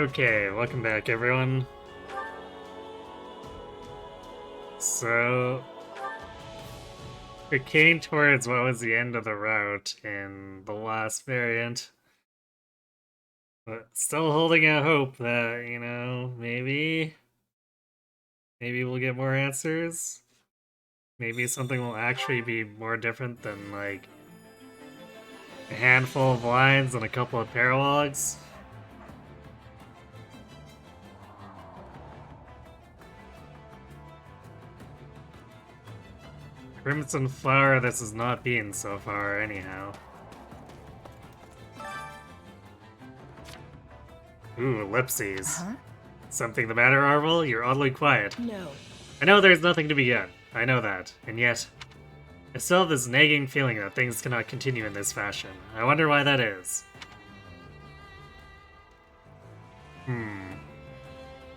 Okay, welcome back everyone. So, we're getting towards what was the end of the route in the last variant. But still holding out hope that, maybe we'll get more answers. Maybe something will actually be more different than, like, a handful of lines and a couple of paralogs. Crimson Flower, this has not been so far, anyhow. Ooh, ellipses. Huh? Something the matter, Arvel? You're oddly quiet. No. I know there's nothing to be done. I know that. And yet, I still have this nagging feeling that things cannot continue in this fashion. I wonder why that is.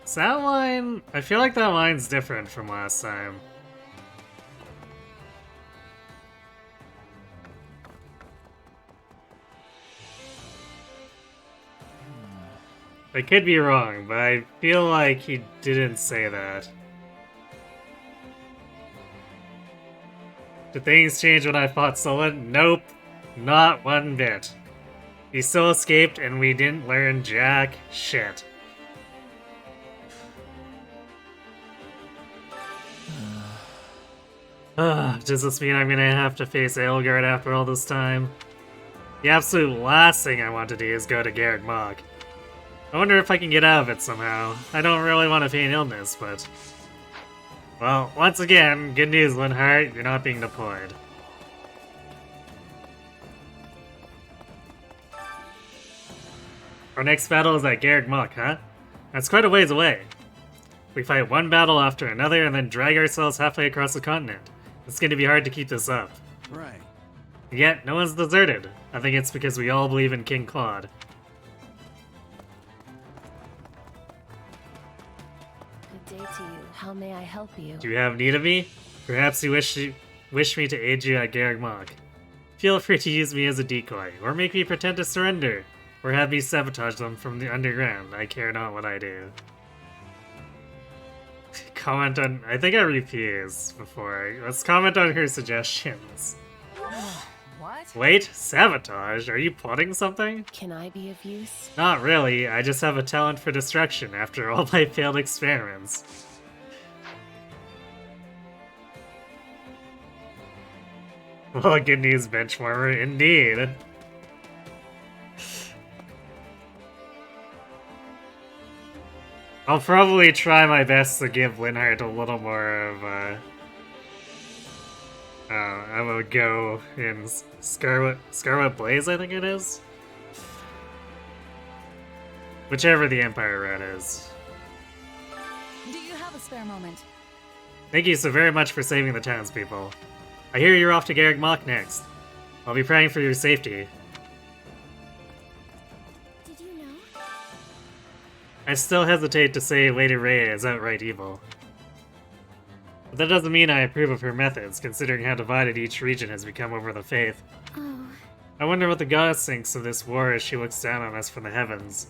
So that line... I feel like that line's different from last time. I could be wrong, but I feel like he didn't say that. Did things change when I fought Solon? Nope. Not one bit. He still escaped and we didn't learn jack shit. Does this mean I'm gonna have to face Aelgard after all this time? The absolute last thing I want to do is go to Garreg Mach. I wonder if I can get out of it somehow. I don't really want to feign illness, but... Well, once again, good news, Linhart, you're not being deployed. Our next battle is at Garreg Mach, huh? That's quite a ways away. We fight one battle after another and then drag ourselves halfway across the continent. It's going to be hard to keep this up. Right. Yet, no one's deserted. I think it's because we all believe in King Claude. Good day to you. How may I help you? Do you have need of me? Perhaps you wish me to aid you at Garreg Mach. Feel free to use me as a decoy, or make me pretend to surrender, or have me sabotage them from the underground. I care not what I do. Comment on... I think I refused before. Let's comment on her suggestions. What? Wait, sabotage? Are you plotting something? Can I be of use? Not really, I just have a talent for destruction after all my failed experiments. Well, good news, Benchwarmer, indeed. I'll probably try my best to give Linhart a little more of a go in Scarlet Blaze, I think it is? Whichever the Empire route is. Do you have a spare moment? Thank you so very much for saving the townspeople. I hear you're off to Garreg Mach next. I'll be praying for your safety. Did you know? I still hesitate to say Lady Rhea is outright evil. But that doesn't mean I approve of her methods, considering how divided each region has become over the faith. Oh. I wonder what the goddess thinks of this war as she looks down on us from the heavens.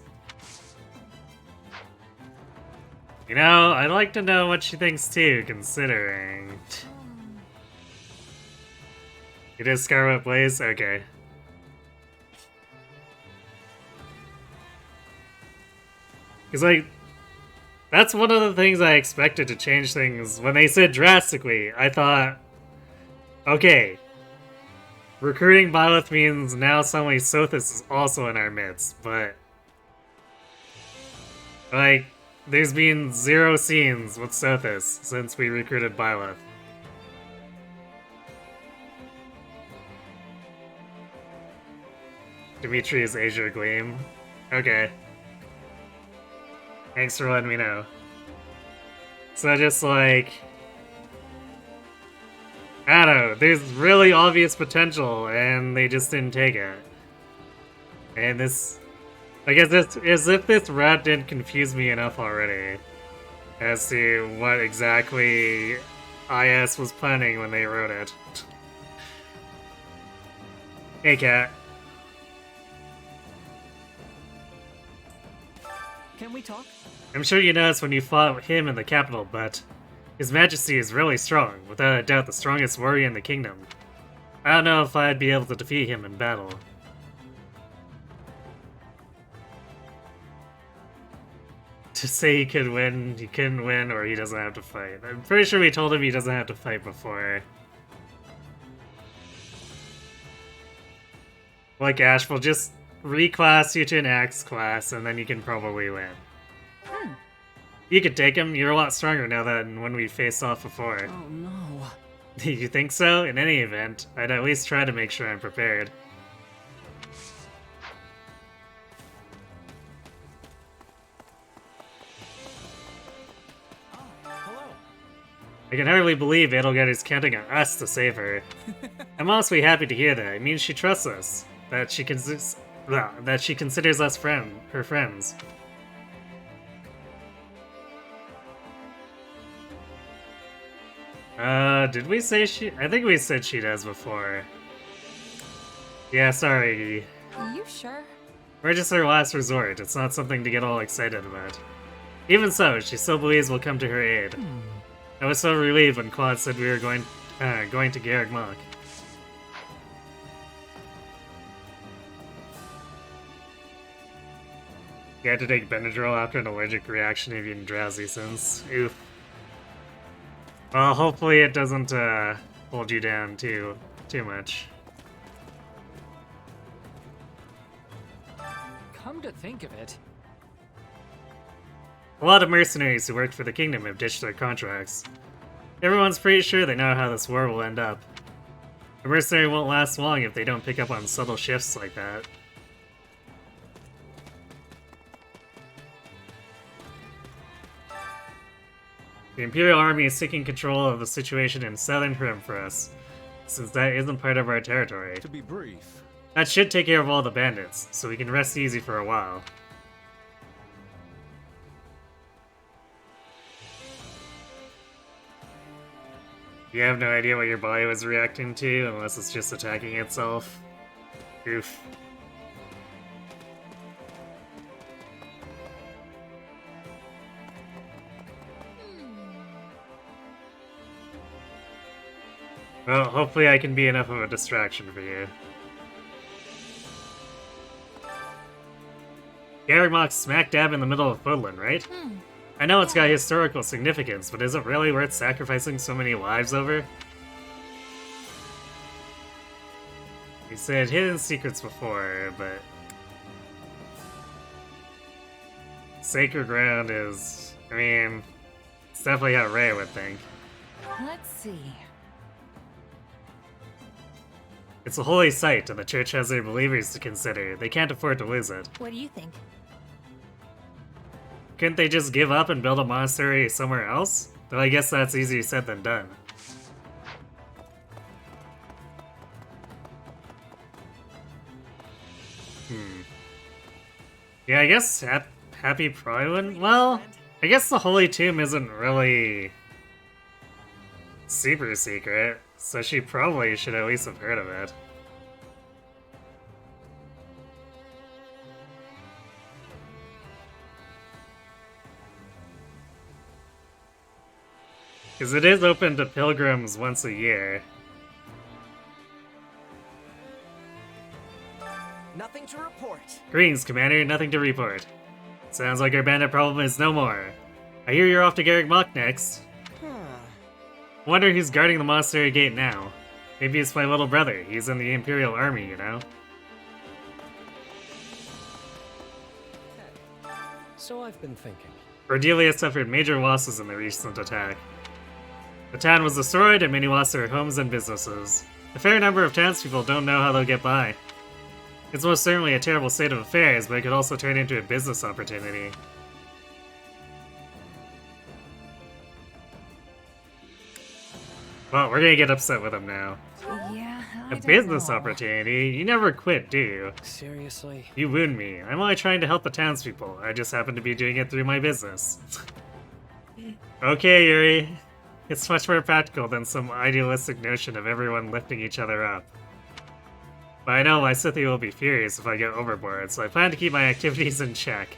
You know, I'd like to know what she thinks too, considering... It is Scarlet Blaze? Okay. Because, like, that's one of the things I expected to change things. When they said drastically, I thought, okay, recruiting Byleth means now suddenly Sothis is also in our midst, but, like, there's been 0 scenes with Sothis since we recruited Byleth. Dimitri's Azure Gleam. Okay. Thanks for letting me know. So just like... I don't know, there's really obvious potential and they just didn't take it. And this... I guess this, as if this route didn't confuse me enough already as to what exactly IS was planning when they wrote it. Hey, cat. Can we talk? I'm sure you noticed when you fought him in the capital, but His Majesty is really strong, without a doubt the strongest warrior in the kingdom. I don't know if I'd be able to defeat him in battle. To say he could win, he couldn't win, or he doesn't have to fight. I'm pretty sure we told him he doesn't have to fight before. Like Ash, we'll just reclass you to an Axe class, and then you can probably win. You could take him. You're a lot stronger now than when we faced off before. Oh no. You think so? In any event, I'd at least try to make sure I'm prepared. Hello. I can hardly believe Edelgard is counting on us to save her. I'm honestly happy to hear that. It means she trusts us. That she considers us her friends. Did we say she? I think we said she does before. Yeah, sorry. Are you sure? We're just her last resort. It's not something to get all excited about. Even so, she still believes we'll come to her aid. I was so relieved when Claude said we were going to Garreg Mach. You had to take Benadryl after an allergic reaction of being drowsy since. Oof. Well, hopefully it doesn't hold you down too much. Come to think of it, A lot of mercenaries who worked for the kingdom have ditched their contracts. Everyone's pretty sure they know how this war will end up. A mercenary won't last long if they don't pick up on subtle shifts like that. The Imperial Army is taking control of the situation in southern Hrim for us, since that isn't part of our territory. To be brief, That should take care of all the bandits, so we can rest easy for a while. You have no idea what your body was reacting to, unless it's just attacking itself. Oof. Well, hopefully I can be enough of a distraction for you. Garreg Mach's smack dab in the middle of Fodlan, right? I know it's got historical significance, but is it really worth sacrificing so many lives over? You said hidden secrets before, but... Sacred ground is... I mean... It's definitely how Ray would think. Let's see. It's a holy site, and the church has their believers to consider. They can't afford to lose it. What do you think? Couldn't they just give up and build a monastery somewhere else? Though I guess that's easier said than done. Yeah, I guess Happy probably wouldn't. Well, I guess the Holy Tomb isn't really super secret, so she probably should at least have heard of it. Because it is open to pilgrims once a year. nothing to report. Greetings, Commander. Nothing to report. Sounds like our bandit problem is no more. I hear you're off to Garreg Mach next. Wonder who's guarding the monastery gate now. Maybe it's my little brother. He's in the Imperial Army, you know? so I've been thinking. Cordelia suffered major losses in the recent attack. The town was destroyed and many lost their homes and businesses. A fair number of townspeople don't know how they'll get by. It's most certainly a terrible state of affairs, but it could also turn into a business opportunity. Well, we're gonna get upset with him now. Yeah, I A don't business know. opportunity? You never quit, do you? Seriously? You wound me. I'm only trying to help the townspeople. I just happen to be doing it through my business. Okay, Yuri. It's much more practical than some idealistic notion of everyone lifting each other up. But I know my Scythia will be furious if I get overboard, so I plan to keep my activities in check.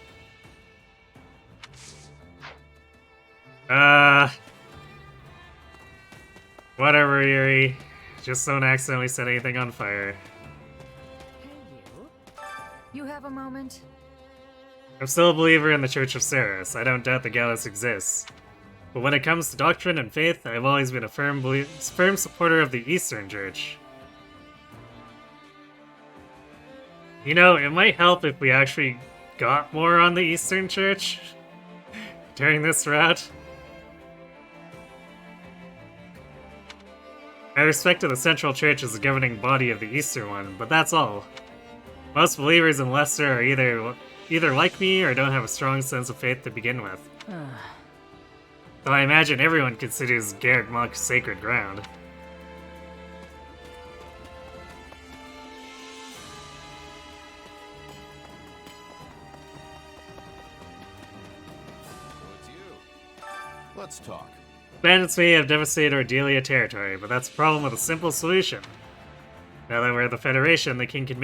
Whatever, Yuri. Just don't accidentally set anything on fire. Hey, you. You have a moment? I'm still a believer in the Church of Ceres. I don't doubt the Gallus exists. But when it comes to doctrine and faith, I've always been a firm supporter of the Eastern Church. You know, it might help if we actually got more on the Eastern Church during this route. I respect the Central Church as the governing body of the Eastern one, but that's all. Most believers in Leicester are either like me or don't have a strong sense of faith to begin with. Though I imagine everyone considers Garrett Monk sacred ground. So it's you. Let's talk. Bandits may have devastated Ordelia territory, but that's a problem with a simple solution. Now that we're the Federation, the King can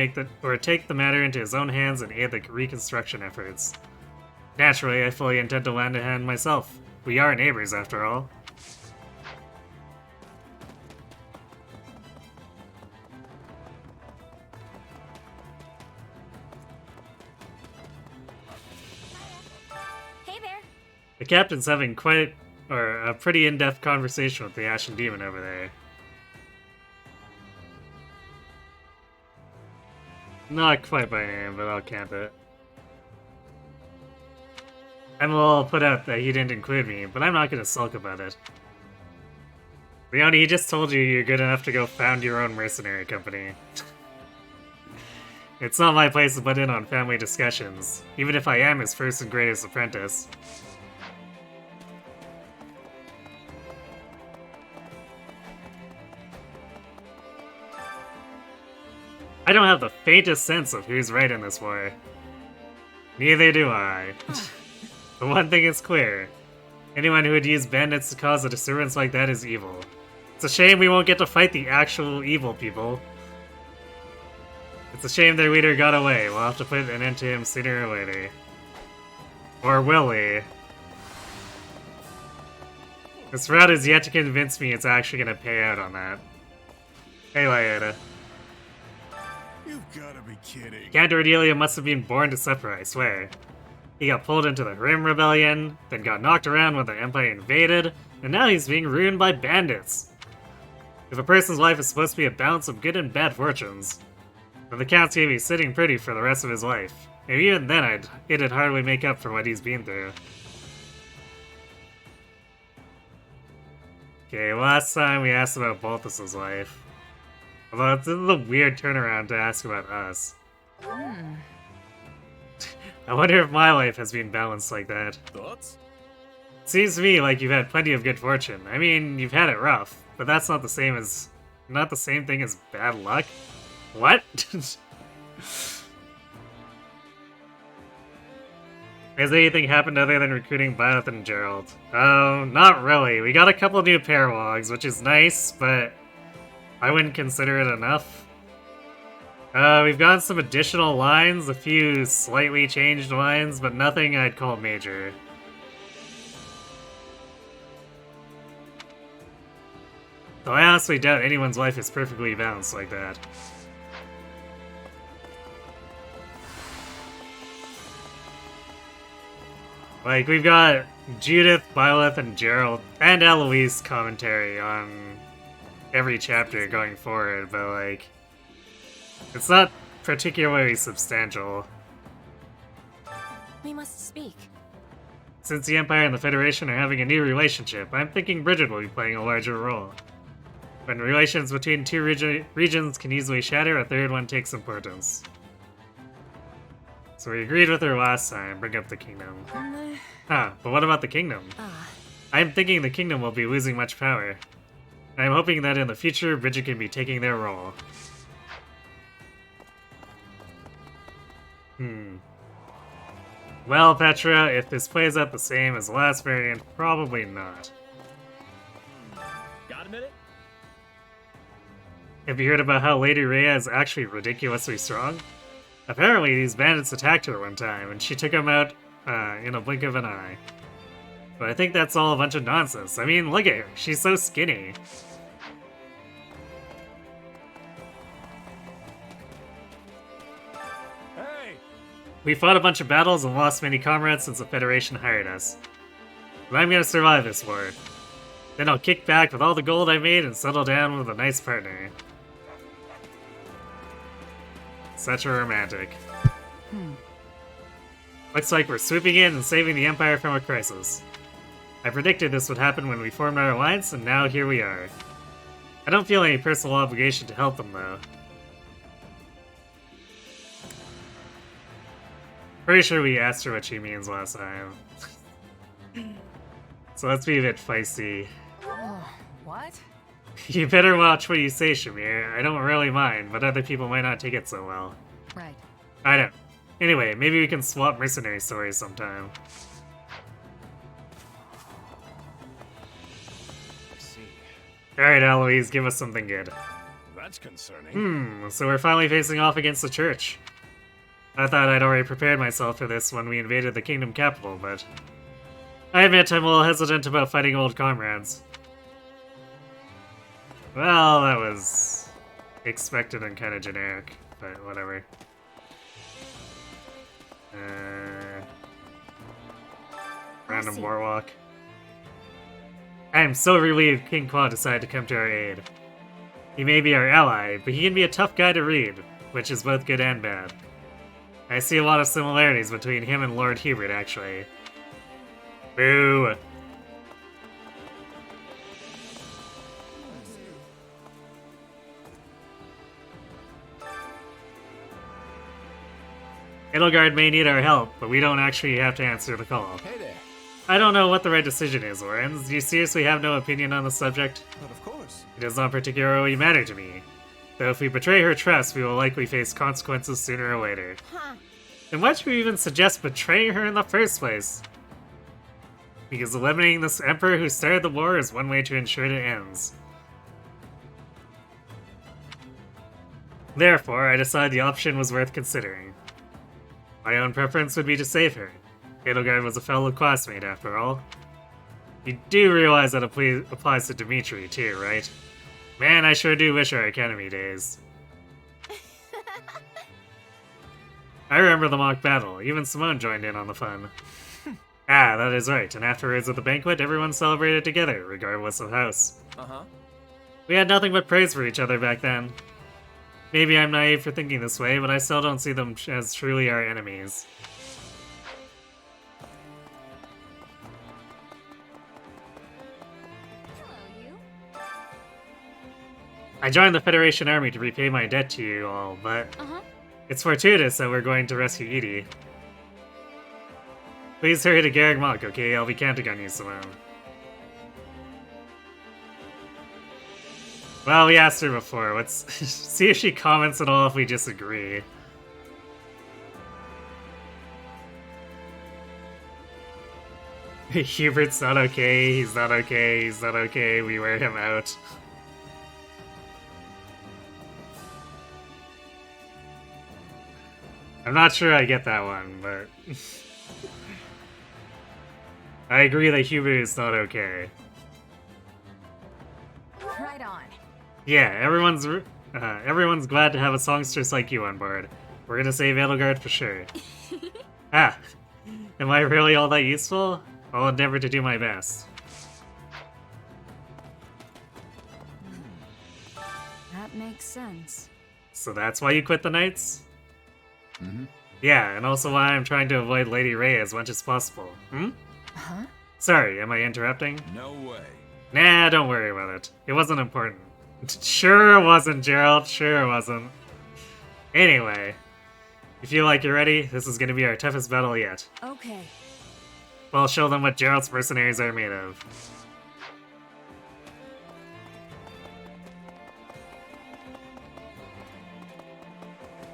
take the matter into his own hands and aid the reconstruction efforts. Naturally, I fully intend to lend a hand myself. We are neighbors, after all. Hey there. The captain's having a pretty in-depth conversation with the Ashen Demon over there. Not quite by name, but I'll camp it. I'm a little put out that he didn't include me, but I'm not gonna sulk about it. Leone, he just told you you're good enough to go found your own mercenary company. It's not my place to butt in on family discussions, even if I am his first and greatest apprentice. I don't have the faintest sense of who's right in this war. Neither do I. But one thing is clear. Anyone who would use bandits to cause a disturbance like that is evil. It's a shame we won't get to fight the actual evil people. It's a shame their leader got away. We'll have to put an end to him sooner or later. Or will we? This route is yet to convince me it's actually gonna pay out on that. Hey, Lyota. You've gotta be kidding. Count Ordelia must have been born to suffer, I swear. He got pulled into the Rim Rebellion, then got knocked around when the Empire invaded, and now he's being ruined by bandits. If a person's life is supposed to be a balance of good and bad fortunes, then the Count's gonna be sitting pretty for the rest of his life. And even then, it'd hardly make up for what he's been through. Okay, last time we asked about Balthus' life. Although this is a weird turnaround to ask about us. I wonder if my life has been balanced like that. Thoughts? Seems to me like you've had plenty of good fortune. I mean, you've had it rough, but that's not the same thing as bad luck. What? Has anything happened other than recruiting Byleth and Gerald? Oh, not really. We got a couple new paralogs, which is nice, but I wouldn't consider it enough. We've gotten some additional lines, a few slightly changed lines, but nothing I'd call major. Though I honestly doubt anyone's life is perfectly balanced like that. Like, we've got Judith, Byleth, and Gerald, and Eloise commentary on every chapter going forward, but like, it's not particularly substantial. We must speak. Since the Empire and the Federation are having a new relationship, I'm thinking Bridget will be playing a larger role. When relations between two regions can easily shatter, a third one takes importance. So we agreed with her last time, bring up the kingdom. But what about the kingdom? I'm thinking the kingdom will be losing much power. I'm hoping that in the future, Bridget can be taking their role. Well, Petra, if this plays out the same as the last variant, probably not. Got a minute? Have you heard about how Lady Rhea is actually ridiculously strong? Apparently, these bandits attacked her one time, and she took them out in a blink of an eye. But I think that's all a bunch of nonsense. I mean, look at her. She's so skinny. Hey! We fought a bunch of battles and lost many comrades since the Federation hired us. But I'm gonna survive this war. Then I'll kick back with all the gold I made and settle down with a nice partner. Such a romantic. Looks like we're swooping in and saving the Empire from a crisis. I predicted this would happen when we formed our alliance, and now here we are. I don't feel any personal obligation to help them, though. Pretty sure we asked her what she means last time. So let's be a bit feisty. What? You better watch what you say, Shamir. I don't really mind, but other people might not take it so well. Right. I don't. Anyway, maybe we can swap mercenary stories sometime. I see. Alright, Eloise, give us something good. That's concerning. So we're finally facing off against the church. I thought I'd already prepared myself for this when we invaded the kingdom capital, but I admit I'm a little hesitant about fighting old comrades. Well, that was expected and kind of generic, but whatever. Random warlock. I am so relieved King Claw decided to come to our aid. He may be our ally, but he can be a tough guy to read, which is both good and bad. I see a lot of similarities between him and Lord Hubert, actually. Boo! Edelgard may need our help, but we don't actually have to answer the call. Hey there. I don't know what the right decision is, Lorenz. Do you seriously have no opinion on the subject? But of course. It does not particularly matter to me. Though if we betray her trust, we will likely face consequences sooner or later. Huh. Then why should we even suggest betraying her in the first place? Because eliminating this emperor who started the war is one way to ensure it ends. Therefore, I decided the option was worth considering. My own preference would be to save her. Edelgard was a fellow classmate, after all. You do realize that applies to Dimitri, too, right? Man, I sure do wish our academy days. I remember the mock battle. Even Simone joined in on the fun. Ah, that is right. And afterwards at the banquet, everyone celebrated together, regardless of house. Uh-huh. We had nothing but praise for each other back then. Maybe I'm naive for thinking this way, but I still don't see them as truly our enemies. Hello, you. I joined the Federation Army to repay my debt to you all, but it's fortuitous that we're going to rescue Edie. Please hurry to Garreg Mach, okay? I'll be counting on you, Simone. Well, we asked her before. Let's see if she comments at all if we disagree. Hubert's not okay, he's not okay, he's not okay, we wear him out. I'm not sure I get that one, but... I agree that Hubert is not okay. Right on. Yeah, everyone's glad to have a songstress like you on board. We're gonna save Edelgard for sure. Ah, am I really all that useful? I'll endeavor to do my best. That makes sense. So that's why you quit the Knights? Mm-hmm. Yeah, and also why I'm trying to avoid Lady Ray as much as possible. Hmm? Huh? Sorry, am I interrupting? No way. Nah, don't worry about it. It wasn't important. Sure it wasn't, Gerald. Sure it wasn't. Anyway, you feel like you're ready? This is gonna be our toughest battle yet. Okay. Well, show them what Gerald's mercenaries are made of.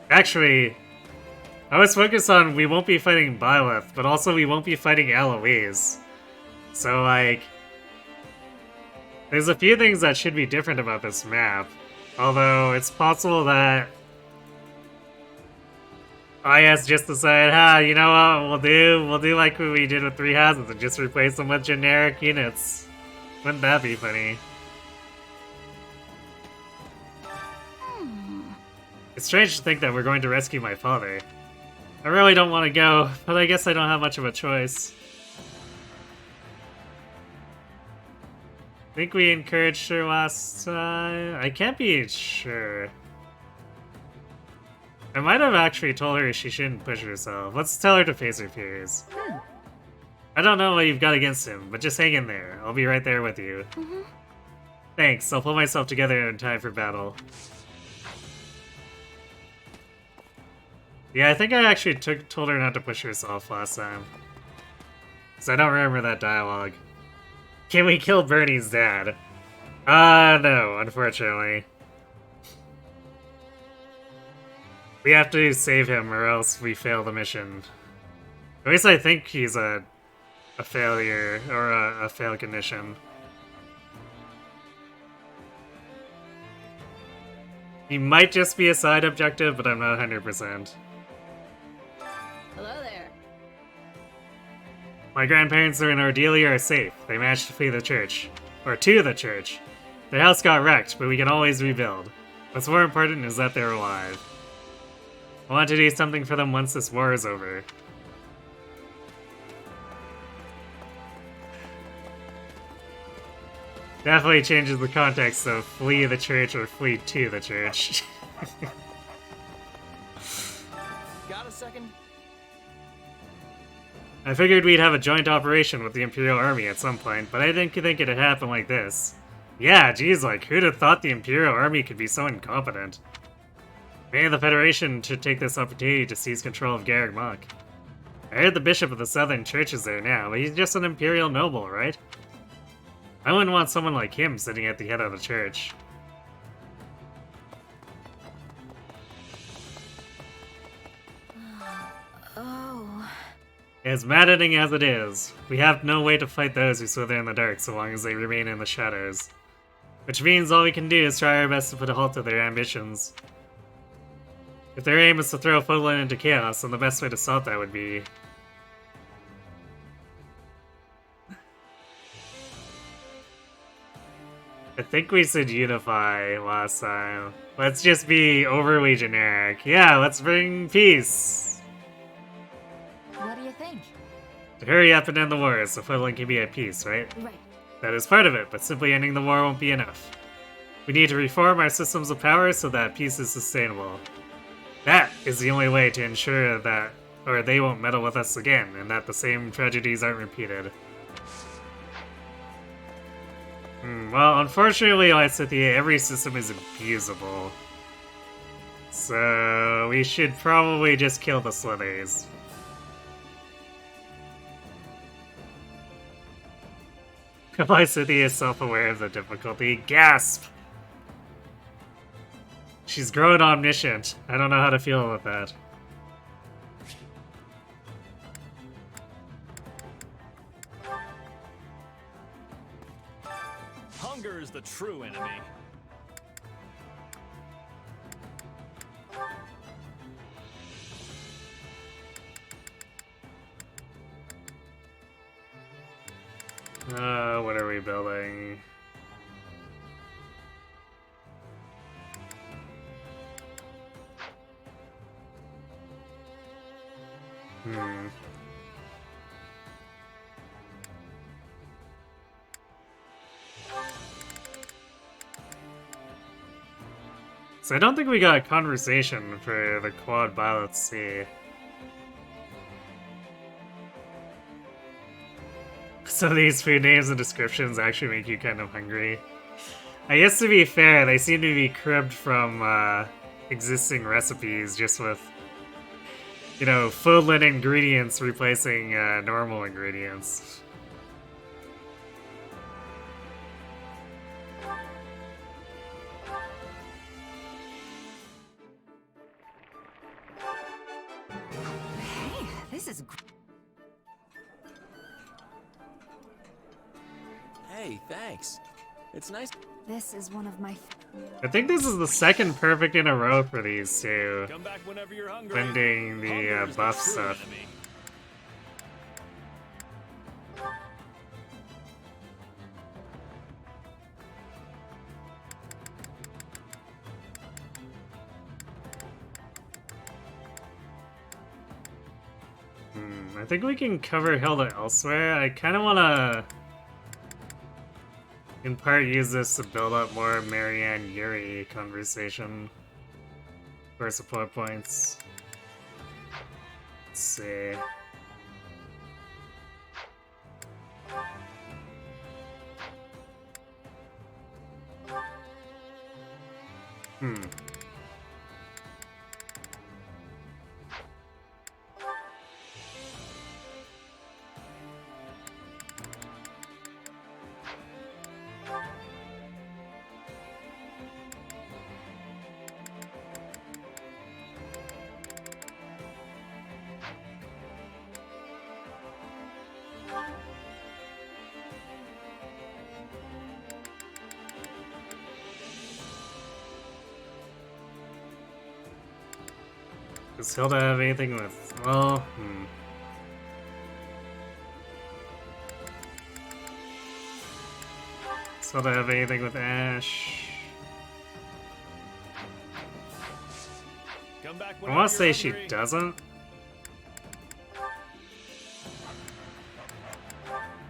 Actually, I was focused on we won't be fighting Byleth, but also we won't be fighting Eloise. So, like, there's a few things that should be different about this map. Although, it's possible that IS just decided, you know what we'll do like what we did with 3 houses and just replace them with generic units. Wouldn't that be funny? It's strange to think that we're going to rescue my father. I really don't want to go, but I guess I don't have much of a choice. Think we encouraged her last time? I can't be sure. I might have actually told her she shouldn't push herself. Let's tell her to face her fears. I don't know what you've got against him, but just hang in there. I'll be right there with you. Thanks, I'll pull myself together in time for battle. Yeah, I think I actually told her not to push herself last time. Because I don't remember that dialogue. Can we kill Bernie's dad? No, unfortunately. We have to save him or else we fail the mission. At least I think he's a failure, or a fail condition. He might just be a side objective, but I'm not 100%. Hello there. My grandparents are in Ordelia are safe. They managed to flee the church. Or to the church. Their house got wrecked, but we can always rebuild. What's more important is that they're alive. I want to do something for them once this war is over. Definitely changes the context of flee the church or flee to the church. Got a second? I figured we'd have a joint operation with the Imperial Army at some point, but I didn't think it'd happen like this. Yeah, geez, like, who'd have thought the Imperial Army could be so incompetent? Maybe the Federation should take this opportunity to seize control of Garreg Mach. I heard the Bishop of the Southern Church is there now, but he's just an Imperial noble, right? I wouldn't want someone like him sitting at the head of the church. Oh. As maddening as it is, we have no way to fight those who slither in the dark so long as they remain in the shadows. Which means all we can do is try our best to put a halt to their ambitions. If their aim is to throw Fodlan into chaos, then the best way to stop that would be... I think we said unify last time. Let's just be overly generic. Yeah, let's bring peace! What do you think? To hurry up and end the war so Fodlan can be at peace, right? Right. That is part of it, but simply ending the war won't be enough. We need to reform our systems of power so that peace is sustainable. That is the only way to ensure that, or they won't meddle with us again, and that the same tragedies aren't repeated. Well, unfortunately, Lysithia, every system is abusable. So, we should probably just kill the Slithers. Lysithia is self-aware of the difficulty. Gasp! She's grown omniscient. I don't know how to feel about that. Hunger is the true enemy. What are we building? So I don't think we got a conversation for the quad Violet Sea. So these food names and descriptions actually make you kind of hungry. I guess to be fair, they seem to be cribbed from existing recipes, just with, you know, Fodlan ingredients replacing normal ingredients. Hey, this is Hey, thanks. It's nice. This is one of my I think this is the second perfect in a row for these two. Come back whenever you're hungry. Blending the Hunger is buff true stuff. enemy. I think we can cover Hilda elsewhere. I kind of want to, in part, use this to build up more Marianne Yuri conversation for support points. Let's see. Does Hilda have anything with... well, Does Hilda have anything with Ash? Come back I whenever want to say you're she hungry. doesn't.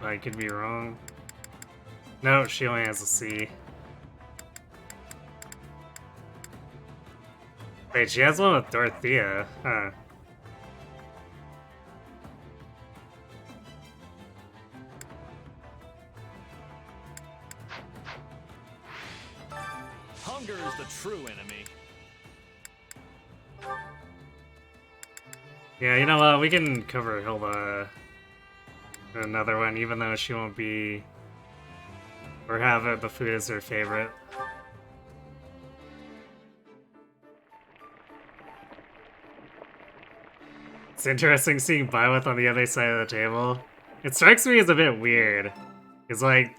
I could be wrong. No, she only has a C. Wait, she has one with Dorothea, huh? Hunger is the true enemy. Yeah, you know what? We can cover Hilda in another one, even though she won't be... or have it, the food is her favorite. It's interesting seeing Byleth on the other side of the table. It strikes me as a bit weird. It's like,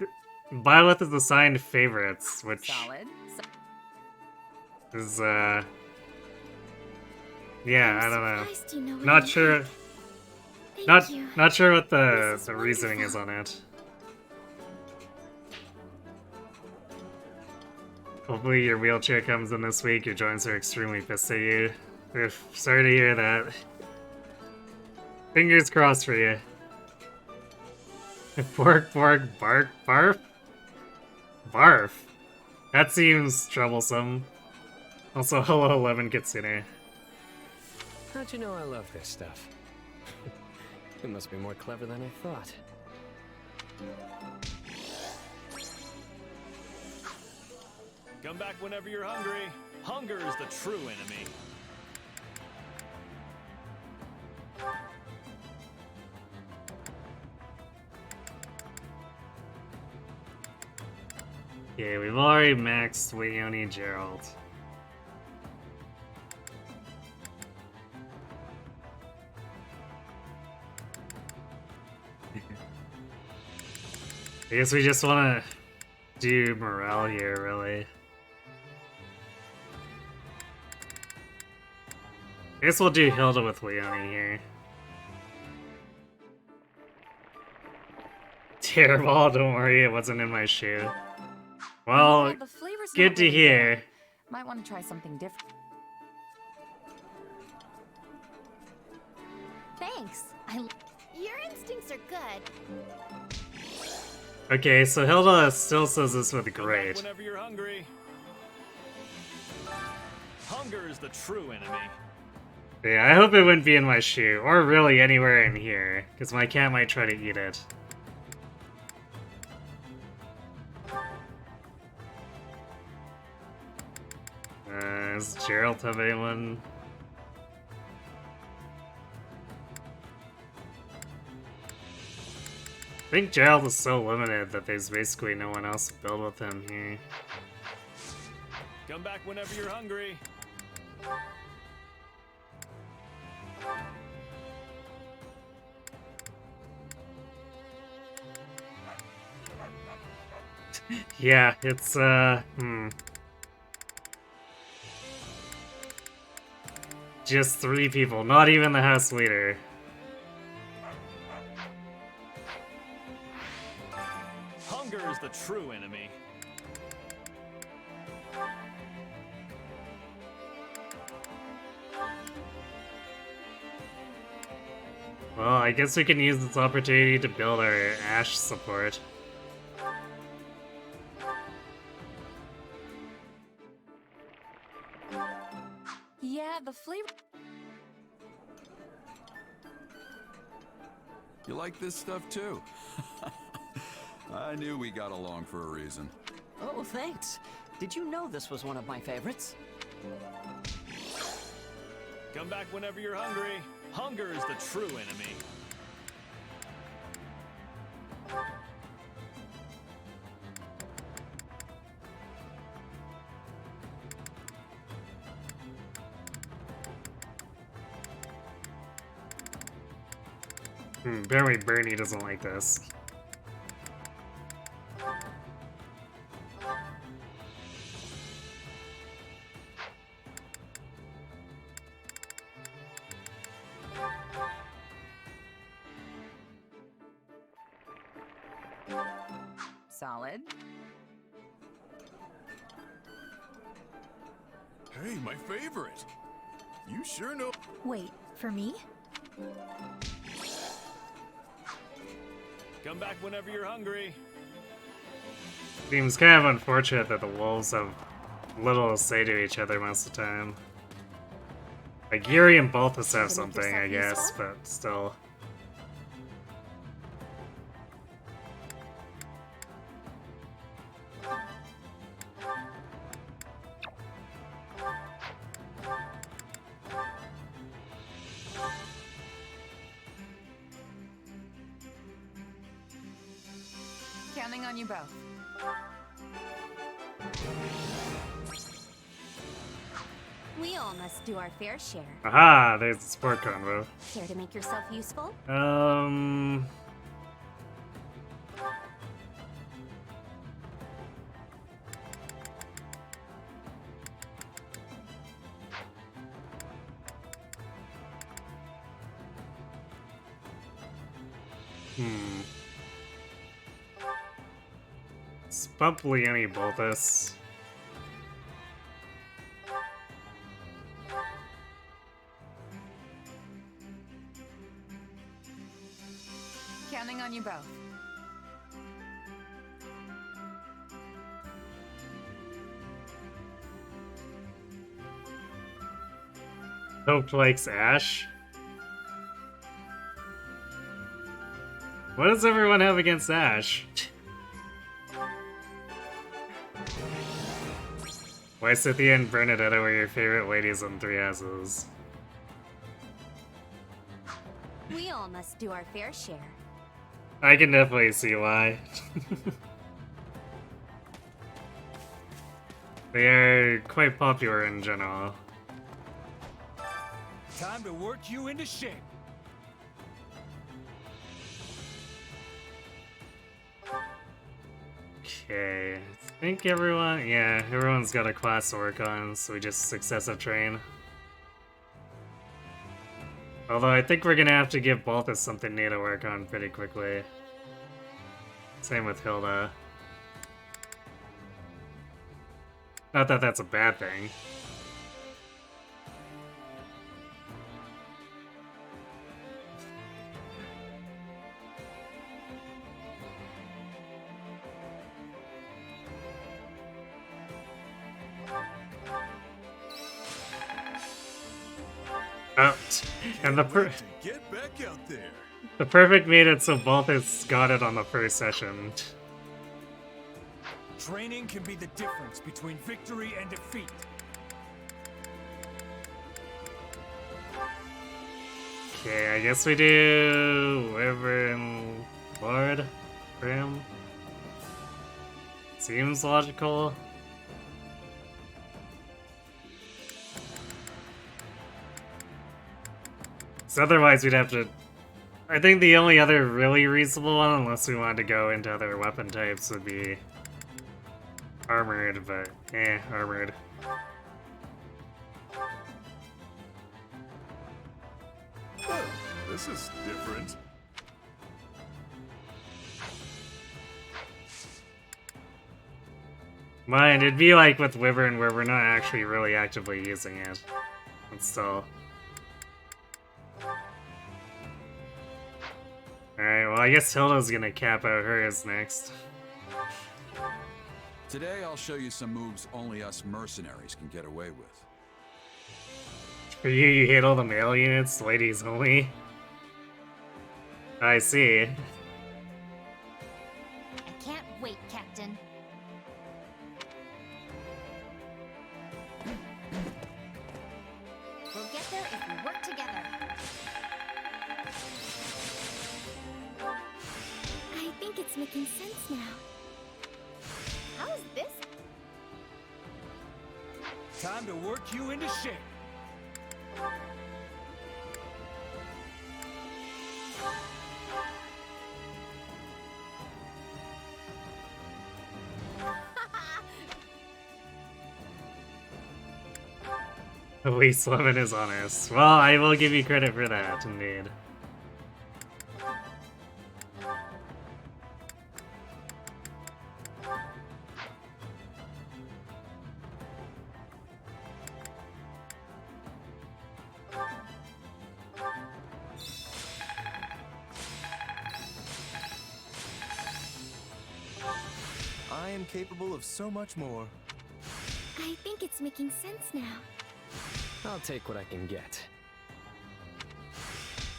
Byleth is assigned favorites, which Solid. is, yeah, I don't know. Surprised you know what Not I sure, like. Thank you. not sure what the This is reasoning is wonderful. on it. Hopefully your wheelchair comes in this week. Your joints are extremely pissed at you. Sorry to hear that. Fingers crossed for you. Bork, bork, bark, barf? Barf? That seems troublesome. Also, hello, Lemon Kitsune. How'd you know I love this stuff? It must be more clever than I thought. Come back whenever you're hungry. Hunger is the true enemy. Okay, we've already maxed Leonie Gerald. I guess we just want to do morale here, really. I guess we'll do Hilda with Leonie here. Terrible, don't worry, it wasn't in my shoe. Well, Yeah, the flavor's good not to really hear. there. Might want to try something different. Thanks. Your instincts are good. Okay, so Hilda still says this with Come back great. whenever you're hungry. Hunger is the true enemy. Yeah, I hope it wouldn't be in my shoe, or really anywhere in here, because my cat might try to eat it. Does Gerald have anyone? I think Gerald is so limited that there's basically no one else to build with him here. Come back whenever you're hungry. Yeah, it's, Just 3 people, not even the house leader. Hunger is the true enemy. Well, I guess we can use this opportunity to build our Ash support. Yeah, the flavor. You like this stuff too? I knew we got along for a reason. Oh, thanks. Did you know this was one of my favorites? Come back whenever you're hungry. Hunger is the true enemy. Apparently Bernie doesn't like this. Solid. Hey, my favorite. You sure know. Wait, for me? Come back whenever you're hungry. Seems kind of unfortunate that the wolves have little to say to each other most of the time. Like, Yuri and Balthus have To make something, I yourself guess, useful? but still. Counting on you both. We all must do our fair share. Aha! There's the sport convo. Care to make yourself useful? It's probably any Balthus. Counting on you both. Hope likes Ash. What does everyone have against Ash? Why Cynthia and Bernadetta were your favorite ladies on Three Houses? We all must do our fair share. I can definitely see why. They are quite popular in general. Time to work you into shape. Okay, I think everyone, yeah, everyone's got a class to work on, so we just successive train. Although I think we're gonna have to give Balthus something new to work on pretty quickly. Same with Hilda. Not that that's a bad thing. Oh, and Get back out there. the perfect made it so Balthus got it on the first session. Training can be the difference between victory and defeat. Okay, I guess we do Wyvern Lord for him. Seems logical. So otherwise we'd have to... I think the only other really reasonable one, unless we wanted to go into other weapon types, would be armored, but armored. This is different. Mine, it'd be like with Wyvern where we're not actually really actively using it. But still. Alright, well I guess Hilda's gonna cap out hers next. Today I'll show you some moves only us mercenaries can get away with. For you, you hate all the male units, ladies only? I see. I can't wait, Captain. We'll get there if we work together. I think it's making sense now. How is this? Time to work you into shape. At least Lemon is honest. Well, I will give you credit for that, indeed. I am capable of so much more. I think it's making sense now. I'll take what I can get.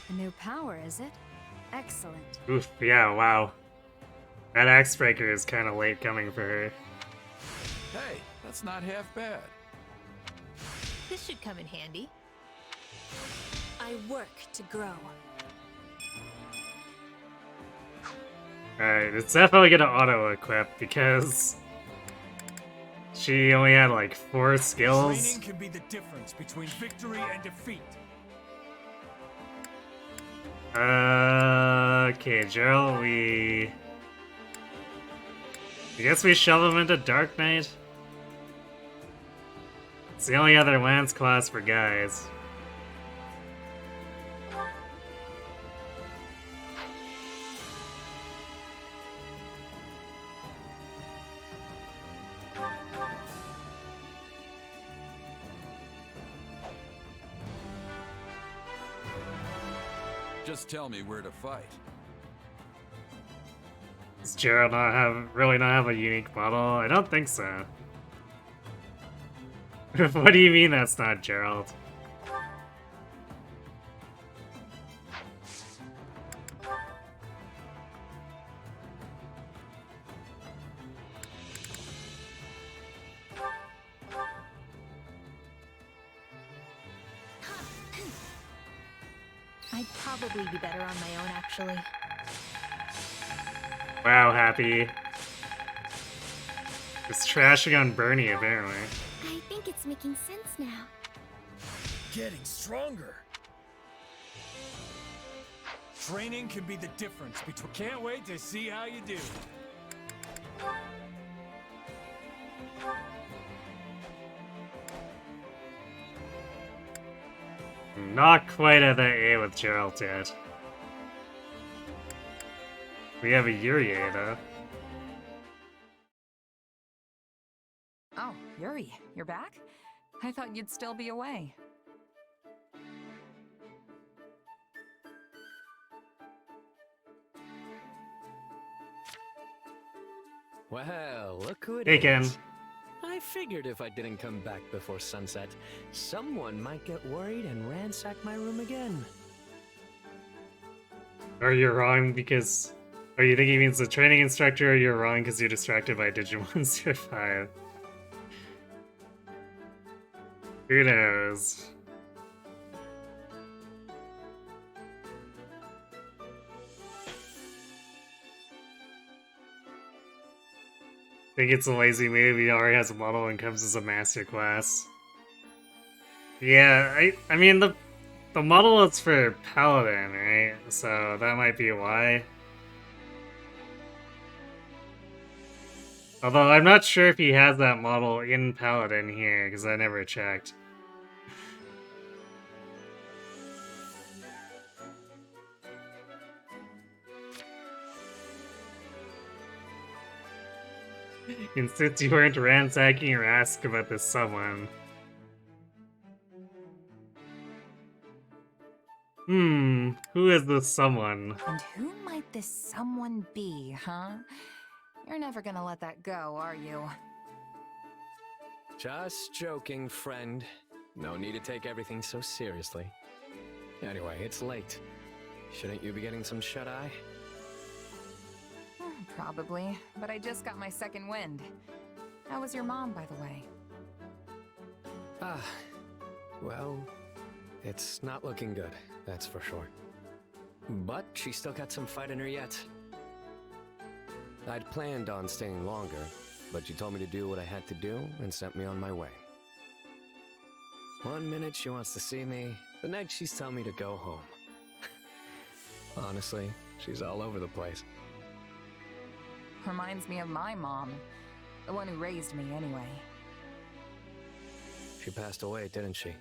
A new power, is it? Excellent. Oof, yeah, wow. That Axe Breaker is kind of late coming for her. Hey, that's not half bad. This should come in handy. I work to grow. Alright, it's definitely gonna auto-equip because she only had like 4 skills. Training can be the difference between victory and defeat. Okay, Gerald, I guess we shove him into Dark Knight? It's the only other Lance class for guys. Just tell me where to fight. Does Gerald really not have a unique model? I don't think so. What do you mean that's not Gerald? I'd probably be better on my own, actually. Wow, Happy. It's trashing on Bernie, apparently. I think it's making sense now. Getting stronger. Training can be the difference between. Can't wait to see how you do. Not quite at that A with Gerald yet. We have a Yuri though. Oh, Yuri, you're back? I thought you'd still be away. Well, look who it Hey, is. Ken. I figured if I didn't come back before sunset, someone might get worried and ransack my room again. Or you're wrong because... Or you think he means the training instructor, or you're wrong because you're distracted by Digimon 05. Who knows? Think it's a lazy move. He already has a model and comes as a master class. Yeah, I mean the model is for Paladin, right? So that might be why. Although I'm not sure if he has that model in Paladin here, because I never checked. Insist you weren't ransacking or ask about this someone. Who is this someone? And who might this someone be, huh? You're never gonna let that go, are you? Just joking, friend. No need to take everything so seriously. Anyway, it's late. Shouldn't you be getting some shut-eye? Probably, but I just got my second wind. How was your mom, by the way? Well, it's not looking good, that's for sure. But she's still got some fight in her yet. I'd planned on staying longer, but she told me to do what I had to do and sent me on my way. One minute she wants to see me, the next she's telling me to go home. Honestly, she's all over the place. Reminds me of my mom. The one who raised me, anyway. She passed away, didn't she?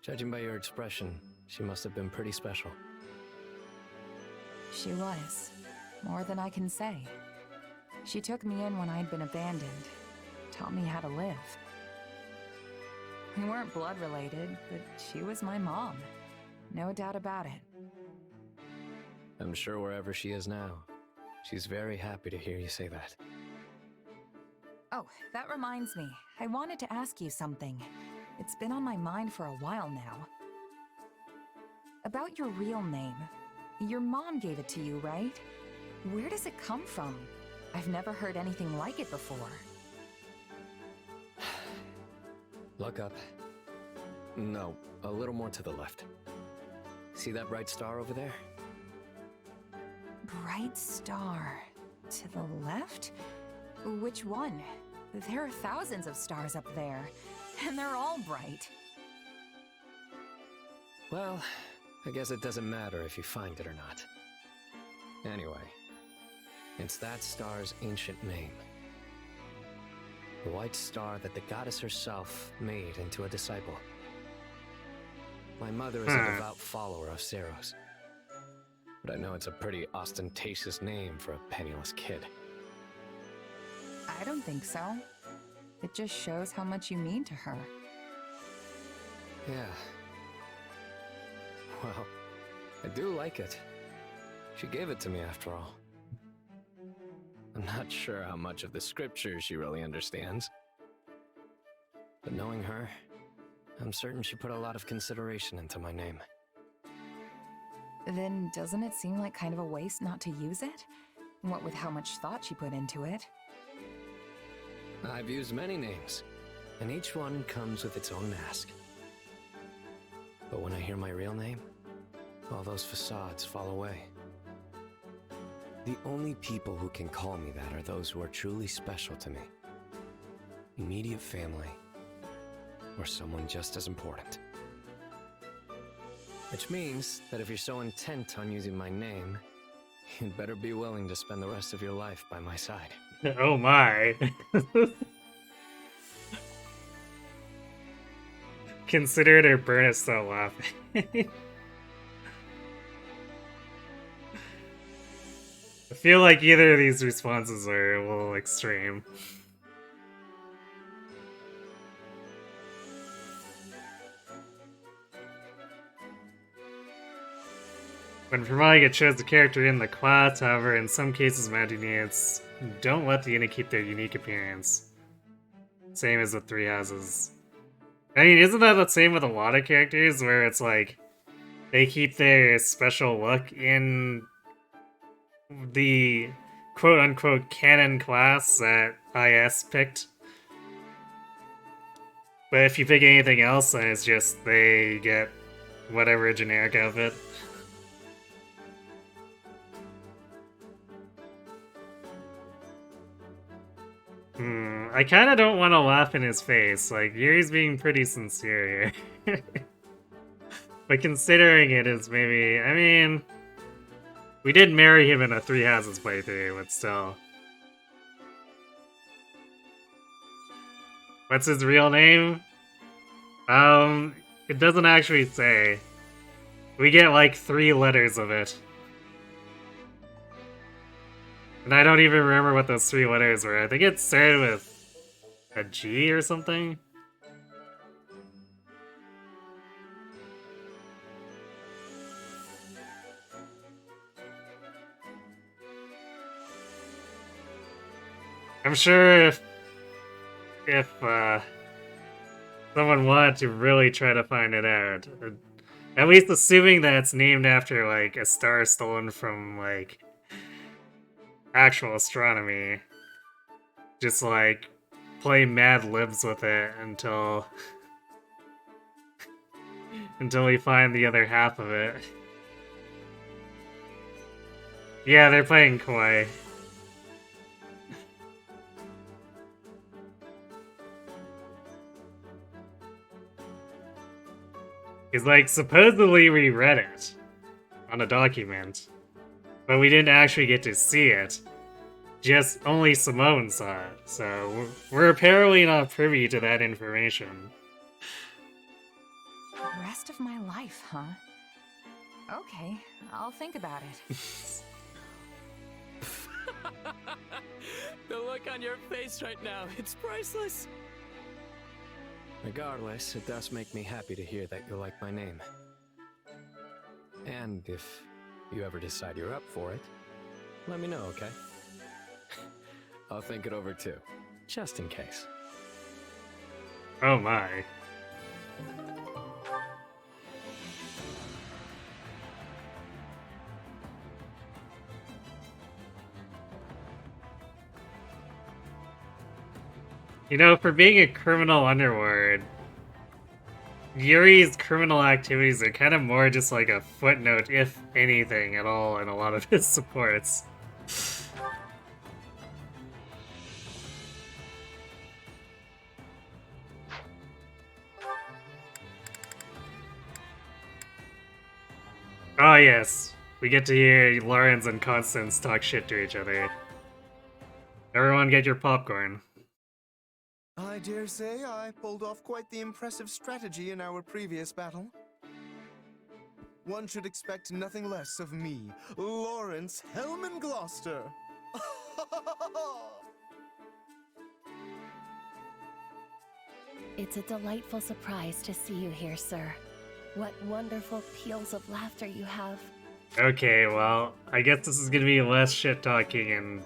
Judging by your expression, she must have been pretty special. She was. More than I can say. She took me in when I'd been abandoned. Taught me how to live. We weren't blood related, but she was my mom. No doubt about it. I'm sure wherever she is now, she's very happy to hear you say that. Oh, that reminds me. I wanted to ask you something. It's been on my mind for a while now. About your real name. Your mom gave it to you, right? Where does it come from? I've never heard anything like it before. Look up. No, a little more to the left. See that bright star over there? Bright star. To the left? Which one? There are thousands of stars up there, and they're all bright. Well, I guess it doesn't matter if you find it or not. Anyway, it's that star's ancient name. The white star that the goddess herself made into a disciple. My mother is a devout follower of Seros. But I know it's a pretty ostentatious name for a penniless kid. I don't think so. It just shows how much you mean to her. Yeah. Well, I do like it. She gave it to me after all. I'm not sure how much of the scriptures she really understands. But knowing her, I'm certain she put a lot of consideration into my name. Then doesn't it seem like kind of a waste not to use it? What with how much thought she put into it? I've used many names, and each one comes with its own mask. But when I hear my real name, all those facades fall away. The only people who can call me that are those who are truly special to me. Immediate family, or someone just as important. Which means that if you're so intent on using my name, you'd better be willing to spend the rest of your life by my side. Oh my. Consider it or burn it, so laughing. I feel like either of these responses are a little extreme. When promoting, it shows the character in the class, however, in some cases, magic units don't let the unit keep their unique appearance. Same as with Three Houses. I mean, isn't that the same with a lot of characters, where it's like, they keep their special look in the quote-unquote canon class that IS picked? But if you pick anything else, then it's just they get whatever generic outfit. I kind of don't want to laugh in his face. Like, Yuri's being pretty sincere here. But considering it is maybe... I mean... We did marry him in a Three Houses playthrough, but still. What's his real name? It doesn't actually say. We get like 3 letters of it. And I don't even remember what those 3 letters were. I think it started with a G or something. I'm sure if someone wanted to really try to find it out, at least assuming that it's named after like a star stolen from like actual astronomy, just like play Mad Libs with it until we find the other half of it. Yeah, they're playing Koi. Because, like, supposedly we read it on a document, but we didn't actually get to see it. Just only Simone saw it, so we're apparently not privy to that information. The rest of my life, huh? Okay, I'll think about it. The look on your face right now, it's priceless. Regardless, it does make me happy to hear that you like my name. And if you ever decide you're up for it, let me know, okay? I'll think it over too, just in case. Oh my. You know, for being a criminal underworld, Yuri's criminal activities are kind of more just like a footnote, if anything at all, in a lot of his supports. Oh yes, we get to hear Lawrence and Constance talk shit to each other. Everyone get your popcorn. I dare say I pulled off quite the impressive strategy in our previous battle. One should expect nothing less of me, Lawrence Hellman Gloucester. It's a delightful surprise to see you here, sir. What wonderful peals of laughter you have. Okay, well, I guess this is gonna be less shit talking and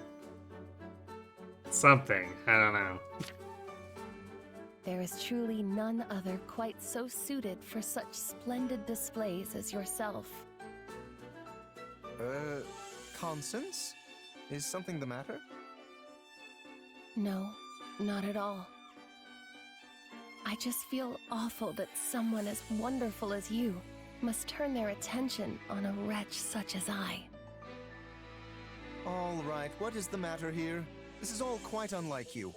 something. I don't know. There is truly none other quite so suited for such splendid displays as yourself. Constance? Is something the matter? No, not at all. I just feel awful that someone as wonderful as you must turn their attention on a wretch such as I. All right, what is the matter here? This is all quite unlike you.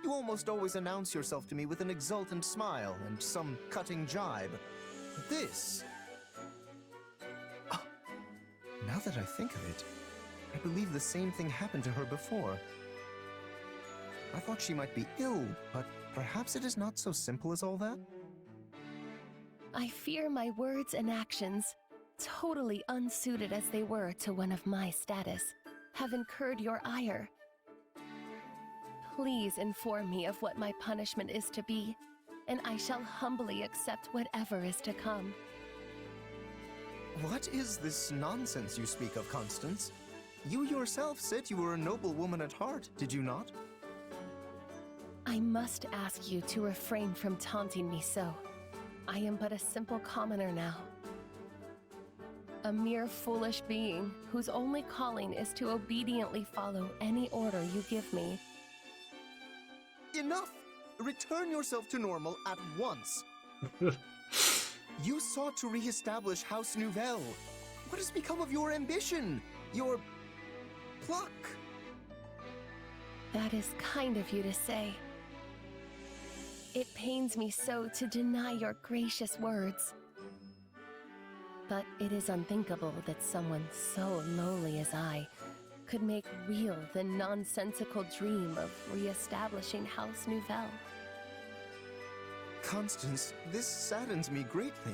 You almost always announce yourself to me with an exultant smile and some cutting jibe. This... Now that I think of it, I believe the same thing happened to her before. I thought she might be ill, but perhaps it is not so simple as all that? I fear my words and actions, totally unsuited as they were to one of my status, have incurred your ire. Please inform me of what my punishment is to be, and I shall humbly accept whatever is to come. What is this nonsense you speak of, Constance? You yourself said you were a noble woman at heart, did you not? I must ask you to refrain from taunting me so. I am but a simple commoner now. A mere foolish being whose only calling is to obediently follow any order you give me. Enough! Return yourself to normal at once. You sought to re-establish House Nouvelle. What has become of your ambition? Your... pluck? That is kind of you to say. It pains me so to deny your gracious words. But it is unthinkable that someone so lowly as I could make real the nonsensical dream of re-establishing House Nouvelle. Constance, this saddens me greatly.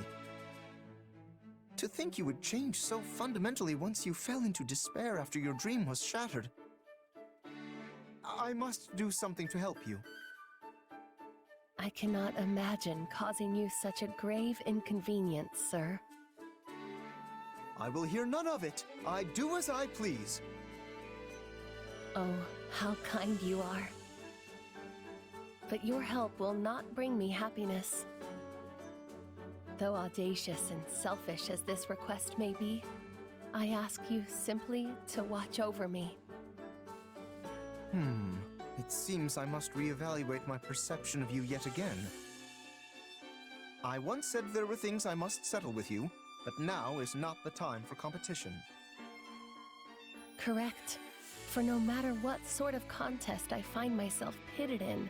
To think you would change so fundamentally once you fell into despair after your dream was shattered. I must do something to help you. I cannot imagine causing you such a grave inconvenience, sir. I will hear none of it. I do as I please. Oh, how kind you are. But your help will not bring me happiness. Though audacious and selfish as this request may be, I ask you simply to watch over me. It seems I must reevaluate my perception of you yet again. I once said there were things I must settle with you, but now is not the time for competition. Correct. For no matter what sort of contest I find myself pitted in,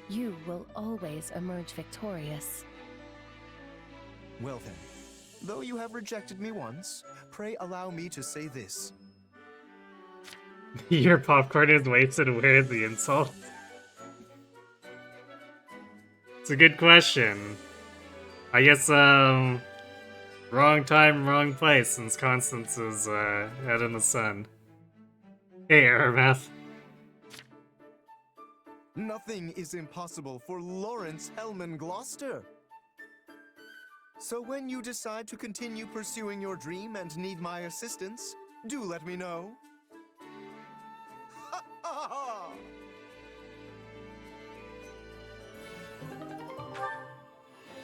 you will always emerge victorious. Well then, though you have rejected me once, pray allow me to say this. Your popcorn is wasted. Where is the insult? It's a good question. I guess, wrong time, wrong place, since Constance is, out in the sun. Hey, Ermath. Nothing is impossible for Lawrence Hellman Gloucester. So when you decide to continue pursuing your dream and need my assistance, do let me know.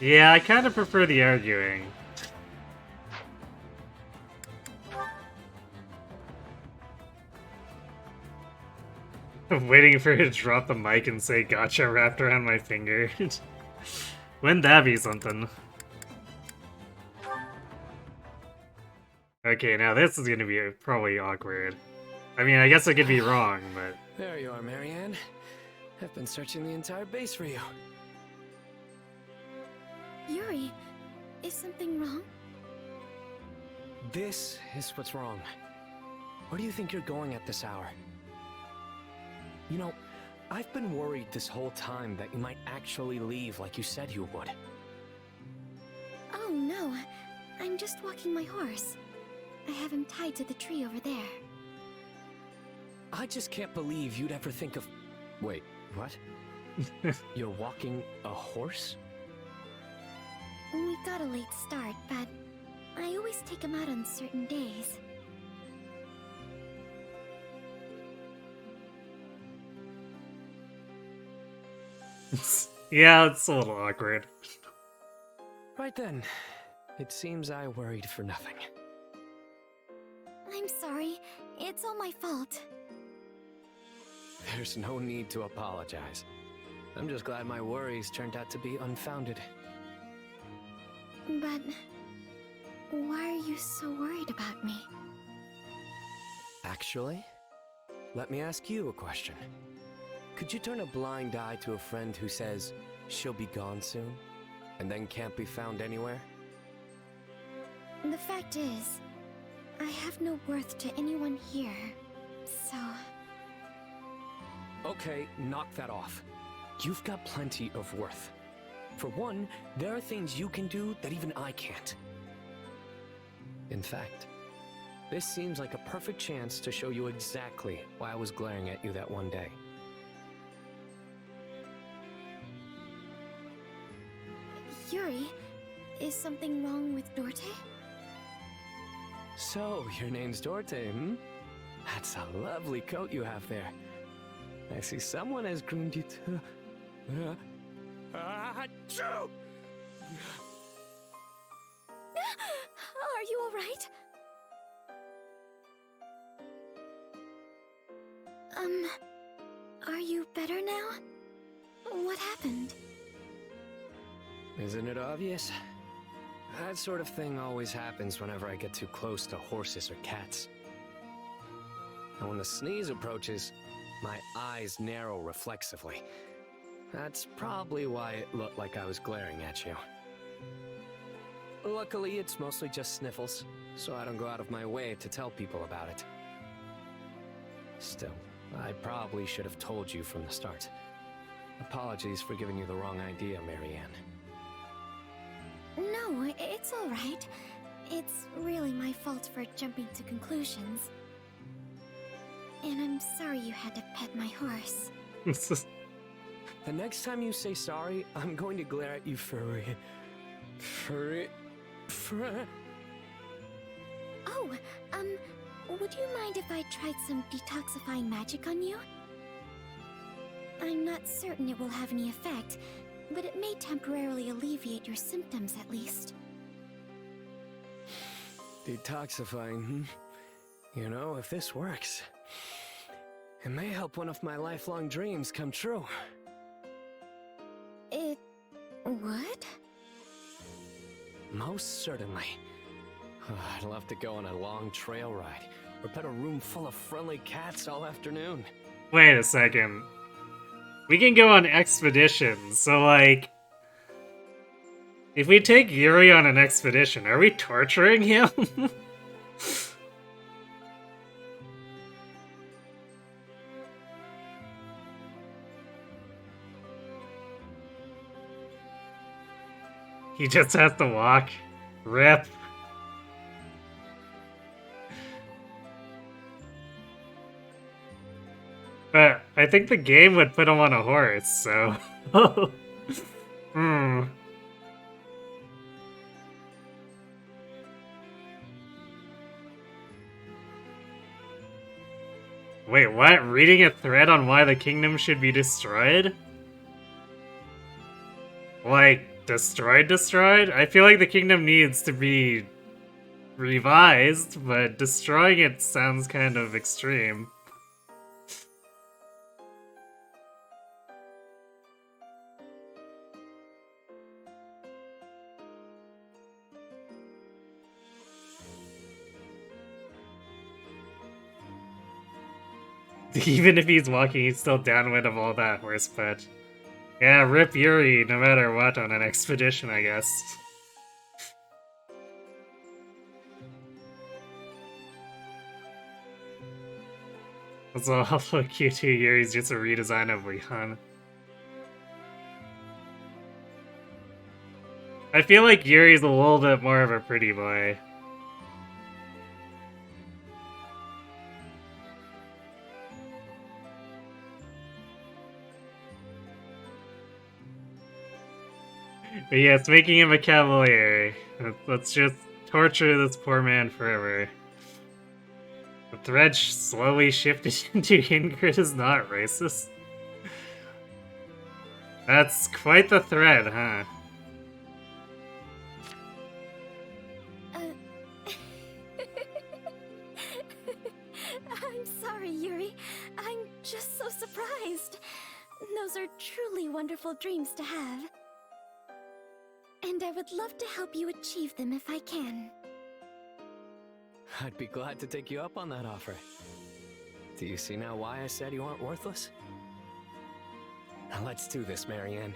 Yeah, I kind of prefer the arguing. I'm waiting for her to drop the mic and say gotcha wrapped around my finger. Wouldn't that be something? Okay, now this is gonna be probably awkward. I mean, I guess I could be wrong, but... There you are, Marianne. I've been searching the entire base for you. Yuri, is something wrong? This is what's wrong. Where do you think you're going at this hour? You know, I've been worried this whole time that you might actually leave like you said you would. Oh no, I'm just walking my horse. I have him tied to the tree over there. I just can't believe you'd ever think of... Wait, what? You're walking a horse? We got a late start, but I always take him out on certain days. Yeah, it's a little awkward. Right then. It seems I worried for nothing. I'm sorry. It's all my fault. There's no need to apologize. I'm just glad my worries turned out to be unfounded. But why are you so worried about me? Actually, let me ask you a question. Could you turn a blind eye to a friend who says she'll be gone soon, and then can't be found anywhere? The fact is, I have no worth to anyone here, so... Okay, knock that off. You've got plenty of worth. For one, there are things you can do that even I can't. In fact, this seems like a perfect chance to show you exactly why I was glaring at you that one day. Yuri, is something wrong with Dorte? So, your name's Dorte, hmm? That's a lovely coat you have there. I see someone has groomed you to... Achoo! Are you alright? Are you better now? What happened? Isn't it obvious? That sort of thing always happens whenever I get too close to horses or cats. And when the sneeze approaches, my eyes narrow reflexively. That's probably why it looked like I was glaring at you. Luckily, it's mostly just sniffles, so I don't go out of my way to tell people about it. Still, I probably should have told you from the start. Apologies for giving you the wrong idea, Marianne. No, it's alright. It's really my fault for jumping to conclusions. And I'm sorry you had to pet my horse. The next time you say sorry, I'm going to glare at you for... Oh, would you mind if I tried some detoxifying magic on you? I'm not certain it will have any effect, but it may temporarily alleviate your symptoms at least. Detoxifying, hmm? You know, if this works, it may help one of my lifelong dreams come true. It would? Most certainly. I'd love to go on a long trail ride, or pet a room full of friendly cats all afternoon. Wait a second. We can go on expeditions, so like... If we take Yuri on an expedition, are we torturing him? He just has to walk. Rip. But I think the game would put him on a horse, so... Hmm. Wait, what? Reading a thread on why the kingdom should be destroyed? Like, destroyed? I feel like the kingdom needs to be revised, but destroying it sounds kind of extreme. Even if he's walking, he's still downwind of all that horse pet. Yeah, rip Yuri, no matter what, on an expedition, I guess. That's awful cute too. Yuri's just a redesign of Leon. I feel like Yuri's a little bit more of a pretty boy. But yes, making him a cavalier. Let's just torture this poor man forever. The thread slowly shifted into Ingrid is not racist. That's quite the thread, huh? I'm sorry, Yuri. I'm just so surprised. Those are truly wonderful dreams to have. And I would love to help you achieve them if I can. I'd be glad to take you up on that offer. Do you see now why I said you aren't worthless? Now let's do this, Marianne.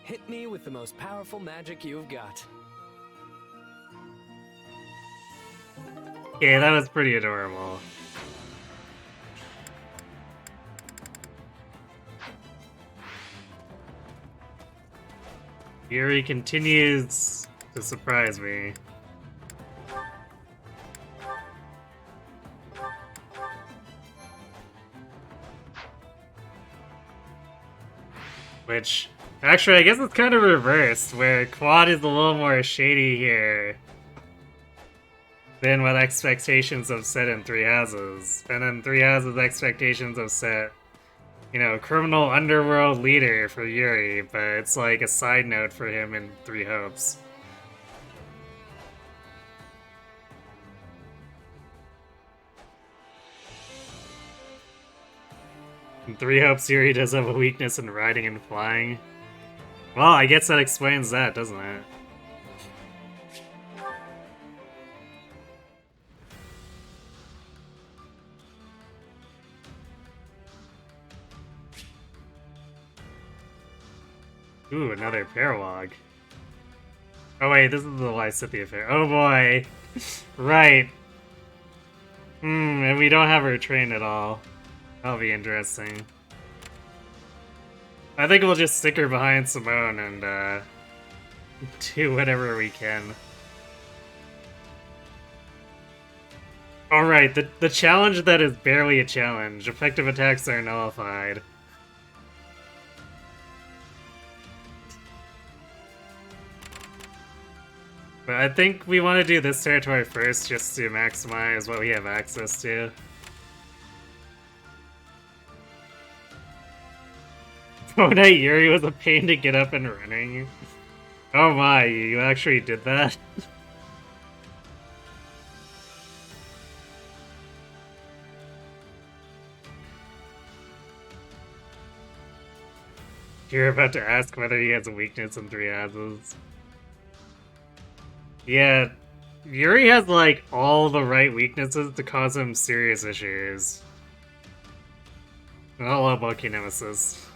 Hit me with the most powerful magic you've got. Yeah, that was pretty adorable. Yuri continues to surprise me. Which, actually, I guess it's kind of reversed, where Quad is a little more shady here than what expectations have set in Three Houses. And then Three Houses' expectations have set, you know, criminal underworld leader for Yuri, but it's like a side note for him in Three Hopes. In Three Hopes, Yuri does have a weakness in riding and flying. Well, I guess that explains that, doesn't it? Ooh, another paralog. Oh wait, this is the Lysithia fair. Oh boy! Right. And we don't have her trained at all. That'll be interesting. I think we'll just stick her behind Simone and, do whatever we can. Alright, the challenge that is barely a challenge. Effective attacks are nullified. But I think we want to do this territory first just to maximize what we have access to. Oh, night Yuri was a pain to get up and running. Oh my, you actually did that? You're about to ask whether he has a weakness in 3 houses. Yeah, Yuri has like all the right weaknesses to cause him serious issues. Hello, Bulky Nemesis.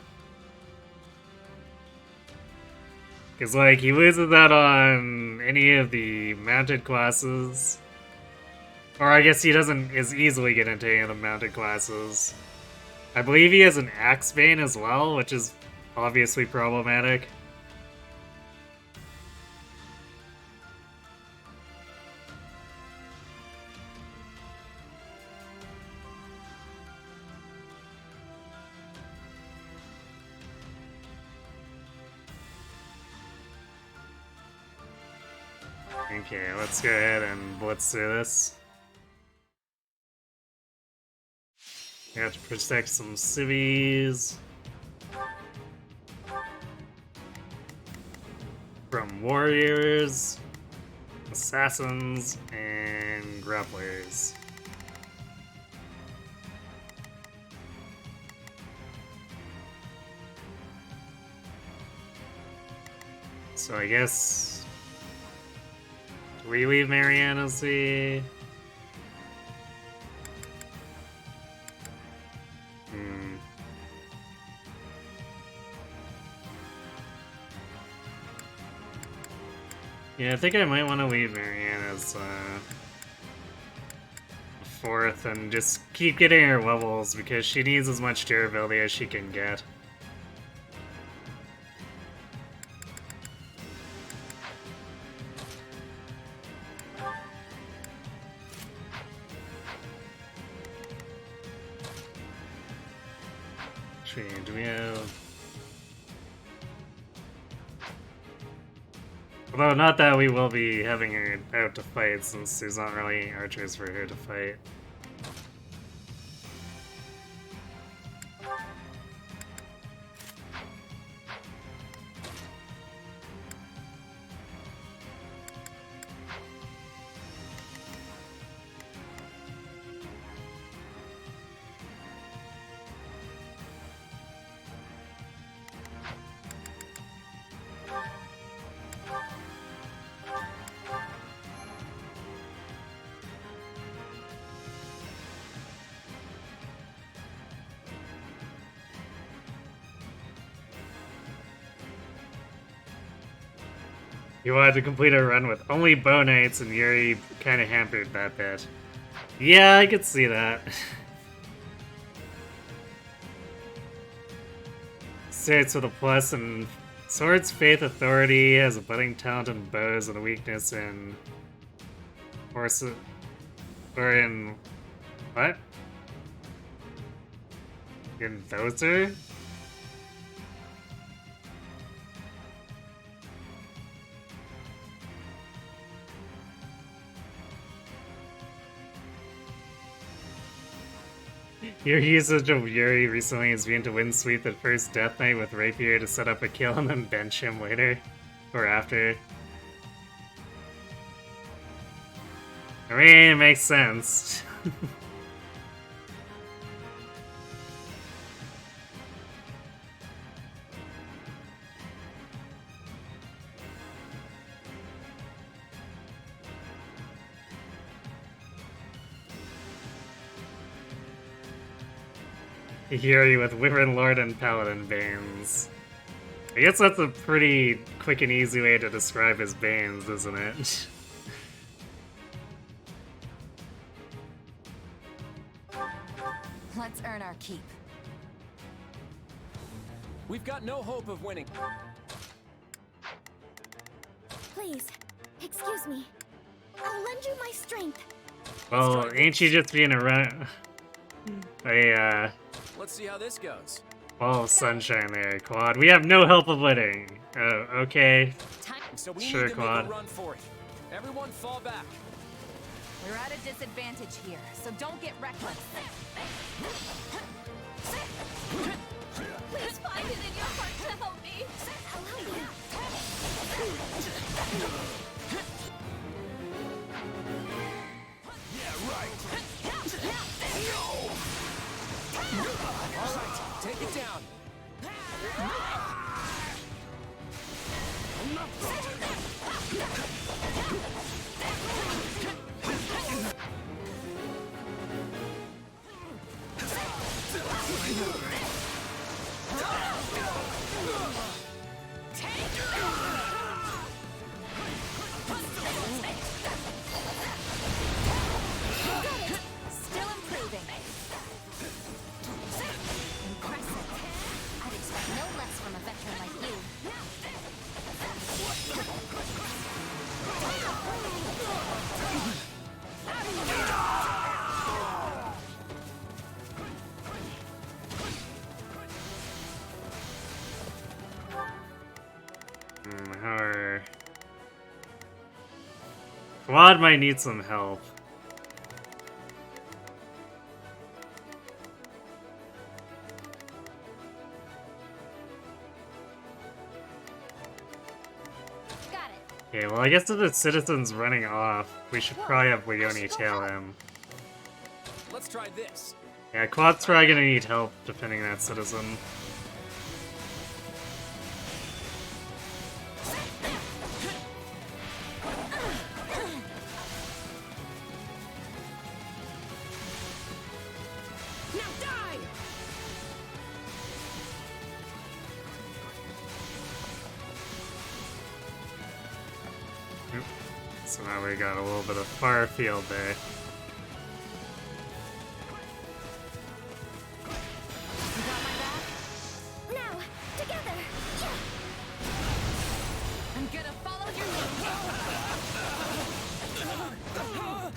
Because, like, he loses that on any of the mounted classes. Or I guess he doesn't as easily get into any of the mounted classes. I believe he has an Axe Vein as well, which is obviously problematic. Okay, let's go ahead and blitz through this. We have to protect some civvies from warriors, assassins, and grapplers. So I guess we leave Mariana Sea. Yeah, I think I might want to leave Mariana's 4th and just keep getting her levels because she needs as much durability as she can get. Do we have... Although, not that we will be having her out to fight, since there's not really archers for her to fight. You wanted to complete a run with only bow knights, and Yuri kind of hampered that bit. Yeah, I could see that. Starts with a plus in Swords, Faith, Authority, has a budding talent in bows and a weakness in horses. Or in... what? In Thoser? Your usage of Yuri recently has been to windsweep the first Death Knight with Rapier to set up a kill and then bench him later. Or after. I mean, it makes sense. Yuri with Wyvern Lord and Paladin Banes. I guess that's a pretty quick and easy way to describe his Banes, isn't it? Let's earn our keep. We've got no hope of winning. Please, excuse me. I'll lend you my strength. Well, ain't you just being Let's see how this goes. ball of sunshine there, Quad? We have no help of winning. Oh, okay. So we Sure, need to Quad. make a run for it. Everyone fall back. We're at a disadvantage here, so don't get reckless. Please find it in your heart to help me. Allow me. All right, take it down. Still improving. Impressive. I'd expect no less from a veteran like you. Our Quad might need some help. Got it. Okay, well, I guess if the citizen's running off, we should probably have Leone tail him. Let's try this. Yeah, Quad's probably gonna need help defending that citizen. Now die! So now we got a little bit of far field there. You got my back? Now, together. Yeah. I'm gonna follow your lead.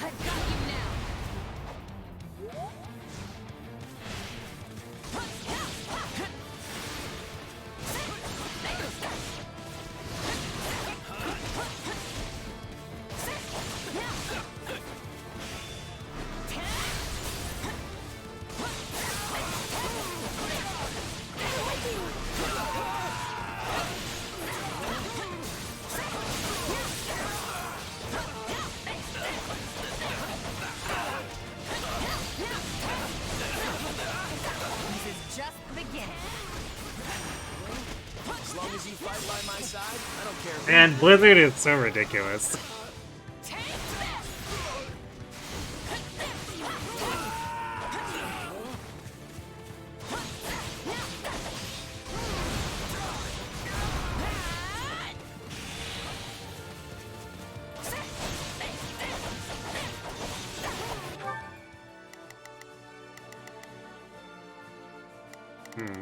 I've got you now. This is just the beginning. As long as you fight by my side, I don't care. who And Blizzard is so ridiculous.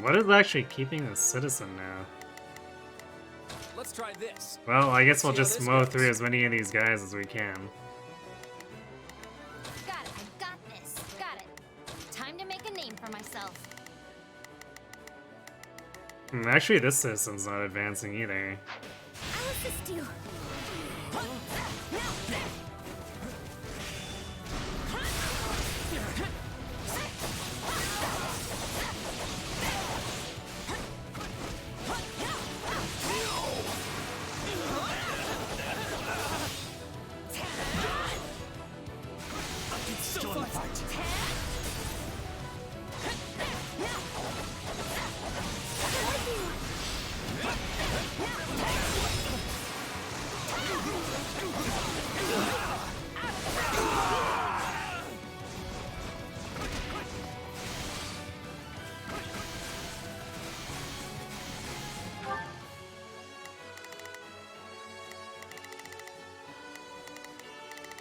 What is actually keeping the citizen now? Let's try this. Well, I guess we'll See how just this mow goes. through as many of these guys as we can. Got it. I got this. Got it. Time to make a name for myself. Actually, this citizen's not advancing either. I'll assist you. Still in the fight.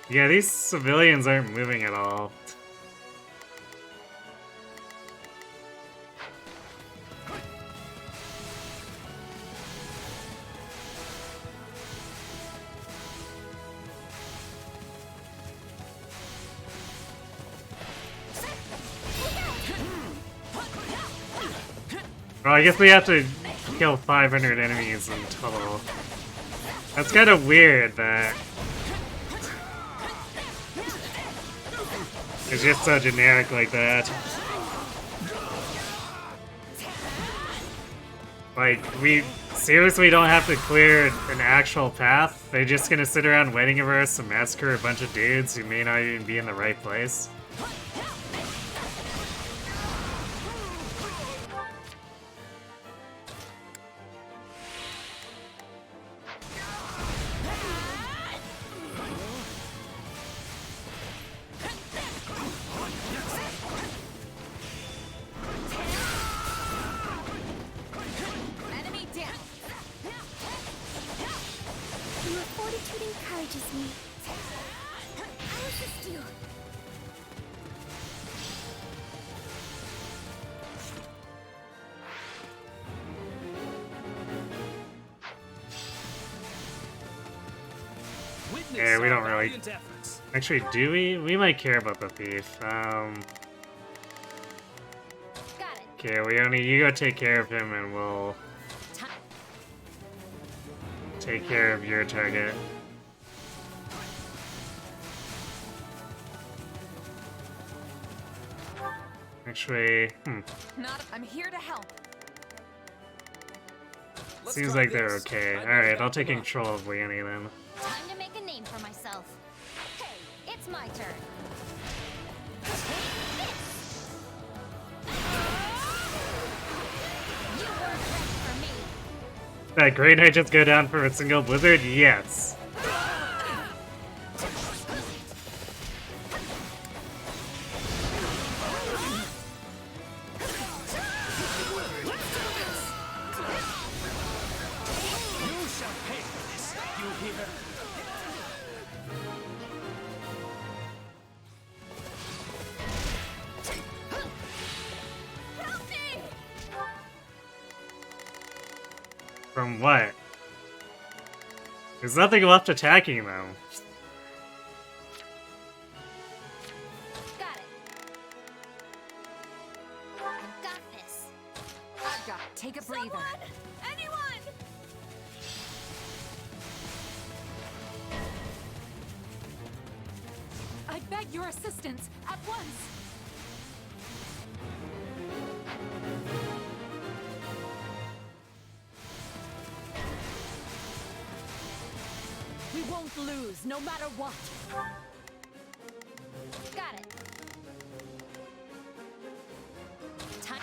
Yeah, these civilians aren't moving at all. Well, I guess we have to kill 500 enemies in total. That's kind of weird that it's just so generic like that. Like, we seriously don't have to clear an actual path? They're just gonna sit around waiting for us to massacre a bunch of dudes who may not even be in the right place? Enemy down. Your fortitude encourages me. I'll assist you. Yeah, we don't really... Actually, do we? We might care about the thief. Okay, you go take care of him and we'll take care of your target. Actually, I'm here to help. seems like they're okay. Alright, I'll take control of Leonie then. Time to make a name for myself. Hey, it's my turn. You weren't ready for me. That Grey Knight just go down for a single blizzard? Yes. You shall pay for this, you hear? Help me! From what? There's nothing left attacking them. Got it. I've got this. I've got it. Take a breather. Anyone! I beg your assistance at once. We won't lose, no matter what. Got it. Time.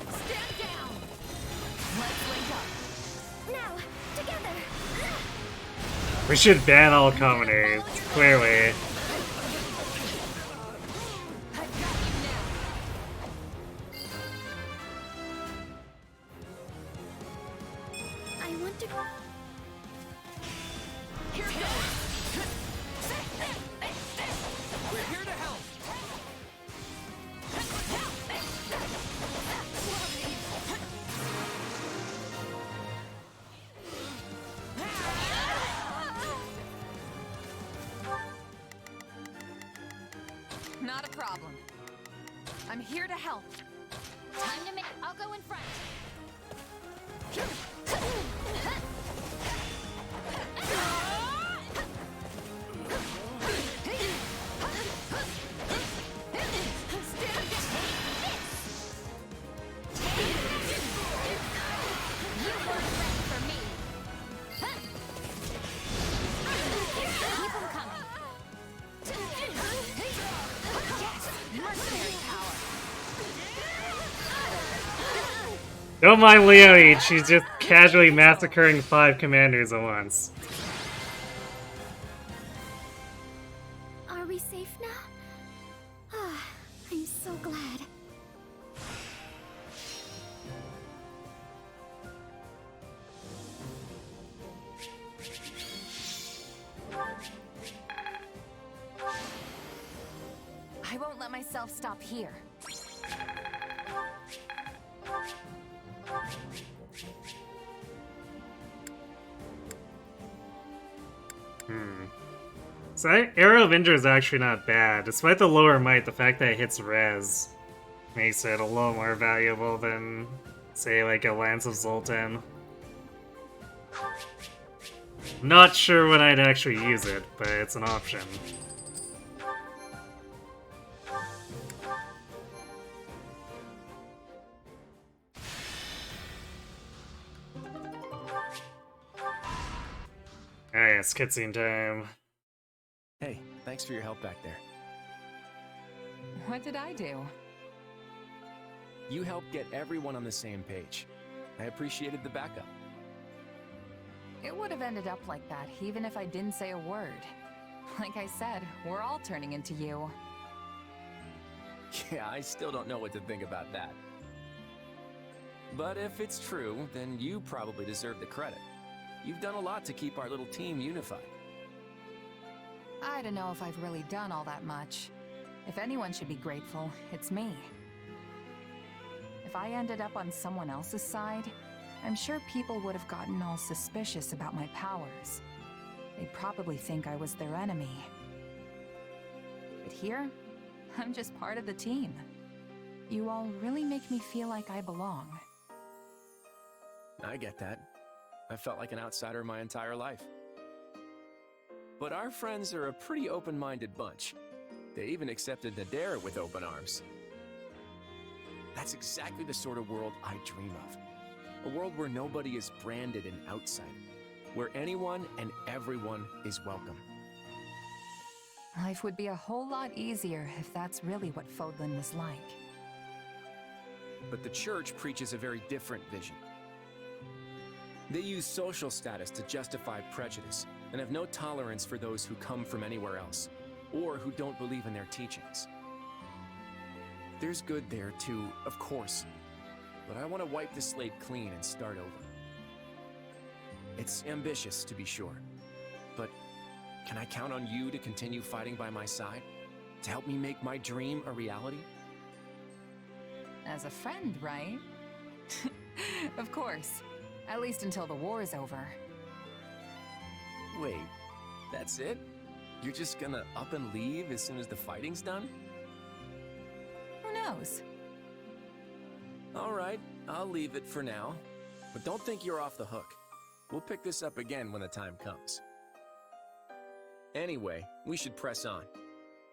Stand down. Let's link up. Now, together. We should ban all commoners, clearly. I want to. Here goes. We're here to help. Not a problem. I'm here to help. Time to make. I'll go in front. Don't mind Leonie, she's just casually massacring 5 commanders at once. Are we safe now? Ah, I'm so glad. I won't let myself stop here. So Arrow of Indra is actually not bad. Despite the lower might, the fact that it hits res makes it a little more valuable than, say, like a Lance of Zoltan. Not sure when I'd actually use it, but it's an option. Alright, it's cutscene time. Hey, thanks for your help back there. What did I do? You helped get everyone on the same page. I appreciated the backup. It would have ended up like that, even if I didn't say a word. Like I said, we're all turning into you. Yeah, I still don't know what to think about that. But if it's true, then you probably deserve the credit. You've done a lot to keep our little team unified. I don't know if I've really done all that much. If anyone should be grateful, it's me. If I ended up on someone else's side, I'm sure people would have gotten all suspicious about my powers. They'd probably think I was their enemy. But here, I'm just part of the team. You all really make me feel like I belong. I get that. I felt like an outsider my entire life. But our friends are a pretty open-minded bunch. They even accepted Nadera with open arms. That's exactly the sort of world I dream of. A world where nobody is branded an outsider. Where anyone and everyone is welcome. Life would be a whole lot easier if that's really what Fodlan was like. But the church preaches a very different vision. They use social status to justify prejudice, and have no tolerance for those who come from anywhere else, or who don't believe in their teachings. There's good there too, of course, but I want to wipe the slate clean and start over. It's ambitious, to be sure, but can I count on you to continue fighting by my side? To help me make my dream a reality? As a friend, right? Of course. At least until the war's over. Wait, that's it? You're just gonna up and leave as soon as the fighting's done? Who knows? Alright, I'll leave it for now. But don't think you're off the hook. We'll pick this up again when the time comes. Anyway, we should press on.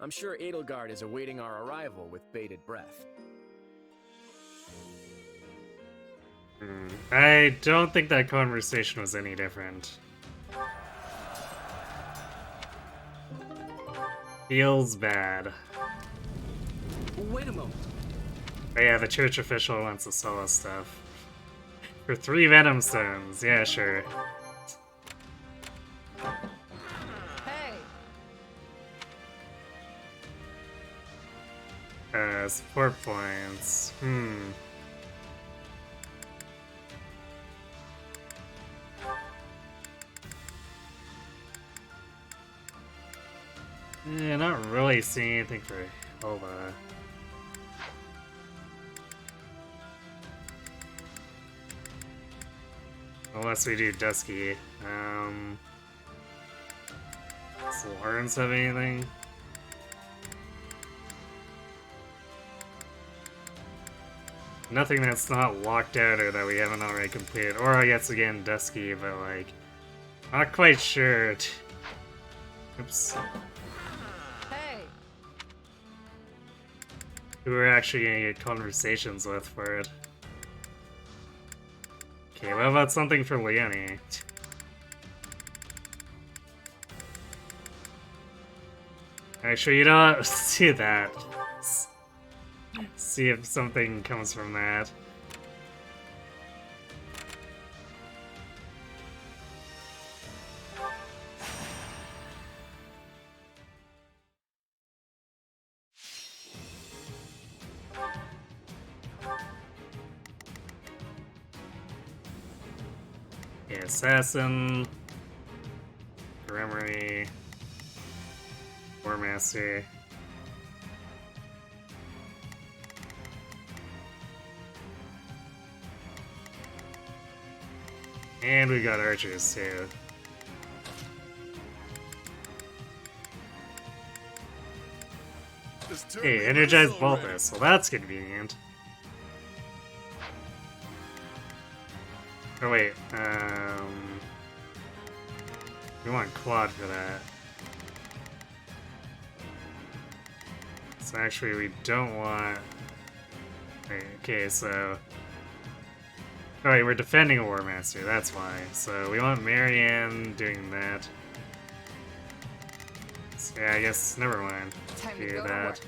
I'm sure Edelgard is awaiting our arrival with bated breath. I don't think that conversation was any different. Feels bad. Wait a moment. Oh yeah, the church official wants to sell us stuff. For 3 Venom Stones, yeah, sure. Hey! Support points. Yeah, not really seeing anything for Hilda. Unless we do Dusky. Does Lawrence have anything? Nothing that's not locked out or that we haven't already completed. Or I guess again Dusky, but like, not quite sure. Oops. Hey! Who we're actually gonna get conversations with for it. Okay, what about something for Leonie? Actually, you know what? Let's do that. See if something comes from that. Yeah, Assassin, Gremory, War Master. And we got archers too. This turned Hey, me energize loose already. Balthus. Well, that's convenient. Oh wait, we want Claude for that. So actually, we don't want. Wait, okay, so. Oh wait, we're defending a War Master. That's why. So we want Marianne doing that. So, yeah, I guess never mind. Time to Do go to that. work.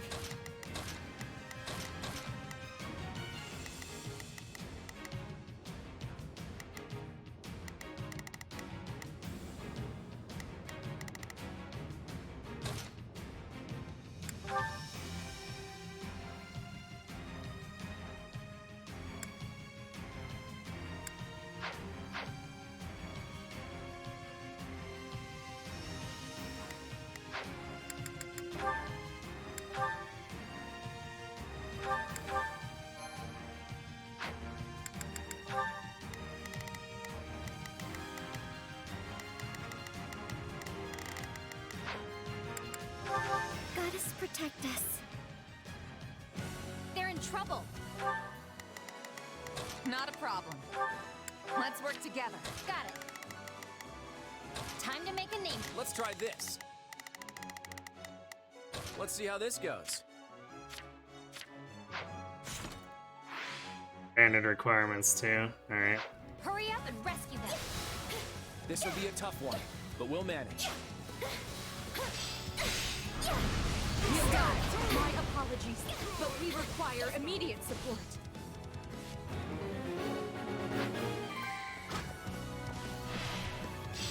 Goddess, protect us. They're in trouble. Not a problem. Let's work together. Got it. Time to make a name. Let's try this. Let's see how this goes. Standard requirements too. Alright. Hurry up and rescue them. This will be a tough one, but we'll manage. You got it. My apologies, but we require immediate support.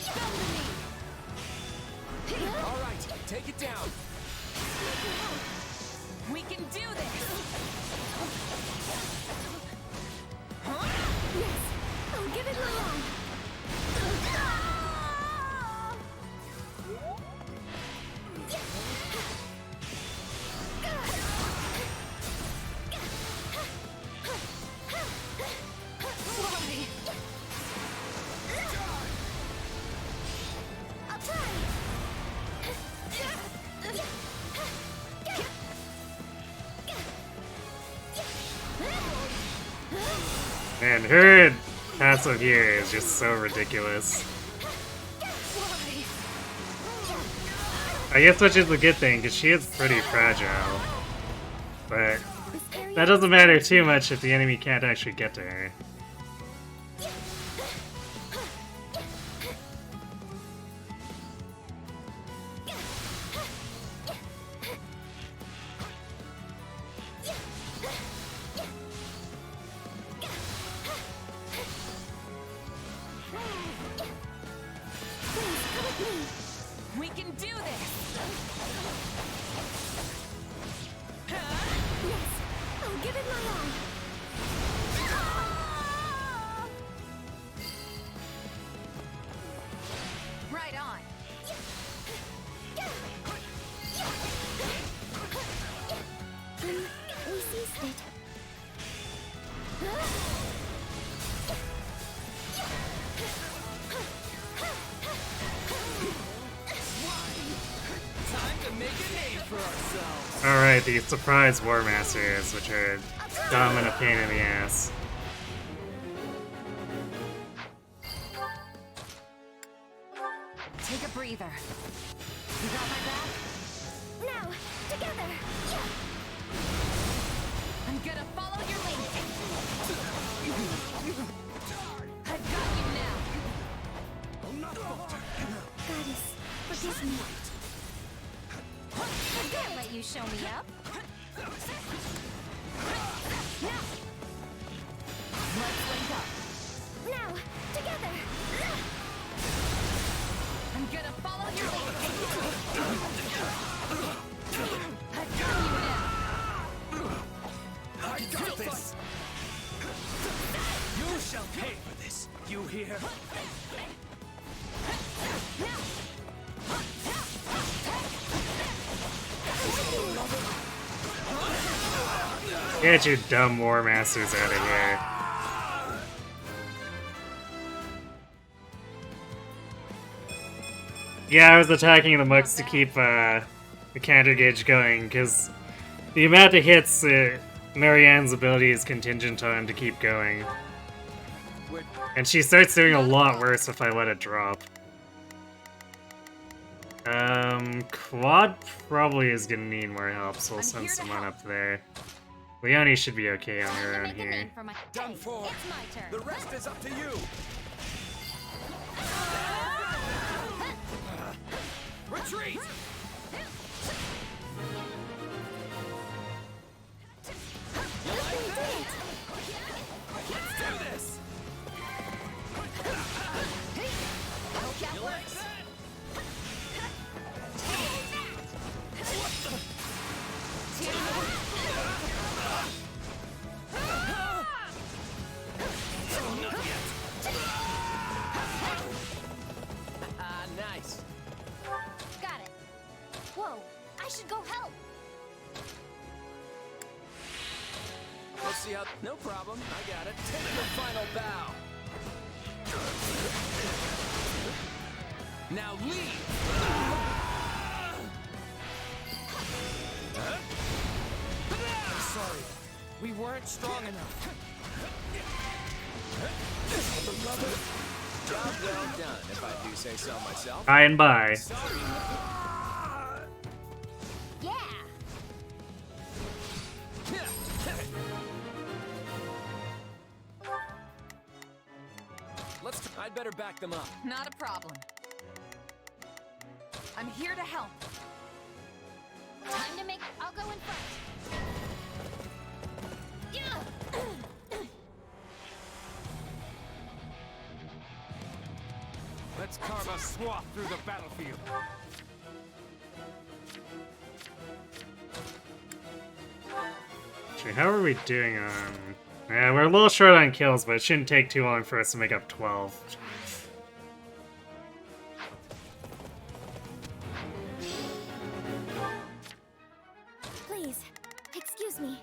Come to me. All right, take it down. We can do this! Yes, I'll give it my all. I'll try. Man, her passive here is just so ridiculous. I guess which is a good thing, because she is pretty fragile. But that doesn't matter too much if the enemy can't actually get to her. We can do this! Yes, I'll give it my all. Right on. We seized it. Time to make a name for ourselves. Alright, the surprise War Masters, which are dumb and a pain in the ass. Take a breather. You got my back? Now, together. I'm gonna follow your lead. I've got you now. Goddess, forgive me. I can't let you show me up. Now, Let's link up. now, together. I'm gonna follow your lead. I've got you now. I got this. You shall pay for this. You hear? Get your dumb War Masters out of here. Yeah, I was attacking the Mux to keep the counter gauge going, because The amount of hits Marianne's ability is contingent on to keep going. And she starts doing a lot worse if I let it drop. Quad probably is gonna need more help, so we'll send someone up there. Leonie should be okay on her own here. Done for. It's my turn. The rest is up to you. Retreat. You like that? Let's do this. You like that? Nice. Got it. Whoa, I should go help. Let's see how. No problem. I got it. Take the final bow. Now leave. Sorry, we weren't strong enough. Job well done, if I do say so myself. By and by. Yeah. I'd better back them up. Not a problem. I'm here to help. Time to make. I'll go in front. Yeah. Let's carve a swath through the battlefield. Actually, how are we doing on... Yeah, we're a little short on kills, but it shouldn't take too long for us to make up 12. Please, excuse me.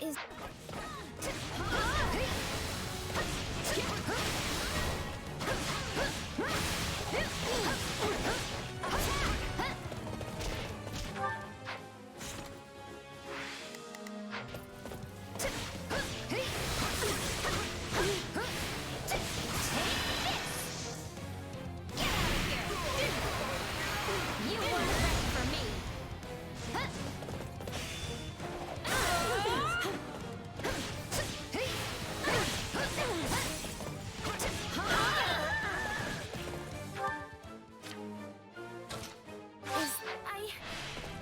Is... You weren't ready for me.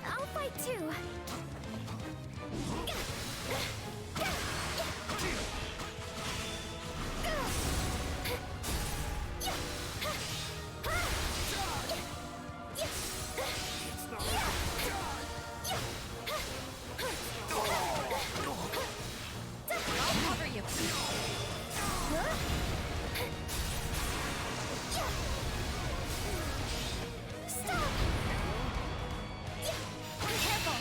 I'll fight too. I'll cover you. Stop! Be careful.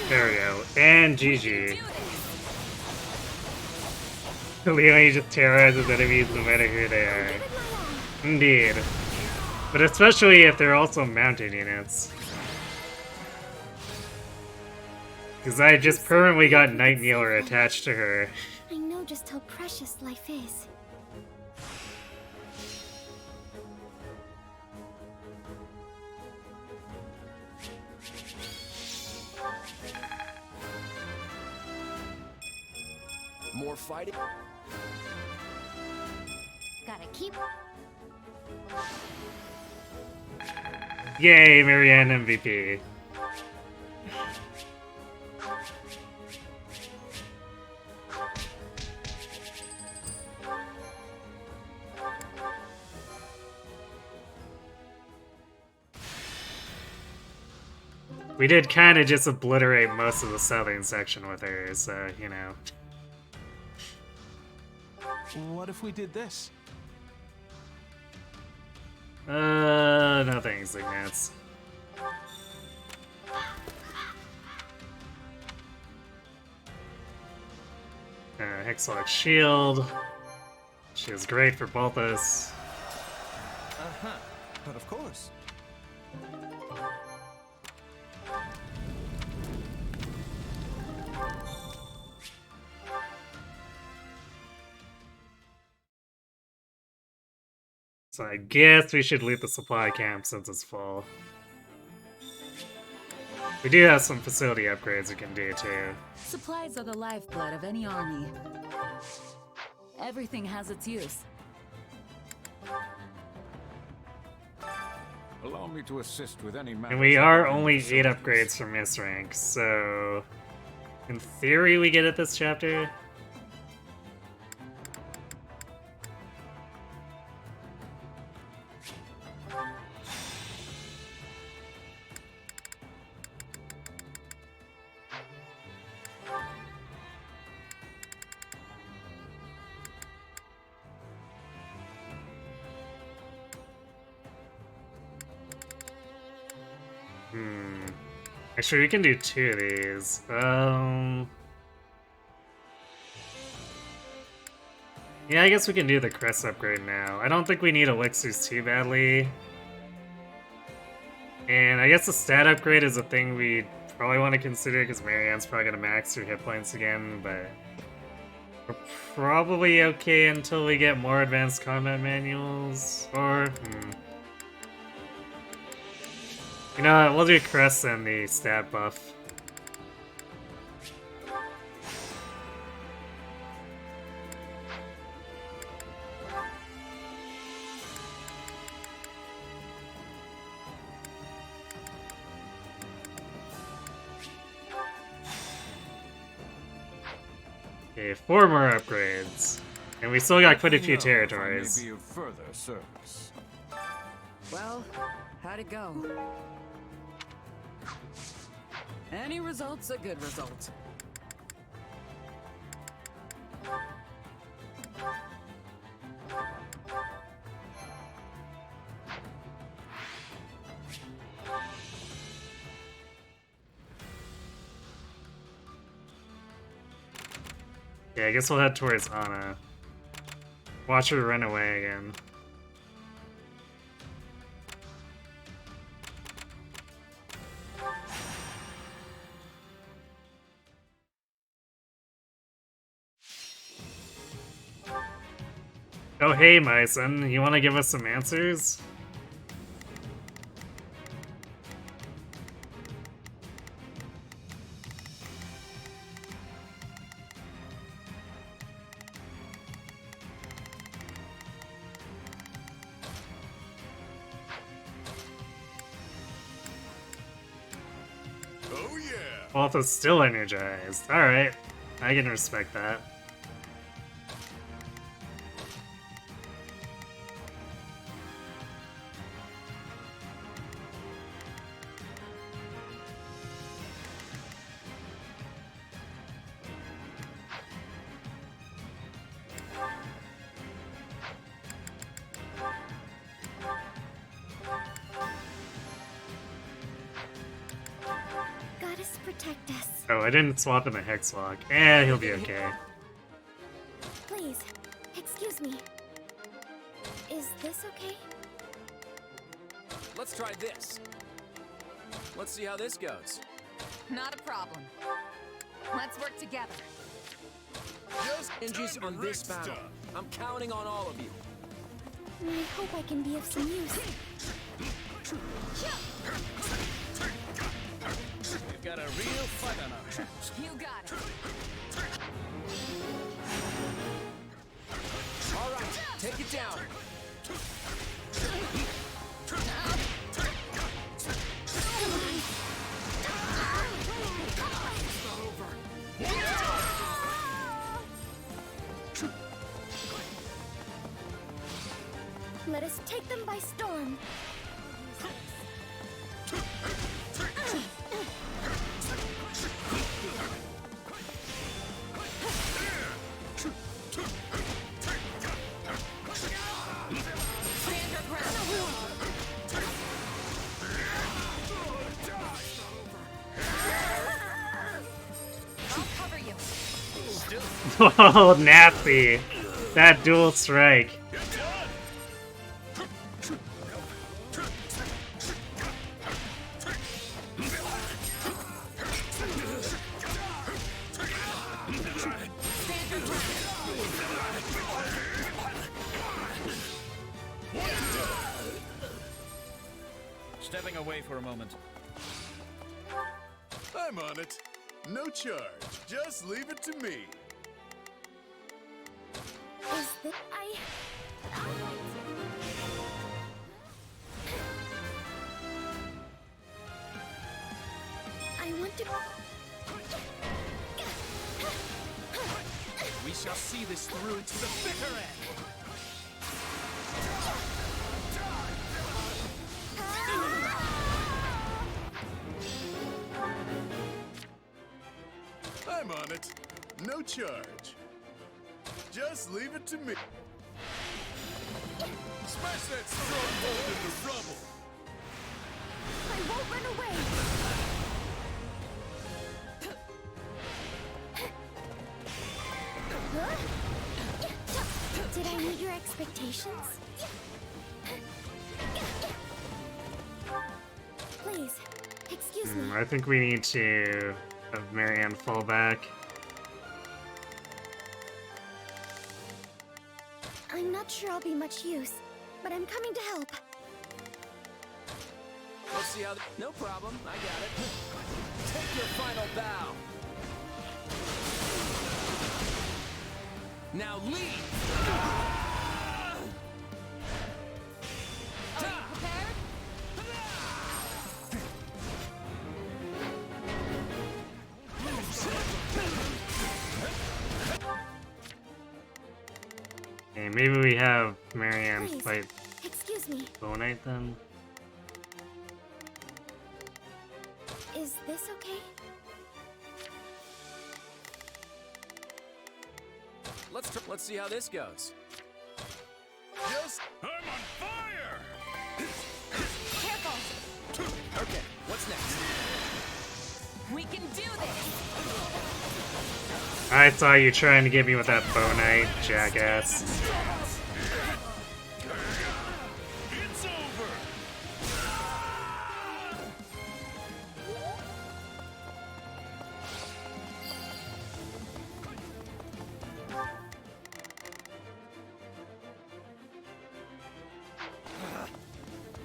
There we go. And GG. Leonie just terrorizes enemies no matter who they are. Indeed. But especially if they're also mounted units. Because I just permanently got Night Kneeler attached to her. I know just how precious life is. More fighting. Gotta keep. Yay, Marianne MVP. We did kind of just obliterate most of the southern section with her, so, you know. What if we did this? No thanks, Ignatz. Hexlock Shield. She is great for both us. Uh-huh. But of course. So I guess we should loot the supply camp since it's full. We do have some facility upgrades we can do too. Supplies are the lifeblood of any army. Everything has its use. Allow me to assist with any matter. And we are only 8 upgrades from Miss Rank, so in theory we get it this chapter. Actually, we can do 2 of these. Yeah, I guess we can do the crest upgrade now. I don't think we need elixirs too badly. And I guess the stat upgrade is a thing we probably want to consider because Marianne's probably going to max her hit points again, but we're probably okay until we get more advanced combat manuals. Or, you know what, we'll do crest and the stat buff. Okay, 4 more upgrades. And we still got quite a few territories. May be of further service. Well, how'd it go? Any result's a good result. Yeah, I guess we'll head towards Anna. Watch her run away again. Oh hey, Myson, you want to give us some answers? Oh yeah! Alpha's still energized. Alright, I can respect that. Goddess protect us. Oh, I didn't swap in the Hex Lock. Eh, he'll be okay. Please, excuse me. Is this okay? Let's try this. Let's see how this goes. Not a problem. Let's work together. Just hinges on this battle. I'm counting on all of you. I hope I can be of some use. We've got a real fight on our hands. You got it. All right, take it down. Let us take them by storm. Stand your ground. Oh, nasty. That dual strike. Stepping away for a moment. I'm on it. No charge. Just leave it to me. Is that I want to. We shall see this through to the bitter end. I'm on it. No charge. Just leave it to me. Smash that stronghold into rubble. I won't run away. Did I meet your expectations? Please, excuse me. I think we need to have Marianne fall back. I'm not sure I'll be much use, but I'm coming to help. Let's see how. No problem. I got it. Take your final bow. Now leave. Are you prepared? Okay, maybe we have Marianne Please, fight excuse me. Bonite then. Is this okay? Let's see how this goes. Yes, I'm on fire. Careful! Okay, what's next? We can do this! I saw you trying to get me with that Bonite, jackass. It's over.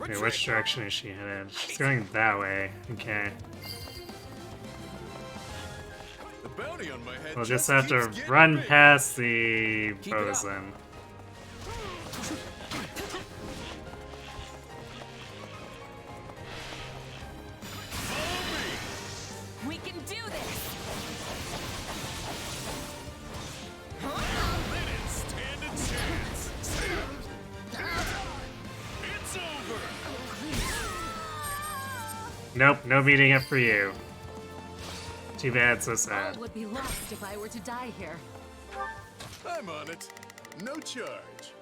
Wait, which direction is she headed? She's going that way. Okay. The bounty on my head. We'll just have to keeps getting run bigger. past the Keep it up. bosun. We can do this! They didn't stand a chance. It's over. Nope, no meeting up for you. Too bad, so sad. All would be lost if I were to die here. I'm on it. No charge.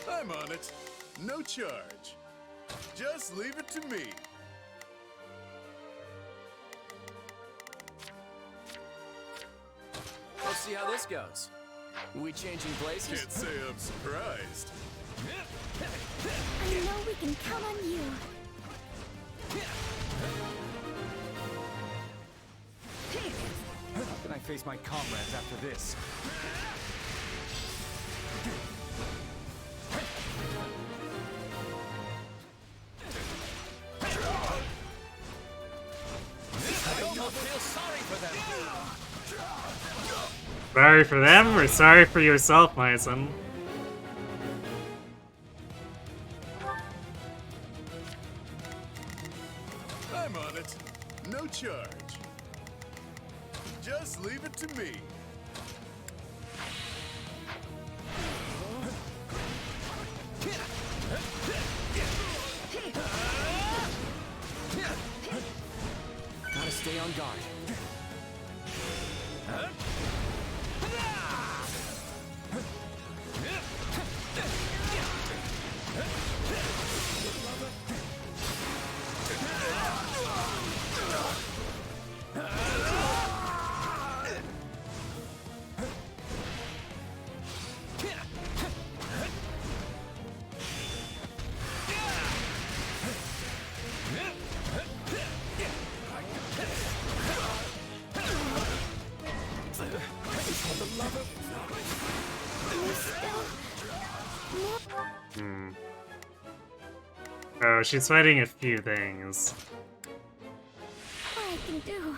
I'm on it. No charge. Just leave it to me. Let's see how this goes. We changing places? Can't say I'm surprised. I know we can count on you. How can I face my comrades after this? I don't feel sorry for them. Sorry for them, or sorry for yourself, Myson? I'm on it. No charge. Just leave it to me. Gotta stay on guard. Oh, she's fighting a few things. All I can do.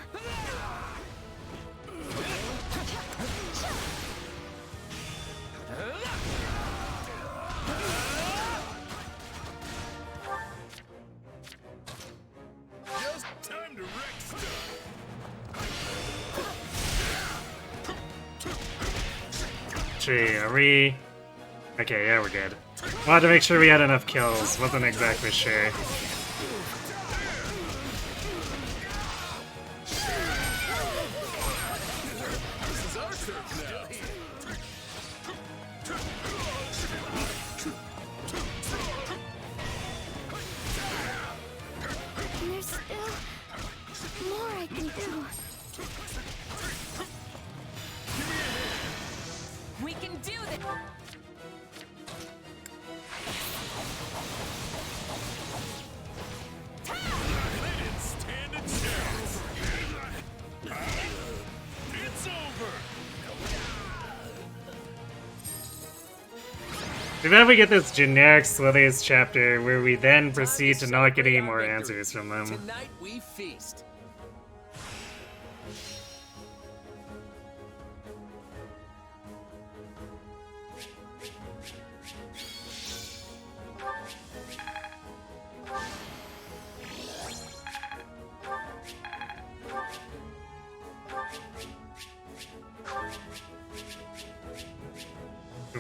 Just time to wreck stuff. Gee, are we... Okay, yeah, we're good. Wanted to make sure we had enough kills. Wasn't exactly sure. This is our turf now. And there's still more I can do. We can do this! They didn't stand a chance. It's over. Too bad we get this generic Slithers chapter where we then proceed to not get any more answers from them. Tonight we feast.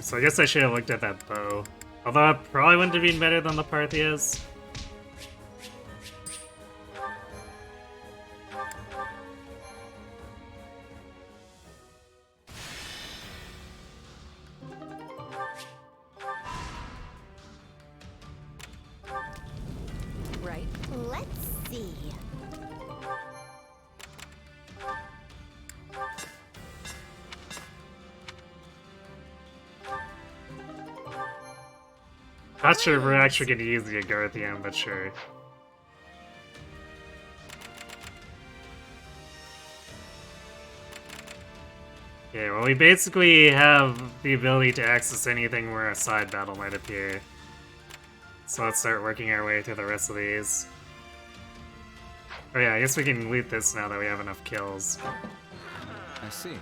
So I guess I should have looked at that bow. Although it probably wouldn't have been better than the Parthias. Right. Let's see. Not sure if we're actually going to use the Agarthian, but sure. Okay, well we basically have the ability to access anything where a side battle might appear. So let's start working our way through the rest of these. Oh yeah, I guess we can loot this now that we have enough kills. I see.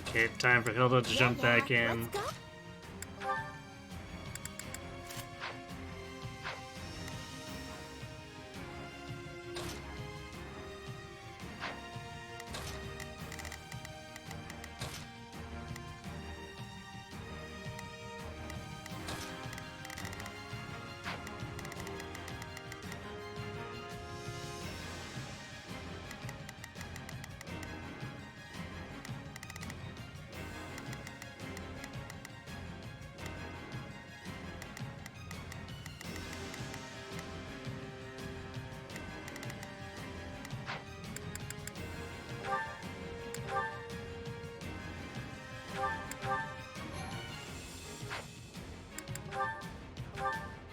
Okay, time for Hilda to jump back in. Let's go.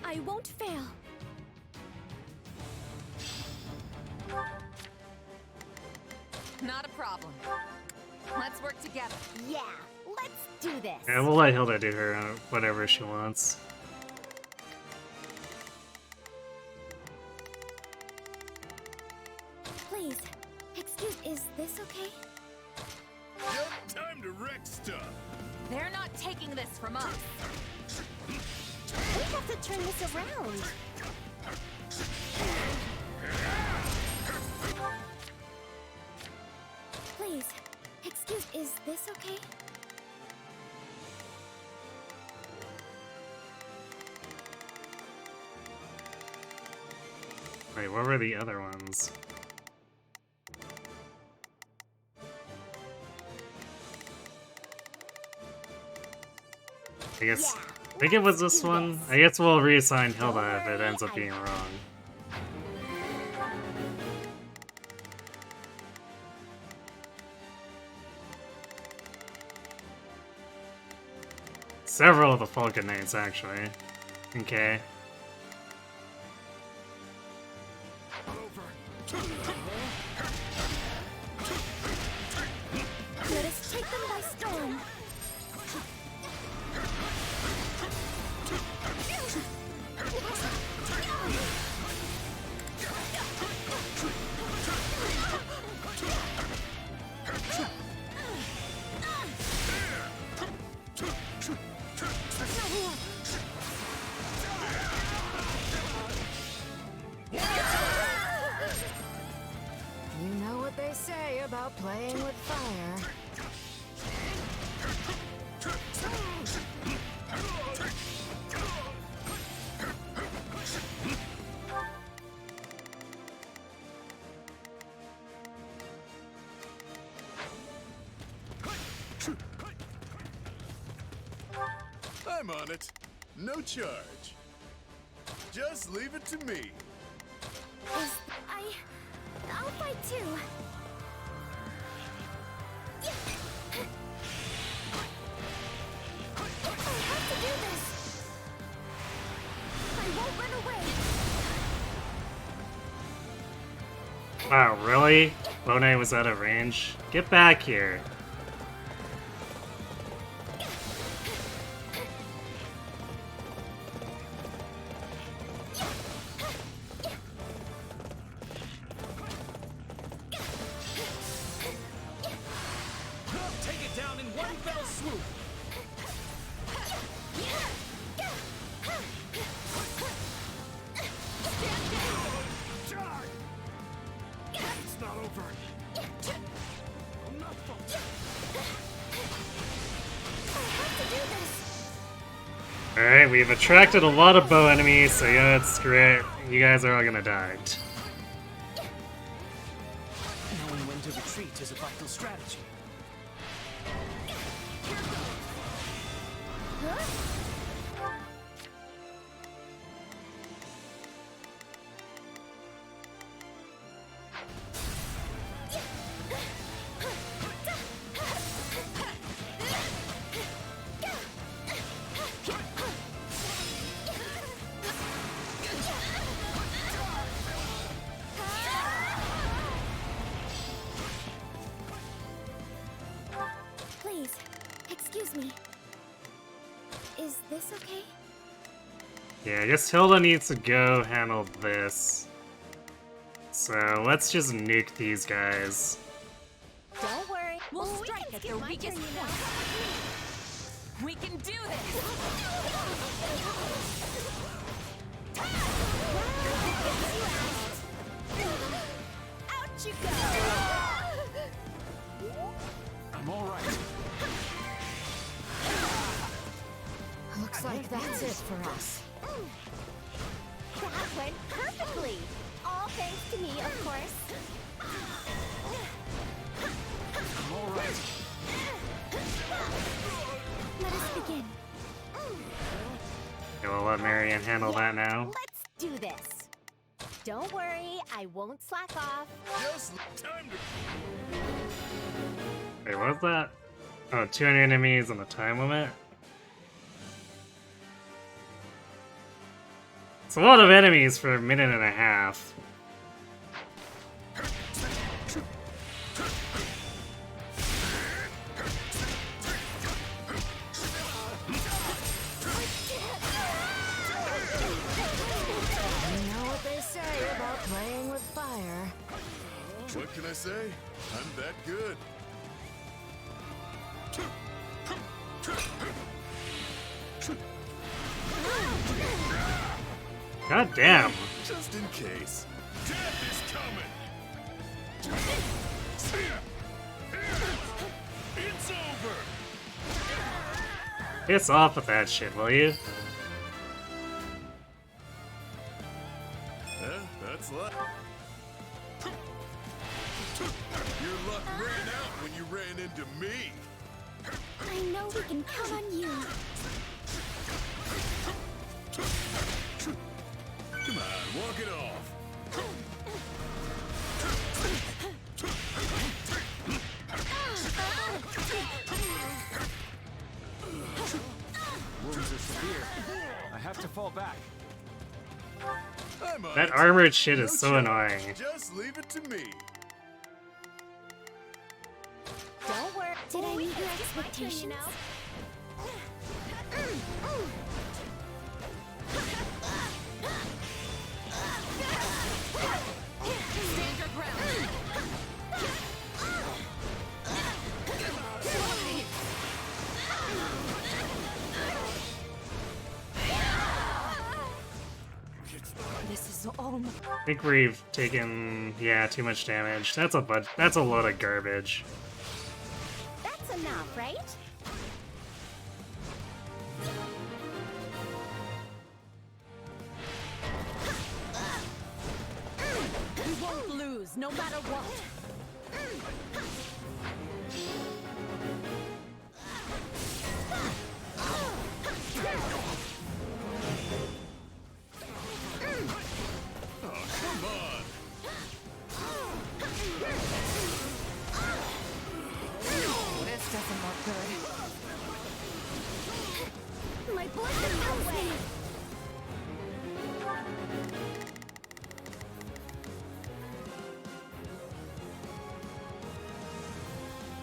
I won't fail. Not a problem. Let's work together. Yeah, let's do this. Yeah, we'll let Hilda do her whatever she wants. Please, excuse, is this okay? Just time to wreck stuff. They're not taking this from us. We have to turn this around. Please, excuse, is this okay? Wait, what were the other ones? I guess I think it was this one. I guess we'll reassign Hilda if it ends up being wrong. Several of the Falcon Knights, actually. Okay. Let us take them by storm. You know what they say about playing with fire. I'm on it. No charge. Just leave it to me. I'll fight too. I have to do this. I won't run away. Wow, really? Lone was out of range? Get back here. Take it down in one fell swoop. It's not over. Alright, we've attracted a lot of bow enemies, so yeah, screw it. You guys are all gonna die. Knowing when to retreat is a vital strategy. Please, excuse me. Is this okay? Yeah, I guess Hilda needs to go handle this. So let's just nuke these guys. Don't worry, we'll Oh, we strike can at skip their my weakest turn, you point. We can do this! Out you go! I'm all right. Looks like that's it for us. That went perfectly! All thanks to me, of course. I'm all right. Let us begin. Okay, we'll let Marianne handle that now. Let's do this. Don't worry, I won't slack off. Just time to. Wait, what was that? Oh, 200 enemies on the time limit? It's a lot of enemies for a minute and a half. You know what they say about playing with fire. What can I say? I'm that good. God damn. Just in case. Death is coming. It's over. Piss off with that shit, will you? That's luck. Your luck ran out when you ran into me. I know we can count on you. Walk it off. Wounds are severe. I have to fall back. I'm on That it. armored shit No is so charge. annoying. Just leave it to me. Don't worry. Did I meet your expectations? Stand your ground. This is all my... I think we've taken, yeah, too much damage. That's a load of garbage. That's enough, right? We won't lose, no matter what. Oh, come on. This doesn't look good. My boyfriend knows me.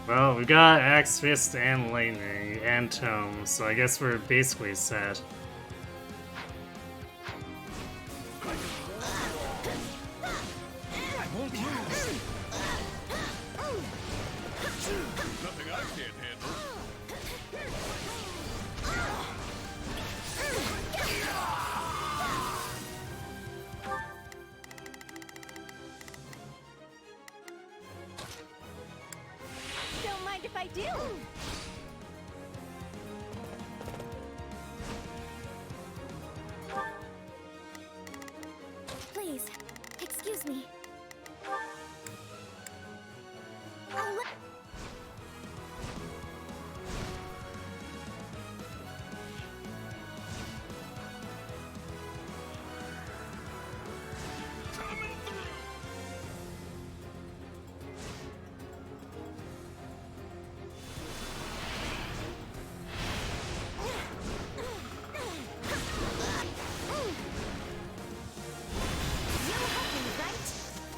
Well, we got Axe, Fist, and Lightning, and Tome, so I guess we're basically set. Nothing I can't handle. Don't mind if I do. Please, excuse me. I'll let...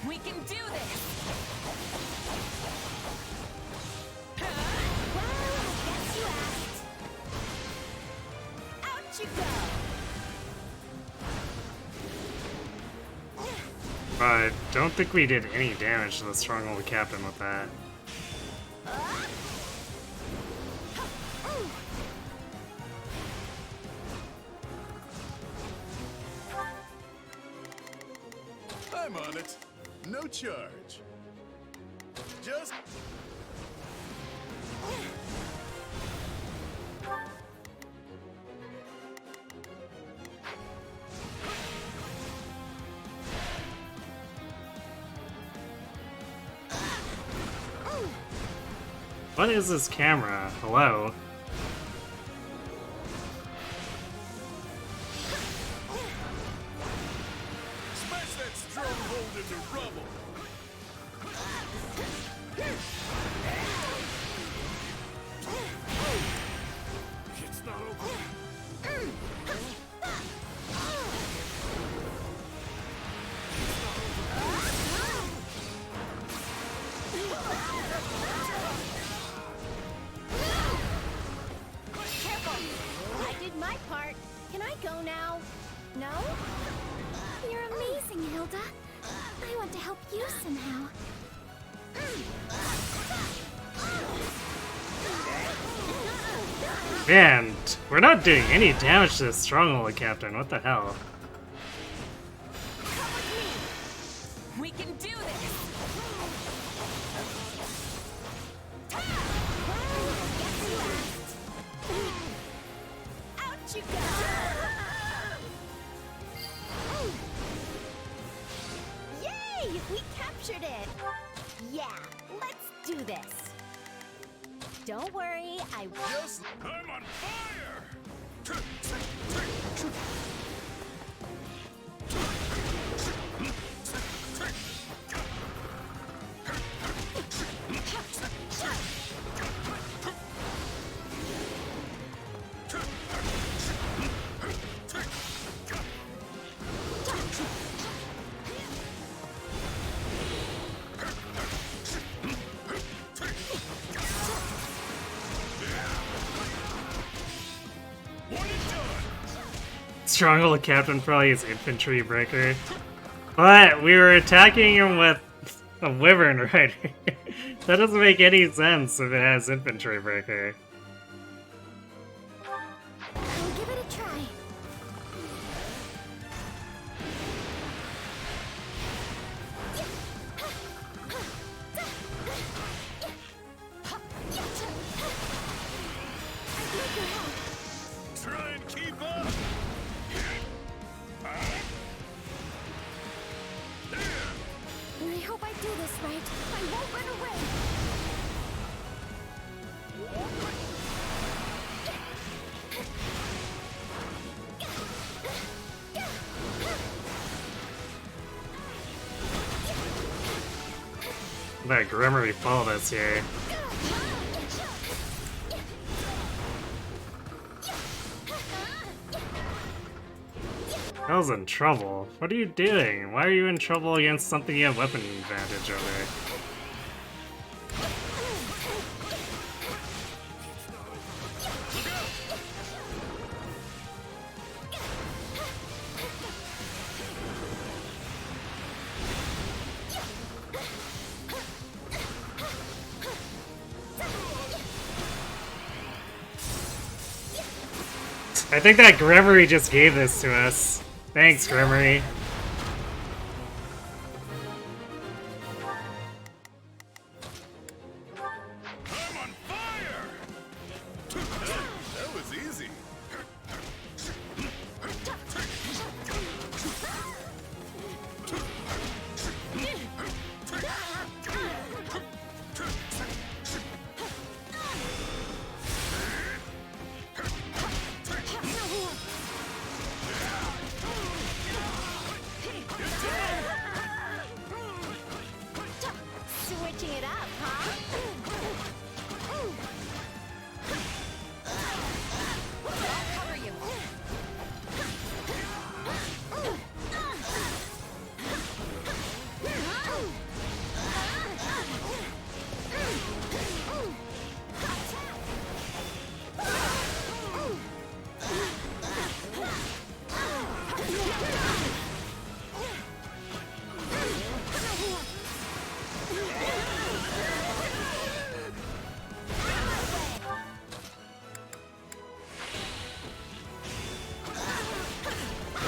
We can do this! Well, I guess you asked. Out you go. I don't think we did any damage to the Stronghold Captain with that. I'm on it. No charge. Just... What is this camera? Hello? Smash that stronghold into rubble. It's not over. Careful! I did my part. Can I go now? No? You're amazing, Hilda. I want to help you somehow. Man, we're not doing any damage to the Stronghold Captain. What the hell? We can do this! Out you go! Yay! We captured it! Yeah, let's do this. Don't worry, I Just... I'm on fire! Stronghold Captain probably is Infantry Breaker. But we were attacking him with a Wyvern Rider. That doesn't make any sense if it has Infantry Breaker. I'll give it a try. Try and keep up. I hope I do this right. I won't run away. That Grimmery followed us here. I was in trouble. What are you doing? Why are you in trouble against something you have weapon advantage over? I think that Grimmery just gave this to us. Thanks, Grimmery. I'm on fire! That was easy. Switching it up, huh? I'll cover you.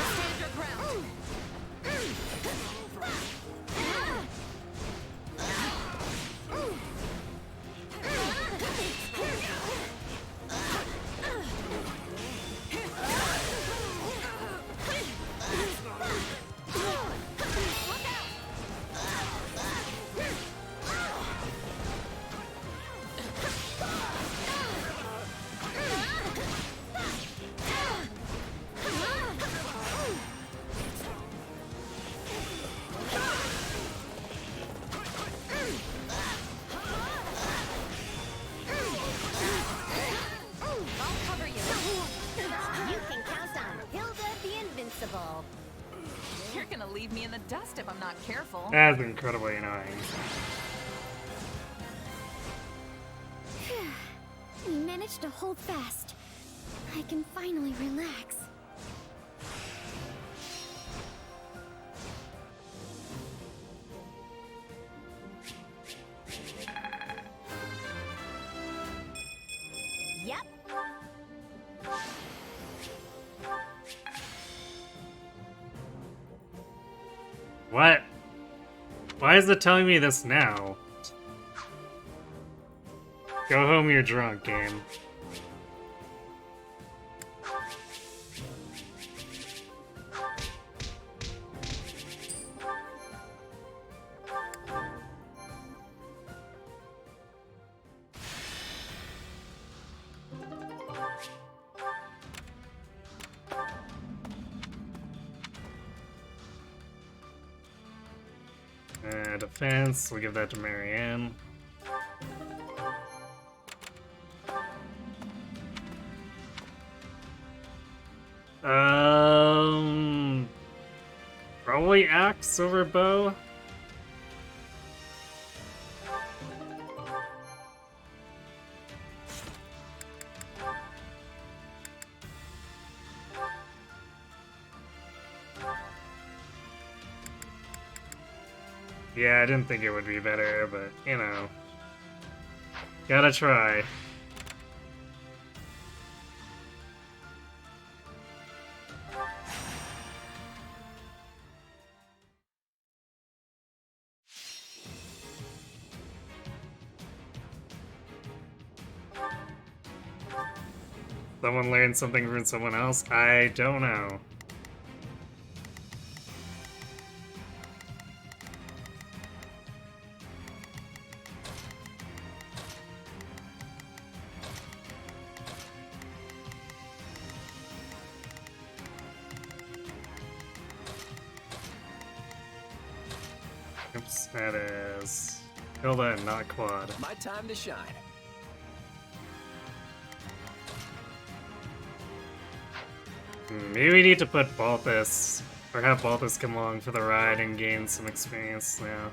Stand your ground. I'll cover you. You can count on Hilda the Invincible. You're gonna leave me in the dust if I'm not careful. That's incredibly annoying. We managed to hold fast. I can finally relax. Yep. What? Why is it telling me this now? Go home, you're drunk, game. Defense, we'll give that to Marianne. Probably axe over bow. Yeah, I didn't think it would be better, but, you know. Gotta try. Someone learned something from someone else? I don't know. Oops, that is Hilda and not Quad. My time to shine. Maybe we need to put Balthus, or have Balthus come along for the ride and gain some experience now.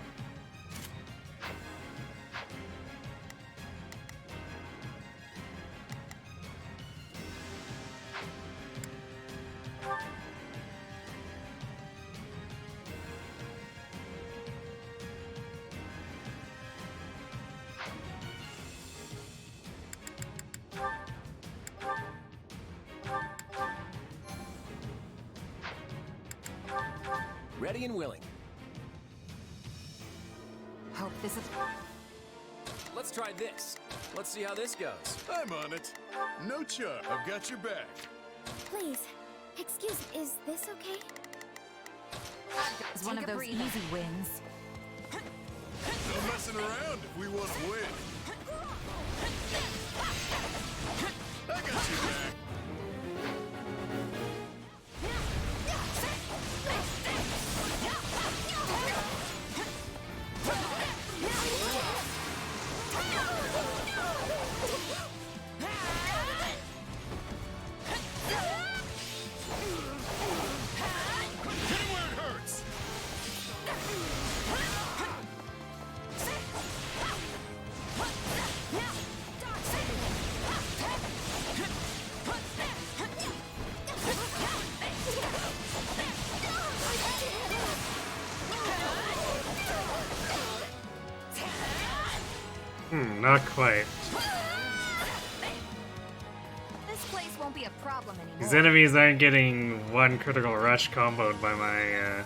Ready and willing. Hope this is... Let's try this. Let's see how this goes. I'm on it. No charge. I've got your back. Please, excuse me, is this okay? It's one of those easy wins. No messing around if we want to win. I got your back. Not quite. This place won't be a problem anymore. These enemies aren't getting one critical rush comboed by my,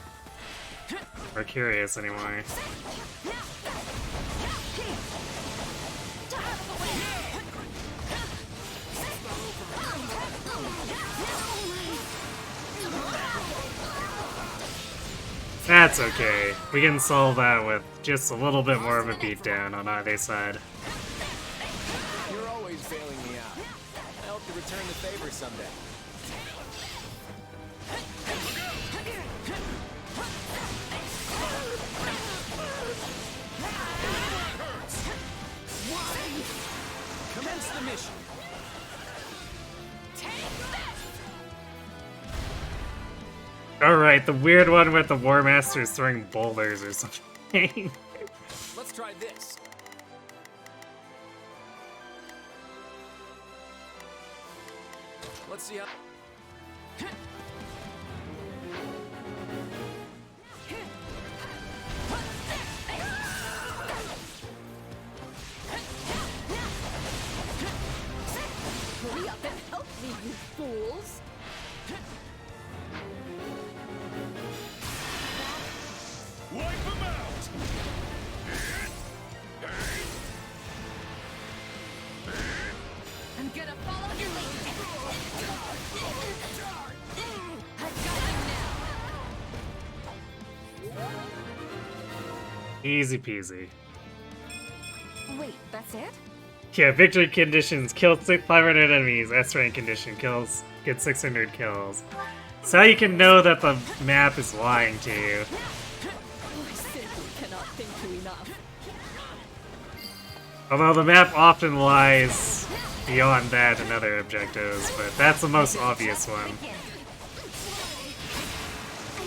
Mercurius anymore. That's okay. We can solve that with just a little bit more of a beatdown on either side. You're always bailing me out. I hope to return the favor someday. Commence the mission. Alright, the weird one with the War Masters throwing boulders or something. Let's try this. Let's see how... Hurry up and help me, you fools! Wipe them out! I'm gonna follow your lead! I've got you now! Easy peasy. Wait, that's it? Yeah, victory conditions, kill 500 enemies, S-rank condition, get 600 kills. So you can know that the map is lying to you. I simply cannot thank you enough. Although the map often lies beyond that and other objectives, but that's the most obvious one. I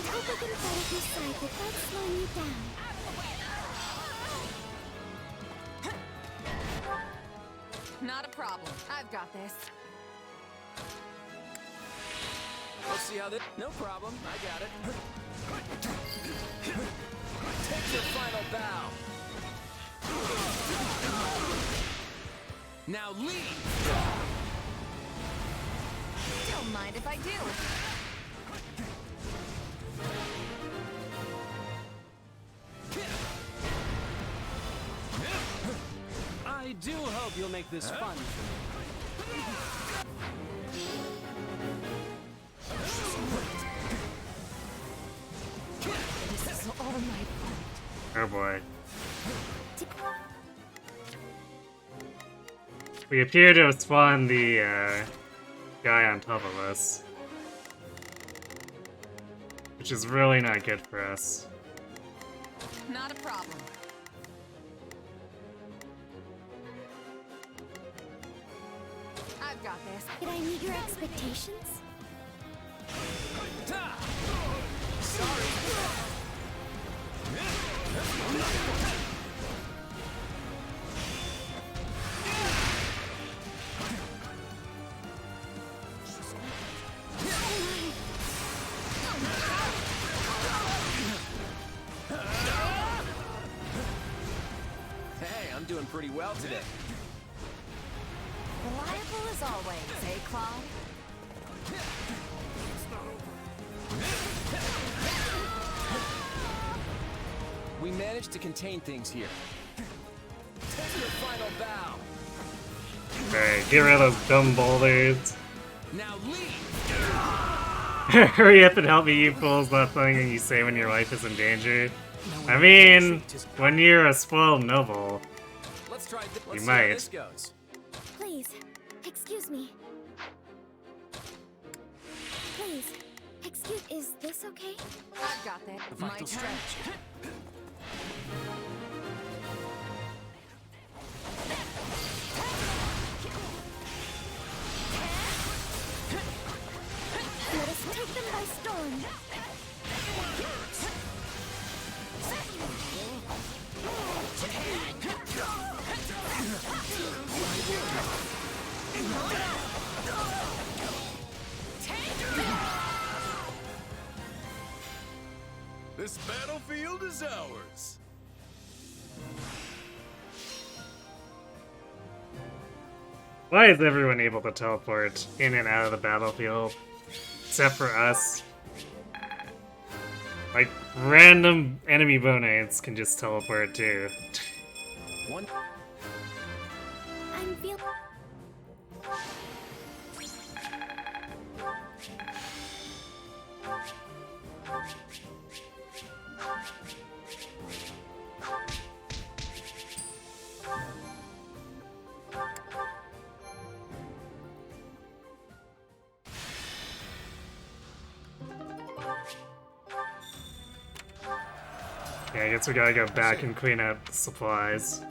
hope I can fight at your side without slowing you down. Not a problem. I've got this. Let's see how this... No problem. I got it. Take your final bow. Now leave! Don't mind if I do. I do hope you'll make this fun for me. This is all my fault. Oh boy. We appear to have spawned the guy on top of us, which is really not good for us. Not a problem. I've got this. Did I meet your expectations? Hey, I'm doing pretty well today. Reliable as always, eh, Claude? We managed to contain things here. Take your final bow. Alright, get rid of those dumb boulders. Now leave. Hurry up and help me, you fools, that thing and you say when your life is in danger. I mean, when you're a spoiled noble, Let's try you see how might. this goes. Please, excuse me. Please, is this okay? I've got that. My turn. Let us take them by storm. This battlefield is ours. Why is everyone able to teleport in and out of the battlefield? Except for us. Like, random enemy bonates can just teleport too. One. I'm feeling. Yeah, I guess we gotta go back and clean up supplies.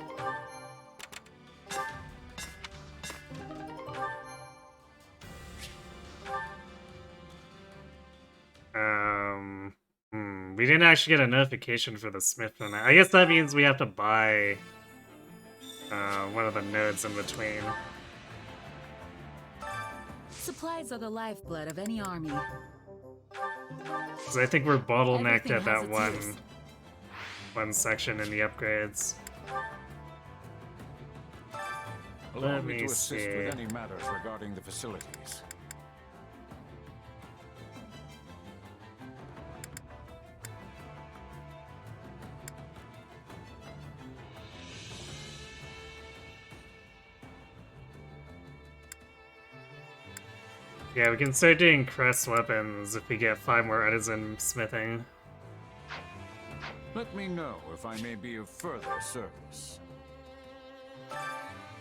We didn't actually get a notification for the smith on that. I guess that means we have to buy one of the nodes in between. Supplies are the lifeblood of any army. Because I think we're bottlenecked Everything at has that its use. one section in the upgrades. Allow Let me me to assist see. with any matters regarding the facilities. Yeah, we can start doing crest weapons if we get 5 more artisan smithing. Let me know if I may be of further service.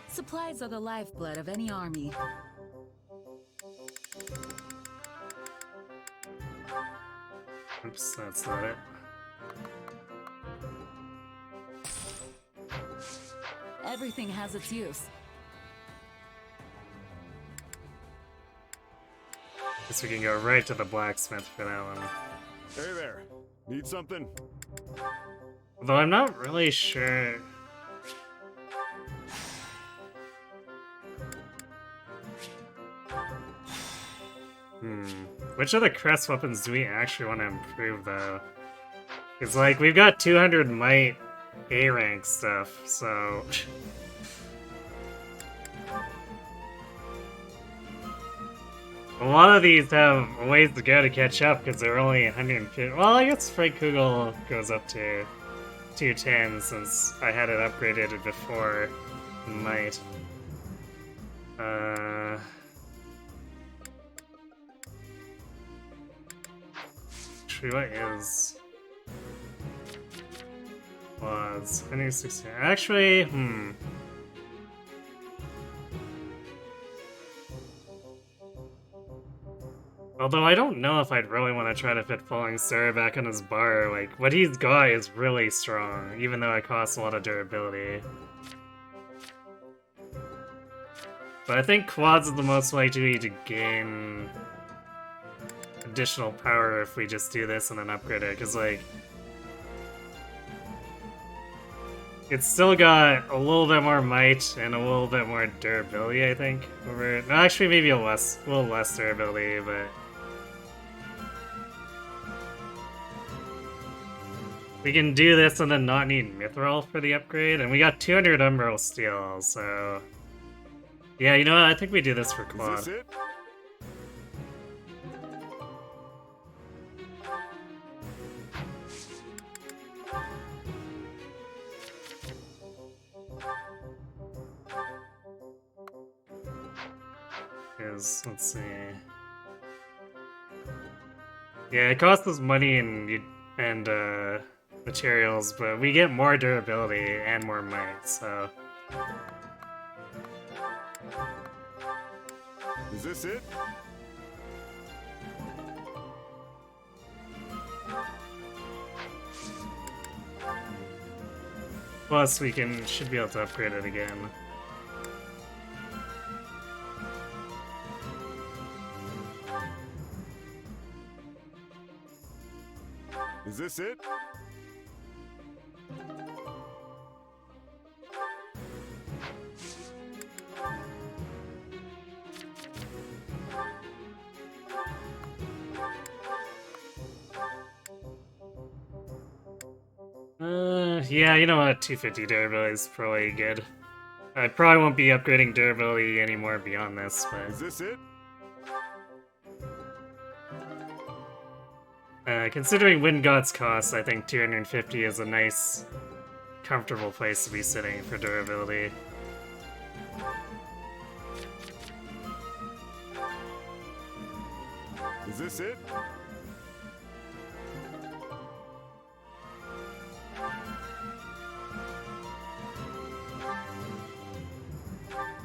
Supplies are the lifeblood of any army. Oops, that's not it. Everything has its use. Guess we can go right to the blacksmith for that one. Hey there. Need something? Although I'm not really sure. Which of the crest weapons do we actually want to improve, though? It's like, we've got 200 might A rank stuff, so a lot of these have ways to go to catch up because they're only 150. Well, I guess Frank Kugel goes up to 210 since I had it upgraded before. Might. Actually, what is was 116? Actually, Although I don't know if I'd really want to try to fit Falling Star back on his bar. Like, what he's got is really strong, even though it costs a lot of durability. But I think Quads is the most likely to gain additional power if we just do this and then upgrade it, because, like, it's still got a little bit more might and a little bit more durability, I think, over it. No, actually, maybe a little less durability, but we can do this and then not need Mithril for the upgrade, and we got 200 Umbral Steel, so yeah, you know what? I think we do this for Quad. Is this it? Let's see. Yeah, it costs us money and materials, but we get more durability and more might, so. Is this it? Plus, we should be able to upgrade it again. Is this it? Yeah, you know what? 250 durability is probably good. I probably won't be upgrading durability anymore beyond this, but. Is this it? Considering Wind God's cost, I think 250 is a nice, comfortable place to be sitting for durability. Is this it?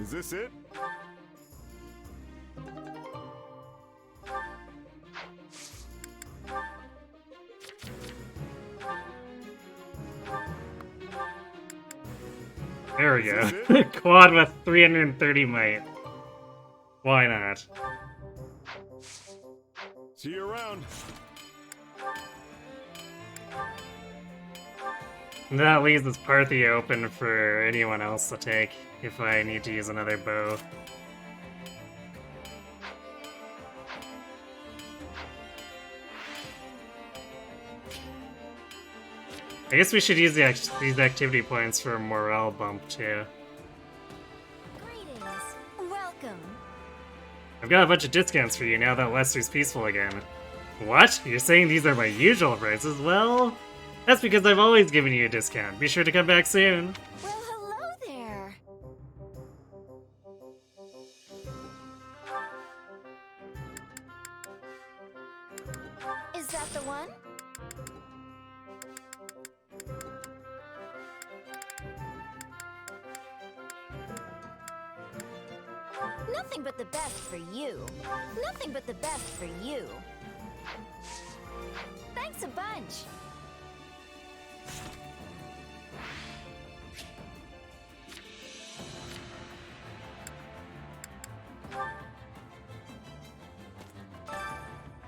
Is this it? There we go. Quad with 330 might. Why not? See you around. And that leaves this Parthia open for anyone else to take if I need to use another bow. I guess we should use these activity points for a morale bump too. Greetings. Welcome. I've got a bunch of discounts for you now that Lester's peaceful again. What? You're saying these are my usual prices? Well, that's because I've always given you a discount. Be sure to come back soon. Well, hello there. Is that the one? Nothing but the best for you. Nothing but the best for you. Thanks a bunch.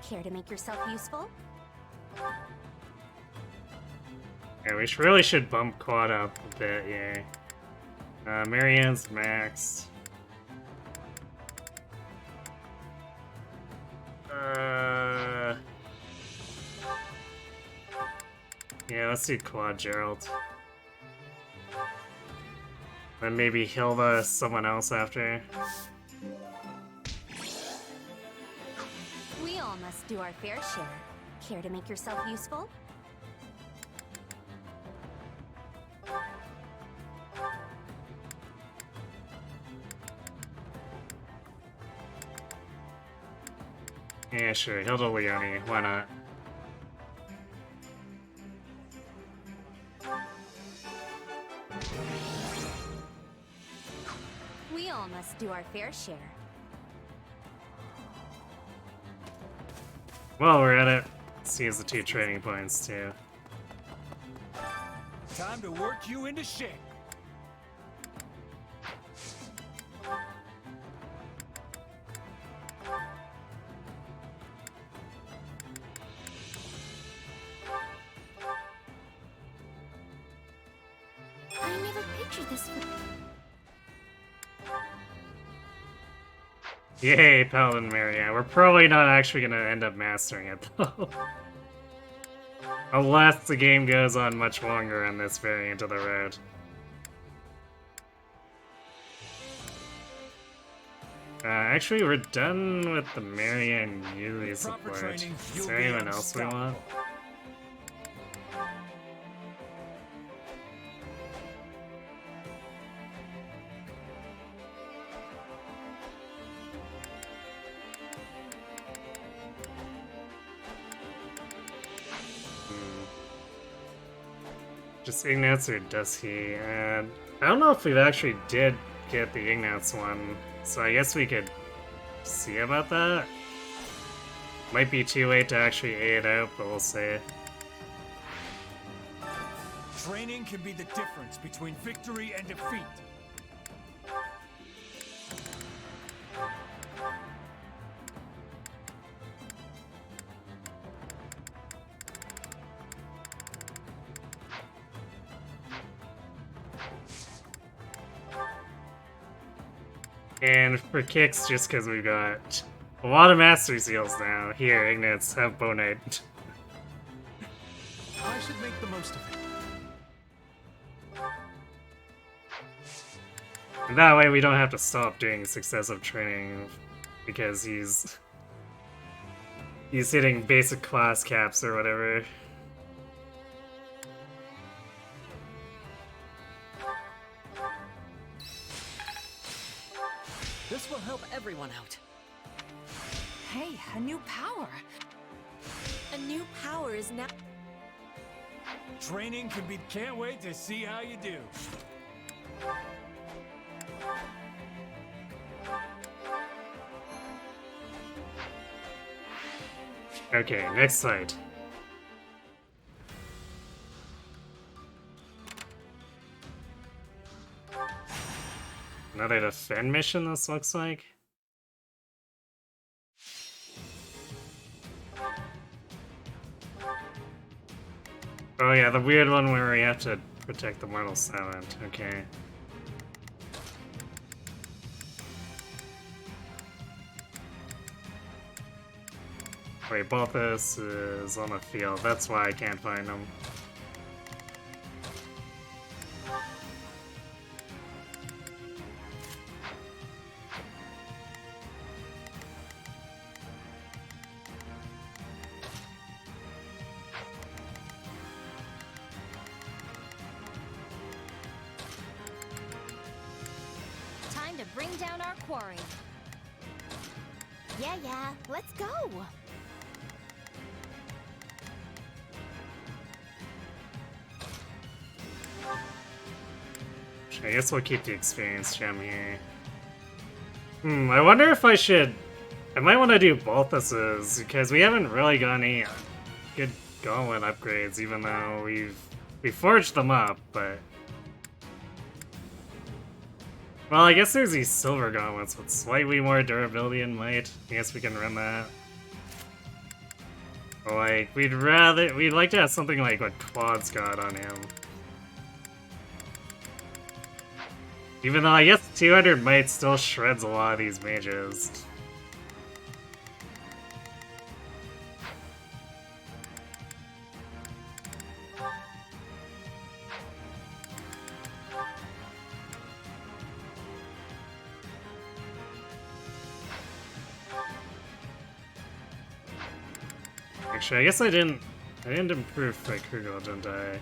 Care to make yourself useful? Yeah, we really should bump Quad up a bit, yeah. Marianne's maxed. Yeah, let's do Quad Gerald. Then maybe Hilda someone else after. We all must do our fair share. Care to make yourself useful? Yeah, sure. Hilda Leone. Why not? We all must do our fair share. Well, we're at it. Let's use the 2 training points too. Time to work you into shape. I never pictured this for... Yay, Paladin Maria. We're probably not actually gonna end up mastering it though. Unless the game goes on much longer on this variant of the road. Actually, we're done with the Maria and Yui support. Is there anyone else we want? Just Ignatz or does he? I don't know if we've actually did get the Ignatz one, so I guess we could see about that. Might be too late to actually A it out, but we'll see. Training can be the difference between victory and defeat. And for kicks, just because we've got a lot of Master Seals now. Here, Ignatz, have Bonite. I should make the most of it. And that way we don't have to stop doing successive training because he's hitting basic class caps or whatever. This will help everyone out. Hey, a new power. A new power is now. Training can be. Can't wait to see how you do. Okay, next fight. Another defend mission, this looks like. Oh yeah, the weird one where we have to protect the Mortal Silent. Okay. Wait, Balthus is on the field. That's why I can't find him. Time to bring down our quarry. Yeah, let's go. I guess we'll keep the experience gem here. I wonder if I should... I might want to do Balthus's, because we haven't really got any good gauntlet upgrades, even though we forged them up, but... Well, I guess there's these silver gauntlets with slightly more durability and might. I guess we can run that. But like, we'd like to have something like what Quad's got on him. Even though I guess 200 might still shreds a lot of these mages. Actually, I guess I didn't improve Kugel, didn't I?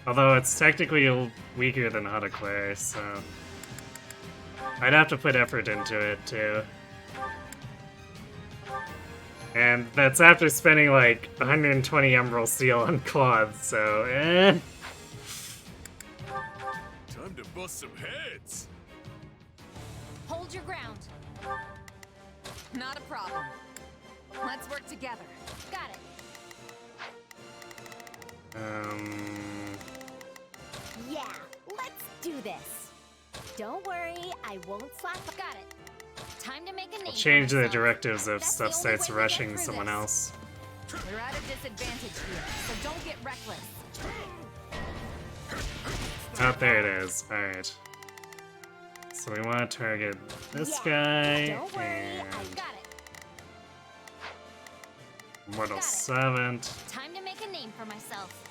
Although it's technically weaker than Hotaclair, so I'd have to put effort into it too. And that's after spending like 120 Emerald Steel on Claude, so Time to bust some heads. Hold your ground. Not a problem. Let's work together. Got it. Yeah, let's do this. Don't worry, I won't slack. Got it. Time to make a name. I'll change for the myself. directives if That's stuff the only starts way we get rushing through someone this. else. We're at a disadvantage here, so don't get reckless. Oh, there it is. Alright. So we want to target this guy Don't worry, and I got it. Mortal Servant. Time to make a name for myself.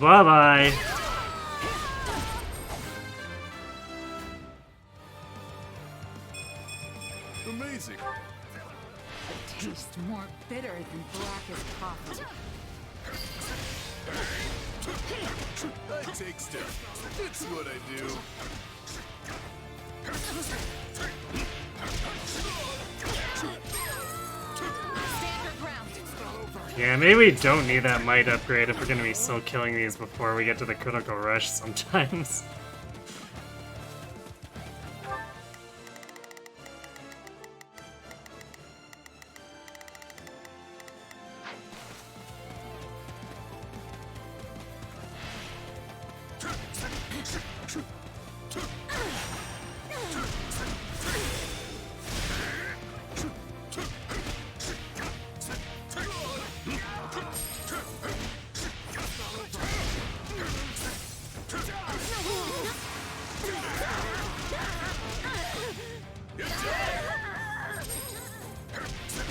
Bye-bye. Amazing. A taste more bitter than blackest coffee. I take stuff. It's what I do. Stand your ground. Yeah, maybe we don't need that might upgrade if we're gonna be still killing these before we get to the critical rush sometimes.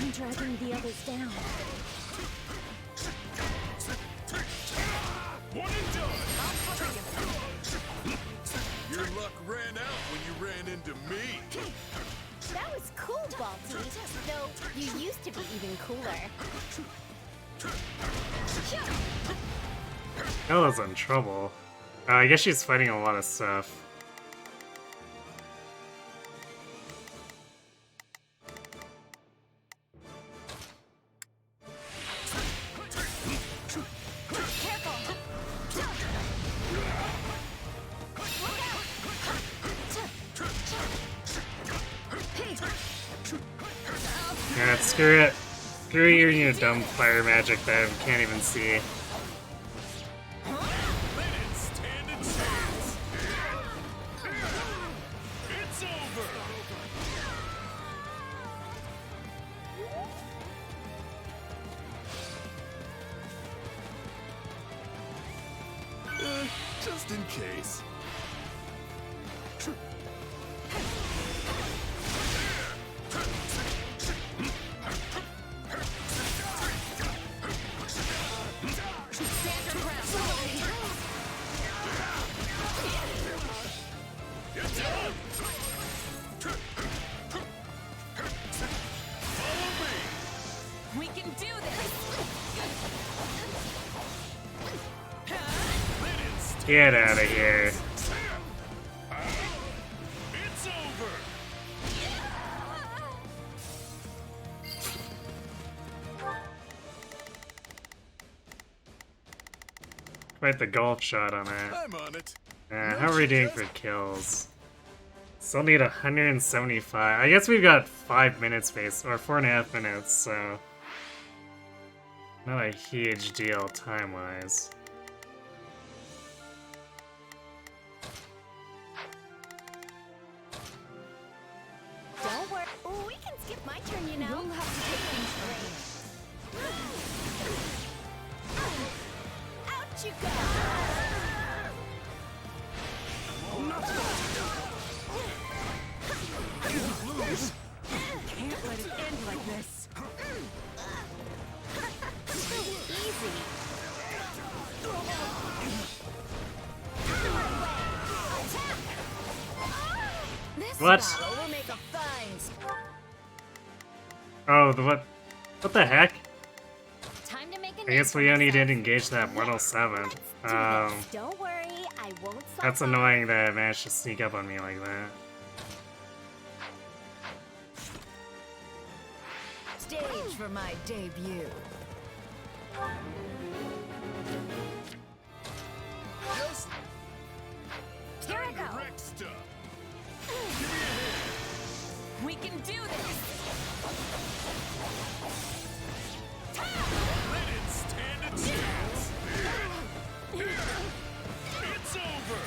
I'm dragging the others down. One and done. Your luck ran out when you ran into me. That was cool, Balti. Though you used to be even cooler. Ella's in trouble. I guess she's fighting a lot of stuff. Yeah, screw it. Screw your dumb fire magic that I can't even see. Stand a chance. It's over. Just in case. We can do this. Get out of here. It's over. Quite the golf shot on that. I'm on it. How are we doing for kills? Still need 175. I guess we've got 5 minutes space, or 4.5 minutes, so not a huge deal time-wise. Don't worry. Oh, we can skip my turn, you know. We'll have to take things straight. you go! Lose. Can't let it end like this. So easy. This What? battle will make a fine. Oh, what the heck? Time to make a I guess name we for only myself. did engage that mortal 7. Don't worry, I won't slap That's off. annoying that it managed to sneak up on me like that. Stage for my debut. Just Here I go. wreck stuff. We can do this. Let it stand a chance. It's over.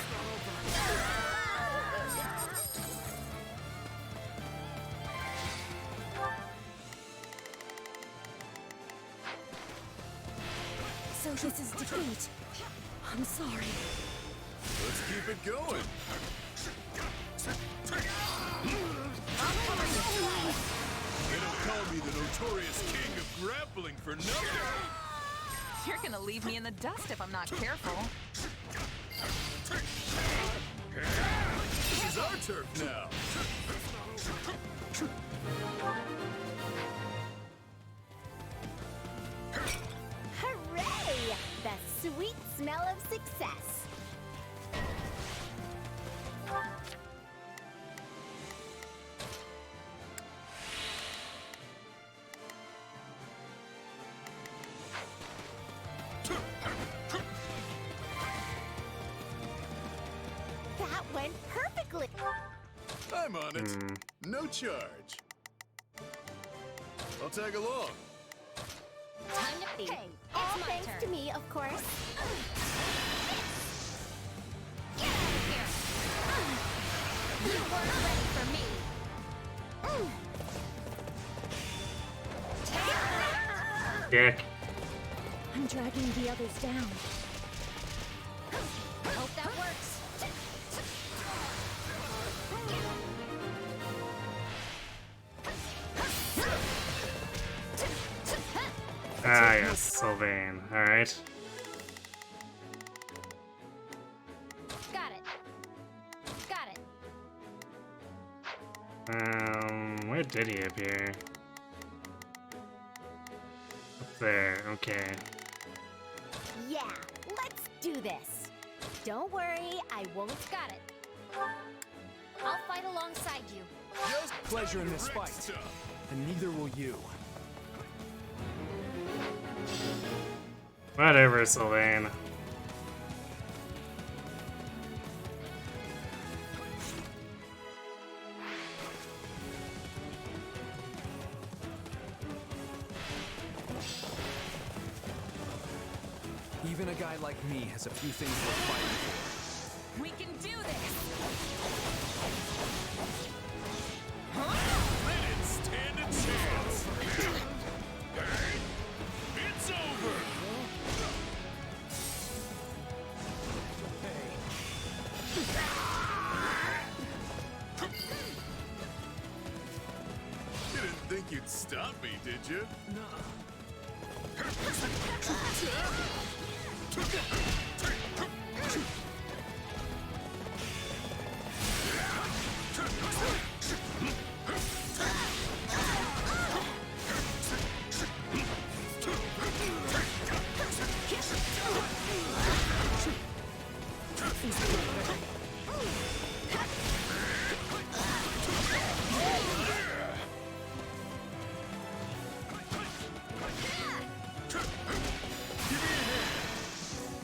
So this is defeat. I'm sorry. Let's keep it going. They don't call me the notorious king of grappling for nothing. You're gonna leave me in the dust if I'm not careful. This is our turf now. Hooray! The sweet smell of success. That went perfectly. I'm on it. No charge. I'll tag along. Time to feed. Hey, all thanks to me, of course. Get out of here! You weren't ready for me. Dick. I'm dragging the others down. Hope that works. Ah, yes, Sylvain. Alright. Got it. Got it. Where did he appear? Up there, okay. Yeah, let's do this. Don't worry, I won't. Got it. I'll fight alongside you. Just Pleasure in this wreck fight. stuff. And neither will you. Whatever, Sylvain. Even a guy like me has a few things worth fighting for. We can do this. Let it stand a chance. It's over. You didn't think you'd stop me, did you?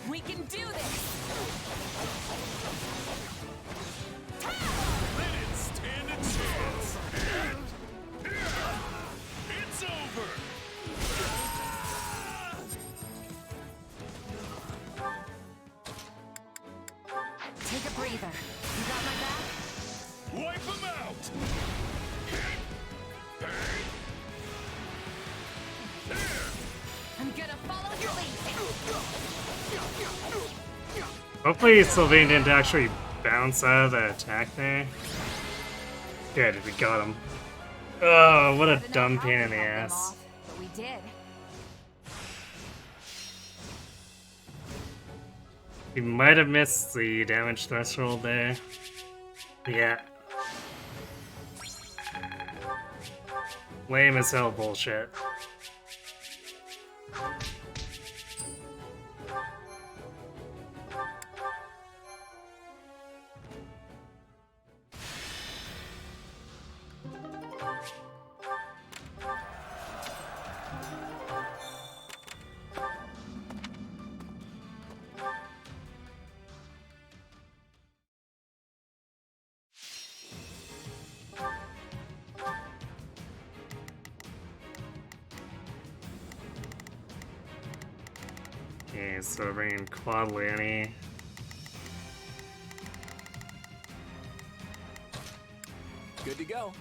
We can do this. Let it stand a chance. It's over. Take a breather. You got my back? Wipe them out. I'm gonna follow your lead. Hopefully Sylvain didn't actually bounce out of the attack there. Good, we got him. Oh, what a dumb pain in the ass. But we did. We might have missed the damage threshold there. Yeah. Lame as hell bullshit. Okay, so bringing Quad Lanny. Good to go.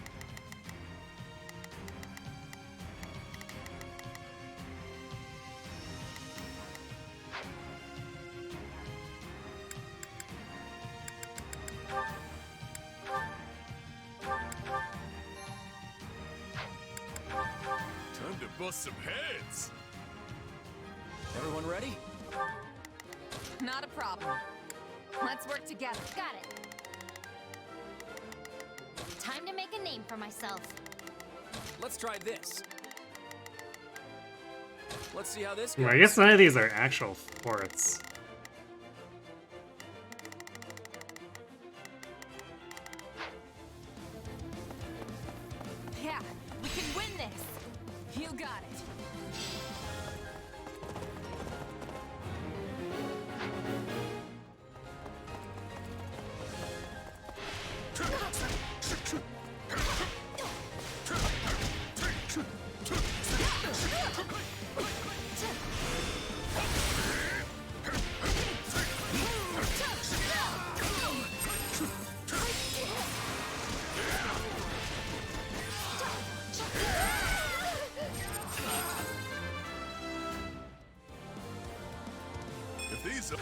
Time to bust some heads. Everyone ready? Not a problem. Let's work together. Got it. Time to make a name for myself. Let's try this. Let's see how this goes. Well, I guess none of these are actual forts. Yeah, we can win this. You got it. If these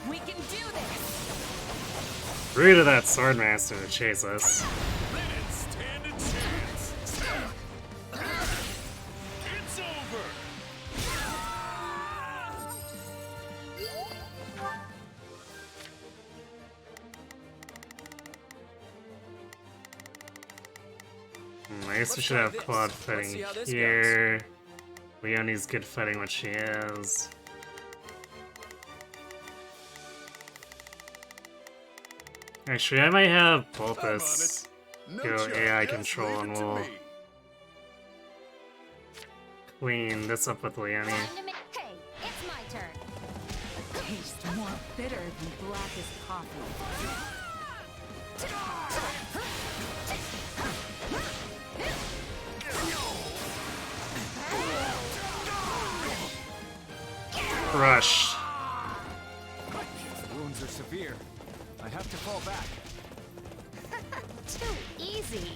We can do this. Rude of that Swordmaster to chase us. they didn't stand a chance. It's over. I guess we should have Quad fighting here. Leonie's good fighting what she is. Actually, I might have Bulbous go AI control and we'll clean this up with Leonie. Time to make. Hey, it's my turn. Taste more bitter than blackest coffee. Crushed. These wounds are severe. I have to fall back. Too easy.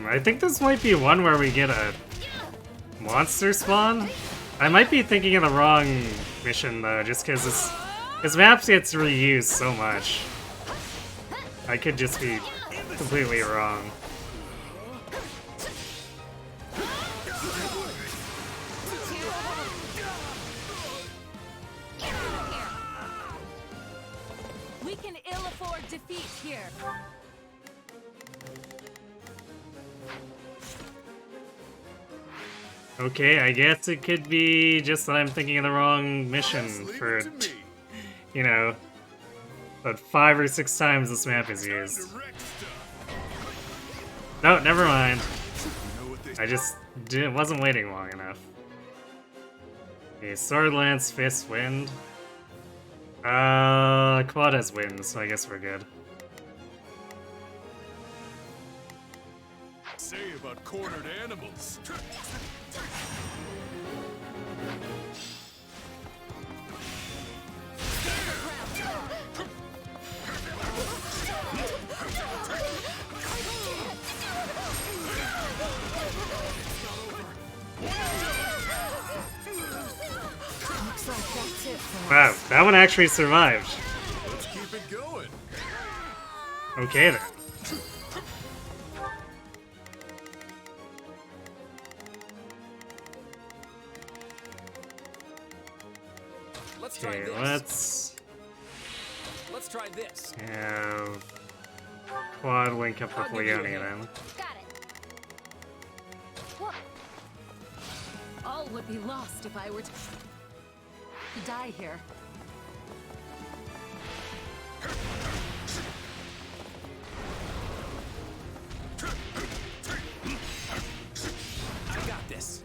I think this might be one where we get a monster spawn. I might be thinking of the wrong mission though, just because this map gets reused so much. I could just be completely wrong. We can ill afford defeat here. Okay, I guess it could be just that I'm thinking of the wrong mission for, you know, but 5 or 6 times this map is used. No, never mind. I just wasn't waiting long enough. Okay, Sword, Lance, Fist, Wind. Quad has Wind, so I guess we're good. Say about cornered animals. Wow, that one actually survived. Let's keep it going. Okay then. Let's try Okay, this. Let's try this. have Quad link up with I'll give you a Leone hand. then. Got it. All would be lost if I were to die here. I got this.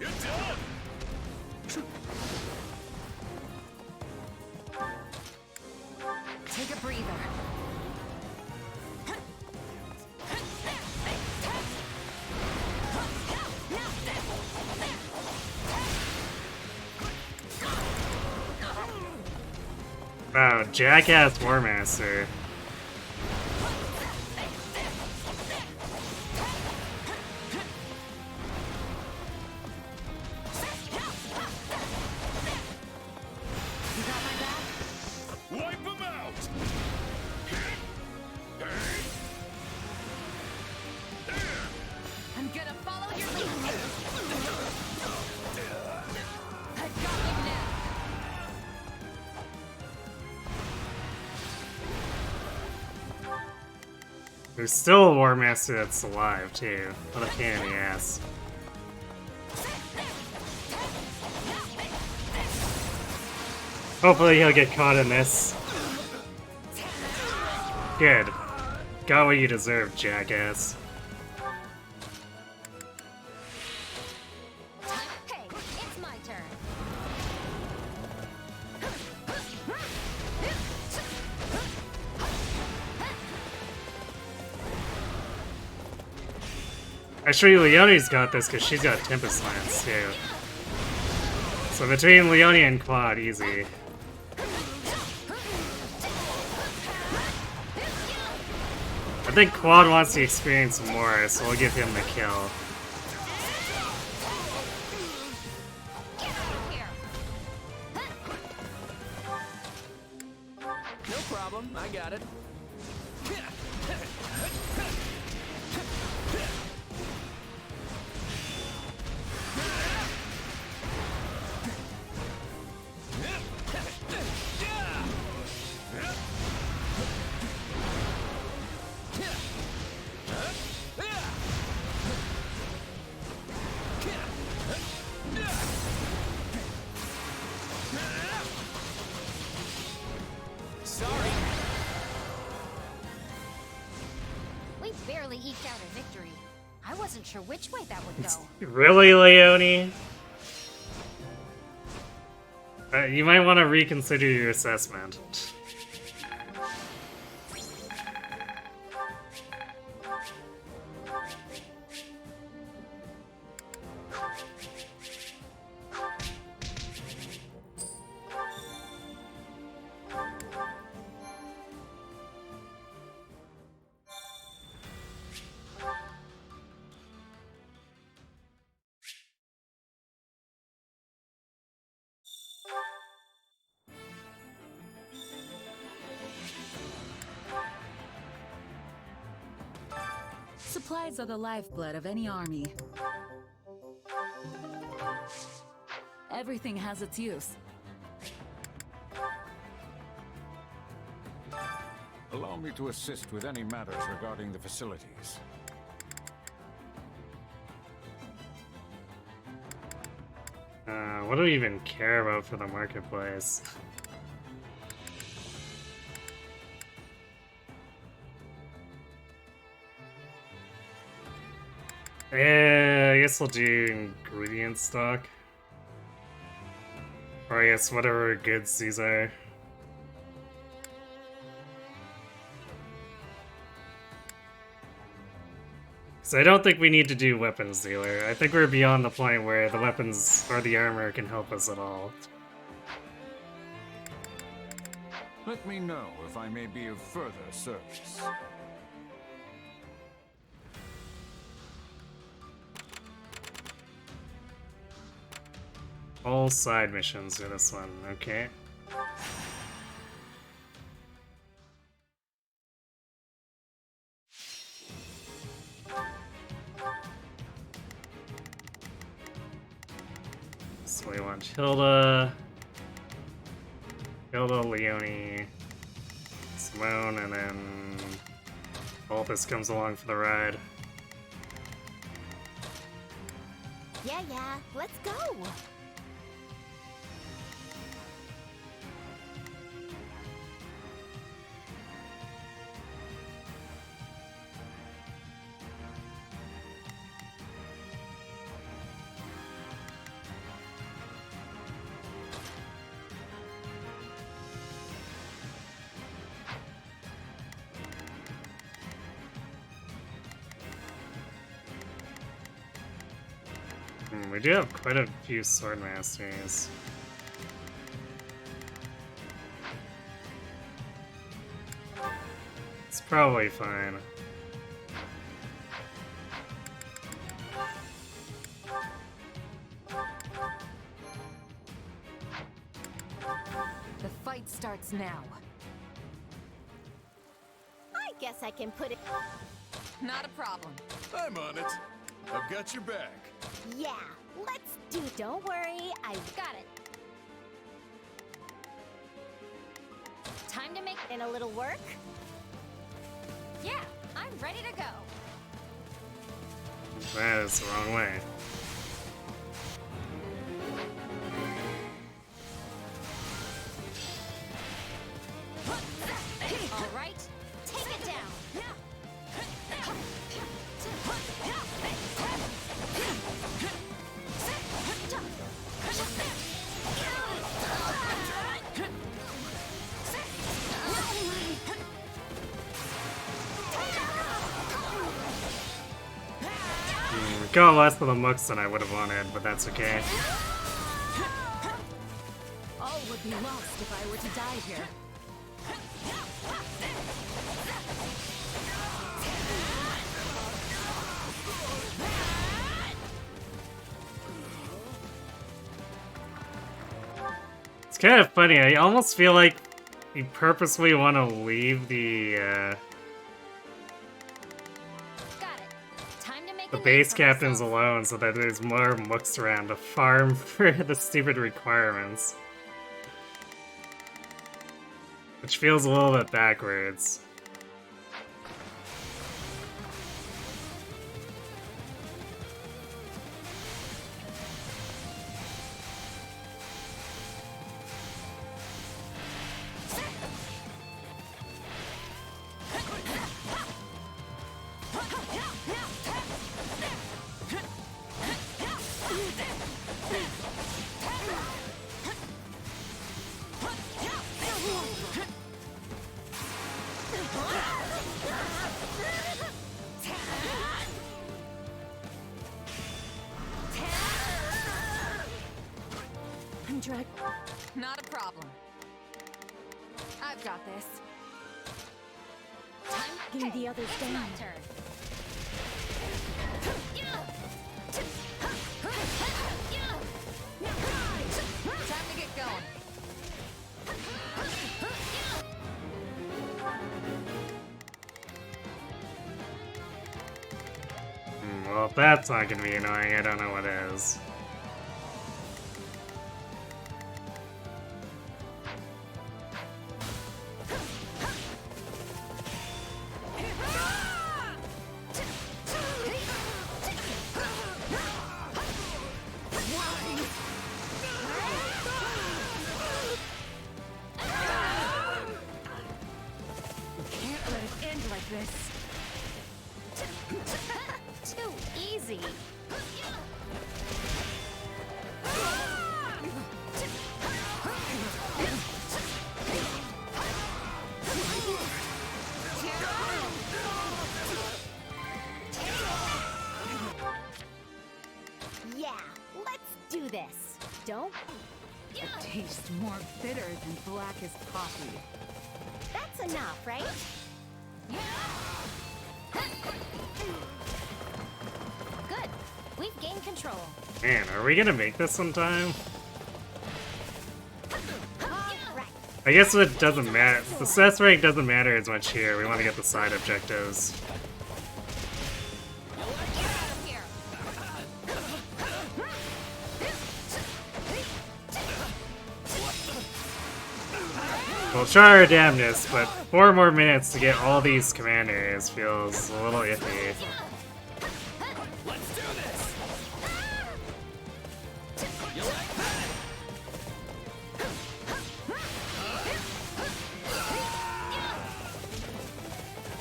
You're done. Take a breather. Wow, Jackass War Master. Wipe him out. I'm gonna follow your lead. I've got him now. There's still a War Master that's alive too. What a pain in the ass. Hopefully he'll get caught in this. Good. Got what you deserve, jackass. Hey, it's my turn. Actually, Leone's got this because she's got Tempest Lance too. So between Leone and Quad, easy. I think Quad wants to experience more, so we'll give him the kill. No problem. I got it. Sorry. We barely eked out a victory. I wasn't sure which way that would go. Really, Leone? You might want to reconsider your assessment. Supplies are the lifeblood of any army. Everything has its use. Allow me to assist with any matters regarding the facilities. What do we even care about for the marketplace? I guess we'll do ingredient stock. Or I guess whatever goods these are. So I don't think we need to do weapons dealer. I think we're beyond the point where the weapons or the armor can help us at all. Let me know if I may be of further service. All side missions for this one, okay. So we want Hilda, Leonie, Simone, and then Balthus comes along for the ride. Yeah, let's go. We do have quite a few sword masters. It's probably fine. The fight starts now. I guess I can put it. Not a problem. I'm on it. I've got your back. Yeah, let's do. Don't worry, I've got it. Time to make in a little work. Yeah, I'm ready to go. That is the wrong way. All right, take it down. Got less of the mooks than I would have wanted, but that's okay. All would be lost if I were to die here. It's kind of funny. I almost feel like you purposely want to leave the base captains alone so that there's more mooks around to farm for the stupid requirements. Which feels a little bit backwards. Not a problem. I've got this. Getting the others down. My turn. Time to get going. Well, if that's not gonna be annoying, I don't know what is. Too easy. this. Don't. It tastes more bitter than blackest coffee. That's enough, right? Good. We've gained control. Man, are we gonna make this sometime? I guess it doesn't matter. The success rate doesn't matter as much here. We want to get the side objectives. We'll try our damnedest, but 4 more minutes to get all these commanders feels a little iffy. Let's do this.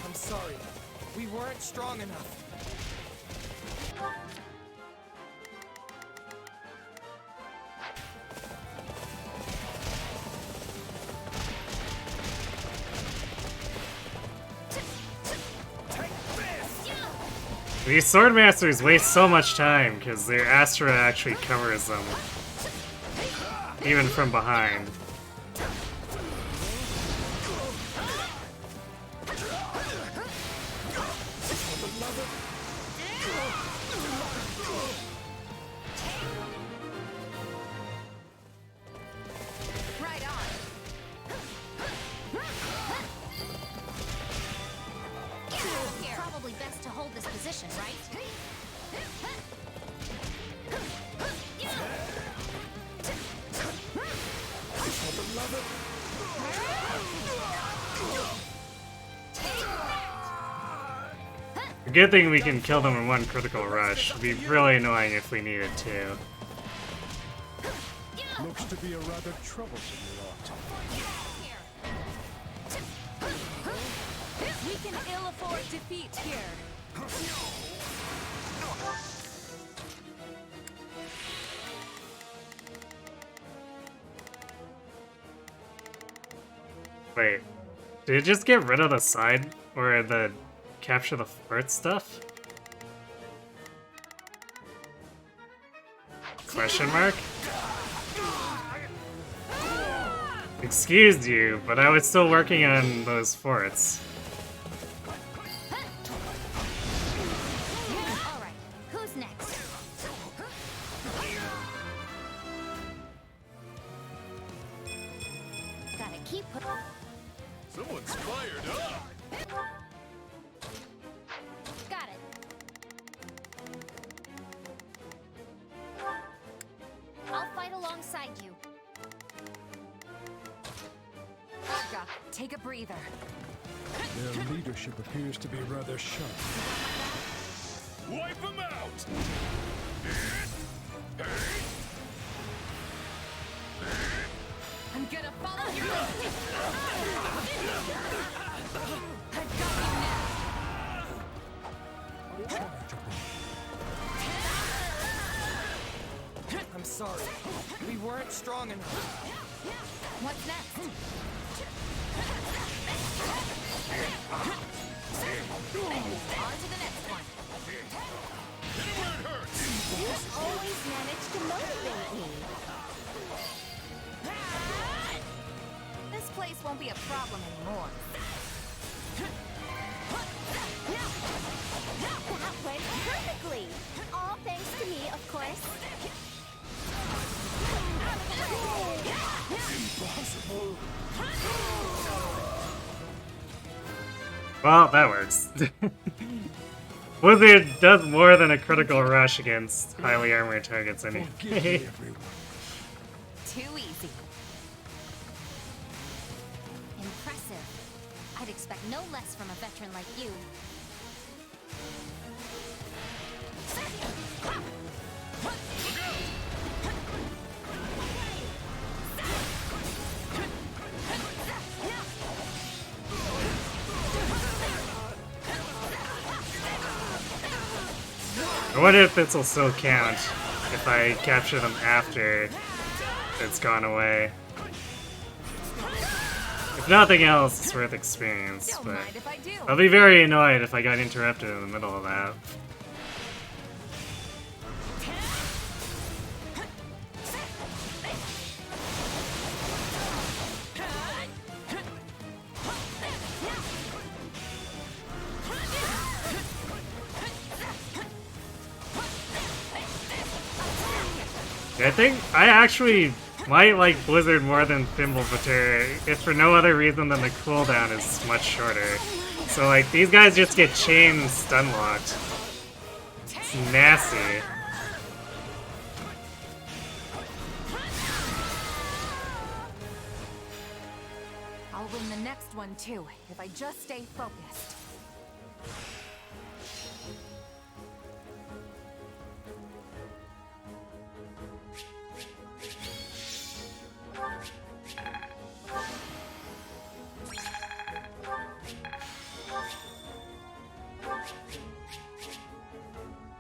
I'm sorry. We weren't strong enough. These sword masters waste so much time because their Astra actually covers them, even from behind. Right on. Probably best to hold this position, right? A good thing we can kill them in one critical rush. It'd be really annoying if we needed to. Looks to be a rather troublesome lot. We can ill afford defeat here. Wait, did it just get rid of the side or the capture the fort stuff? Question mark? Excuse you, but I was still working on those forts. Alright, who's next? Gotta keep put. Someone's fired up. Got it. I'll fight alongside you. Arga, take a breather. Their leadership appears to be rather sharp. Wipe them out! I'm gonna follow your lead. I've got you now. I'm sorry. We weren't strong enough. What's next? On to the next one. You always manage to motivate me. This place won't be a problem anymore. That went perfectly. All thanks to me, of course. Impossible. Well, that works. Blizzard does more than a critical rush against highly armored targets anyway. Too easy. Impressive. I'd expect no less from a veteran like you. I wonder if this will still count if I capture them after it's gone away. If nothing else, it's worth experience, Don't but mind if I do. I'll be very annoyed if I got interrupted in the middle of that. I think I actually might like Blizzard more than Thimble Pater, if for no other reason than the cooldown is much shorter. So like these guys just get chain stun locked. It's nasty. I'll win the next one too, if I just stay focused.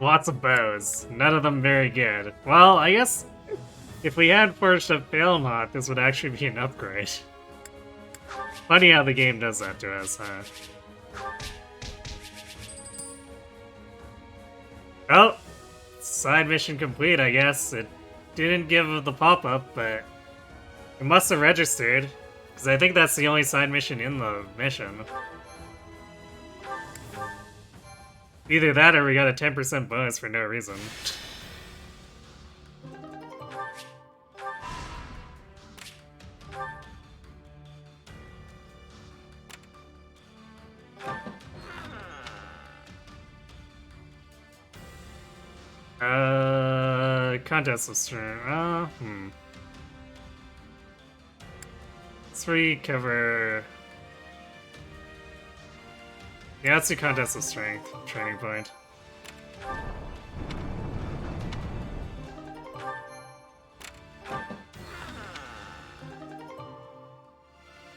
Lots of bows. None of them very good. Well, I guess if we had Forged Up Failmot, this would actually be an upgrade. Funny how the game does that to us, huh? Well, side mission complete, I guess. It didn't give the pop-up, but it must have registered, because I think that's the only side mission in the mission. Either that or we got a 10% bonus for no reason. Contest of strength. Let's recover. Yeah, let's do Contest of Strength, training point.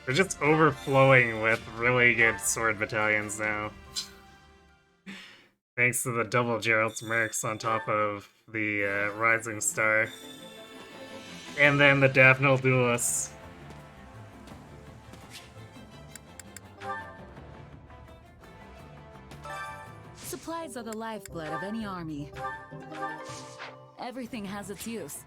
We're just overflowing with really good sword battalions now. Thanks to the double Gerald's Mercs on top of the Rising Star. And then the Daphne Duelists. Supplies are the lifeblood of any army. Everything has its use.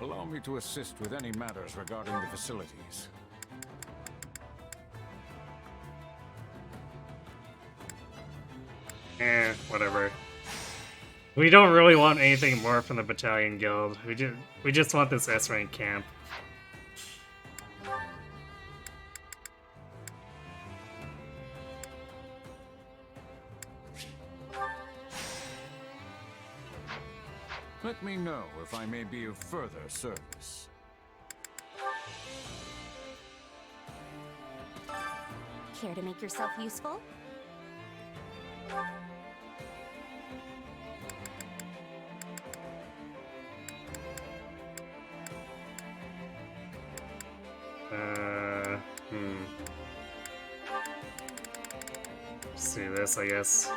Allow me to assist with any matters regarding the facilities. Whatever. We don't really want anything more from the Battalion Guild. We just want this S-rank camp. Let me know if I may be of further service. Care to make yourself useful? See this, I guess.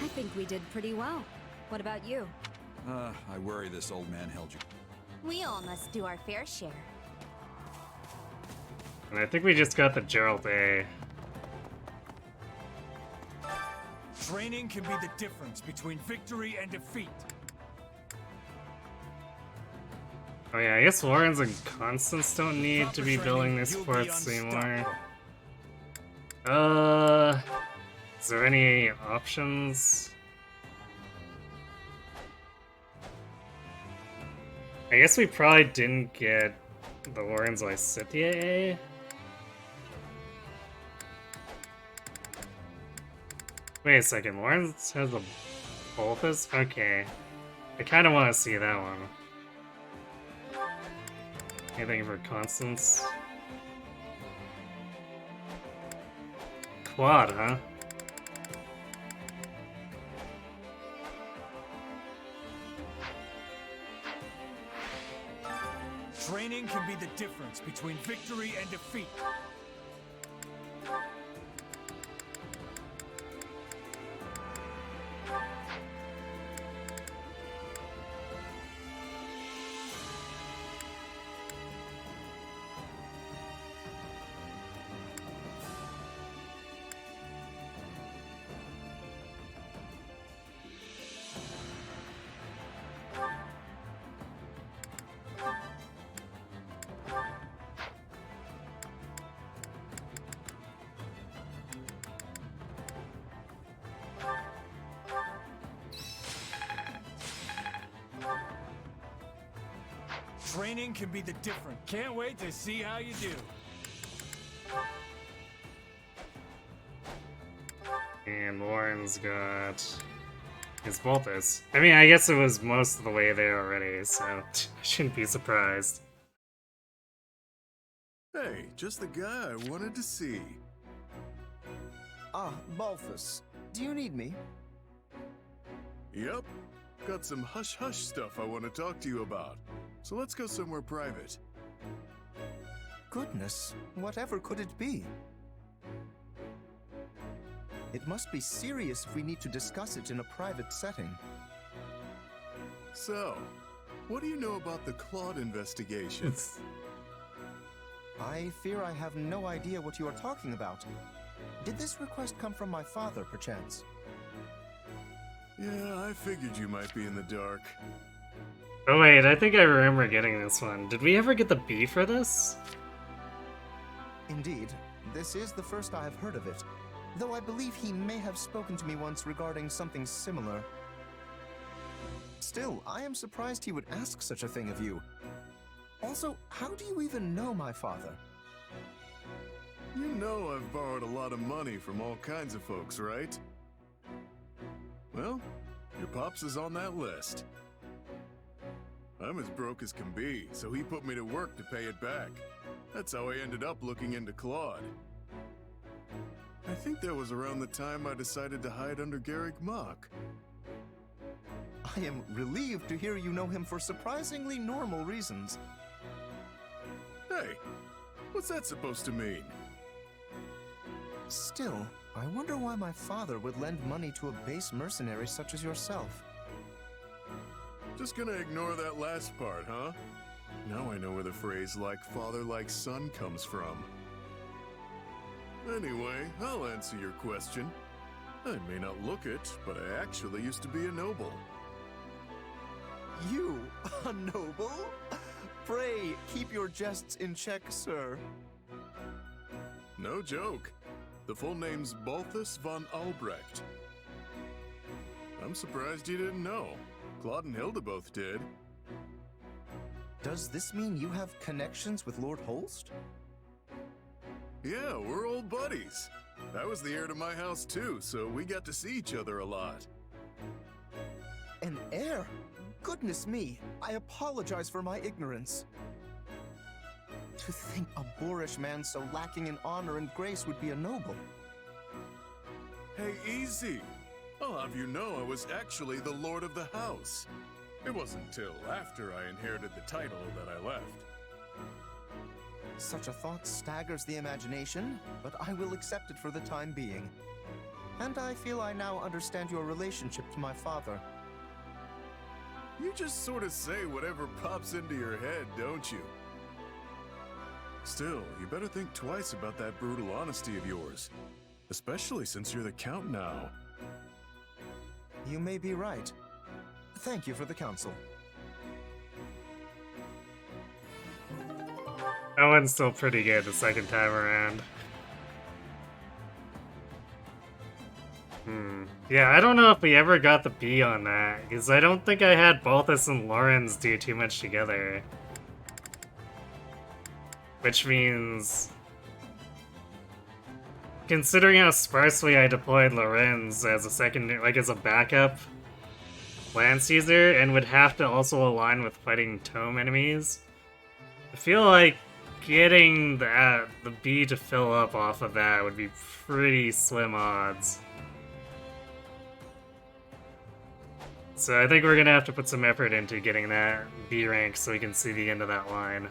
I think we did pretty well. What about you? I worry this old man held you. We all must do our fair share. And I think we just got the Gerald A. Training can be the difference between victory and defeat. Oh yeah, I guess Lawrence and Constance don't need to be building this forts anymore. Is there any options? I guess we probably didn't get the Lawrence Lysithia A. Wait a second, Lawrence has a Bolthus? Okay. I kinda wanna see that one. Anything for Constance? Quad, huh? Training can be the difference between victory and defeat. Training can be the difference. Can't wait to see how you do. And Lauren's got his Boltus. I mean, I guess it was most of the way there already, so I shouldn't be surprised. Hey, just the guy I wanted to see. Ah, Balthus. Do you need me? Yep. Got some hush-hush stuff I want to talk to you about. So let's go somewhere private. Goodness, whatever could it be? It must be serious if we need to discuss it in a private setting. So, what do you know about the Claude investigation? I fear I have no idea what you are talking about. Did this request come from my father, perchance? Yeah, I figured you might be in the dark. Oh wait, I think I remember getting this one. Did we ever get the B for this? Indeed, this is the first I have heard of it, though I believe he may have spoken to me once regarding something similar. Still, I am surprised he would ask such a thing of you. Also, how do you even know my father? You know I've borrowed a lot of money from all kinds of folks, right? Well, your pops is on that list. I'm as broke as can be, so he put me to work to pay it back. That's how I ended up looking into Claude. I think that was around the time I decided to hide under Garrick Mock. I am relieved to hear you know him for surprisingly normal reasons. Hey, what's that supposed to mean? Still, I wonder why my father would lend money to a base mercenary such as yourself. Just gonna ignore that last part, huh? Now I know where the phrase like father like son comes from. Anyway, I'll answer your question. I may not look it, but I actually used to be a noble. You, a noble? Pray, keep your jests in check, sir. No joke. The full name's Balthus von Albrecht. I'm surprised you didn't know. Claude and Hilda both did. Does this mean you have connections with Lord Holst? Yeah, we're old buddies. I was the heir to my house too, so we got to see each other a lot. An heir? Goodness me, I apologize for my ignorance. To think a boorish man so lacking in honor and grace would be a noble. Hey, easy. I'll have you know I was actually the lord of the house. It wasn't till after I inherited the title that I left. Such a thought staggers the imagination, but I will accept it for the time being. And I feel I now understand your relationship to my father. You just sort of say whatever pops into your head, don't you? Still, you better think twice about that brutal honesty of yours. Especially since you're the Count now. You may be right. Thank you for the counsel. That one's still pretty good the second time around. Yeah, I don't know if we ever got the B on that, because I don't think I had Balthus and Lawrence do too much together. Which means, considering how sparsely I deployed Lorenz as a second, like as a backup lance user, and would have to also align with fighting tome enemies, I feel like getting the B to fill up off of that would be pretty slim odds. So I think we're gonna have to put some effort into getting that B rank so we can see the end of that line.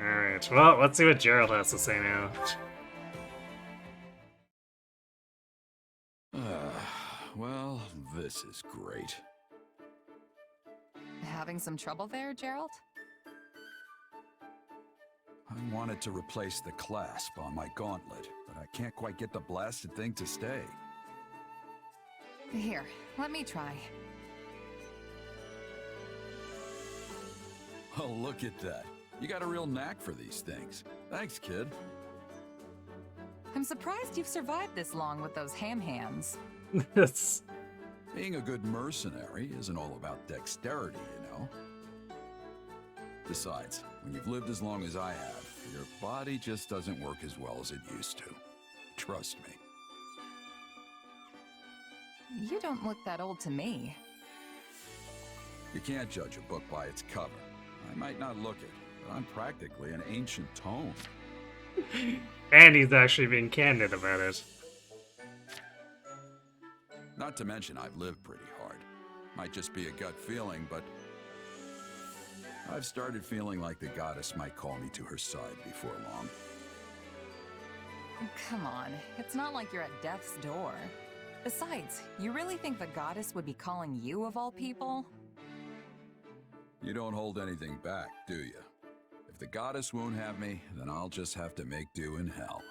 Alright, well, let's see what Gerald has to say now. Well, this is great. Having some trouble there, Gerald? I wanted to replace the clasp on my gauntlet, but I can't quite get the blasted thing to stay. Here, let me try. Oh, look at that. You got a real knack for these things. Thanks, kid. I'm surprised you've survived this long with those ham hands. It's... Being a good mercenary isn't all about dexterity, you know? Besides, when you've lived as long as I have, your body just doesn't work as well as it used to. Trust me. You don't look that old to me. You can't judge a book by its cover. I might not look it, but I'm practically an ancient tome. And he's actually being candid about it. Not to mention I've lived pretty hard. Might just be a gut feeling, but I've started feeling like the goddess might call me to her side before long. Come on, it's not like you're at death's door. Besides, you really think the goddess would be calling you of all people? You don't hold anything back, do you? If the goddess won't have me, then I'll just have to make do in hell.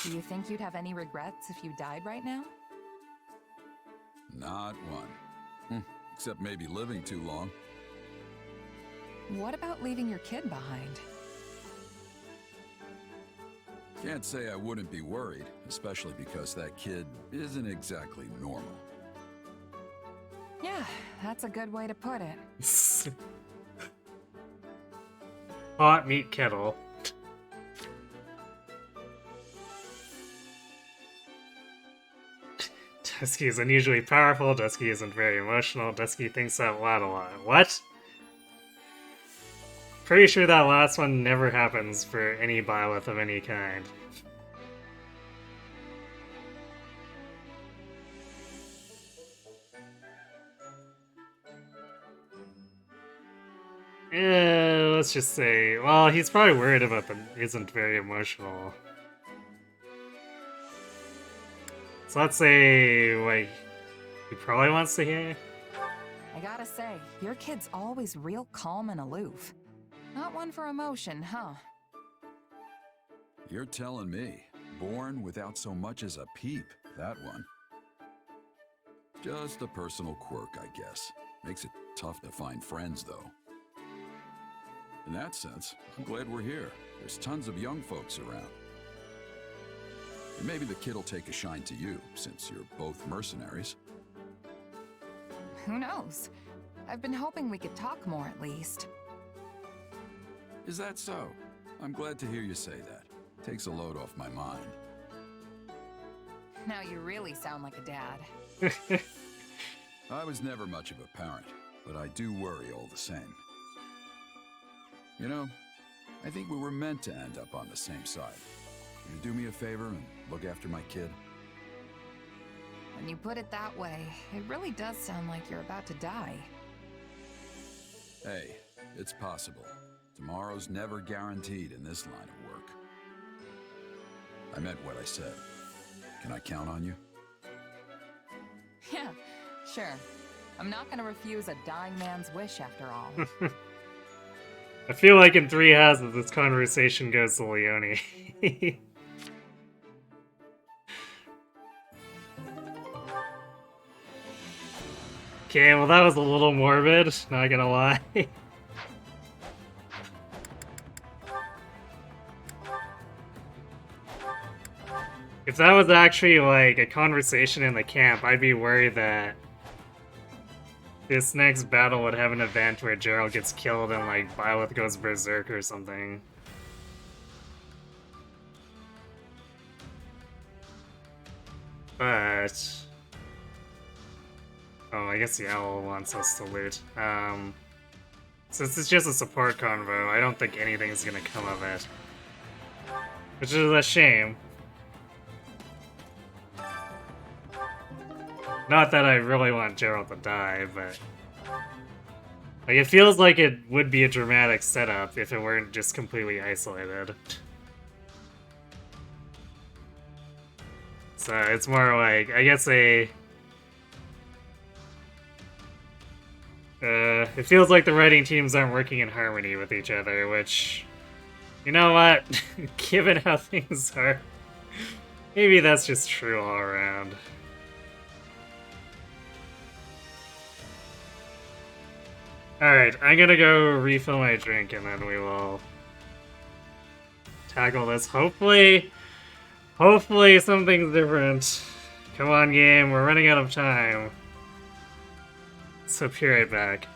Do you think you'd have any regrets if you died right now? Not one. Except maybe living too long. What about leaving your kid behind? Can't say I wouldn't be worried, especially because that kid isn't exactly normal. Yeah, that's a good way to put it. Hot meat kettle. Dusky is unusually powerful, Dusky isn't very emotional, Dusky thinks out loud a lot. What? Pretty sure that last one never happens for any Byleth of any kind. Let's just say, well, he's probably worried about the isn't very emotional. So let's say, like, he probably wants to hear. I gotta say, your kid's always real calm and aloof. Not one for emotion, huh? You're telling me. Born without so much as a peep, that one. Just a personal quirk, I guess. Makes it tough to find friends, though. In that sense, I'm glad we're here. There's tons of young folks around. And maybe the kid'll take a shine to you, since you're both mercenaries. Who knows? I've been hoping we could talk more at least. Is that so? I'm glad to hear you say that. Takes a load off my mind. Now you really sound like a dad. I was never much of a parent, but I do worry all the same. You know, I think we were meant to end up on the same side. Will you do me a favor and look after my kid? When you put it that way, it really does sound like you're about to die. Hey, it's possible. Tomorrow's never guaranteed in this line of work. I meant what I said. Can I count on you? Yeah, sure. I'm not gonna refuse a dying man's wish after all. I feel like in Three Houses, this conversation goes to Leone. Okay, well that was a little morbid, not gonna lie. If that was actually like a conversation in the camp, I'd be worried that this next battle would have an event where Gerald gets killed and like Byleth goes berserk or something. But oh, I guess the owl wants us to loot. Since it's just a support convo, I don't think anything's gonna come of it. Which is a shame. Not that I really want Gerald to die, but like it feels like it would be a dramatic setup if it weren't just completely isolated. So it's more like, I guess it feels like the writing teams aren't working in harmony with each other, which, you know what, given how things are, maybe that's just true all around. Alright, I'm gonna go refill my drink and then we will tackle this. Hopefully something's different. Come on, game, we're running out of time. So be right back.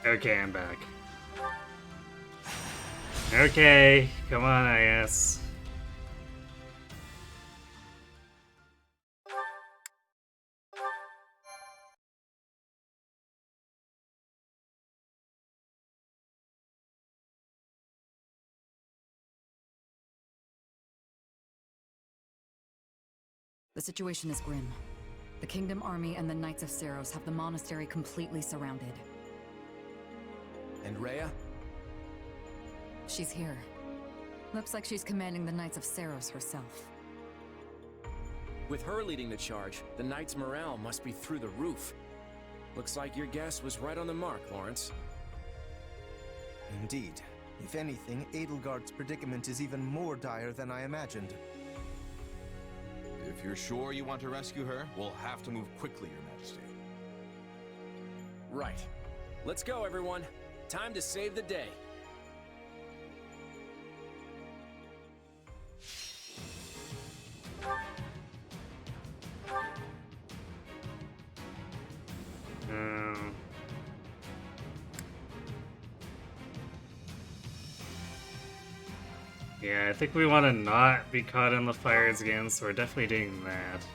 Okay, I'm back. Okay, come on, IS. The situation is grim. The Kingdom Army and the Knights of Seros have the monastery completely surrounded. And Rhea? She's here. Looks like she's commanding the Knights of Seros herself. With her leading the charge, the Knights' morale must be through the roof. Looks like your guess was right on the mark, Lawrence. Indeed. If anything, Edelgard's predicament is even more dire than I imagined. If you're sure you want to rescue her, we'll have to move quickly, Your Majesty. Right. Let's go, everyone. Time to save the day. Yeah, I think we want to not be caught in the fires again, so we're definitely doing that.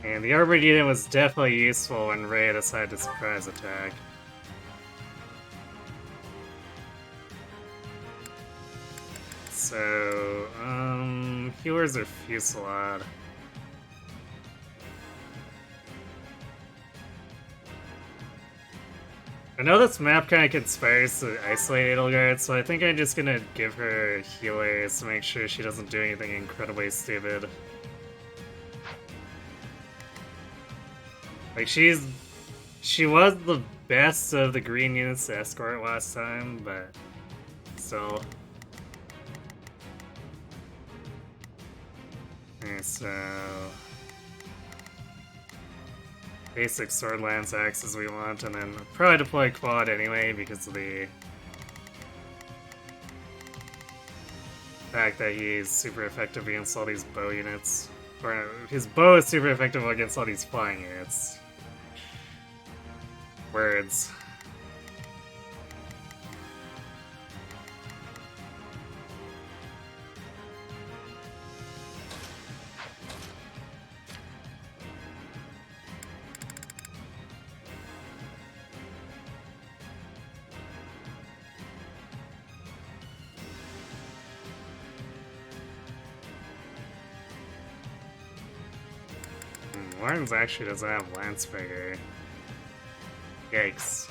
And the armored unit was definitely useful when Rhea decided to surprise attack. So, healers are Fusillade. I know this map kind of conspires to isolate Edelgard, so I think I'm just gonna give her healers to make sure she doesn't do anything incredibly stupid. Like, she was the best of the green units to escort last time, but still. Okay, so basic sword lance axes we want, and then probably deploy quad anyway because of the fact that he's super effective against all these bow units. Or his bow is super effective against all these flying units. Words. Lawrence actually doesn't have Lancebreaker. Yikes.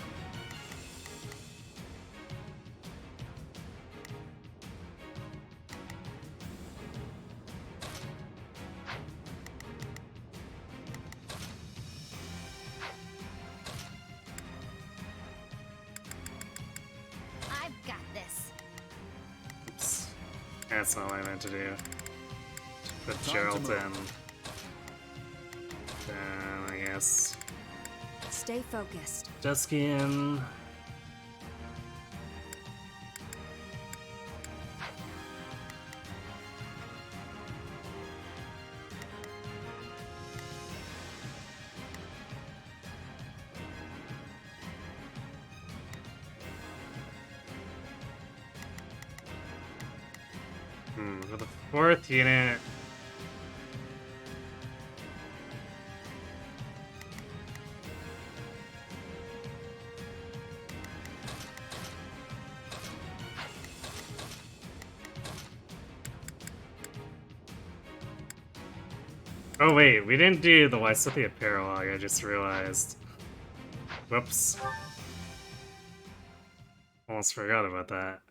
I've got this. Oops. That's not what I meant to do. Put Gerald in. I guess. Stay focused. Duskian. For the 4th unit. Oh wait, we didn't do the Lysithia Paralog, I just realized. Whoops. Almost forgot about that.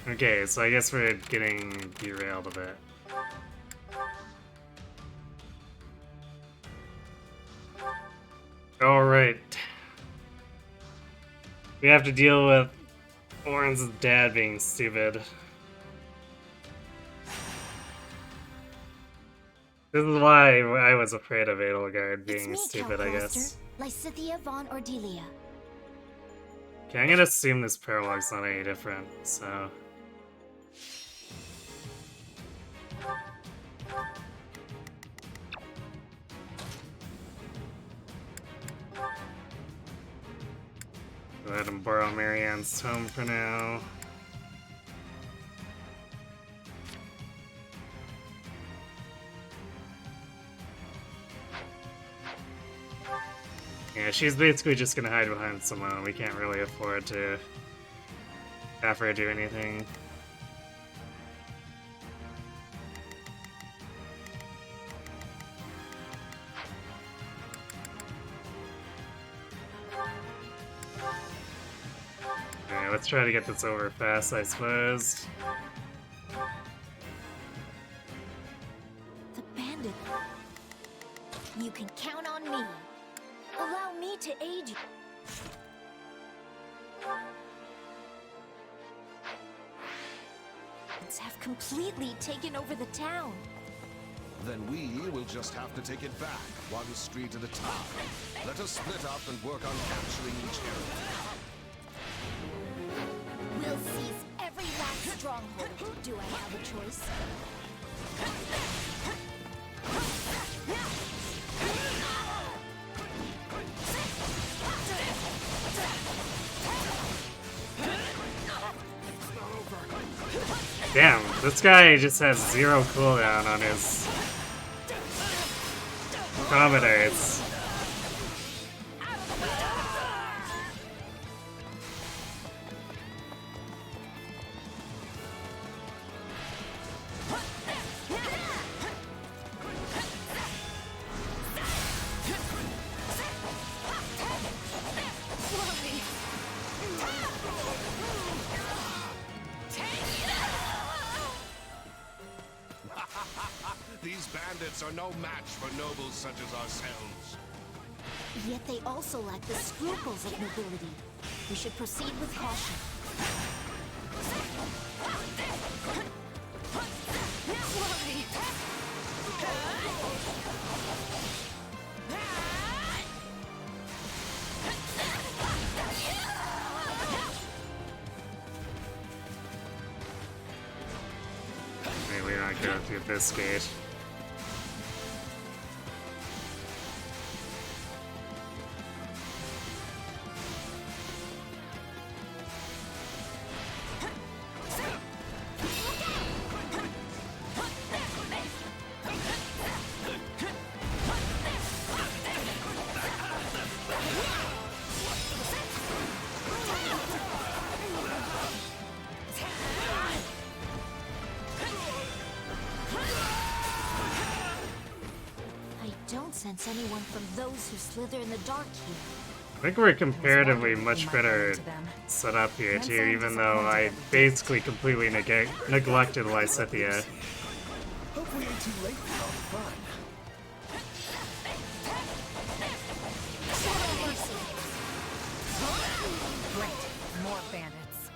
Okay, so I guess we're getting derailed a bit. Alright. We have to deal with Oren's dad being stupid. This is why I was afraid of Edelgard being stupid, I guess. Lysithia von Ordelia. Okay, I'm gonna assume this paralog's not any different, so... Go ahead and borrow Marianne's tome for now. Yeah, she's basically just gonna hide behind someone. We can't really afford to have her do anything. Alright, let's try to get this over fast, I suppose. The bandit. You can count on me. Allow me to aid you. Have completely taken over the town. Then we will just have to take it back, one street at a time. Let us split up and work on capturing each area. We'll seize every last stronghold. Do I have a choice? Damn, this guy just has 0 cooldown on his commodores. These bandits are no match for nobles such as ourselves. Yet they also lack the scruples of nobility. We should proceed with caution. Maybe we're not going through this gate. sense anyone from those who slither in the dark here. I think we're comparatively much better set up here too, even though I basically completely neglected Lysithea. Hope we ain't too late for all the fun. Great, more bandits.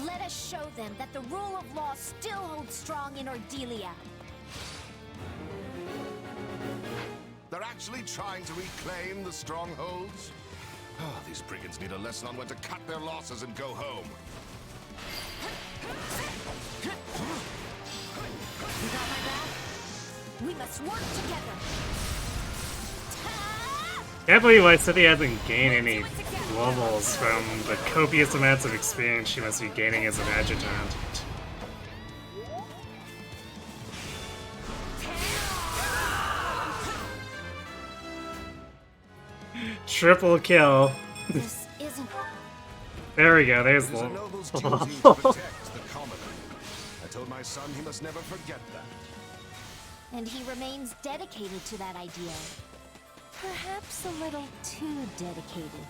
Let us show them that the rule of law still holds strong in Ordelia. They're actually trying to reclaim the strongholds? Oh, these brigands need a lesson on when to cut their losses and go home. You got my back? We must work together. Can't believe Lysithea hasn't gained any levels from the copious amounts of experience she must be gaining as an adjutant. Triple kill. This isn't... There we go, there's It is a the noble's duty to protect the commoner. I told my son he must never forget that. And he remains dedicated to that ideal. Perhaps a little too dedicated.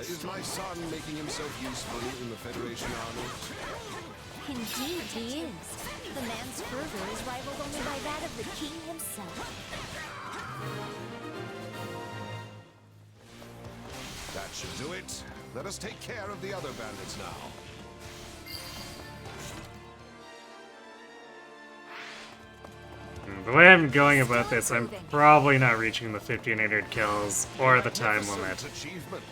Is my son making himself useful in the Federation army? Indeed he is. The man's fervor is rivaled only by that of the king himself. That should do it. Let us take care of the other bandits now. The way I'm going about this, I'm probably not reaching the 1500 kills or the time limit. Achievement.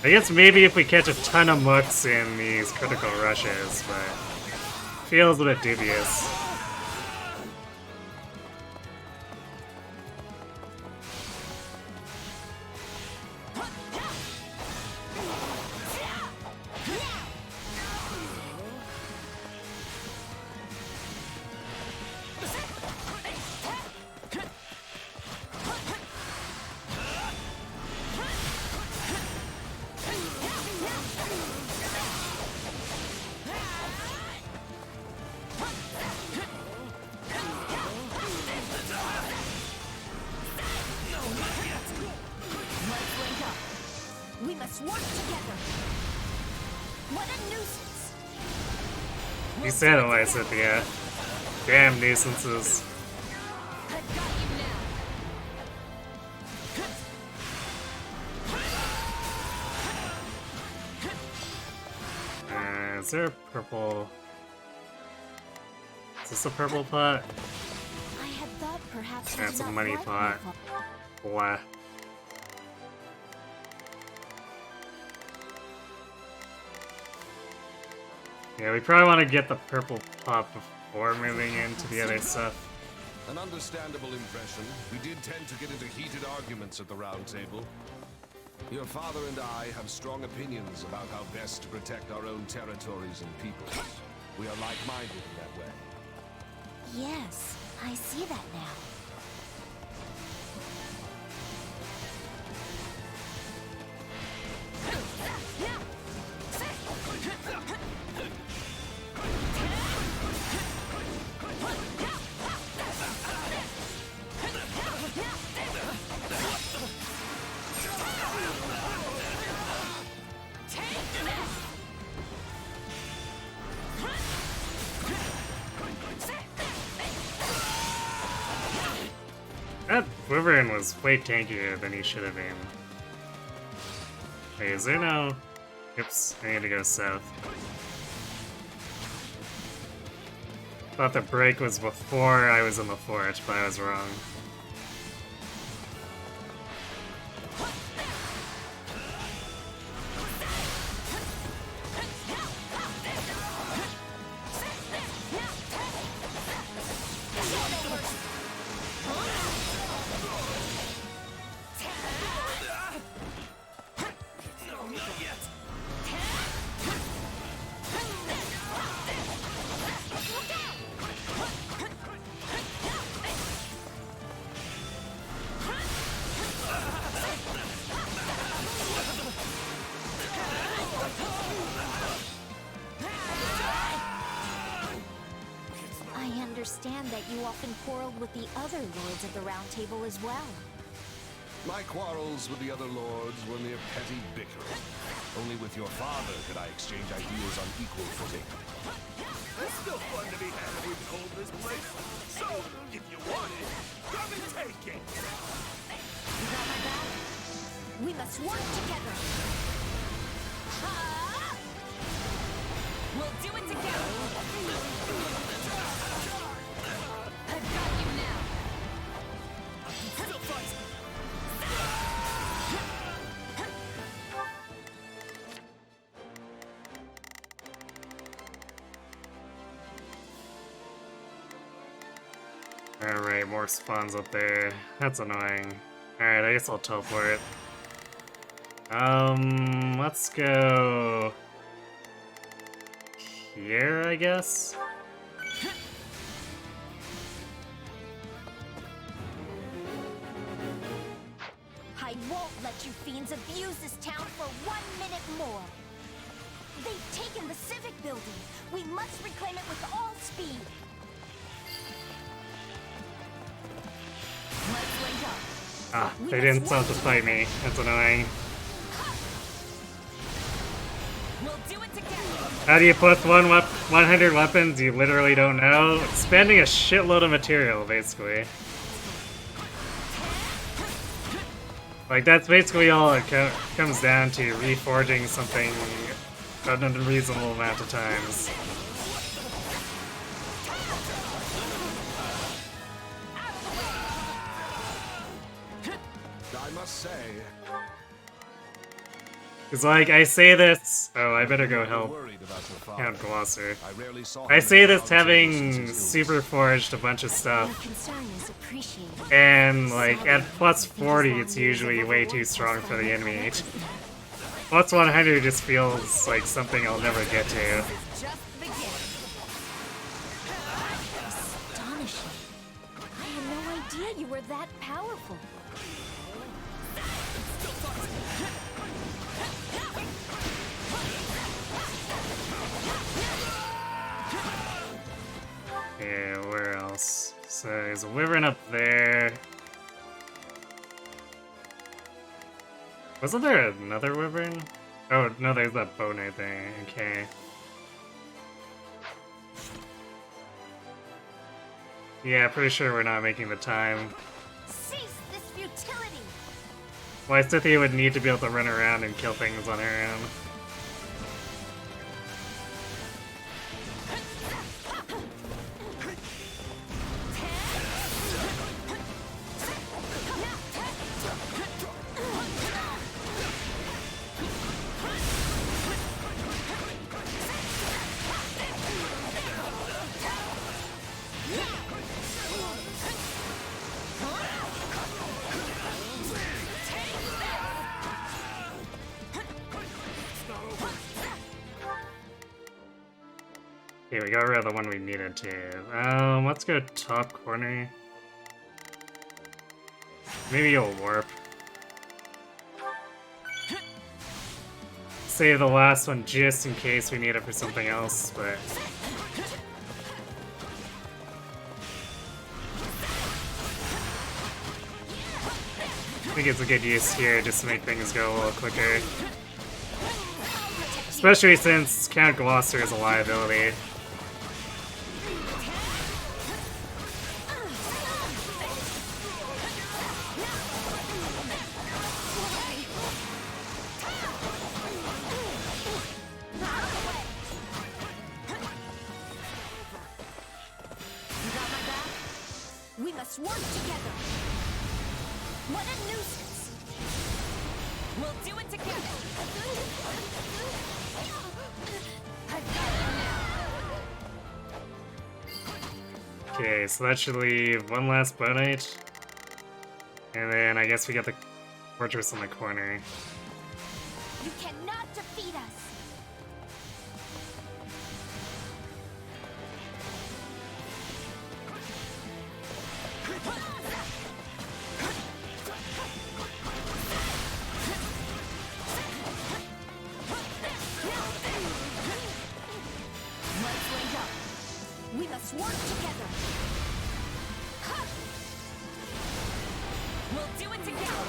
I guess maybe if we catch a ton of mooks in these critical rushes, but feels a bit dubious. We must work together. What a nuisance. You said it, Lysithea. Damn nuisances. Is there a purple... Is this a purple pot? I had thought perhaps That's a money pot. Blah. Yeah, we probably want to get the purple pot before moving into the other stuff. An understandable impression. We did tend to get into heated arguments at the round table. Your father and I have strong opinions about how best to protect our own territories and peoples. We are like-minded in that way. Yes, I see that now. That Wyvern was way tankier than he should have been. Wait, is there no... Oops, I need to go south. Thought the break was before I was in the fort, but I was wrong. I understand that you often quarreled with the other lords of the Round Table as well. My quarrels with the other lords were mere petty bickering. Only with your father could I exchange ideas on equal footing. It's still fun to be had if we hold this place. So, if you want it, come and take it. You got my back? We must work together. We'll do it together. I've got you now. Still fight. Alright, more spawns up there. That's annoying. Alright, I guess I'll teleport. Let's go... here, I guess? I won't let you fiends abuse this town for 1 minute more. They've taken the civic building. We must reclaim it with all speed. Let's link up. Ah, they didn't stop to fight me. That's annoying. We'll do it together. How do you plus 100 weapons? You literally don't know. Spending a shitload of material, basically. Like, that's basically all it comes down to, reforging something an unreasonable amount of times. I must say... It's like, I say this... Oh, I better go help Count Glosser. I say this having super forged a bunch of stuff. And, like, at plus 40, it's usually way too strong for the enemy. Plus 100 just feels like something I'll never get to. Astonishing. I had no idea you were that powerful. Yeah, where else? So there's a wyvern up there. Wasn't there another wyvern? Oh, no, there's that bow knight there. Okay. Yeah, pretty sure we're not making the time. Cease this futility. Well, Cynthia would need to be able to run around and kill things on her own. Okay, we got rid of the one we needed to. Let's go top corner. Maybe you'll warp. Save the last one just in case we need it for something else, but... I think it's a good use here just to make things go a little quicker. Especially since Count Glosser is a liability. We must work together. What a nuisance. We'll do it together. I've got it now. Okay, so that should leave one last Bonite. And then I guess we got the fortress in the corner. You cannot defeat us. Let's link up. We must work together. We'll do it together.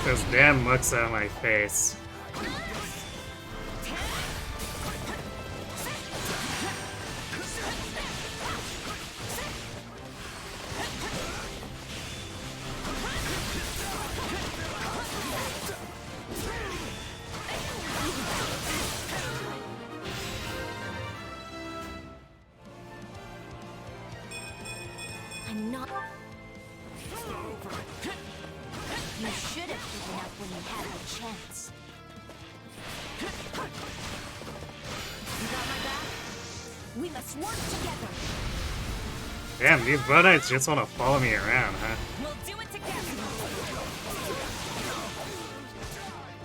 Those damn looks out of my face. I'm not. You should have given up when you had the chance. You got my back? We must work together. Damn, these Bonites just want to follow me around, huh? We'll do it together.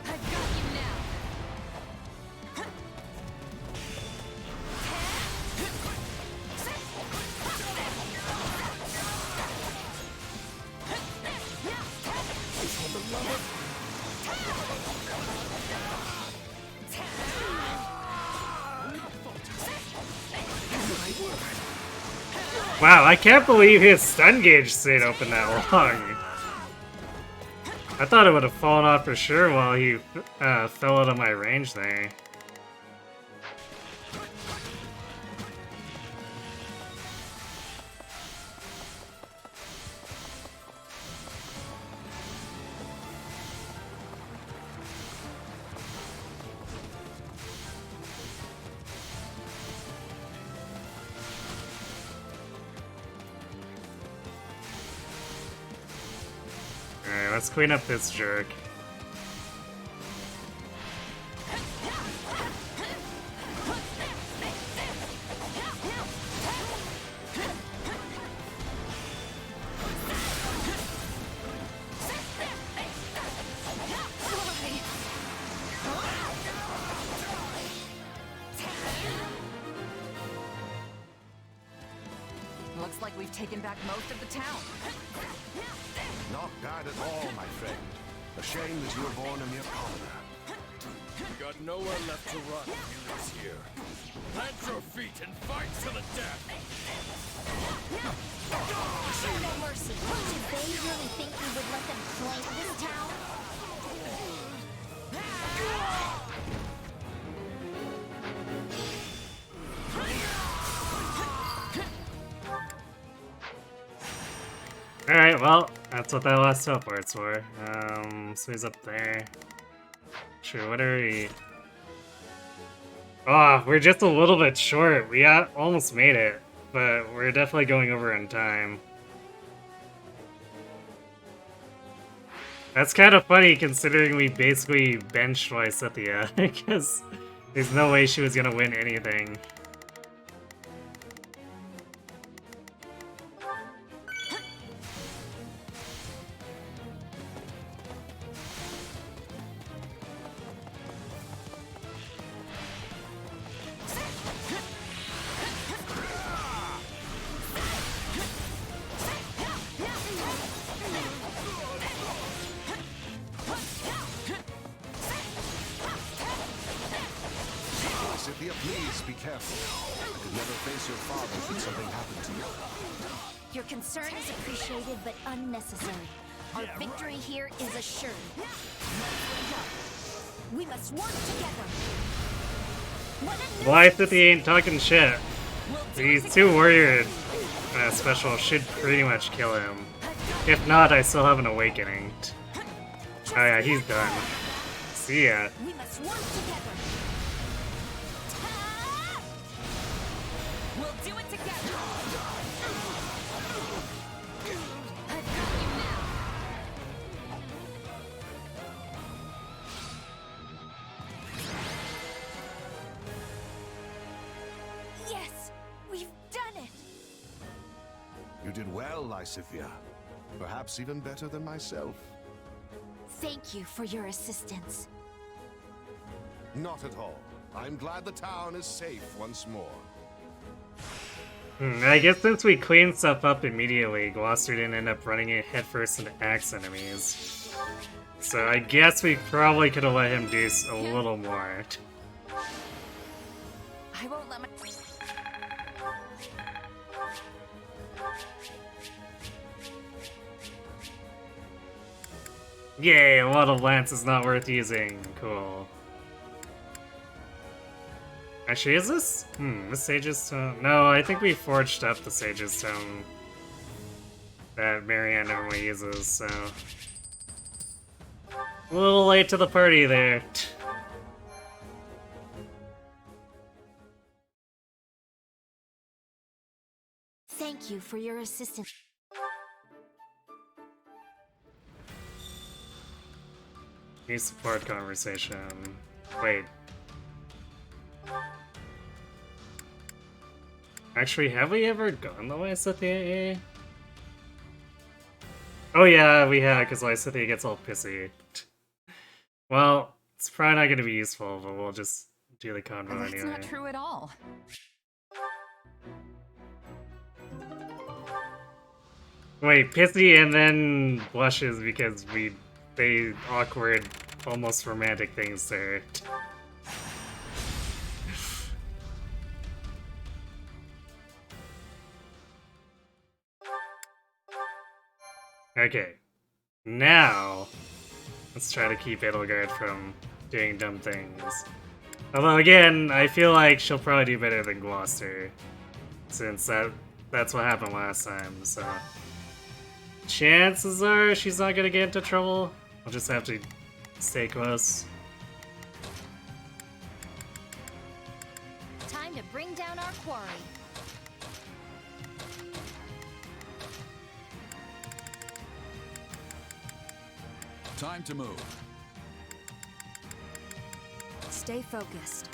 I've got you now. Wow, I can't believe his stun gauge stayed open that long. I thought it would have fallen off for sure while he fell out of my range there. Alright, let's clean up this jerk. Looks like we've taken back most of the town. Not bad at all, my friend. A shame that you were born a mere commoner. We got nowhere left to run if you lose here. Plant your feet and fight to the death! Show no mercy. Did they really think we would let them claim this town? Alright, well, that's what that last teleport's for. So he's up there. Sure, what are we... Oh, we're just a little bit short. We almost made it, but we're definitely going over in time. That's kind of funny considering we basically benched Lysithea, because there's no way she was gonna win anything. Lysithea, please be careful. I could never face your father should something happen to you. Your concern is appreciated but unnecessary. Our victory here is assured. We must work together. Lysithea ain't talking shit. These two warrior special should pretty much kill him. If not, I still have an awakening. Oh yeah, he's done. See ya. We must work together. We'll do it together. I've got you now. Yes, we've done it. You did well, Lysithia. Perhaps even better than myself. Thank you for your assistance. Not at all. I'm glad the town is safe once more. I guess since we cleaned stuff up immediately, Gloucester didn't end up running it headfirst into axe enemies. So I guess we probably could have let him do a little more. I won't let my... Yay, a lot of lance is not worth using. Cool. Actually, is this? The Sage's Stone? No, I think we forged up the Sage's Stone that Marianne normally uses, so... A little late to the party there. Thank you for your assistance. New support conversation. Wait. Actually, have we ever gone the Lysithia? Oh yeah, we have, because Lysithia gets all pissy. Well, it's probably not going to be useful, but we'll just do the convo That's anyway. not true at all. Wait, pissy and then blushes because we say awkward, almost romantic things to her. Okay, now let's try to keep Edelgard from doing dumb things. Although again, I feel like she'll probably do better than Gloucester, since that's what happened last time, so... Chances are she's not gonna get into trouble. I'll just have to stay close. Time to bring down our quarry. Time to move. Stay focused.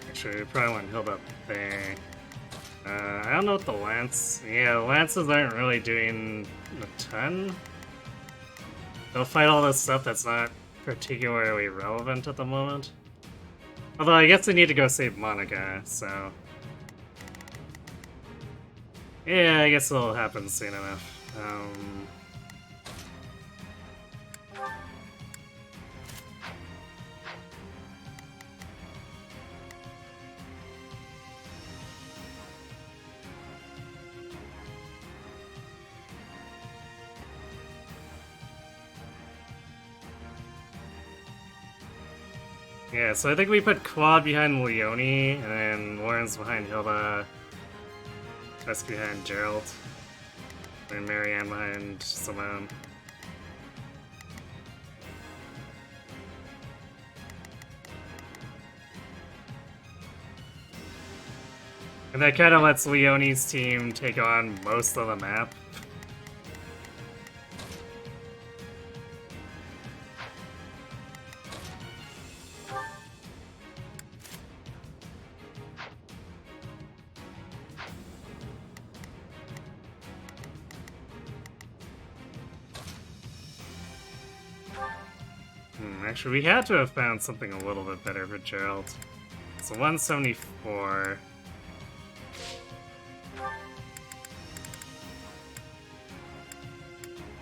Actually, we probably want Hilda up there. I don't know what the lance... Yeah, the lances aren't really doing a ton. They'll fight all this stuff that's not particularly relevant at the moment. Although I guess they need to go save Monica, so... Yeah, I guess it'll happen soon enough. Yeah, so I think we put Claude behind Leone, and then Lawrence behind Hilda, Tess behind Gerald, and Marianne behind Simone. And that kind of lets Leone's team take on most of the map. Actually, we had to have found something a little bit better for Gerald. So 174.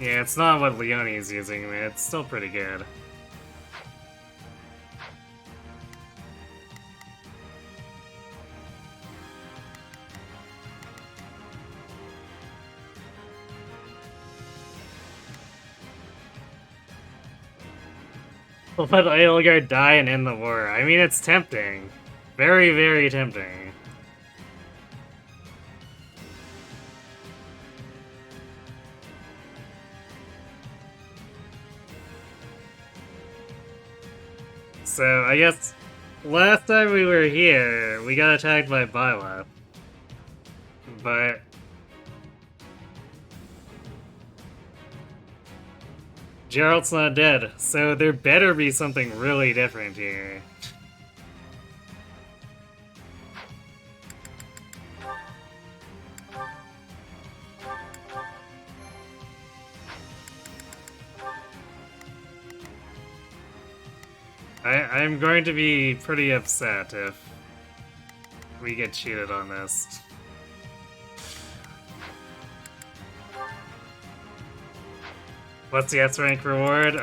Yeah, it's not what Leone is using, I mean, it's still pretty good. We'll let Edelgard die and end the war. I mean, it's tempting. Very, very tempting. So, I guess last time we were here, we got attacked by Byla. But Geralt's not dead, so there better be something really different here. I'm going to be pretty upset if we get cheated on this. What's the S rank reward?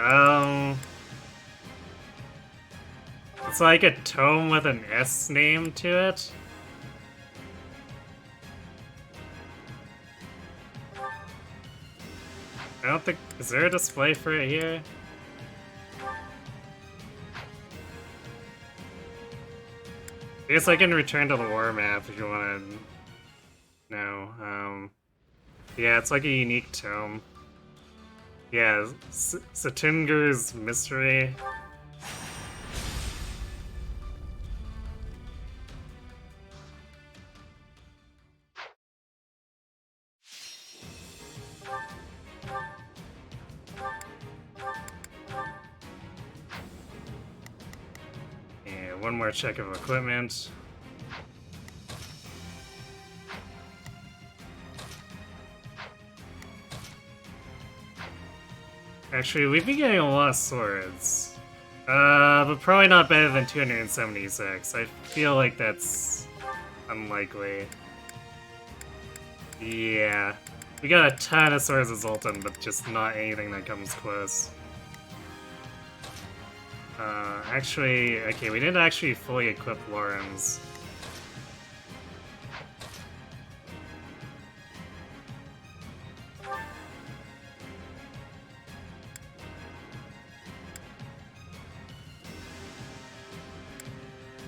It's like a tome with an S name to it. I don't think... Is there a display for it here? I guess I can return to the war map if you want to know. Yeah, it's like a unique tome. Yeah, Satunger's Mystery. Yeah, one more check of equipment. Actually, we've been getting a lot of swords. But probably not better than 276. I feel like that's unlikely. Yeah. We got a ton of swords as Zoltan, but just not anything that comes close. Actually, okay, we didn't actually fully equip Lawrence.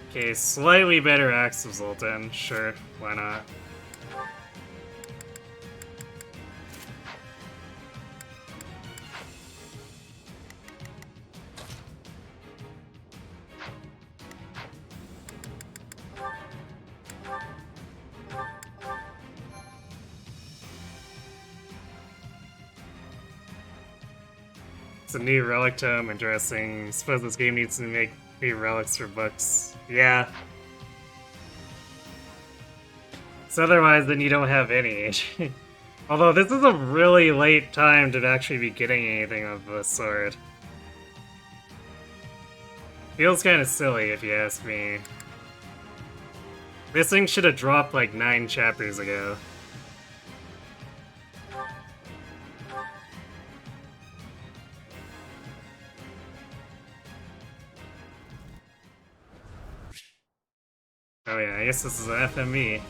Okay, slightly better Axe of Zoltan, sure, why not? It's a new relic tome, interesting. Suppose this game needs to make new relics for books. Yeah. So otherwise, then you don't have any. Although this is a really late time to actually be getting anything of the sword. Feels kind of silly, if you ask me. This thing should have dropped like 9 chapters ago. Oh yeah, I guess this is an FME.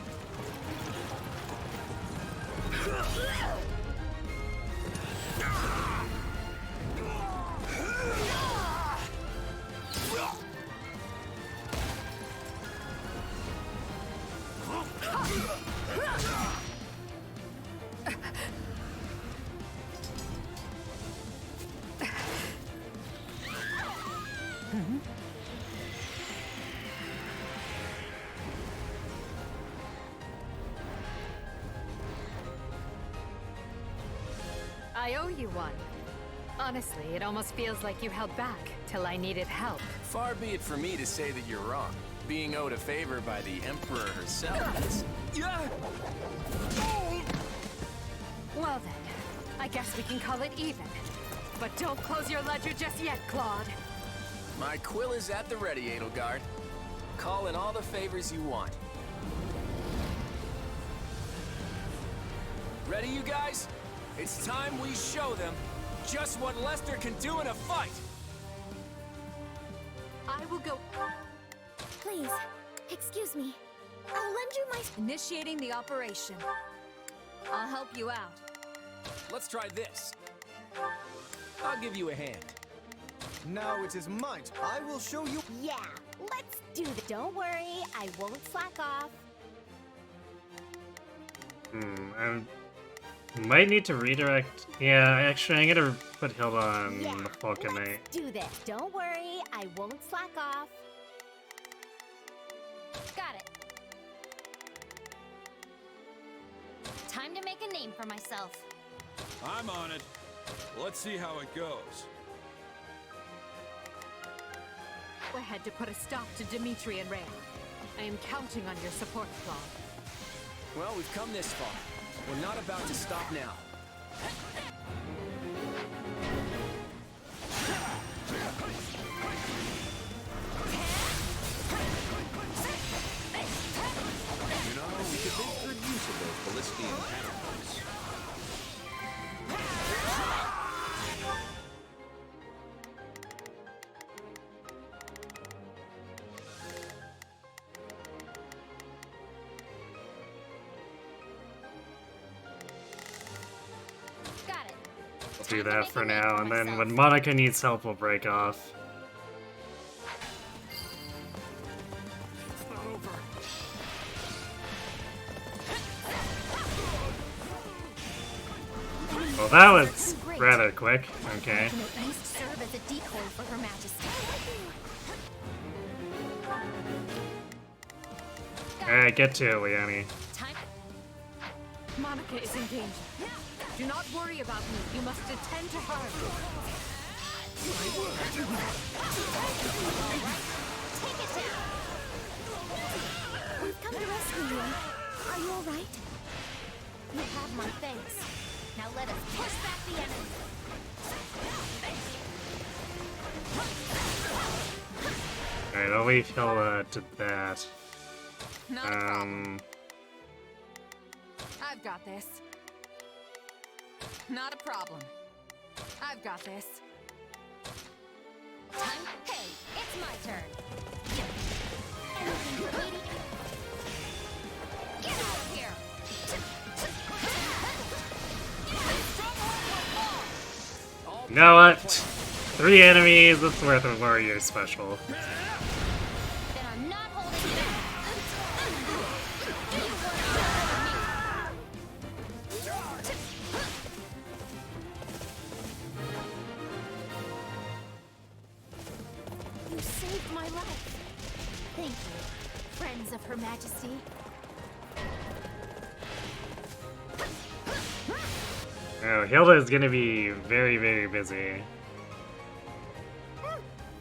I owe you one. Honestly, it almost feels like you held back till I needed help. Far be it for me to say that you're wrong. Being owed a favor by the Emperor herself is... Well then, I guess we can call it even. But don't close your ledger just yet, Claude. My quill is at the ready, Edelgard. Call in all the favors you want. Ready, you guys? It's time we show them just what Lester can do in a fight! I will go... Please, excuse me. I'll lend you my... Initiating the operation. I'll help you out. Let's try this. I'll give you a hand. Now it is might. I will show you... Yeah, let's do that. Don't worry, I won't slack off. I might need to redirect. Yeah, actually, I'm gonna put Hilda on the Falcon Knight. Do this. Don't worry, I won't slack off. Got it. Time to make a name for myself. I'm on it. Let's see how it goes. Go ahead to put a stop to Dimitri and Rhea. I am counting on your support, Claude. Well, we've come this far. We're not about to stop now. You know, we could make good use of those Ballistian catapults. Got it. We'll do that for now, and then when Monica needs help, we'll break off. It's not over. Well, that was rather quick. Okay. I can at least serve as a decoy for Her Majesty. Alright, get to it, Leonie. Monica is in danger. Do not worry about me. You must attend to her. Take it down. We've come to rescue you. Are you all right? You have my thanks. Now let us push back the enemy. Alright, I'll leave Hilda to that. Not a problem. I've got this. Not a problem. I've got this. Time. Hey, it's my turn. Anything for me. Get out of here. You know what? 3 enemies, it's worth a warrior special. Then I'm not holding back. You saved my life. Thank you, friends of Her Majesty. Oh, Hilda is gonna be very, very busy.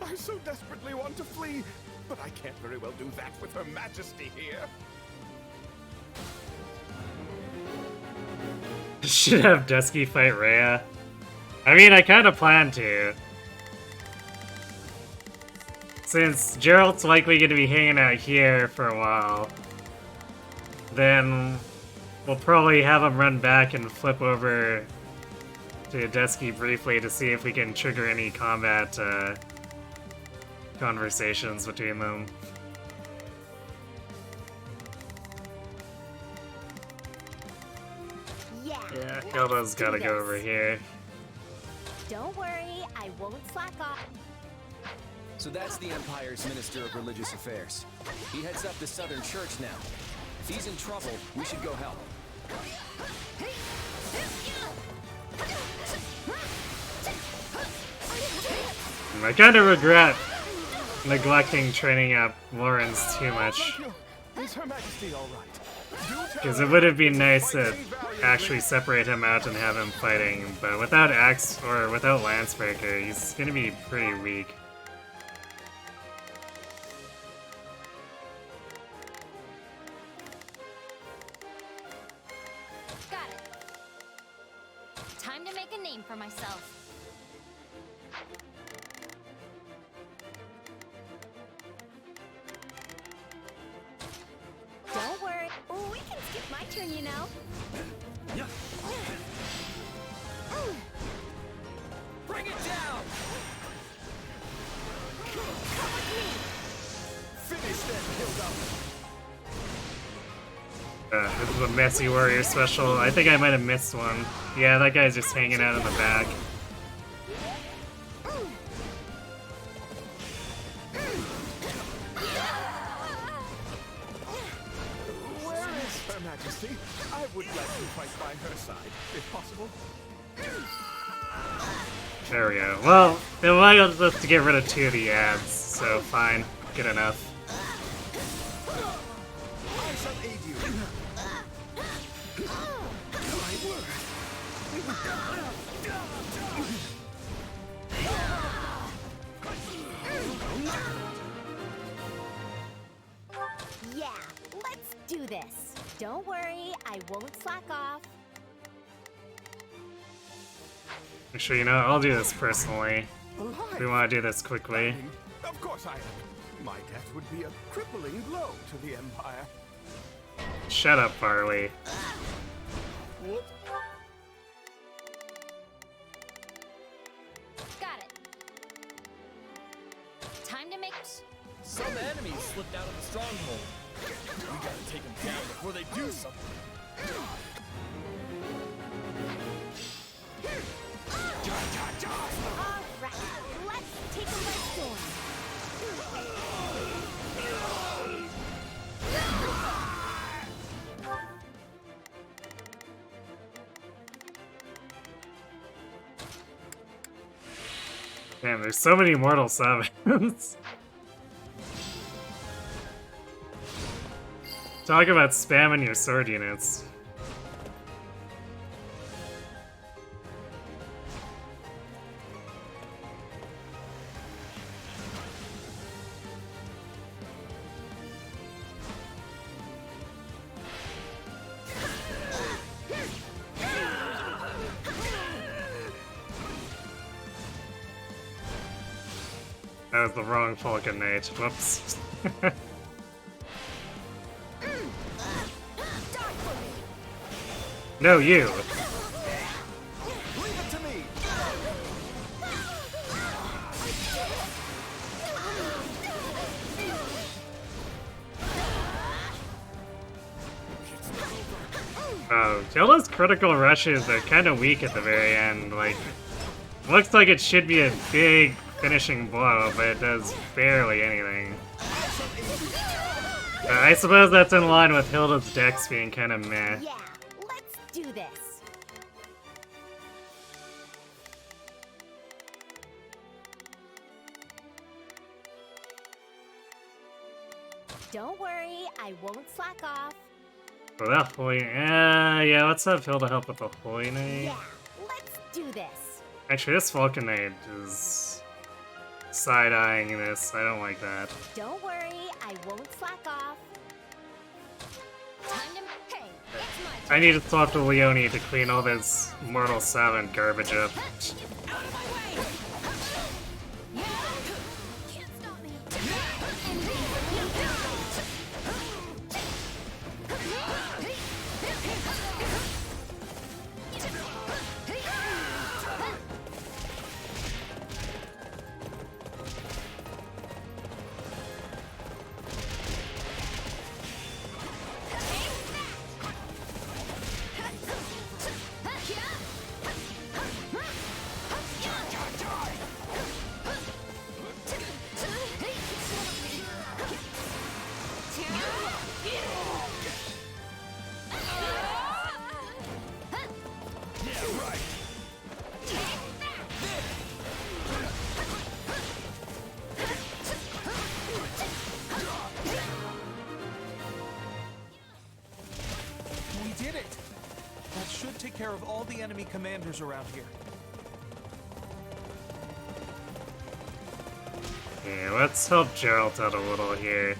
I so desperately want to flee, but I can't very well do that with Her Majesty here. Should have Dusky fight Rhea. I mean, I kind of plan to. Since Gerald's likely going to be hanging out here for a while, then we'll probably have him run back and flip over to Dusky briefly to see if we can trigger any combat conversations between them. Yeah, Hilda's gotta go over here. Don't worry, I won't slack off. So that's the Empire's Minister of Religious Affairs. He heads up the Southern Church now. If he's in trouble, we should go help. I kind of regret neglecting training up Lawrence too much. Is Her Majesty all right? Because it would have been nice to actually separate him out and have him fighting, but without Axe or without Lancebreaker, he's gonna be pretty weak. Got it. Time to make a name for myself. Don't worry. Oh, we can skip my turn, you know. Bring it down! Come with me. Finish them, Hilda. This is a messy warrior special. I think I might have missed one. Yeah, that guy's just hanging out in the back. Majesty, I would like to fight by her side, if possible. There we go. Well, it allowed us to get rid of 2 of the ads, so fine. Good enough. I shall aid you. My word. Yeah, let's do this. Don't worry, I won't slack off. Actually, you know, I'll do this personally. We want to do this quickly. Of course I am. My death would be a crippling blow to the Empire. Shut up, Farley. Whoop. Got it. Time to make... Some enemies slipped out of the stronghold. We gotta take them down before they do something. Alright, let's take them by storm. Damn, there's so many Mortal 7s. Talk about spamming your sword units. That was the wrong Falcon Knight. Whoops. No, you! Leave it to me. Oh, Tilda's critical rushes are kind of weak at the very end. Like, looks like it should be a big finishing blow, but it does barely anything. I suppose that's in line with Hilda's dex being kind of meh. Yeah, let's do this. Don't worry, I won't slack off. For that Holy... yeah, let's have Hilda help with the Holy Knight. Yeah, let's do this. Actually, this Falcon Knight is side-eyeing this. I don't like that. Don't worry, I won't slack off. Time to... Hey, it's my I need to talk to Leone to clean all this Mortal 7 garbage up. We did it. That should take care of all the enemy commanders around here. Okay, let's help Geralt out a little here.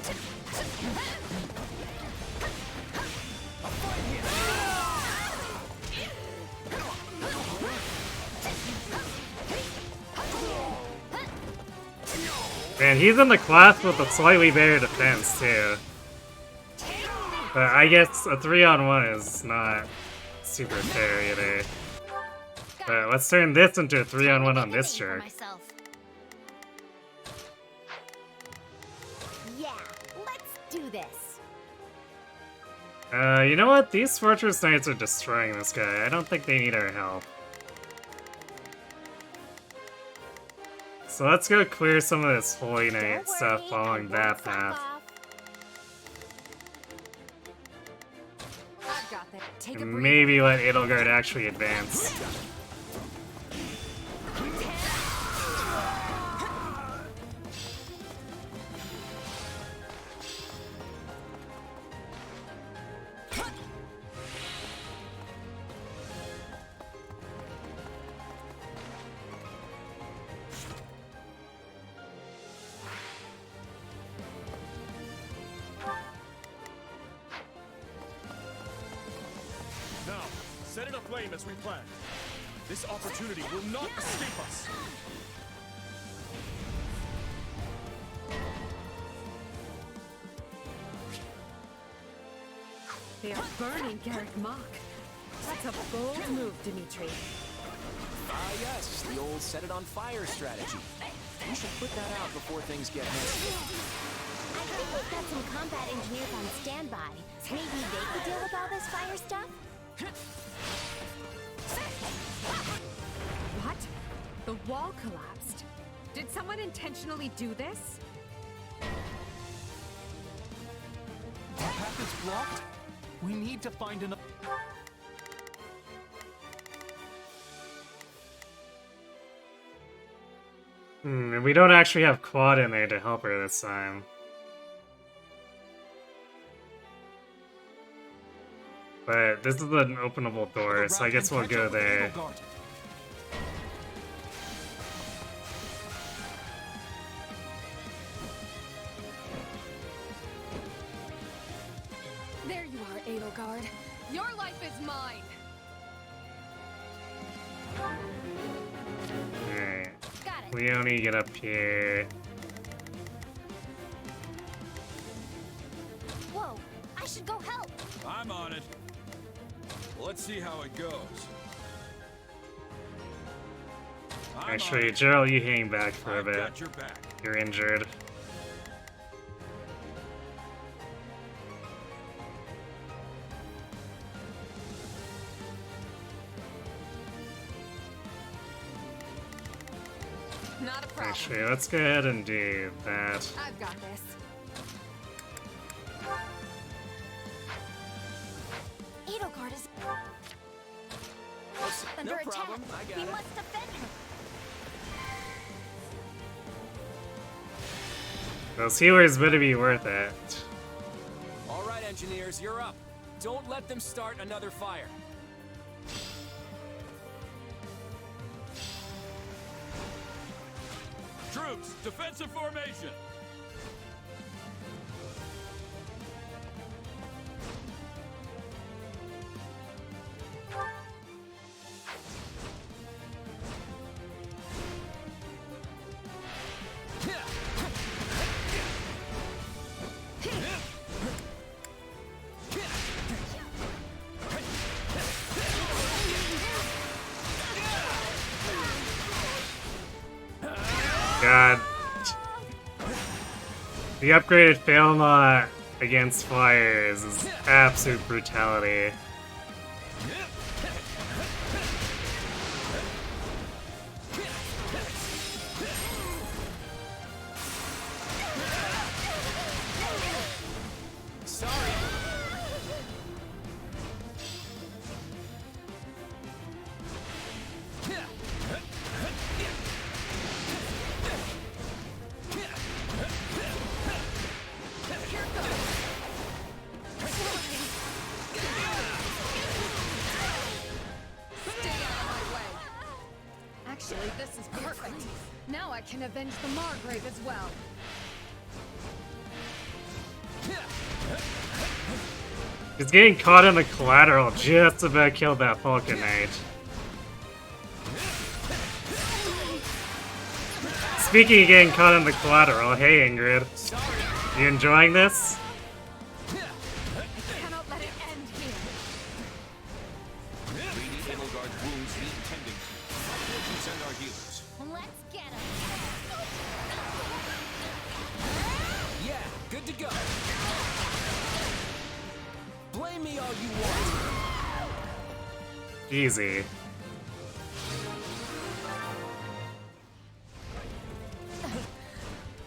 Man, he's in the class with a slightly better defense, too. But I guess a 3-on-1 is not super fair either. But let's turn this into a 3-on-1 on this jerk. Yeah, let's do this. You know what? These Fortress Knights are destroying this guy. I don't think they need our help. So let's go clear some of this Holy Knight stuff following that path. I've got this. Take a And breather. maybe let Edelgard actually advance. Now, set it aflame as we planned. This opportunity will not escape us. They are burning Garrick Mach. That's a bold move, Dimitri. Ah, yes, the old set it on fire strategy. We should put that out before things get messy. I think we've got some combat engineers on standby. Maybe they could deal with all this fire stuff? What? The wall collapsed. Did someone intentionally do this? Our path is blocked. We need to find another. We don't actually have Quad in there to help her this time. But this is an openable door, so I guess we'll go there. There you are, Edelgard. Your life is mine. Alright. Leonie, get up here. Whoa, I should go help. I'm on it. Let's see how it goes. Actually, Gerald, you hang back for a bit. Got your back. You're injured. Not a problem. Actually, let's go ahead and do that. I've got this. Edelgard is under No attack. problem, I got We it. must defend her. Those healers better be worth it. All right, engineers, you're up. Don't let them start another fire. Troops, defensive formation. God. The upgraded Failnaught against fires is absolute brutality. Sorry. Stay out of my way. Actually, this is perfect. Now I can avenge the Margrave as well. He's getting caught in the collateral, just about killed that Falcon Knight. Speaking of getting caught in the collateral, hey Ingrid. You enjoying this? I cannot let it end here. Lady Edelgard's wounds need tending. We can send our healers. Let's get him. Yeah, good to go. Blame me all you want. Easy.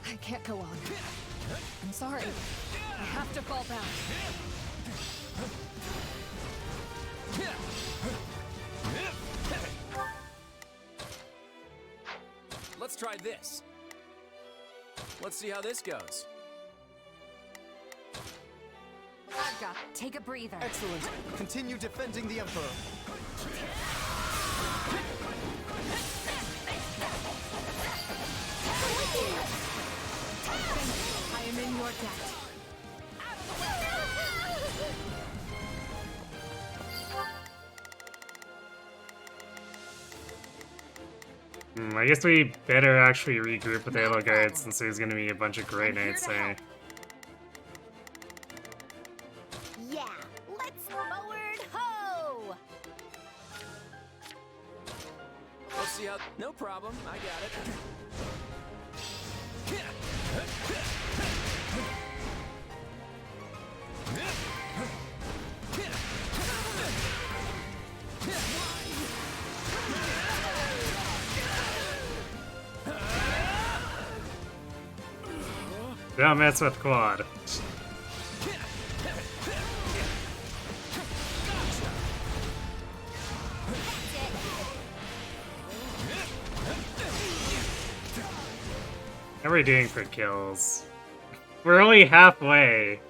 I can't go on. I'm sorry. I have to fall back. Let's try this. Let's see how this goes. I've got. Take a breather. Excellent. Continue defending the Emperor. I am in your debt. I guess we better actually regroup with Edelgard since there's gonna be a bunch of Grey Knights there. Yeah, let's forward ho! Let's see how. No problem. I got it. Don't mess with Quad. How are we doing for kills? We're only halfway.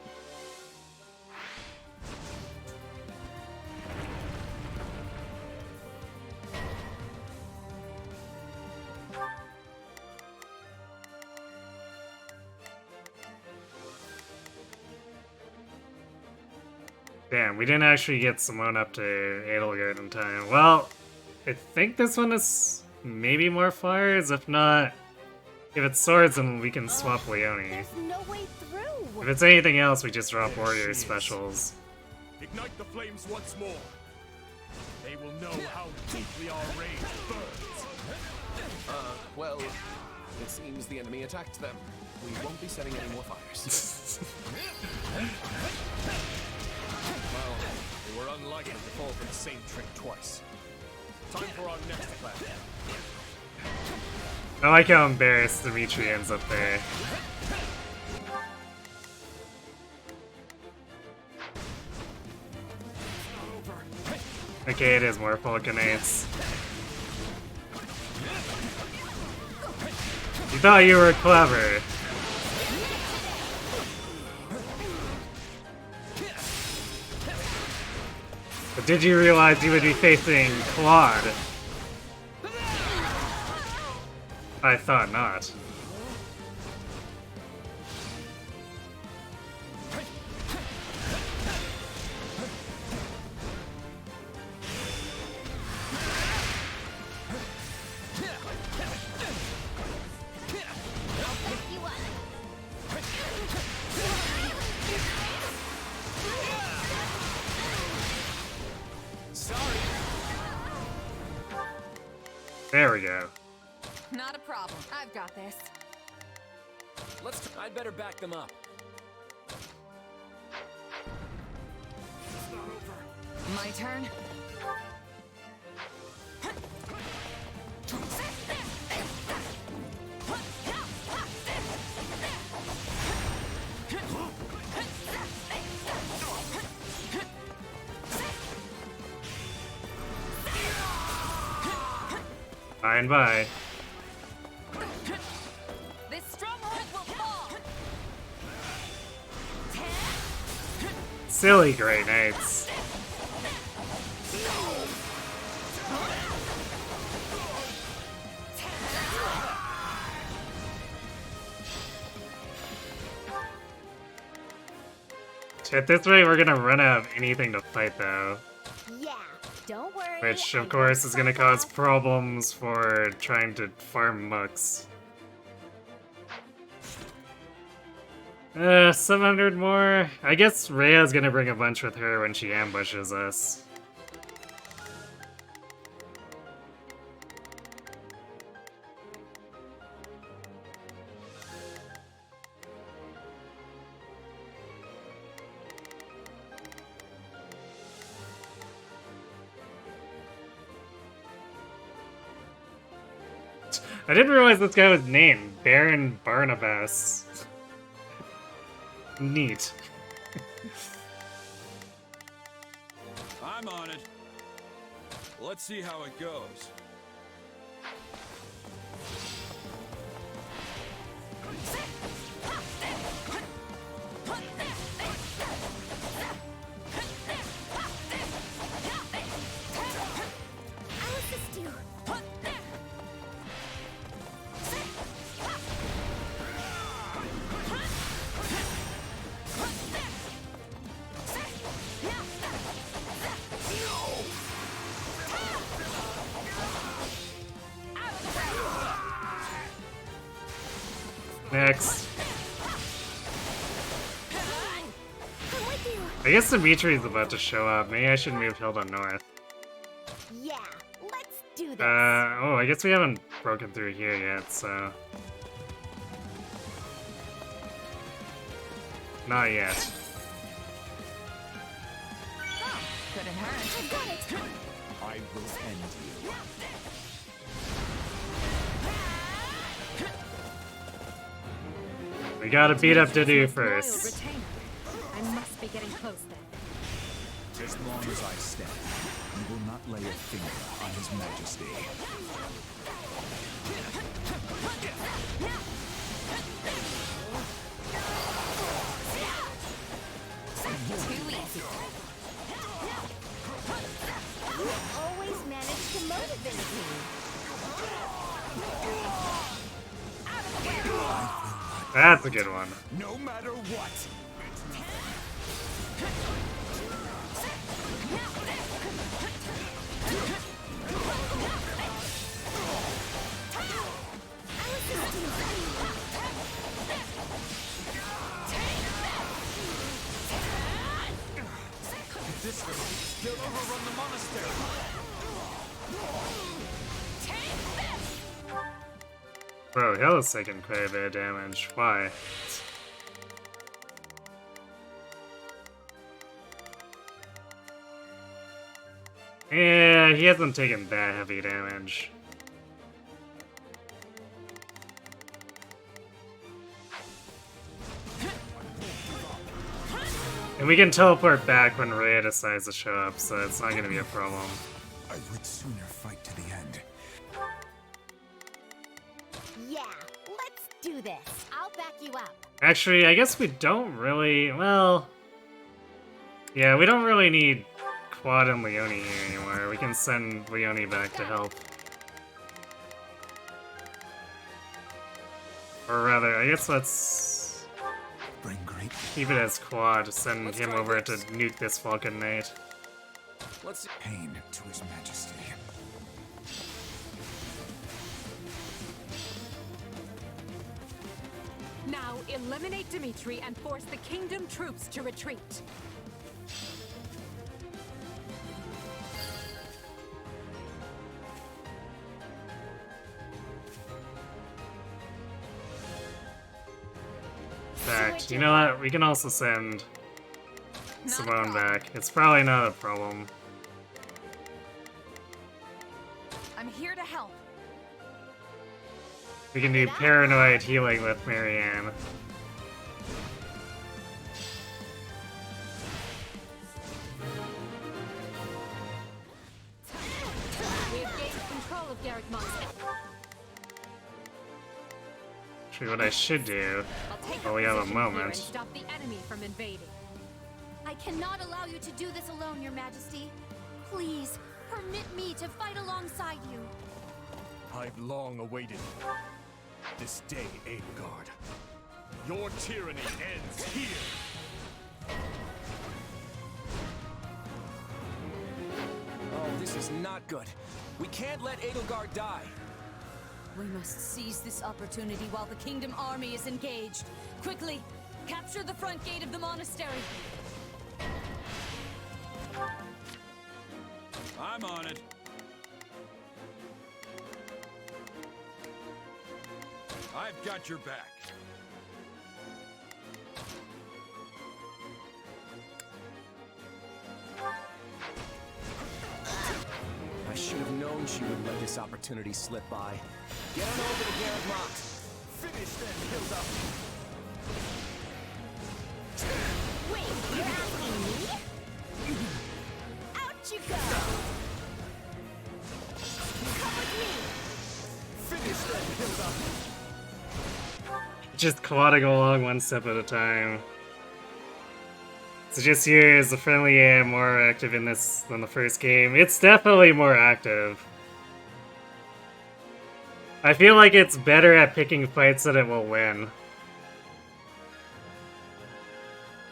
Damn, we didn't actually get Simone up to Edelgard in time. Well, I think this one is maybe more fires. If not, if it's swords, then we can swap Leone. There's no way through. If it's anything else, we just drop warrior specials. Ignite the flames once more. They will know how deeply our rage burns. Well, it seems the enemy attacked them. We won't be setting any more fires. Well, they were unlikely to fall for the same trick twice. Time for our next plan. I like how embarrassed Dimitri ends up there. Okay, it is more Vulcanates. You thought you were clever. But did you realize you would be facing Claude? I thought not. There we go. Not a problem. I've got this. I'd better back them up. My turn. By and by. This stronghold will fall. Silly Grey Knights. At this rate, we're gonna run out of anything to fight, though. Yeah, don't worry. Which, of course, is gonna cause problems for trying to farm mucks. 700 more. I guess Rhea's gonna bring a bunch with her when she ambushes us. I didn't realize this guy was named Baron Barnabas. Neat. I I'm on it. Let's see how it goes. I'll assist you. Next. I'm with you. I guess Dimitri's about to show up. Maybe I should move Hilda north. Yeah, let's do this. Oh, I guess we haven't broken through here yet, so... Not yet. Couldn't hurt. I've got it. I will end you. We gotta beat up Dudu first. I must be getting close then. As long as I stand, you will not lay a finger on His Majesty. Too easy. You always manage to motivate me. That's a good one. No matter what. This will overrun the monastery. Bro, Hilda's taking quite a bit of damage. Why? Yeah, he hasn't taken that heavy damage. And we can teleport back when Rhea decides to show up, so it's not gonna be a problem. I would sooner fight to the end. Yeah, let's do this. I'll back you up. Actually, I guess we don't really... well... yeah, we don't really need Quad and Leone here anymore. We can send Leone back to help. Or rather, I guess let's... Bring great. keep it as Quad, send him over to nuke this Falcon Knight. Let's Pain to His Majesty. Now eliminate Dimitri and force the kingdom troops to retreat. In fact, you know what? We can also send Simone back. It's probably not a problem. I'm here to help. We can do paranoid healing with Marianne. We have gained control of Garrick Monastery. Actually, what I should do, Take while up we have a position here and moment, stop the enemy from invading. I cannot allow you to do this alone, Your Majesty. Please, permit me to fight alongside you. I've long awaited this day, Edelgard. Your tyranny ends here. Oh, this is not good. We can't let Edelgard die. We must seize this opportunity while the Kingdom army is engaged. Quickly, capture the front gate of the monastery. I'm on it. I've got your back. I should have known she would let this opportunity slip by. Get on over to Garrett Mox. Finish them, Hilda. Wait, you're asking me? Out you goes up. Just plodding along one step at a time. So just here, is the friendly AI more active in this than the first game? It's definitely more active. I feel like it's better at picking fights that it will win.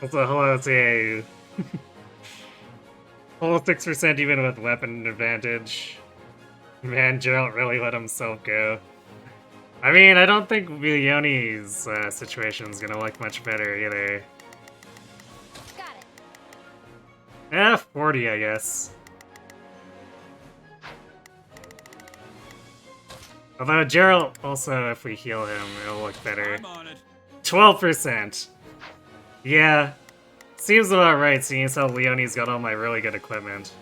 Also, hello, TA. Whole 6% even with weapon advantage. Man, Geralt really let himself go. I mean, I don't think Leonie's situation is gonna look much better either. Got it. 40, I guess. Although Geralt, also, if we heal him, it'll look better. 12%. Yeah. Seems about right, seeing as how Leonie's got all my really good equipment.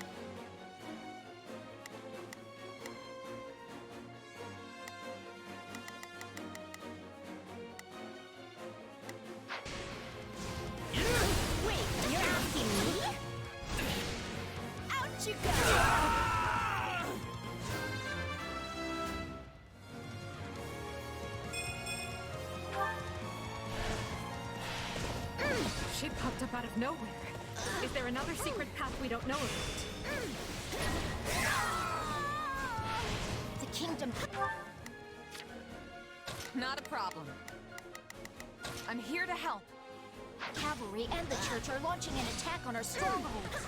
She popped up out of nowhere. Is there another secret path we don't know about? The kingdom. Not a problem. I'm here to help. Cavalry and the church are launching an attack on our strongholds.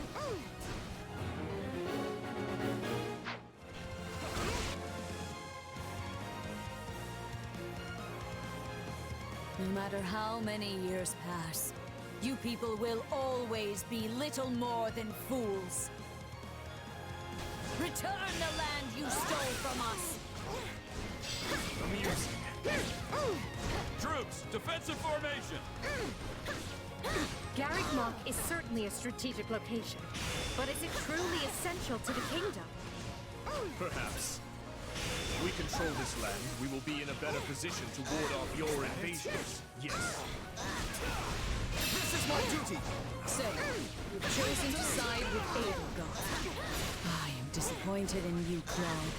No matter how many years pass, you people will always be little more than fools. Return the land you stole from us! Amusing. Troops, defensive formation! Garrick Mach is certainly a strategic location, but is it truly essential to the kingdom? Perhaps. If we control this land, we will be in a better position to ward off your invasions. Yes. This is my duty! So, you've chosen to side with Edelgard. I am disappointed in you, Claude.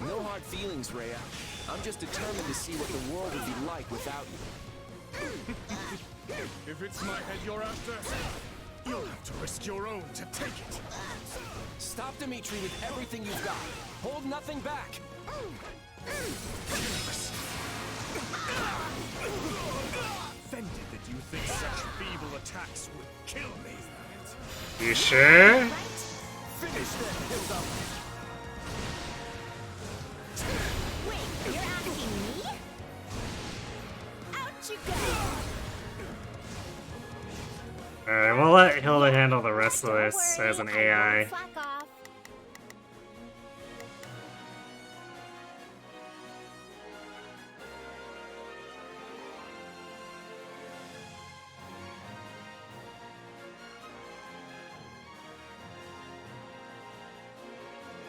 No hard feelings, Rhea. I'm just determined to see what the world would be like without you. If it's my head you're after, you'll have to risk your own to take it. Stop Dimitri with everything you've got. Hold nothing back. Offended that you think such feeble attacks would kill me. You sure? Finish them, Hilda. Wait, you're asking me? Out you go! Alright, we'll let Hilda handle the rest of this as an AI. Slack off.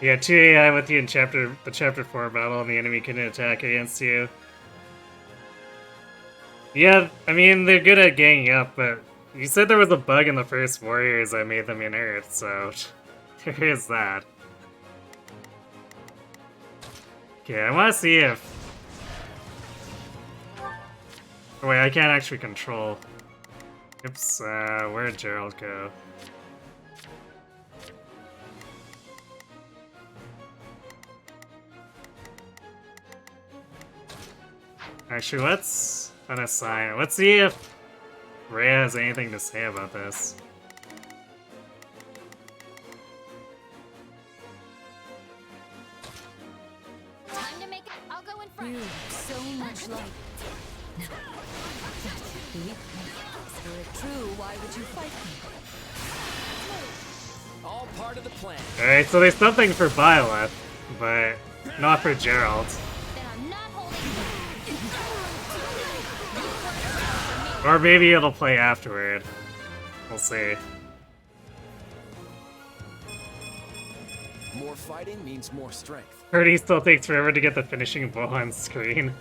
Yeah, 2 AI with you in the chapter 4 battle, and the enemy can attack against you. Yeah, I mean, they're good at ganging up, but you said there was a bug in the first Warriors that made them inert, so there is that. Okay, I want to see if... Oh wait, I can't actually control. Oops, where'd Gerald go? Actually, let's unassign. Let's see if Rhea has anything to say about this. Time to make it. I'll go in front. You look so much like... No. Were it true, why would you fight me? All part of the plan. Alright, so there's something for Byleth, but not for Gerald. Or maybe it'll play afterward. We'll see. More fighting means more strength. Purdy still takes forever to get the finishing blow on screen.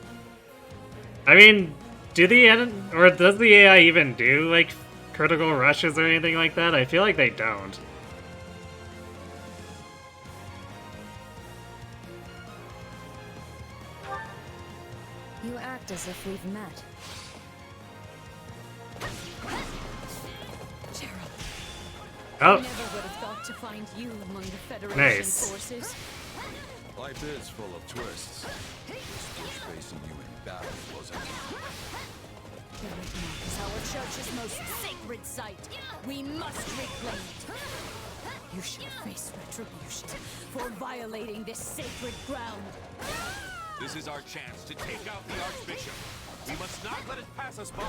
I mean, does the AI even do, like, critical rushes or anything like that? I feel like they don't. Just as if we've met. Oh. I never would have thought to find you among the Federation Nice. forces. Life is full of twists. This was facing you in battle, wasn't it? The Red Mark is our church's most sacred site. We must reclaim it. You shall face retribution for violating this sacred ground. This is our chance to take out the Archbishop. We must not let it pass us by.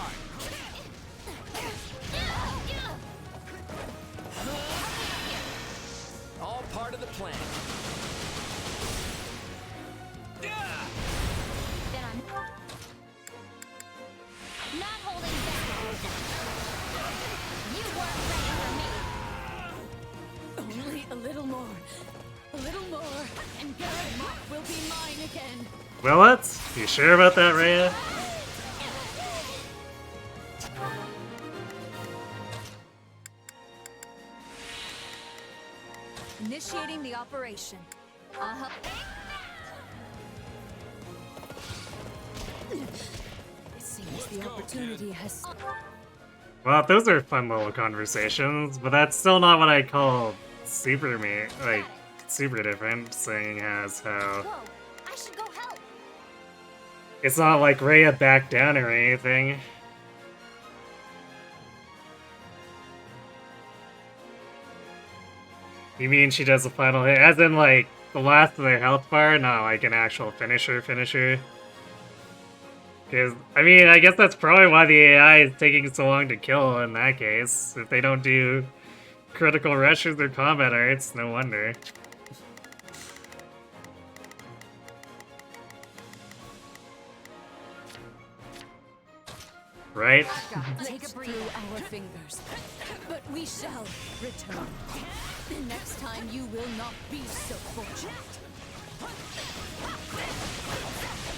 All part of the plan. Then I'm not holding back. You weren't ready for me. Only a little more. A little more, and Garrett Mark will be mine again. Will it? You sure about that, Rhea? Initiating the operation. It seems the opportunity has... Well, those are fun little conversations, but that's still not what I call super super different, seeing as how Whoa, I should go help. it's not like Rhea backed down or anything. You mean she does the final hit, as in like the last of their health bar, not like an actual finisher? Because, I mean, I guess that's probably why the AI is taking so long to kill in that case. If they don't do critical rushes or combat arts, no wonder. Right? Take through our fingers, but we shall return. Next time you will not be so fortunate.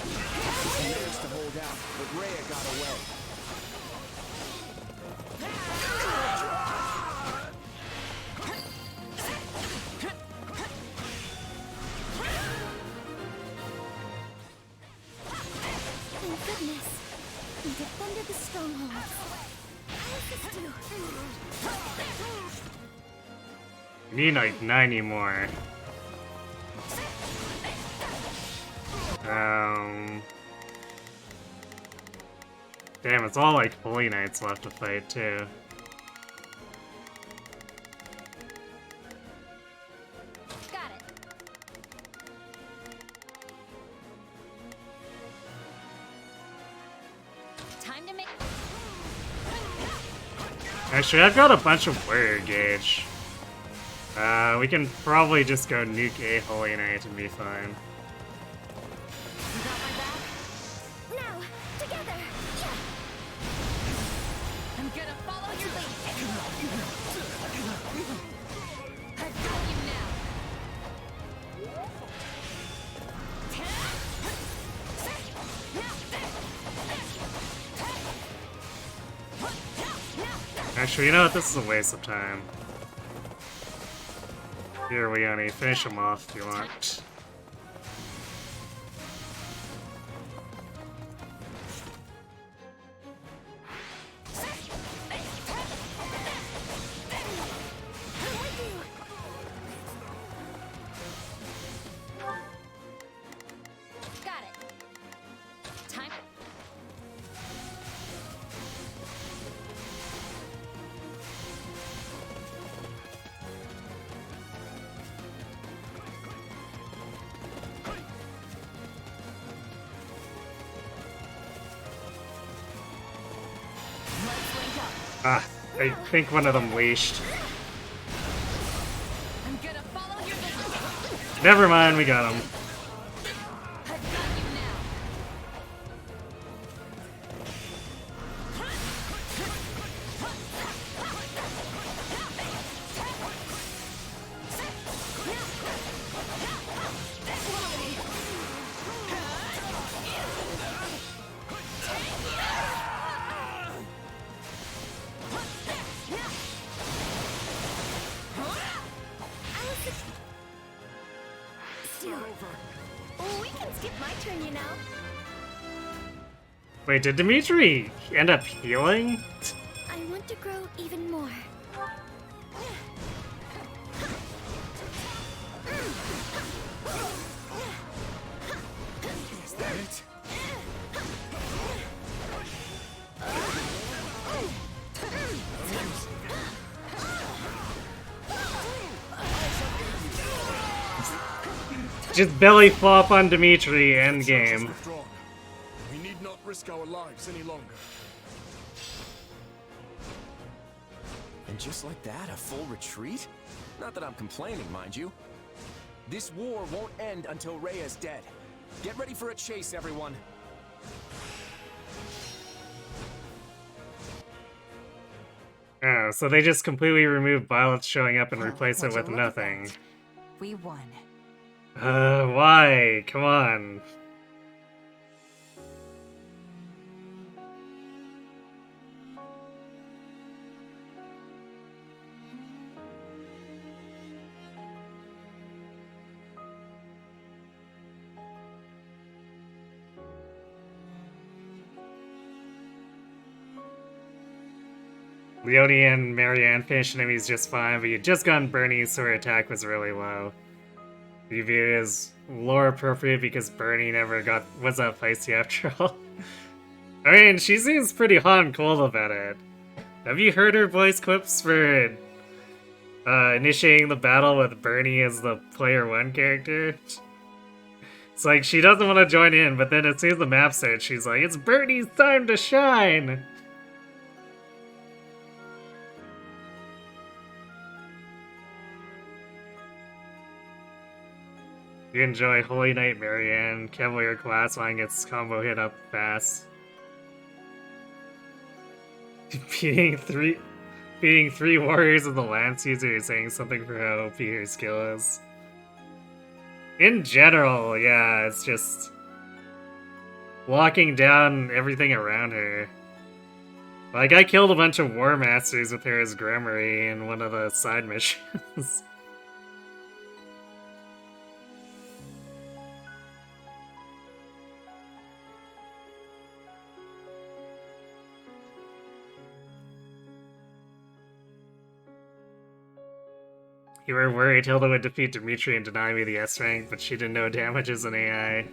He managed to hold out, but Rhea got away. Thank goodness. We defended the strongholds. I'll assist you. We need like 90 more. Damn, it's all like Holy Knights left to fight too. Got it. Time to make. Actually, I've got a bunch of warrior gauge. We can probably just go nuke a Holy Knight and be fine. Now, together. Yeah. I'm gonna follow your lead. I've got you now. Actually, you know what? This is a waste of time. Here, Leone, finish him off if you want. Got it. Time. Ah, I think one of them leashed. I'm gonna follow your lead. Never mind, we got him. Still. We can skip my turn, you know. Wait, did Dimitri end up healing? I want to grow even more. Is that it? Just belly flop on Dimitri, endgame. Withdrawn. We need not risk our lives any longer. And just like that, a full retreat? Not that I'm complaining, mind you. This war won't end until Rhea's dead. Get ready for a chase, everyone. Oh, so they just completely removed Violet showing up and replaced it with nothing. We won. Why? Come on. Leonie and Marianne finished enemies just fine, but you'd just gotten Bernie, so her attack was really low. You view it as lore appropriate because Bernie never was that feisty after all. I mean, she seems pretty hot and cold about it. Have you heard her voice clips for initiating the battle with Bernie as the player 1 character? It's like she doesn't want to join in, but then as soon as the map starts, she's like, "It's Bernie's time to shine!" You enjoy Holy Knight Marianne, Cavalier class line gets combo hit up fast. beating three warriors of the Lance user is saying something for how OP her skill is. In general, yeah, it's just locking down everything around her. Like, I killed a bunch of War Masters with her as Gramarye in one of the side missions. You were worried Hilda would defeat Dimitri and deny me the S rank, but she didn't know damage as an AI.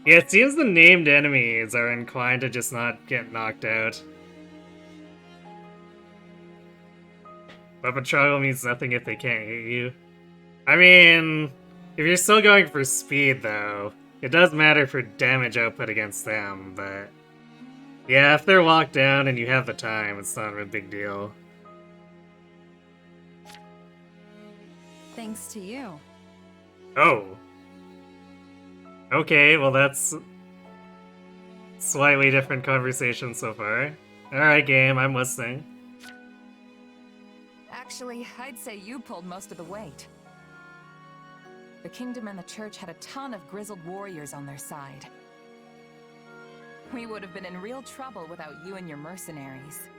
Yeah, it seems the named enemies are inclined to just not get knocked out. Weapon trial means nothing if they can't hit you. I mean, if you're still going for speed though, it does matter for damage output against them, but yeah, if they're locked down and you have the time, it's not a big deal. Thanks to you. Oh. Okay, well that's slightly different conversation so far. Alright, game, I'm listening. Actually, I'd say you pulled most of the weight. The Kingdom and the Church had a ton of grizzled warriors on their side. We would have been in real trouble without you and your mercenaries.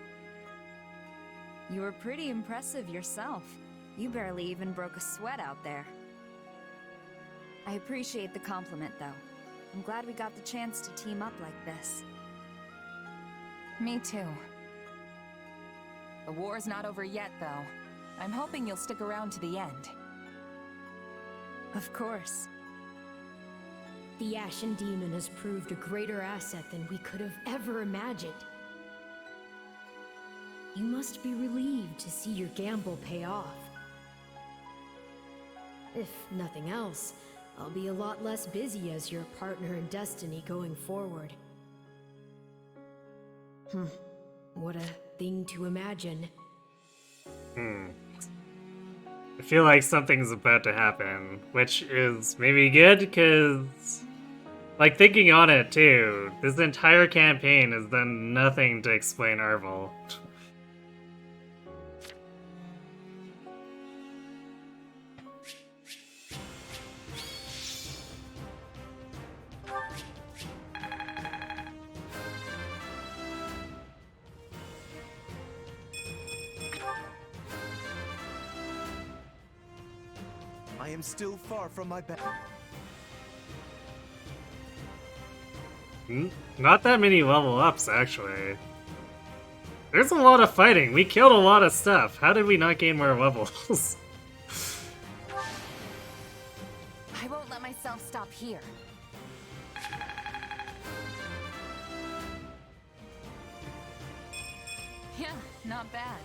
You were pretty impressive yourself. You barely even broke a sweat out there. I appreciate the compliment, though. I'm glad we got the chance to team up like this. Me too. The war's not over yet, though. I'm hoping you'll stick around to the end. Of course. The Ashen Demon has proved a greater asset than we could have ever imagined. You must be relieved to see your gamble pay off. If nothing else, I'll be a lot less busy as your partner in destiny going forward. What a thing to imagine. I feel like something's about to happen, which is maybe good, because, like, thinking on it, too, this entire campaign has done nothing to explain Arvel. I am still far from my best. Not that many level ups, actually. There's a lot of fighting. We killed a lot of stuff. How did we not gain more levels? I won't let myself stop here. Yeah, not bad.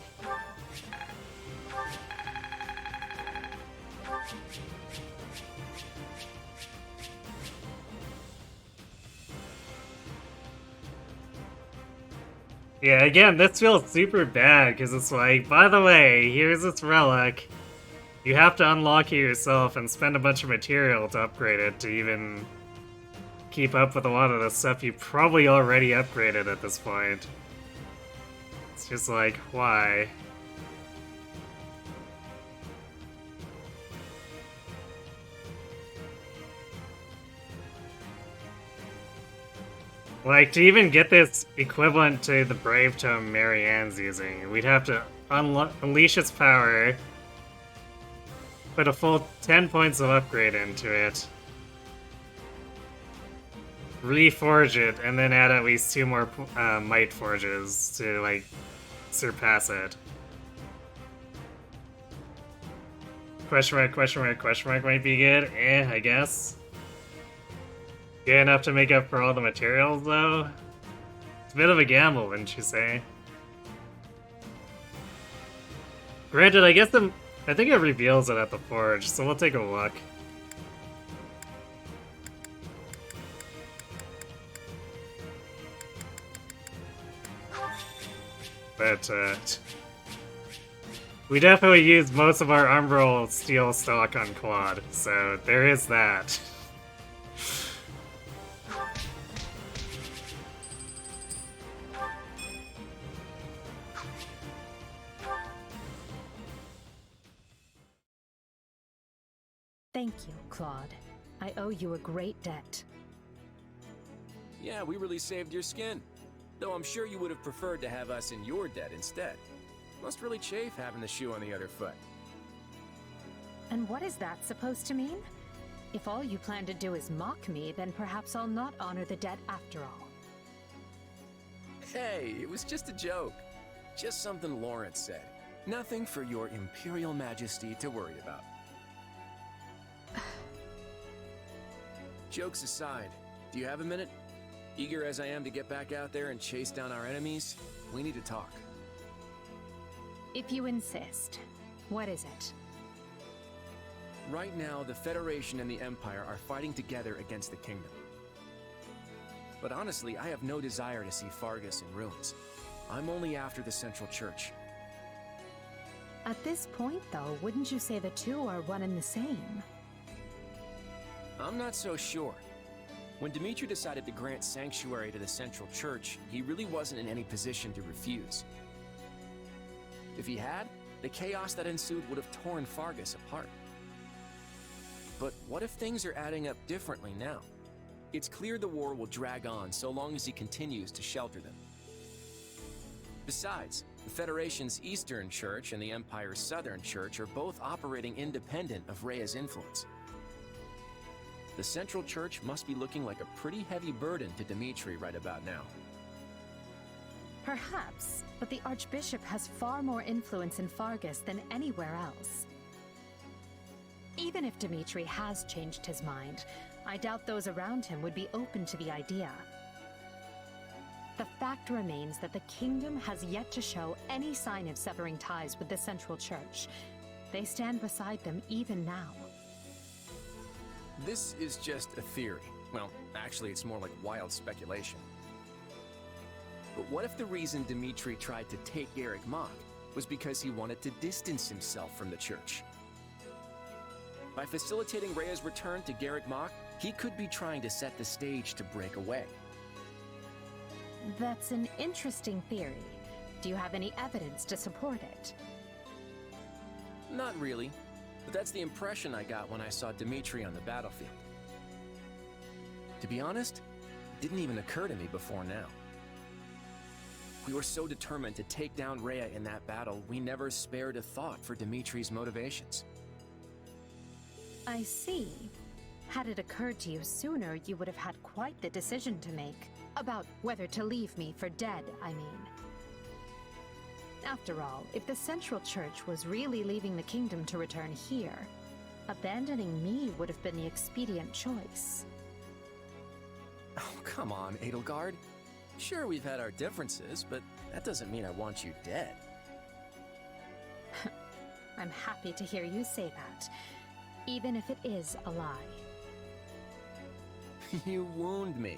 Yeah, again, this feels super bad because it's like, by the way, here's this relic. You have to unlock it yourself and spend a bunch of material to upgrade it to even keep up with a lot of the stuff you probably already upgraded at this point. It's just like, why? Like, to even get this equivalent to the Brave Tome Marianne's using, we'd have to unleash its power, put a full 10 points of upgrade into it, reforge it, and then add at least 2 more might forges to, like, surpass it. Question mark, question mark, question mark might be good. I guess. Good enough to make up for all the materials, though? It's a bit of a gamble, wouldn't you say? Granted, I guess I think it reveals it at the forge, so we'll take a look. But, we definitely used most of our Umbral steel stock on Claude, so there is that. Thank you, Claude. I owe you a great debt. Yeah, we really saved your skin. Though I'm sure you would have preferred to have us in your debt instead. Must really chafe having the shoe on the other foot. And what is that supposed to mean? If all you plan to do is mock me, then perhaps I'll not honor the debt after all. Hey, it was just a joke. Just something Lawrence said. Nothing for your Imperial Majesty to worry about. Jokes aside, do you have a minute? Eager as I am to get back out there and chase down our enemies, we need to talk. If you insist. What is it? Right now, the Federation and the Empire are fighting together against the Kingdom. But honestly, I have no desire to see Fargus in ruins. I'm only after the Central Church. At this point, though, wouldn't you say the two are one and the same? I'm not so sure. When Dimitri decided to grant sanctuary to the Central Church, he really wasn't in any position to refuse. If he had, the chaos that ensued would have torn Fargus apart. But what if things are adding up differently now? It's clear the war will drag on so long as he continues to shelter them. Besides, the Federation's Eastern Church and the Empire's Southern Church are both operating independent of Rhea's influence. The Central Church must be looking like a pretty heavy burden to Dimitri right about now. Perhaps, but the Archbishop has far more influence in Fargus than anywhere else. Even if Dimitri has changed his mind, I doubt those around him would be open to the idea. The fact remains that the Kingdom has yet to show any sign of severing ties with the Central Church. They stand beside them even now. This is just a theory. Well, actually, it's more like wild speculation. But what if the reason Dimitri tried to take Garrick Mach was because he wanted to distance himself from the Church? By facilitating Rhea's return to Garrick Mach, he could be trying to set the stage to break away. That's an interesting theory. Do you have any evidence to support it? Not really, but that's the impression I got when I saw Dimitri on the battlefield. To be honest, it didn't even occur to me before now. We were so determined to take down Rhea in that battle, we never spared a thought for Dimitri's motivations. I see. Had it occurred to you sooner, you would have had quite the decision to make. About whether to leave me for dead, I mean. After all, if the Central Church was really leaving the kingdom to return here, abandoning me would have been the expedient choice. Oh, come on, Edelgard. Sure, we've had our differences, but that doesn't mean I want you dead. I'm happy to hear you say that, even if it is a lie. You wound me.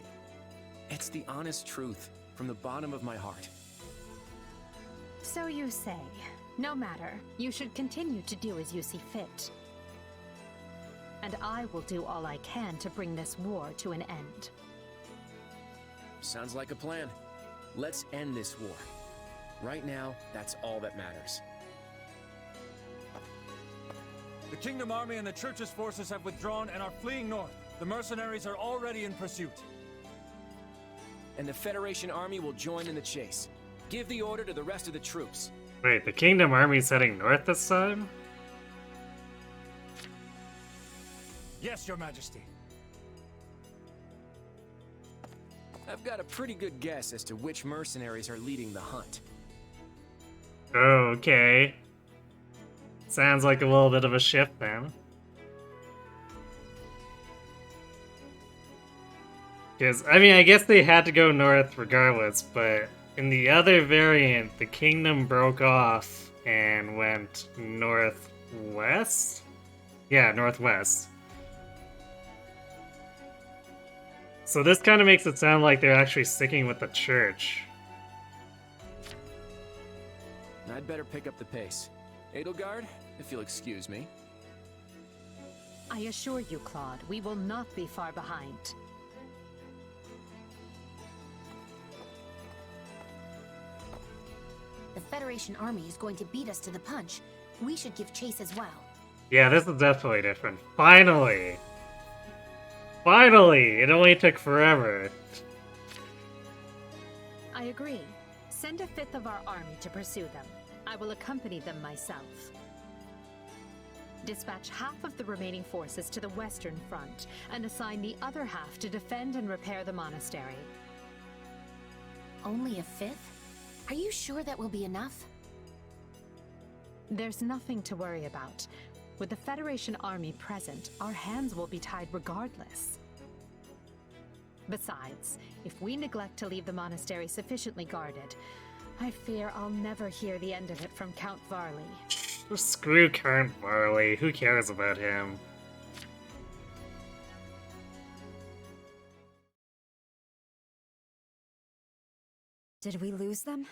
It's the honest truth, from the bottom of my heart. So you say. No matter, you should continue to do as you see fit. And I will do all I can to bring this war to an end. Sounds like a plan. Let's end this war. Right now, that's all that matters. The Kingdom Army and the Church's forces have withdrawn and are fleeing north. The mercenaries are already in pursuit. And the Federation army will join in the chase. Give the order to the rest of the troops. Wait, the Kingdom Army's heading north this time? Yes, Your Majesty. I've got a pretty good guess as to which mercenaries are leading the hunt. Oh, okay. Sounds like a little bit of a shift then. Because, I mean, I guess they had to go north regardless, but in the other variant, the kingdom broke off and went northwest? Yeah, northwest. So this kind of makes it sound like they're actually sticking with the church. I'd better pick up the pace. Edelgard, if you'll excuse me. I assure you, Claude, we will not be far behind. The Federation army is going to beat us to the punch. We should give chase as well. Yeah, this is definitely different. Finally! Finally! It only took forever. I agree. Send a fifth of our army to pursue them. I will accompany them myself. Dispatch half of the remaining forces to the western front, and assign the other half to defend and repair the monastery. Only a fifth? Are you sure that will be enough? There's nothing to worry about. With the Federation army present, our hands will be tied regardless. Besides, if we neglect to leave the monastery sufficiently guarded, I fear I'll never hear the end of it from Count Varley. Screw Count Varley, who cares about him? Did we lose them?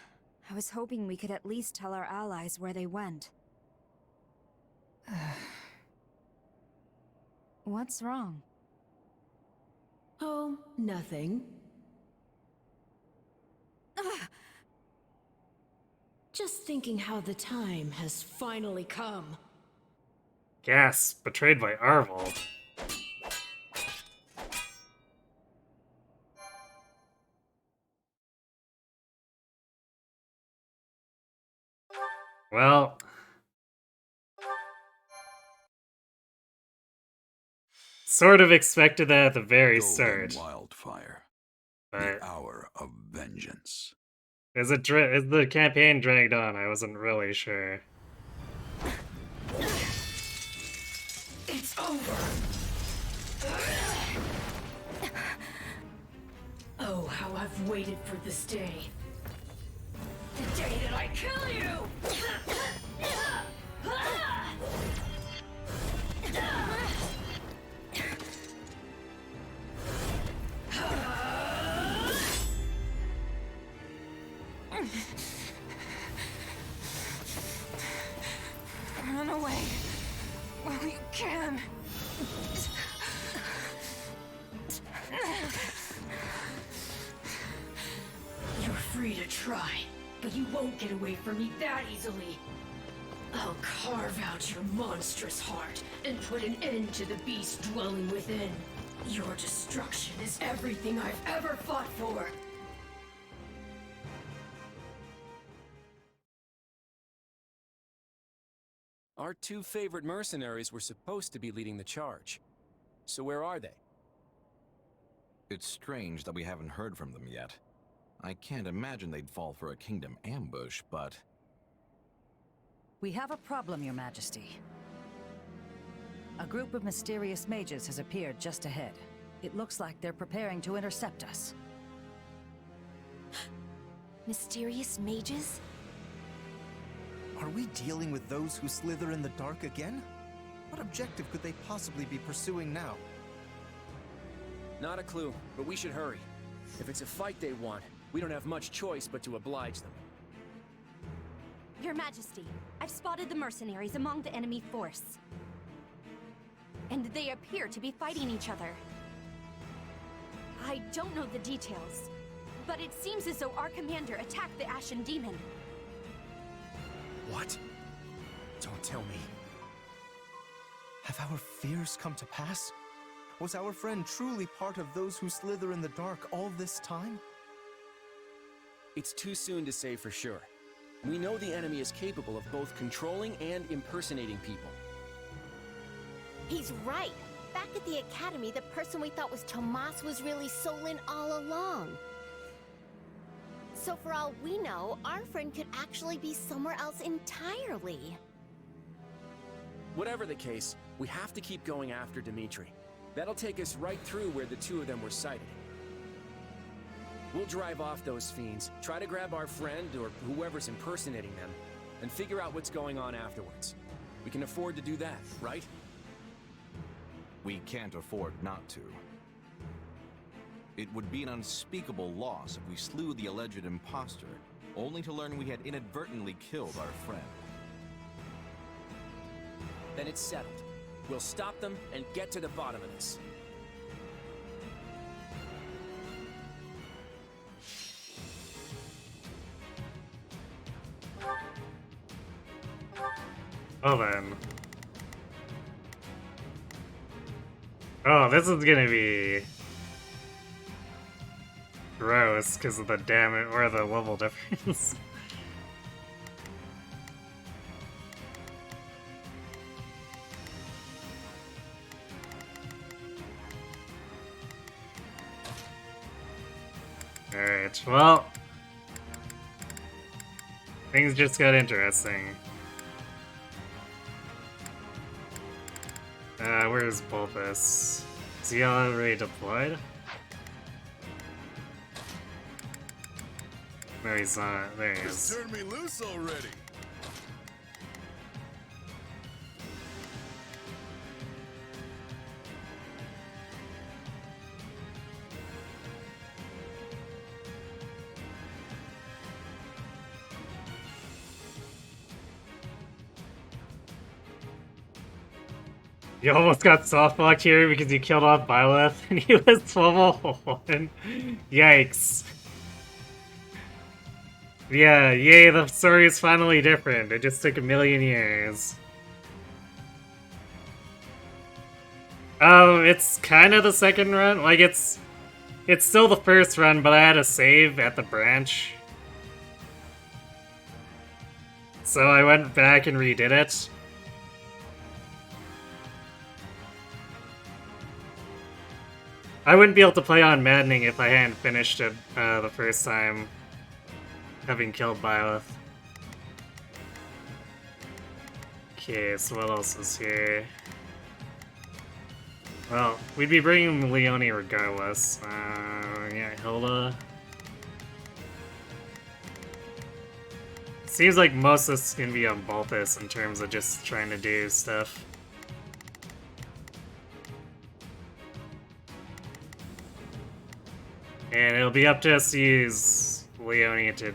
I was hoping we could at least tell our allies where they went. What's wrong? Oh, nothing. Just thinking how the time has finally come. Gasp, betrayed by Arvold. Well, sort of expected that at the very start. Wildfire. But the hour of vengeance. As the campaign dragged on, I wasn't really sure. It's over. Oh, how I've waited for this day. The day that I kill you! Run away while you can. You're free to try, but you won't get away from me that easily. I'll carve out your monstrous heart and put an end to the beast dwelling within. Your destruction is everything I've ever fought for. Our two favorite mercenaries were supposed to be leading the charge. So where are they? It's strange that we haven't heard from them yet. I can't imagine they'd fall for a kingdom ambush, but... We have a problem, Your Majesty. A group of mysterious mages has appeared just ahead. It looks like they're preparing to intercept us. Mysterious mages? Are we dealing with those who slither in the dark again? What objective could they possibly be pursuing now? Not a clue, but we should hurry. If it's a fight they want, we don't have much choice but to oblige them. Your Majesty, I've spotted the mercenaries among the enemy force. And they appear to be fighting each other. I don't know the details, but it seems as though our commander attacked the Ashen Demon. What? Don't tell me. Have our fears come to pass? Was our friend truly part of those who slither in the dark all this time? It's too soon to say for sure. We know the enemy is capable of both controlling and impersonating people. He's right. Back at the academy, the person we thought was Tomas was really Solin all along. So for all we know, our friend could actually be somewhere else entirely. Whatever the case, we have to keep going after Dimitri. That'll take us right through where the two of them were sighted. We'll drive off those fiends, try to grab our friend or whoever's impersonating them, and figure out what's going on afterwards. We can afford to do that, right? We can't afford not to. It would be an unspeakable loss if we slew the alleged imposter, only to learn we had inadvertently killed our friend. Then it's settled. We'll stop them and get to the bottom of this. Well then. Oh, this is gonna be gross because of the damage or the level difference. Alright, well, things just got interesting. Where's Bulbous? Is he already deployed? No, he's not. There he is. Just turn me loose already. You almost got softlocked here because you killed off Byleth and he was level 1. Yikes. Yeah, yay, the story is finally different. It just took 1,000,000 years. It's kind of the second run. Like, it's still the first run, but I had a save at the branch. So I went back and redid it. I wouldn't be able to play on Maddening if I hadn't finished it the first time, having killed Byleth. Okay, so what else is here? Well, we'd be bringing Leone regardless. Yeah, Hilda. Seems like most of this is gonna be on Balthus in terms of just trying to do stuff. And it'll be up to us to use Leone to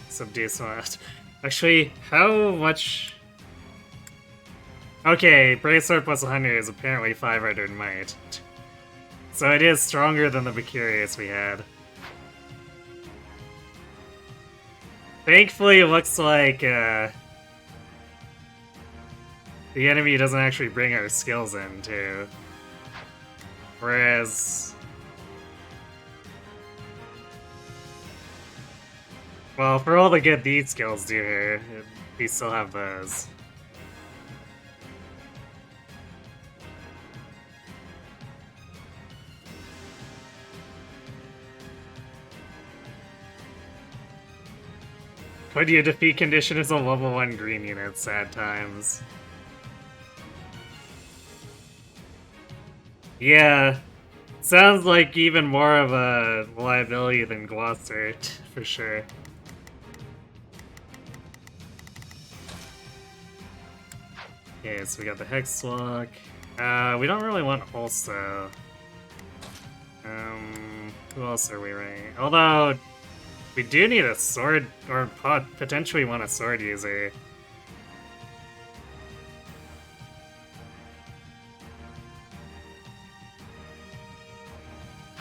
subdue some of that. Actually, how much... Okay, Braceword plus 100 is apparently 500 might. So it is stronger than the Mercurius we had. Thankfully, it looks like the enemy doesn't actually bring our skills in, too. Whereas... Well, for all the good these skills do here, we still have those. When your defeat condition is a level 1 green unit, sad times. Yeah, sounds like even more of a liability than Gloucester, for sure. Okay, so we got the Hex Lock. We don't really want also. Who else are we running? Although, we do need a sword, or potentially want a sword user.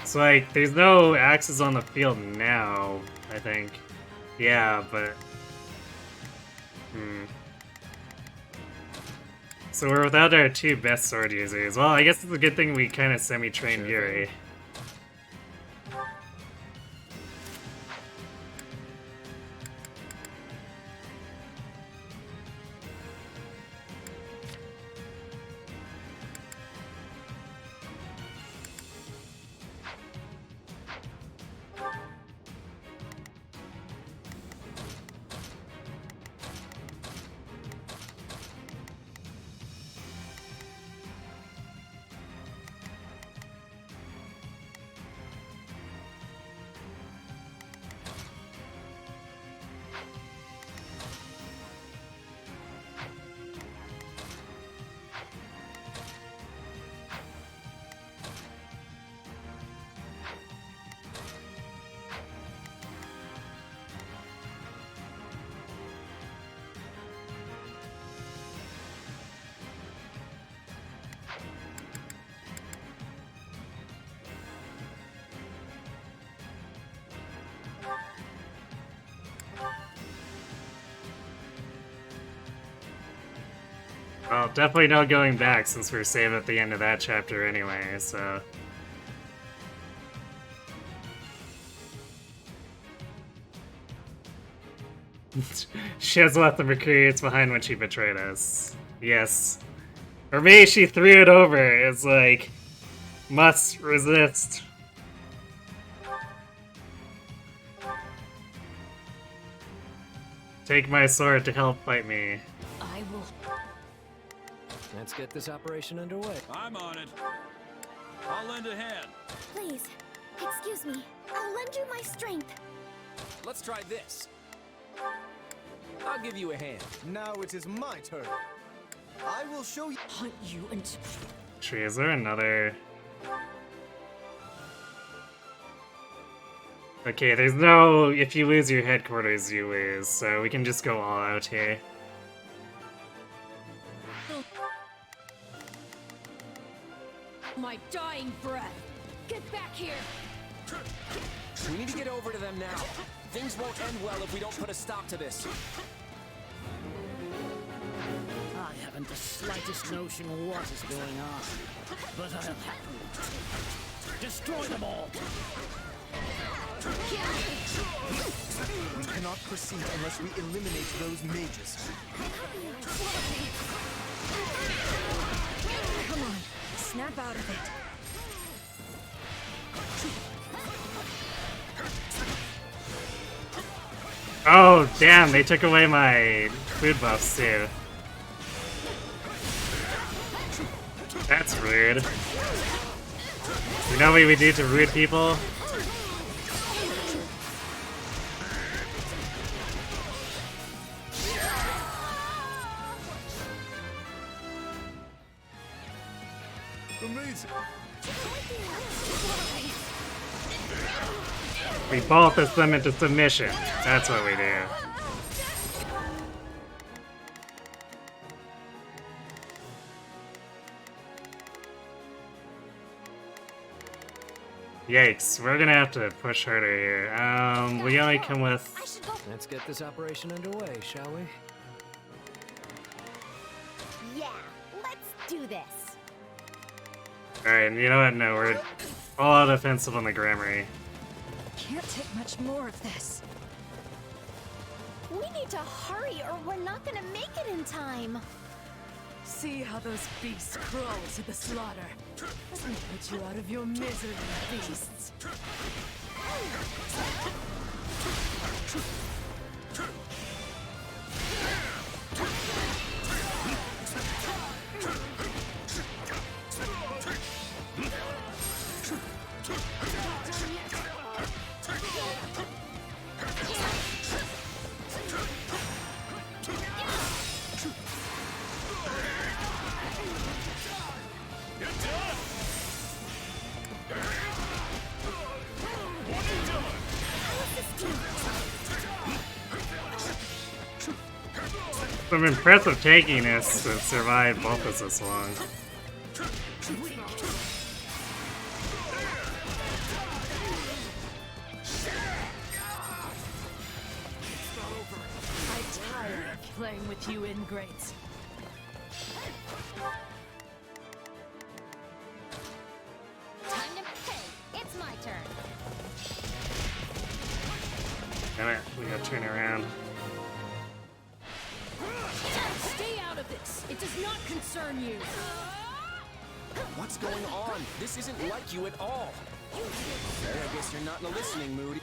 So, like, there's no axes on the field now, I think. Yeah, but... So we're without our 2 best sword users. Well, I guess it's a good thing we kind of semi-trained Yuri. Well, definitely no going back since we're saved at the end of that chapter anyway, so... She has left the Mercurians behind when she betrayed us. Yes. Or maybe she threw it over. It's like... Must resist. Take my sword to help fight me. I will... Let's get this operation underway. I'm on it. I'll lend a hand. Please, excuse me. I'll lend you my strength. Let's try this. I'll give you a hand. Now it is my turn. I will show you. Hunt you and... Tree, is there another... Okay, there's no... If you lose your headquarters, you lose, so we can just go all out here. My dying breath. Get back here. We need to get over to them now. Things won't end well if we don't put a stop to this. I haven't the slightest notion what is going on, but I'll happily destroy them all. We cannot proceed unless we eliminate those mages. Come on, snap out of it. Oh, damn, they took away my food buffs too. That's rude. You know what we do to rude people? Amazing. We bolted them into submission. That's what we do. Yikes, we're gonna have to push harder here. We only come with... Let's get this operation underway, shall we? Yeah, let's do this. Alright, you know what? No, we're all out offensive on the Grammary. Can't take much more of this. We need to hurry or we're not gonna make it in time. See how those beasts crawl to the slaughter. Let me put you out of your misery, beasts. Some impressive tankiness to survive both of us this long. I'm tired of playing with you ingrates. Time to hey, it's my turn. Damn it, we gotta turn around. Stay out of this. It does not concern you. What's going on? This isn't like you at all. Okay, I guess you're not in a listening mood.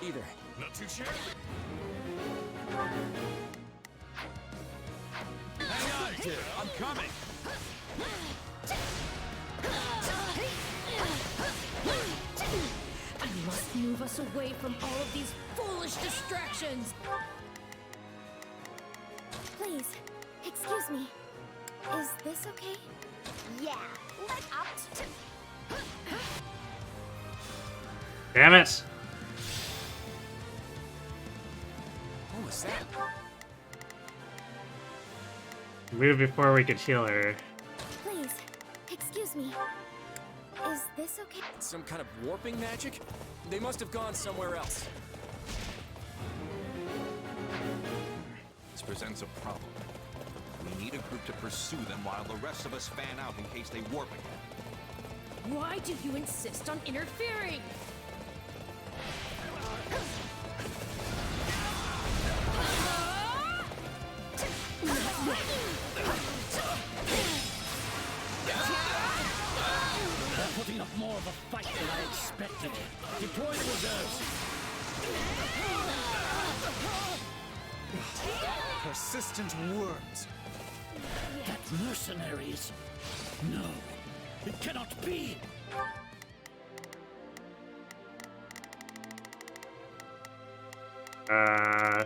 Either. Not too shabby. Hang on, kid. I'm coming. You must move us away from all of these foolish distractions. Please, excuse me. Is this okay? Yeah, let's up. Damn it! What was that? Move before we could heal her. Please, excuse me. Is this okay? Some kind of warping magic? They must have gone somewhere else. This presents a problem. We need a group to pursue them while the rest of us fan out in case they warp again. Why do you insist on interfering? They're putting up more of a fight than I expected. Deploy the reserves. Persistent worms. That mercenaries. No, it cannot be. I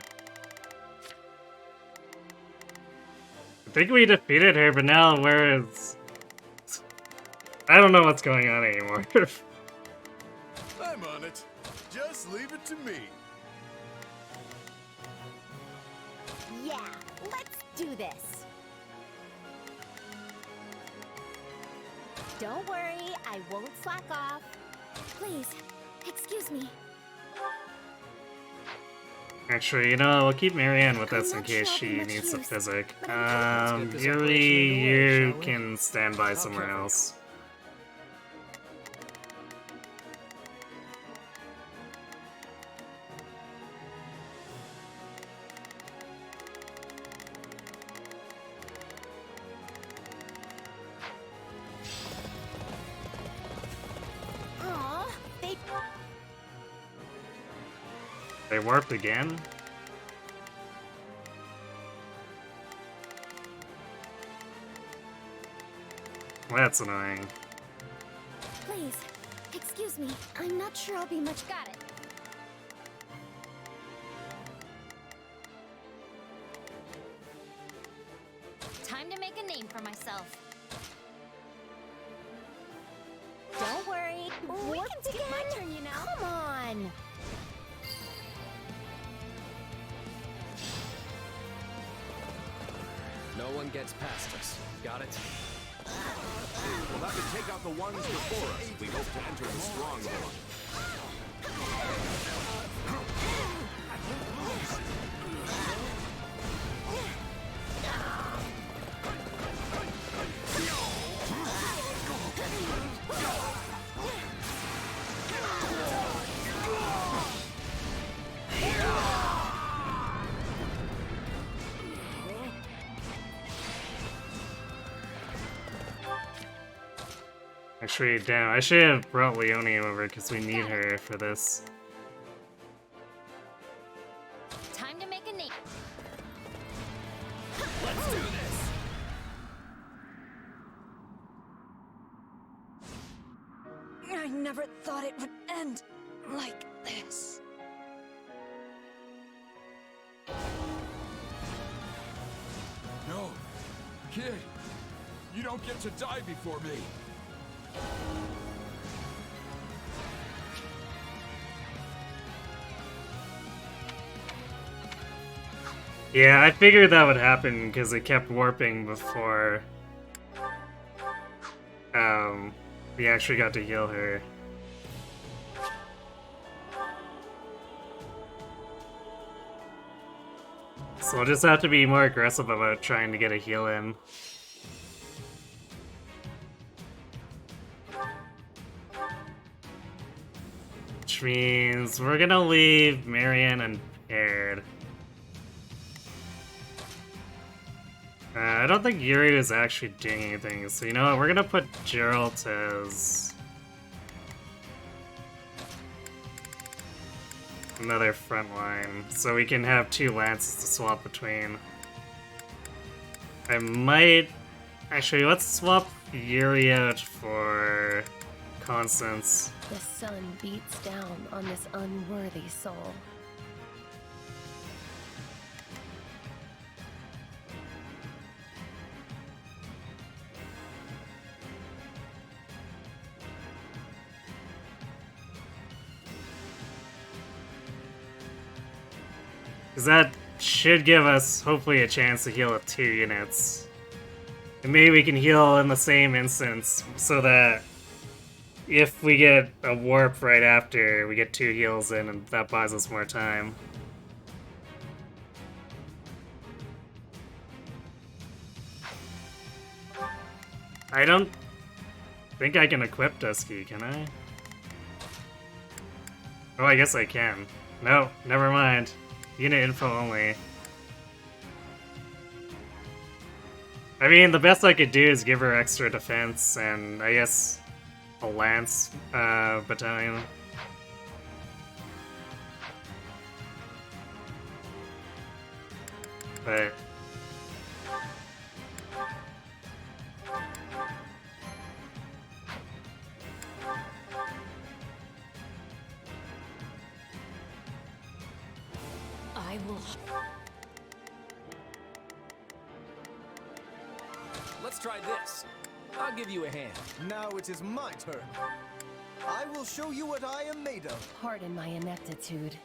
think we defeated her, but now where is... I don't know what's going on anymore. I'm on it. Just leave it to me. Yeah, let's do this. Don't worry, I won't slack off. Please, excuse me. Actually, you know, we'll keep Marianne with us in not case sure I'll she be much needs the use, physic. but I'm Let's get this Yuri, operation underway, you shall we? can stand by I'll somewhere cover you. else. Aw, They warped again? That's annoying. Please, excuse me. I'm not sure I'll be much. got it. Time to make a name for myself. Don't worry. We can skip my turn, you know. Come on. No one gets past us. Got it? We'll have to take out the ones before us if we hope to enter the stronghold. Actually, damn, I should have brought Leonie over because we need her for this. Time to make a name. Let's do this. I never thought it would end like this. No, kid, you don't get to die before me. Yeah, I figured that would happen because it kept warping before we actually got to heal her. So we'll just have to be more aggressive about trying to get a heal in. Which means we're gonna leave Marianne unpaired. I don't think Yuri is actually doing anything, so you know what, we're gonna put Gerald as another front line, so we can have two lances to swap between. I might... Actually, let's swap Yuri out for Constance. The sun beats down on this unworthy soul. Because that should give us, hopefully, a chance to heal with 2 units. And maybe we can heal in the same instance, so that if we get a warp right after, we get 2 heals in, and that buys us more time. I don't think I can equip Dusky, can I? Oh, I guess I can. No, never mind. Unit info only. I mean, the best I could do is give her extra defense and, I guess, a Lance battalion. But... I will... Let's try this. I'll give you a hand. Now it is my turn. I will show you what I am made of. Pardon my ineptitude.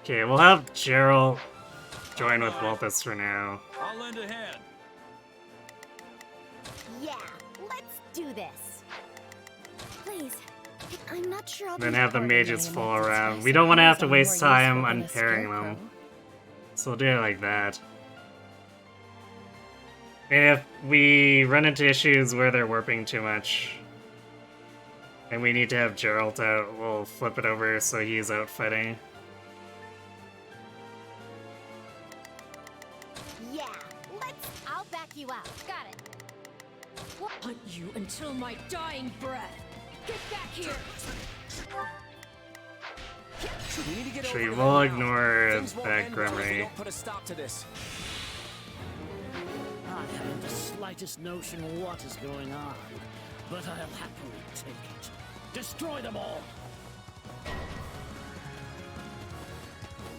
Okay, we'll have Gerald join with Wolfus for now. I'll lend a hand. Yeah, let's do this. Please. I'm not sure I'll Then have the mages fall around. We don't want to have to waste time unpairing them. So we'll do it like that. If we run into issues where they're warping too much, and we need to have Gerald out, we'll flip it over so he's out fighting. Yeah, I'll back you up. Got it. Hunt you until my dying breath. Get back here. We need to get Actually, over we'll there now. ignore Things won't that end until we Grimry. don't put a stop to this. I haven't the slightest notion what is going on, but I'll happily take it. Destroy them all!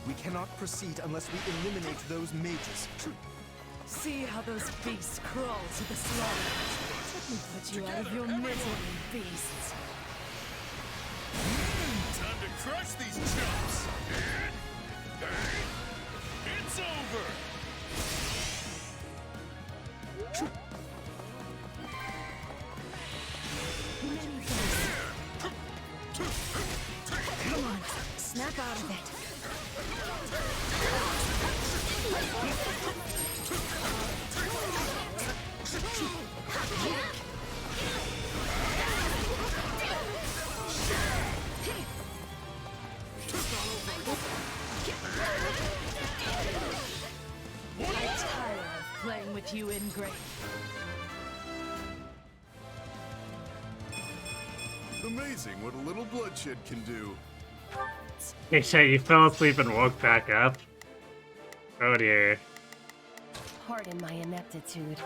We cannot proceed unless we eliminate those mages. See how those beasts crawl to the slaughter. Let me put you out of your misery, beasts. Time to crush these chumps! It's over! Come on, snap out of it. I'm tired of playing with you, ingrate. Amazing what a little bloodshed can do. Hey, Shay, you fell asleep and woke back up? Oh dear. Pardon my ineptitude.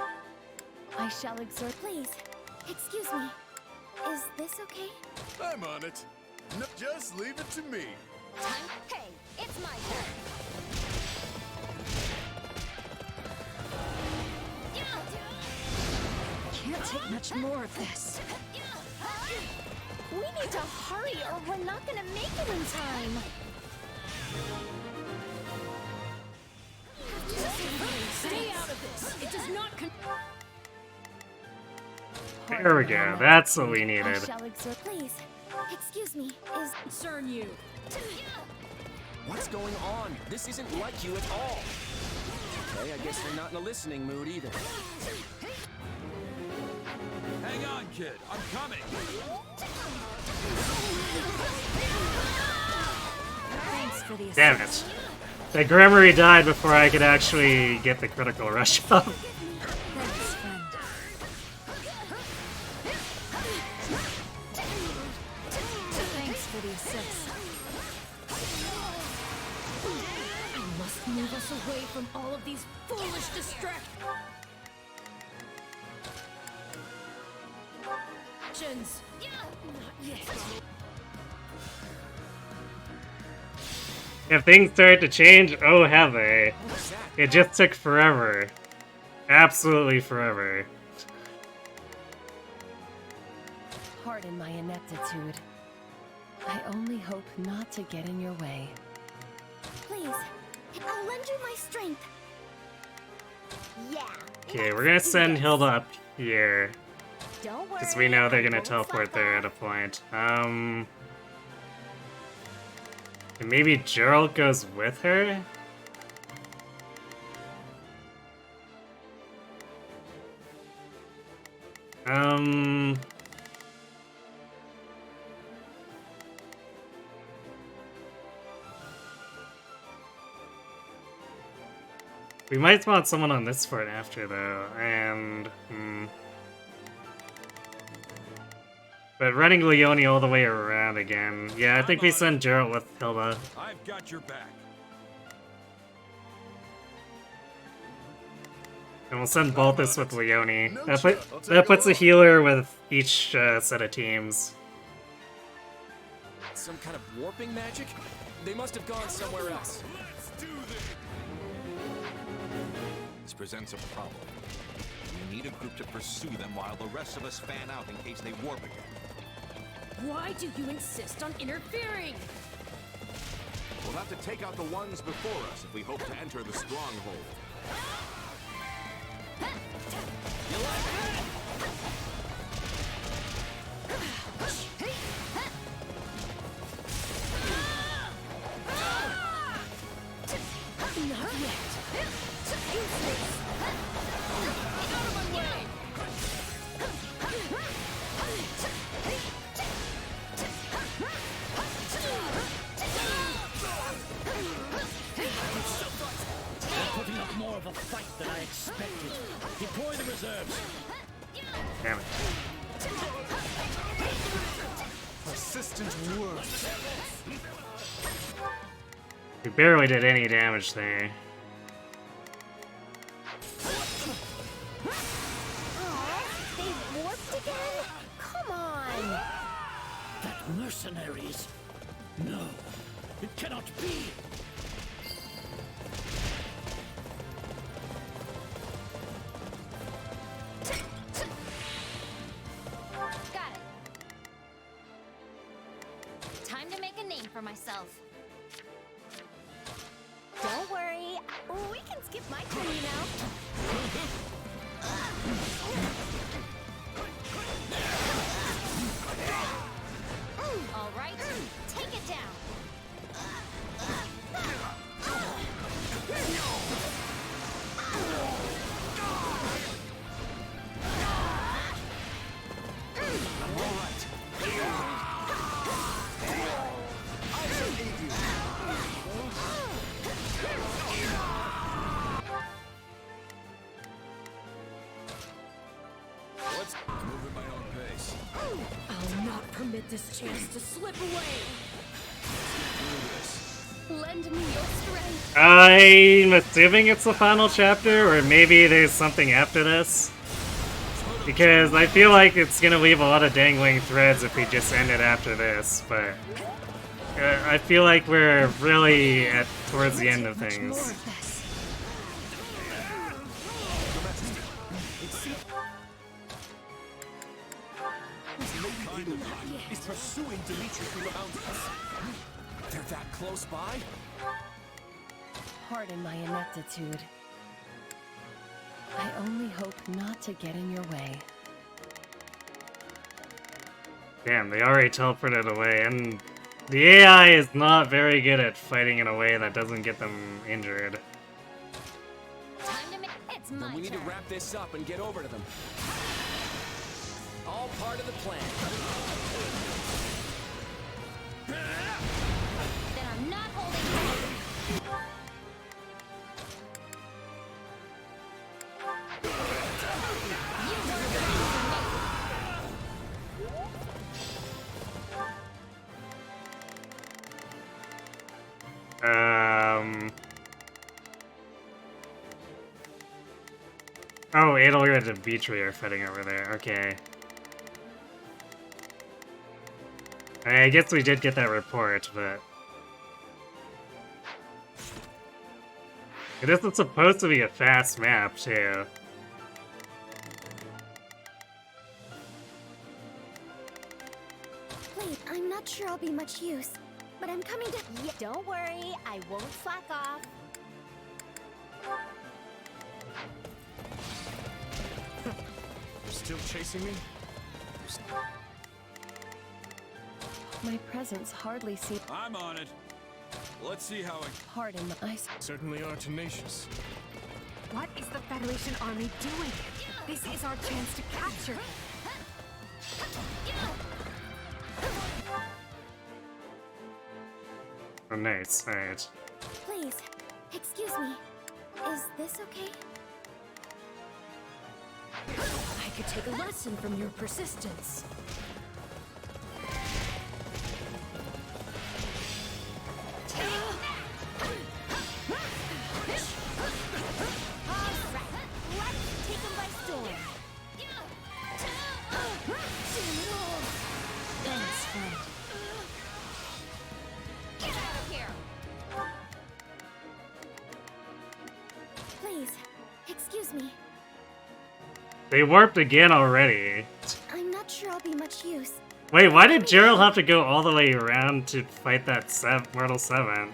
I shall exert. Please, excuse me. Is this okay? I'm on it. No, just leave it to me. Hey, it's my turn. Can't take much more of this. We We need to hurry or we're not gonna make it in time. Stay out of this. It does not There we go. That's what we I needed. shall exert. Please, excuse me. Is concern you. What's going on? This isn't like you at all. Okay, I guess you're not in a listening mood either. Hang on, kid. I'm coming. Thanks for the Damn it. The Gremory died before I could actually get the critical rush up. Thanks, friend. Thanks for the assist. I must move us away from all of these foolish distractions. Not yet. If things start to change, oh have they. It just took forever. Absolutely forever. Pardon my ineptitude. I only hope not to get in your way. please, I'll lend you my strength. Yeah. Okay, we're gonna send Hilda up here. Don't worry. Because we know they're gonna teleport there at a point. And maybe Gerald goes with her? We might want someone on this fort after, though, and... But running Leone all the way around again. Yeah, I think we send Gerald with Hilda. I've got your back. And we'll send Balthus with Leone. That puts a healer with each set of teams. Some kind of warping magic? They must have gone somewhere else. This presents a problem. We need a group to pursue them while the rest of us fan out in case they warp again. Why do you insist on interfering? We'll have to take out the ones before us if we hope to enter the stronghold. You like that? Not yet. Useless. Out of my way. You're putting up more of a fight than I expected. Deploy the reserves. Damn it. Persistent work. We barely did any damage there. They warped again? Come on! That mercenaries. No, it cannot be. Got it. Time to make a name for myself. Don't worry. We can skip my turn, you know. All right, take it down. I'm all right. I shall aid you. Let's move at my own pace. I'll not permit this chance to slip away. Lend me your strength. I'm assuming it's the final chapter, or maybe there's something after this. Because I feel like it's gonna leave a lot of dangling threads if we just end it after this, but... I feel like we're really towards the end of things. Kingdom is pursuing Dimitri through the mountains. They're that close by? Pardon my ineptitude. I only hope not to get in your way. Damn, they already teleported away, and the AI is not very good at fighting in a way that doesn't get them injured. Then we need to wrap this up and get over to them. All part of the plan. Then I'm not holding Oh, Adel and Dimitri are fighting over there. Okay. I guess we did get that report, but... This is supposed to be a fast map, too. Wait, I'm not sure I'll be much use, but I'm coming to... Yeah, don't worry, I won't slack off. You're still chasing me? My presence hardly seems... I'm on it. Let's see how it... Pardon my eyes. Certainly are tenacious. What is the Federation army doing? This is our chance to capture him. Oh, nice. Alright. Please, excuse me. Is this okay? I could take a lesson from your persistence. Please, excuse me. They warped again already. I'm not sure I'll be much use. Wait, why did Gerald have to go all the way around to fight that Mortal 7?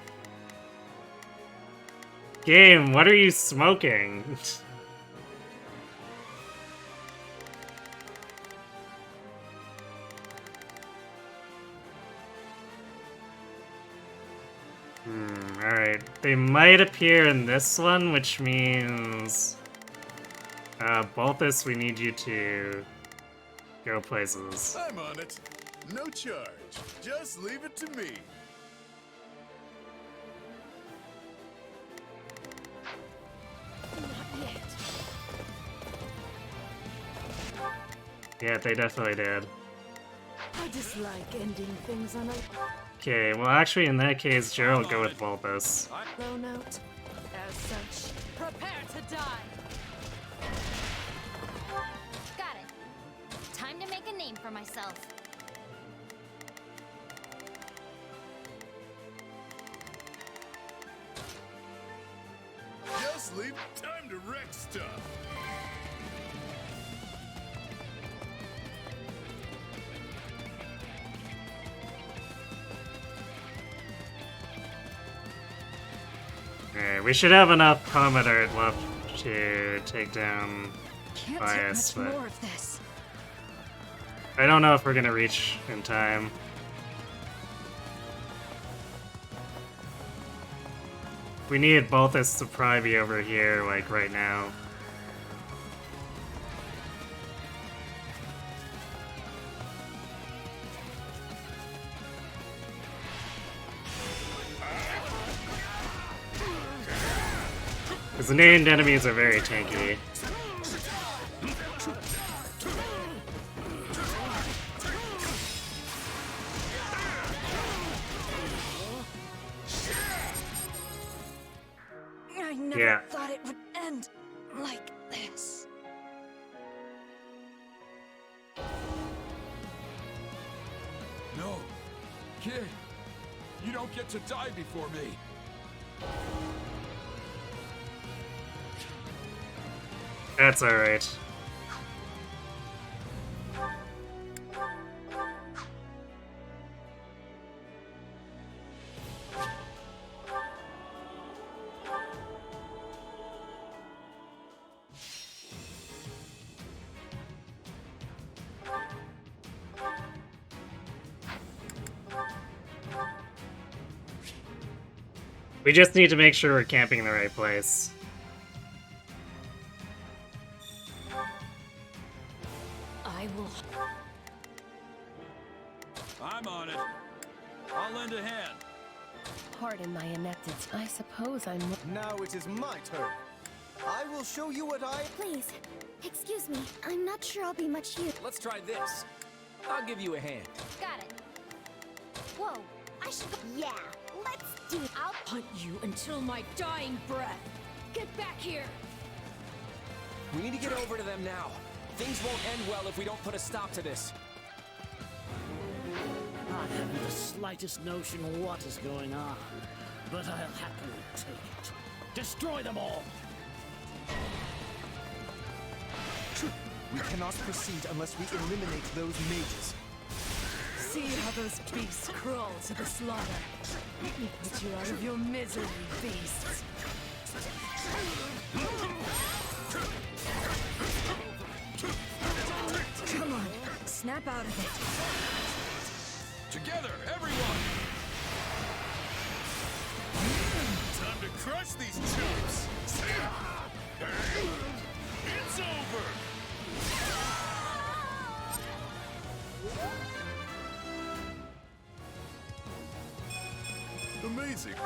Game, what are you smoking? Alright. They might appear in this one, which means... Balthus, we need you to go places. I'm on it. No charge. Just leave it to me. Not yet. Yeah, they definitely did. I dislike ending things on a Okay, well actually in that case, Gerald go with Balthus. low note. As such, prepare to die. Got it. Time to make a name for myself. Just leave time to wreck stuff. Okay, we should have enough combat art left to take down Can't Bias, take much but more of this. I don't know if we're gonna reach in time. We need Balthus to probably be over here, like, right now. Because the named enemies are very tanky. I never Yeah. thought it would end like this. No. Kid, you don't get to die before me. That's alright. We just need to make sure we're camping in the right place. I will. I'm on it. I'll lend a hand. Pardon my ineptitude. I suppose I'm... Now it is my turn. I will show you what I... Please, excuse me. I'm not sure I'll be much use. Let's try this. I'll give you a hand. Got it. Whoa, I should go. Yeah, let's do it. I'll hunt you until my dying breath. Get back here. We need to get over to them now. Things won't end well if we don't put a stop to this. I haven't the slightest notion what is going on, but I'll happily take it. Destroy them all! We cannot proceed unless we eliminate those mages. See how those beasts crawl to the slaughter. Let me put you out of your misery, beasts. Come on, snap out of it. Together, everyone! Time to crush these chumps! It's over! Amazing. I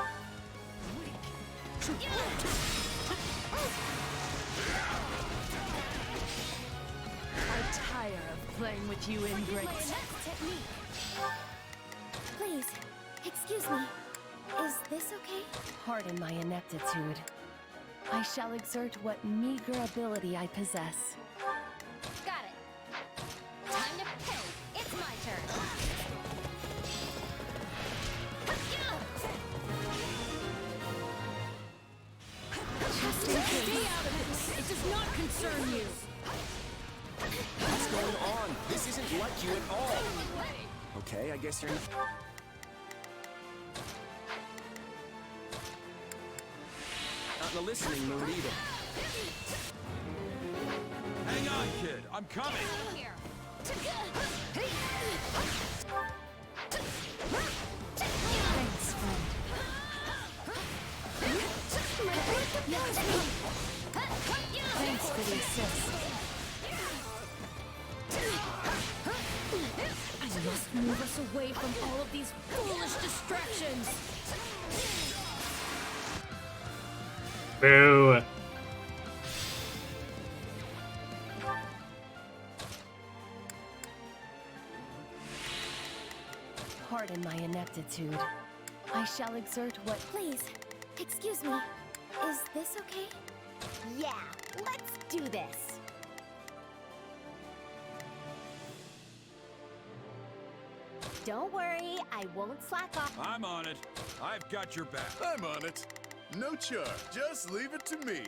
tire of playing with you ingrates. Please, excuse me. Is this okay? Pardon my ineptitude. I shall exert what meager ability I possess. Got it. Time to pay. It's my turn. Stay out of this. It does not concern you. What's going on? This isn't like you at all. Okay, I guess you're not... Not in the listening mood either. Hang on, kid. I'm coming. Here. Thanks, friend. Thanks for the assist. I must move us away from all of these foolish distractions. Boo. Pardon my ineptitude. I shall exert what... Please, excuse me. Is this okay? Yeah, let's do this. Don't worry, I won't slack off. I'm on it. I've got your back. I'm on it. No charge. Just leave it to me.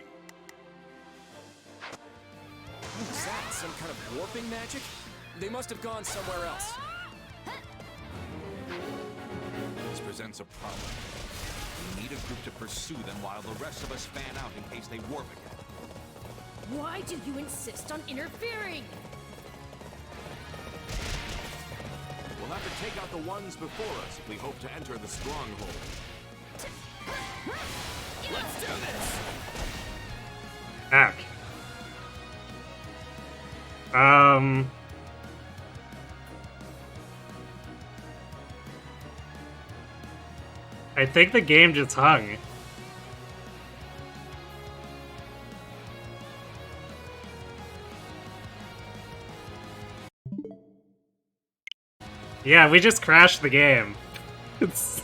What was that? Some kind of warping magic? They must have gone somewhere else. This presents a problem. We need a group to pursue them while the rest of us fan out in case they warp again. Why do you insist on interfering? We'll have to take out the ones before us if we hope to enter the stronghold. Let's do this! Heck. I think the game just hung. Yeah, we just crashed the game. It's...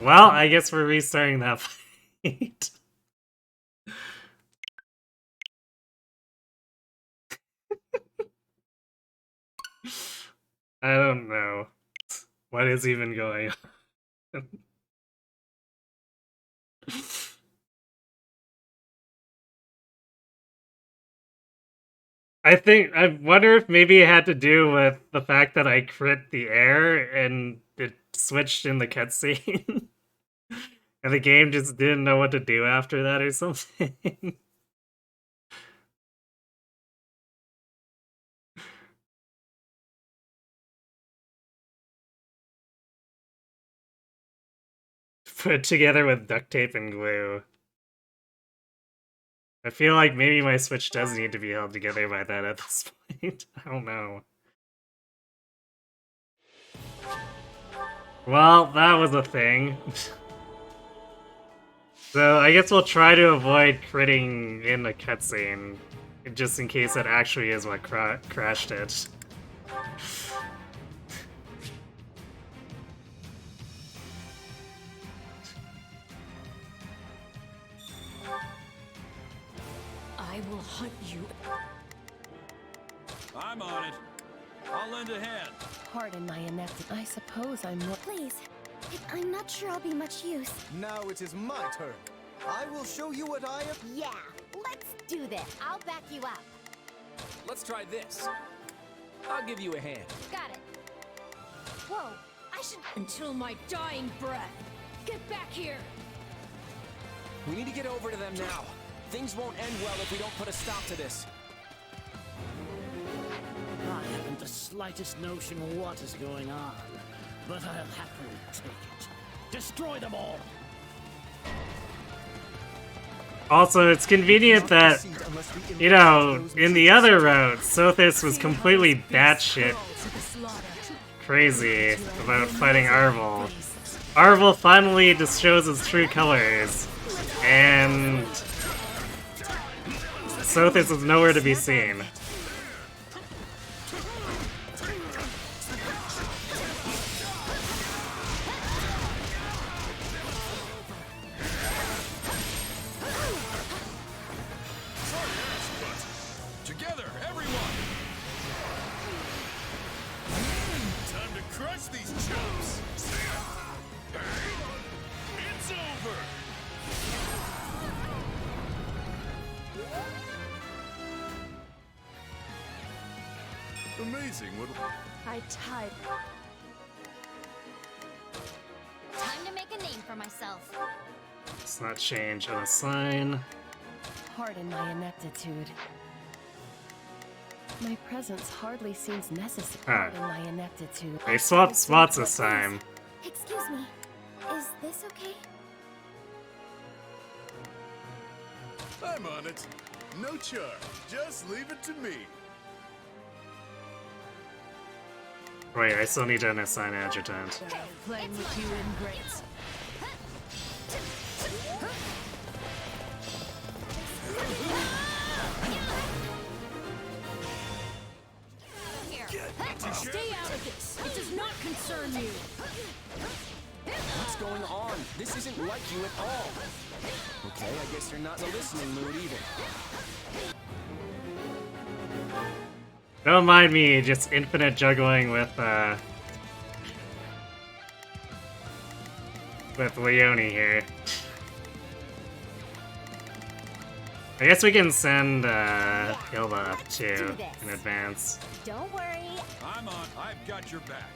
Well, I guess we're restarting that fight. I don't know. What is even going on? I wonder if maybe it had to do with the fact that I crit the air and it switched in the cutscene. And the game just didn't know what to do after that or something. put together with duct tape and glue. I feel like maybe my Switch does need to be held together by that at this point. I don't know. Well, that was a thing. So I guess we'll try to avoid critting in the cutscene, just in case that actually is what crashed it. I will hunt you. I'm on it. I'll lend a hand. Pardon my ineptitude. I suppose I'm more. Please. I'm not sure I'll be much use. Now it is my turn. I will show you what I am. Yeah, let's do this. I'll back you up. Let's try this. I'll give you a hand. Got it. Whoa, I should. Until my dying breath. Get back here. We need to get over to them now. Things won't end well if we don't put a stop to this. I haven't the slightest notion what is going on, but I'll happily take it. Destroy them all! Also, it's convenient that, you know, in the other route, Sothis was completely batshit crazy about fighting Arvel. Arvel finally just shows his true colors, and Sothis is nowhere to be seen. Together, everyone! Time to crush these chumps! It's over! Amazing what... I tied. Time to make a name for myself. Let's not change on a sign. Pardon my ineptitude. My presence hardly seems necessary. Pardon my ineptitude. They swapped spots this time. Excuse me. Is this okay? I'm on it. No charge. Just leave it to me. Wait, I still need to assign adjutant. Playing with you ingrates. Stay out of this. It does not concern you. What's going on? This isn't like you at all. Okay, I guess you're not in a listening mood either. Don't mind me, just infinite juggling with Leone here. I guess we can send Hilda up too in advance. Don't worry. I'm on. I've got your back.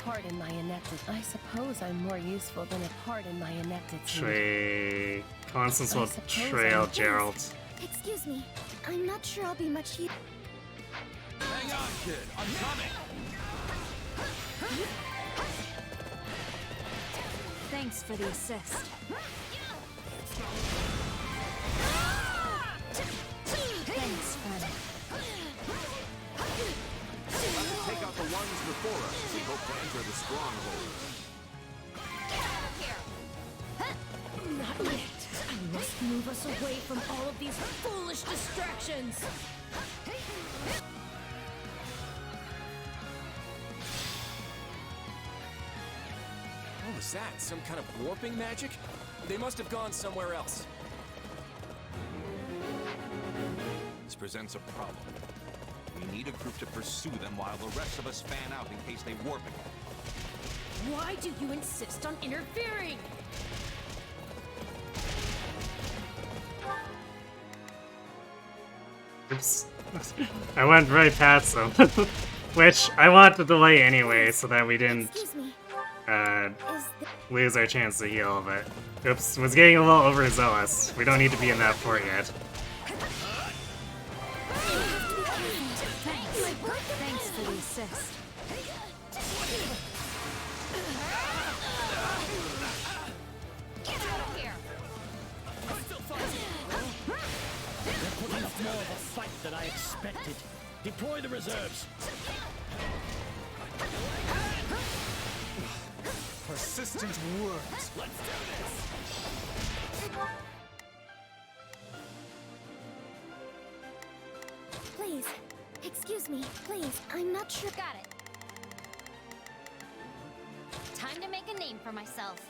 Pardon my ineptitude. I suppose I'm more useful than a pardon my ineptitude. Constance will trail Gerald. Excuse me. I'm not sure I'll be much use. Hang on, kid. I'm coming. Thanks for the assist. Thanks, friend. Let's take out the ones before us as we hope to enter the stronghold. Not yet. I must move us away from all of these foolish distractions. What was that? Some kind of warping magic? They must have gone somewhere else. This presents a problem. We need a group to pursue them while the rest of us fan out in case they warp again. Why do you insist on interfering? Oops. I went right past them. Which I want to delay anyway so that we didn't lose our chance to heal, but oops, was getting a little overzealous. We don't need to be in that fort yet. Thanks for the assist. more of a fight than I expected. Deploy the reserves. Persistent words. Let's do this! Please, excuse me, please. I'm not sure. Got it. Time to make a name for myself.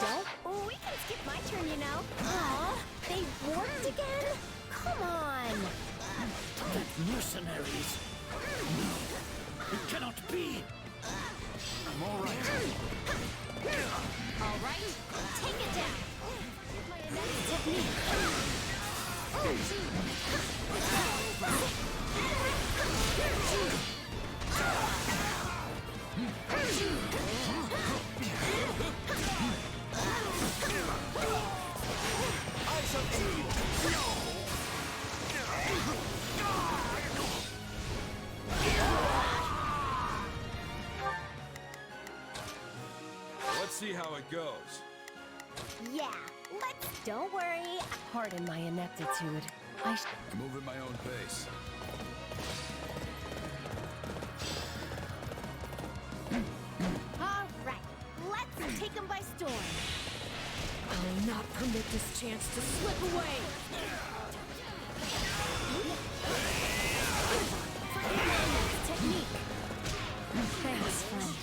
Don't? Oh, we can skip my turn, you know. Aw, they warped again? Come on. That mercenaries. No, it cannot be. I'm all right. All right, take it down. My next technique. I shall aid. Let's see how it goes. Yeah, let's. Don't worry. Pardon my ineptitude. I move at my own pace. All right, let's take them by storm. I'll not permit this chance to slip away. Technique. Thanks, friend.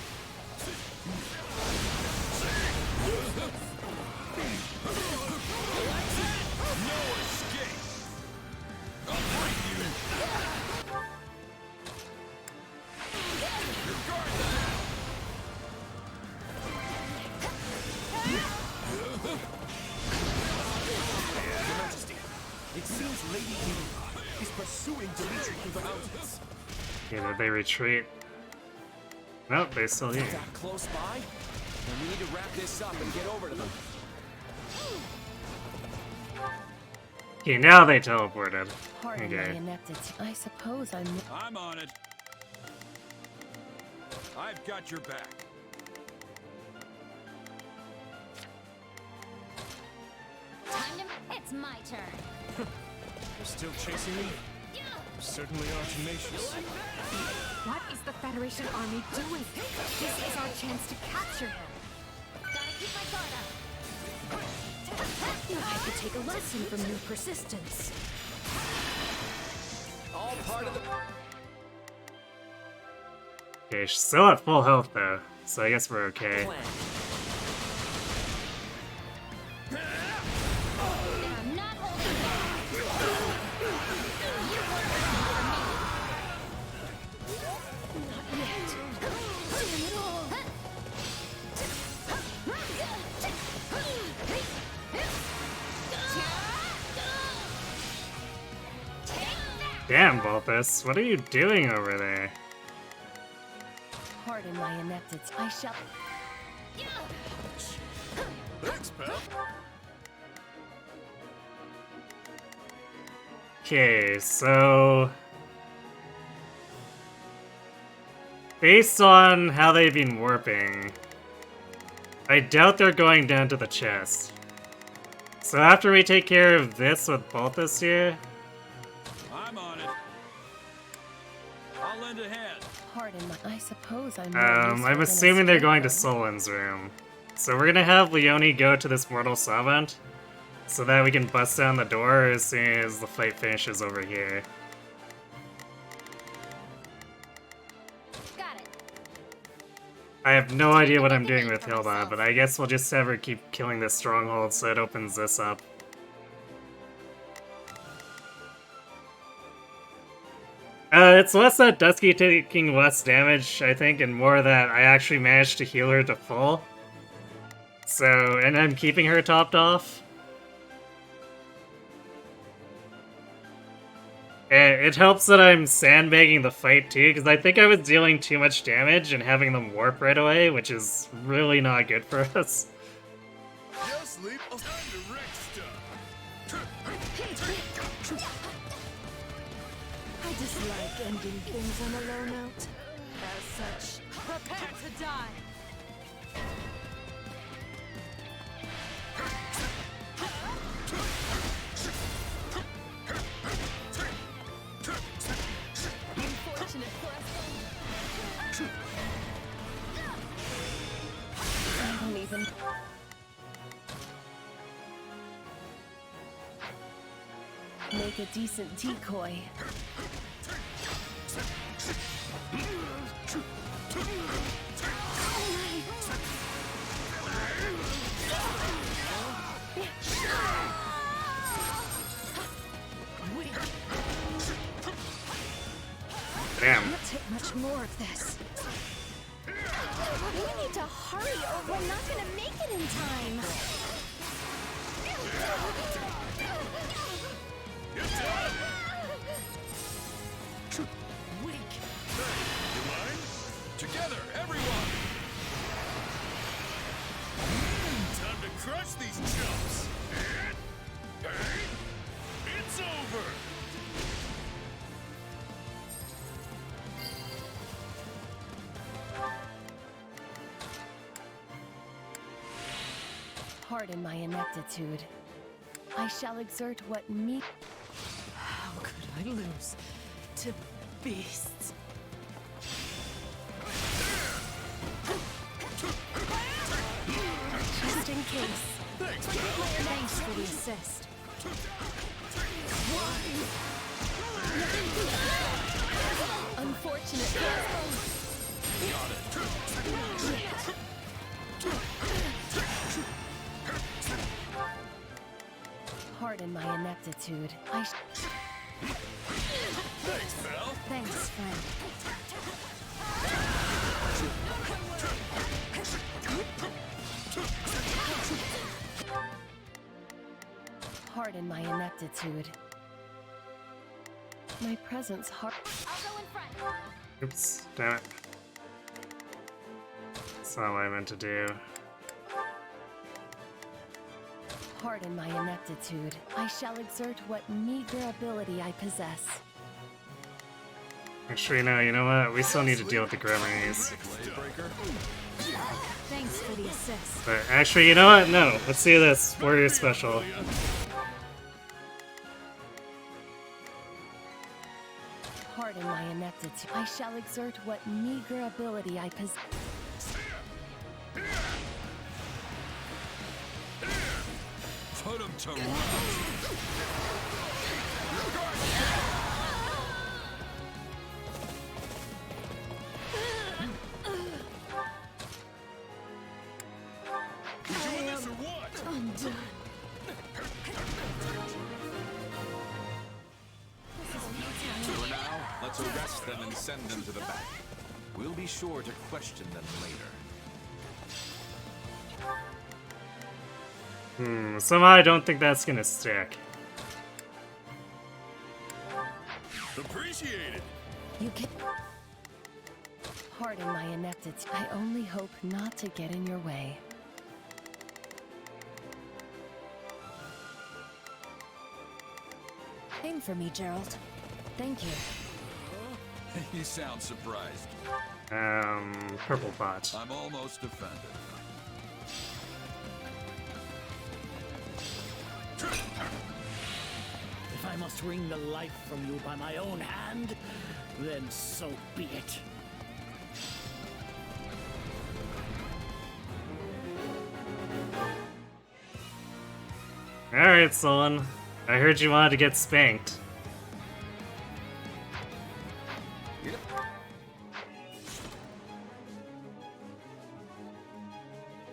No escape! I'll break you! Regard that! Your Majesty, it seems Lady Eva is pursuing Dimitri through the mountains. Okay, did they retreat? Nope, they're still here. That close by? Then we need to wrap this up and get over to them. Okay, now they teleported. Pardon my Okay. ineptitude. I suppose I'm on it. I've got your back. Time to... It's my turn. You're still chasing me? You certainly are tenacious. What is the Federation army doing? This is our chance to capture him. Gotta keep my guard up. I could take a lesson from your persistence. All part of the... Okay, she's still at full health though, so I guess we're okay. plan. And I'm not holding back. You work Not yet. Damn it all. Damn, Balthus, what are you doing over there? Pardon my ineptitude. I shall. Thanks, pal. Okay, so... based on how they've been warping, I doubt they're going down to the chest. So after we take care of this with Balthus here... I'm on it. I'll lend a hand. Pardon my. I suppose I'm. I'm assuming they're going to Solon's room. So we're gonna have Leone go to this mortal savant, so that we can bust down the door as soon as the fight finishes over here. Got it. I have no idea what I'm doing with Hilda, but I guess we'll just have her keep killing this stronghold so it opens this up. It's less that Dusky taking less damage, I think, and more that I actually managed to heal her to full. So, and I'm keeping her topped off. It helps that I'm sandbagging the fight too, because I think I was dealing too much damage and having them warp right away, which is really not good for us. Yes, Leap. Time to wreck stuff. I dislike ending things on a low note. As such, prepare to die. make a decent decoy. Damn. Can't take much more of this. We need to hurry or we're not gonna make it in time. Weak. You mind? Together, everyone! Time to crush these chumps! It's over! Pardon my ineptitude. I shall exert what me. How could I lose to beasts? Just in case. Thanks for the assist. Unfortunate. Pardon my ineptitude. Thanks, pal. Thanks, friend. Pardon my ineptitude. My presence hard. I'll go in front. Oops, damn it. That's not what I meant to do. Pardon my ineptitude. I shall exert what meager ability I possess. Actually, no, you know what? We still need to deal with the Gremlins. Thanks for the assist. But actually, you know what? No, let's do this. Warrior Special. Pardon my ineptitude. I shall exert what meager ability I possess. Put him to rest. Undone. For now, let's arrest them and send them to the back. We'll be sure to question them later. Somehow I don't think that's gonna stick. Appreciate it. You can. Pardon my ineptitude. I only hope not to get in your way. Aim for me, Gerald. Thank you. You sound surprised. Purple pot. I'm almost offended. If I must wring the life from you by my own hand, then so be it. Alright, Sullen. I heard you wanted to get spanked.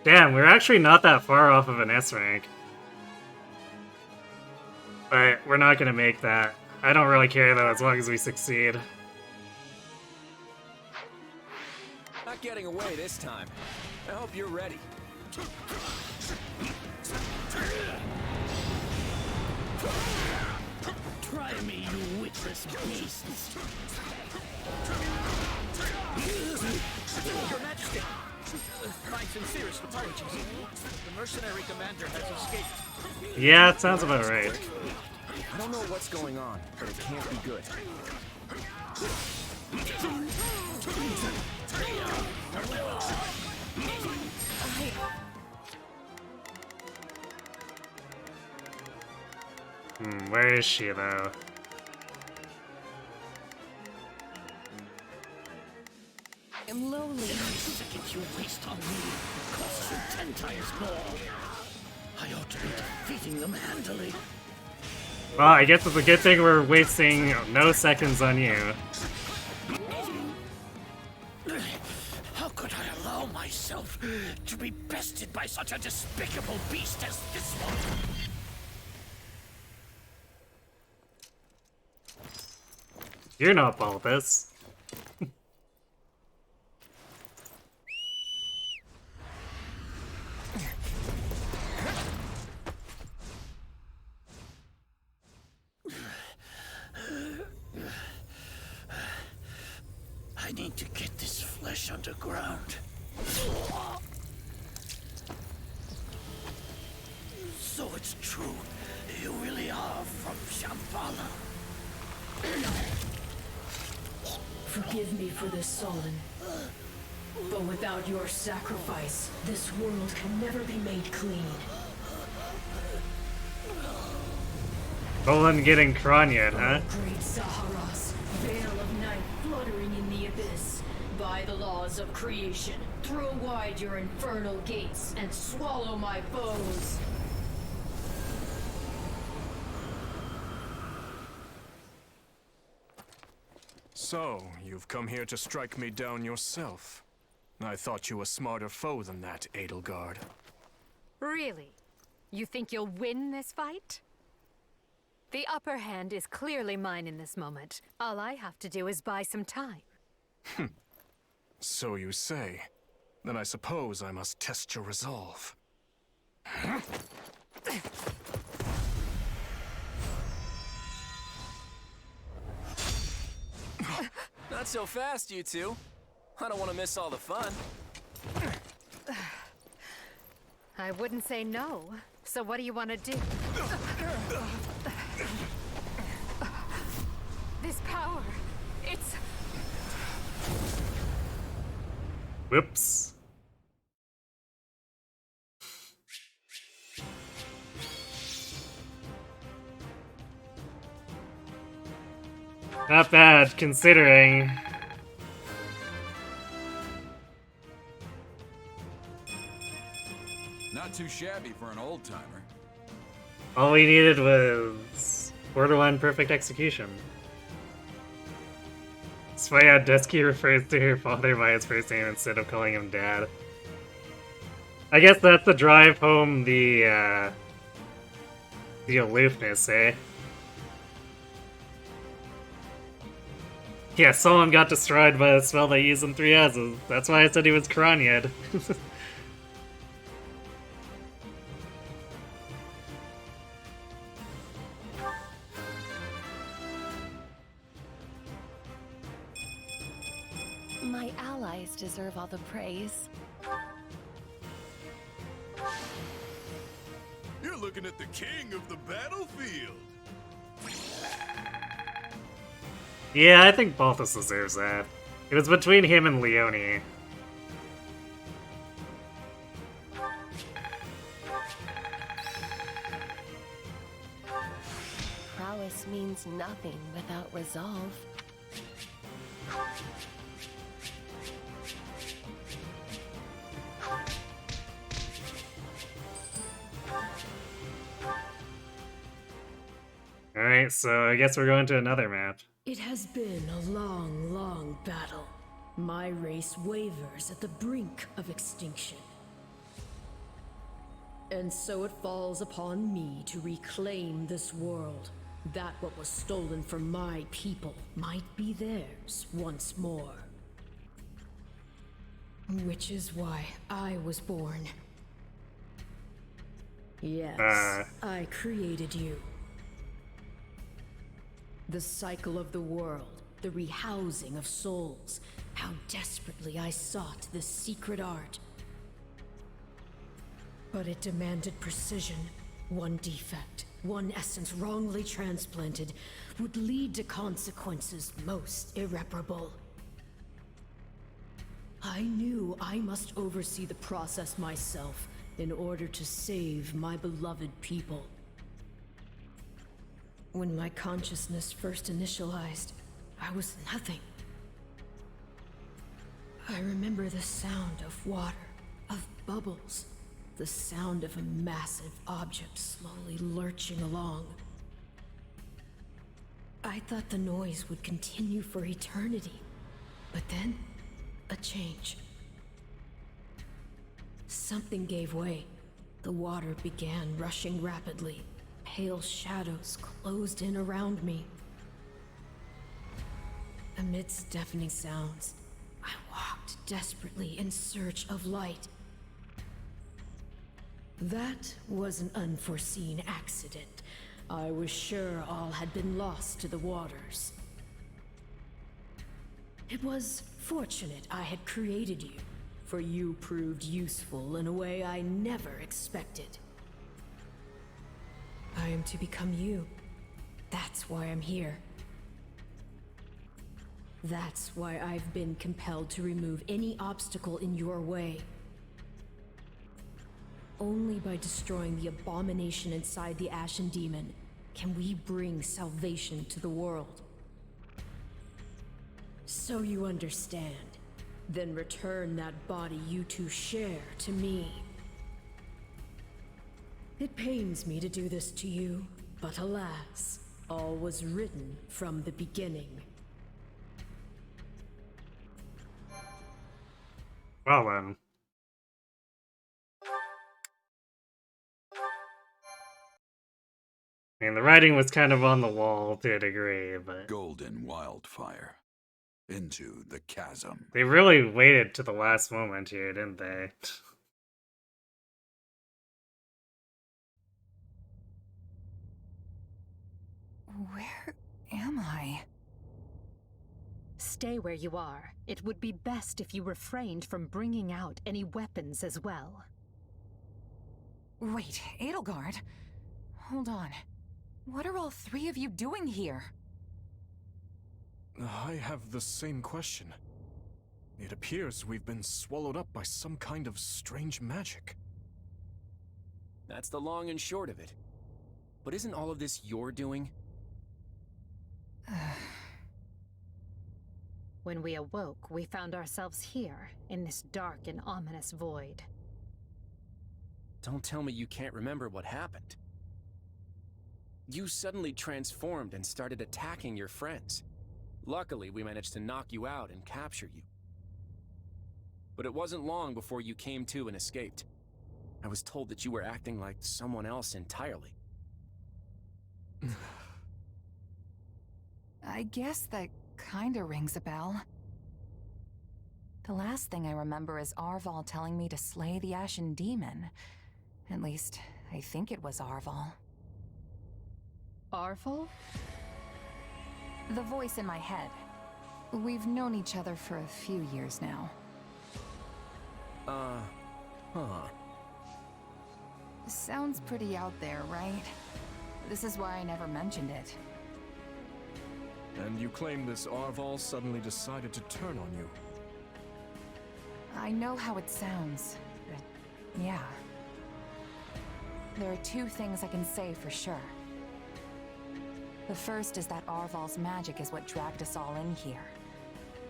Damn, we're actually not that far off of an S rank. But we're not gonna make that. I don't really care though, as long as we succeed. Not getting away this time. I hope you're ready. Try me, you witless beasts! Your Majesty! My sincerest apologies. The mercenary commander has escaped. Yeah, it sounds about right. I don't know what's going on, but it can't be good. Where is she though? I'm lonely. Every second you waste on me costs you 10 times more. I ought to be defeating them handily. Well, I guess it's a good thing we're wasting no seconds on you. How could I allow myself to be bested by such a despicable beast as this one? You're not Balthus. I need to get this flesh underground. So it's true. You really are from Shambhala. Forgive me for this, Solon. But without your sacrifice, this world can never be made clean. Nolan getting Kranyad, huh? Great Saharas, veil of night fluttering in the abyss. By the laws of creation, throw wide your infernal gates and swallow my foes. So, you've come here to strike me down yourself. I thought you a smarter foe than that, Edelgard. Really? You think you'll win this fight? The upper hand is clearly mine in this moment. All I have to do is buy some time. So you say. Then I suppose I must test your resolve. Not so fast, you two. I don't want to miss all the fun. I wouldn't say no. So what do you want to do? This power, it's... Whoops. Not bad, considering. Not too shabby for an old-timer. All we needed was borderline perfect execution. That's why Dusky refers to her father by his first name instead of calling him Dad. I guess that's the drive home the aloofness, eh? Yeah, Solon got destroyed by the spell they used in 3 S's. That's why I said he was Kranyad. My allies deserve all the praise. You're looking at the king of the battlefield. Yeah, I think Balthus deserves that. It was between him and Leone. Prowess means nothing without resolve. Alright, so I guess we're going to another map. It has been a long, long battle. My race wavers at the brink of extinction. And so it falls upon me to reclaim this world, that what was stolen from my people might be theirs once more. Which is why I was born. Yes, I created you. The cycle of the world, the rehousing of souls. How desperately I sought this secret art. But it demanded precision. One defect, one essence wrongly transplanted, would lead to consequences most irreparable. I knew I must oversee the process myself in order to save my beloved people. When my consciousness first initialized, I was nothing. I remember the sound of water, of bubbles, the sound of a massive object slowly lurching along. I thought the noise would continue for eternity. But then, a change. Something gave way. The water began rushing rapidly. Pale shadows closed in around me. Amidst deafening sounds, I walked desperately in search of light. That was an unforeseen accident. I was sure all had been lost to the waters. It was fortunate I had created you, for you proved useful in a way I never expected. I am to become you. That's why I'm here. That's why I've been compelled to remove any obstacle in your way. Only by destroying the abomination inside the Ashen Demon can we bring salvation to the world. So you understand. Then return that body you two share to me. It pains me to do this to you, but alas, all was written from the beginning. Well then. I mean, the writing was kind of on the wall to a degree, but... Golden wildfire. Into the chasm. They really waited to the last moment here, didn't they? Where am I? Stay where you are. It would be best if you refrained from bringing out any weapons as well. Wait, Edelgard? Hold on. What are all three of you doing here? I have the same question. It appears we've been swallowed up by some kind of strange magic. That's the long and short of it. But isn't all of this your doing? When we awoke, we found ourselves here, in this dark and ominous void. Don't tell me you can't remember what happened. You suddenly transformed and started attacking your friends. Luckily, we managed to knock you out and capture you. But it wasn't long before you came to and escaped. I was told that you were acting like someone else entirely. I guess that kinda rings a bell. The last thing I remember is Arval telling me to slay the Ashen Demon. At least, I think it was Arval. Arval? The voice in my head. We've known each other for a few years now. Huh. Sounds pretty out there, right? This is why I never mentioned it. And you claim this Arval suddenly decided to turn on you. I know how it sounds, but yeah. There are two things I can say for sure. The first is that Arval's magic is what dragged us all in here.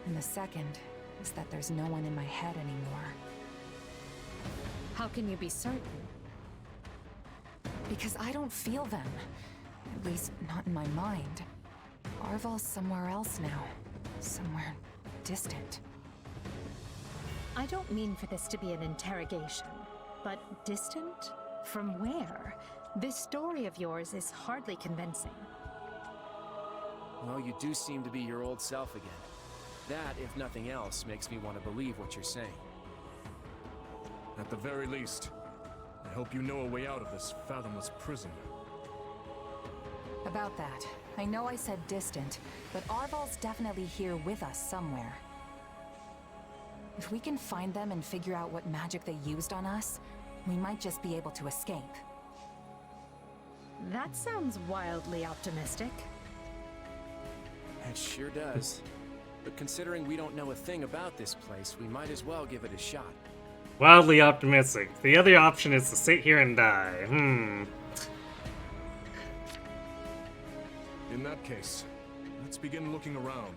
And the second is that there's no one in my head anymore. How can you be certain? Because I don't feel them. At least, not in my mind. Arval's somewhere else now. Somewhere distant. I don't mean for this to be an interrogation, but distant? From where? This story of yours is hardly convincing. Well, you do seem to be your old self again. That, if nothing else, makes me want to believe what you're saying. At the very least, I hope you know a way out of this fathomless prison. About that, I know I said distant, but Arval's definitely here with us somewhere. If we can find them and figure out what magic they used on us, we might just be able to escape. That sounds wildly optimistic. It sure does. But considering we don't know a thing about this place, we might as well give it a shot. Wildly optimistic. The other option is to sit here and die. In that case, let's begin looking around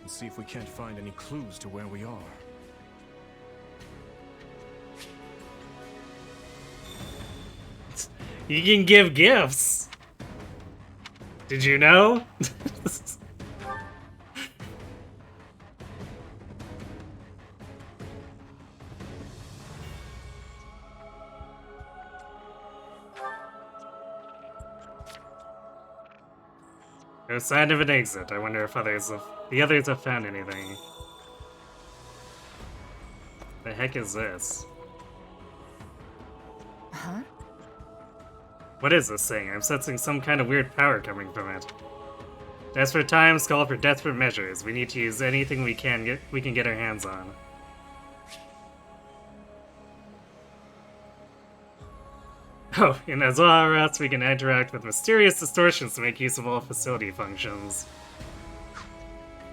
and see if we can't find any clues to where we are. You can give gifts. Did you know? No sign of an exit. I wonder if the others have found anything. The heck is this? Huh? What is this thing? I'm sensing some kind of weird power coming from it. Desperate times call for desperate measures. We need to use anything we can get our hands on. Oh, and as well as we can interact with mysterious distortions to make use of all facility functions.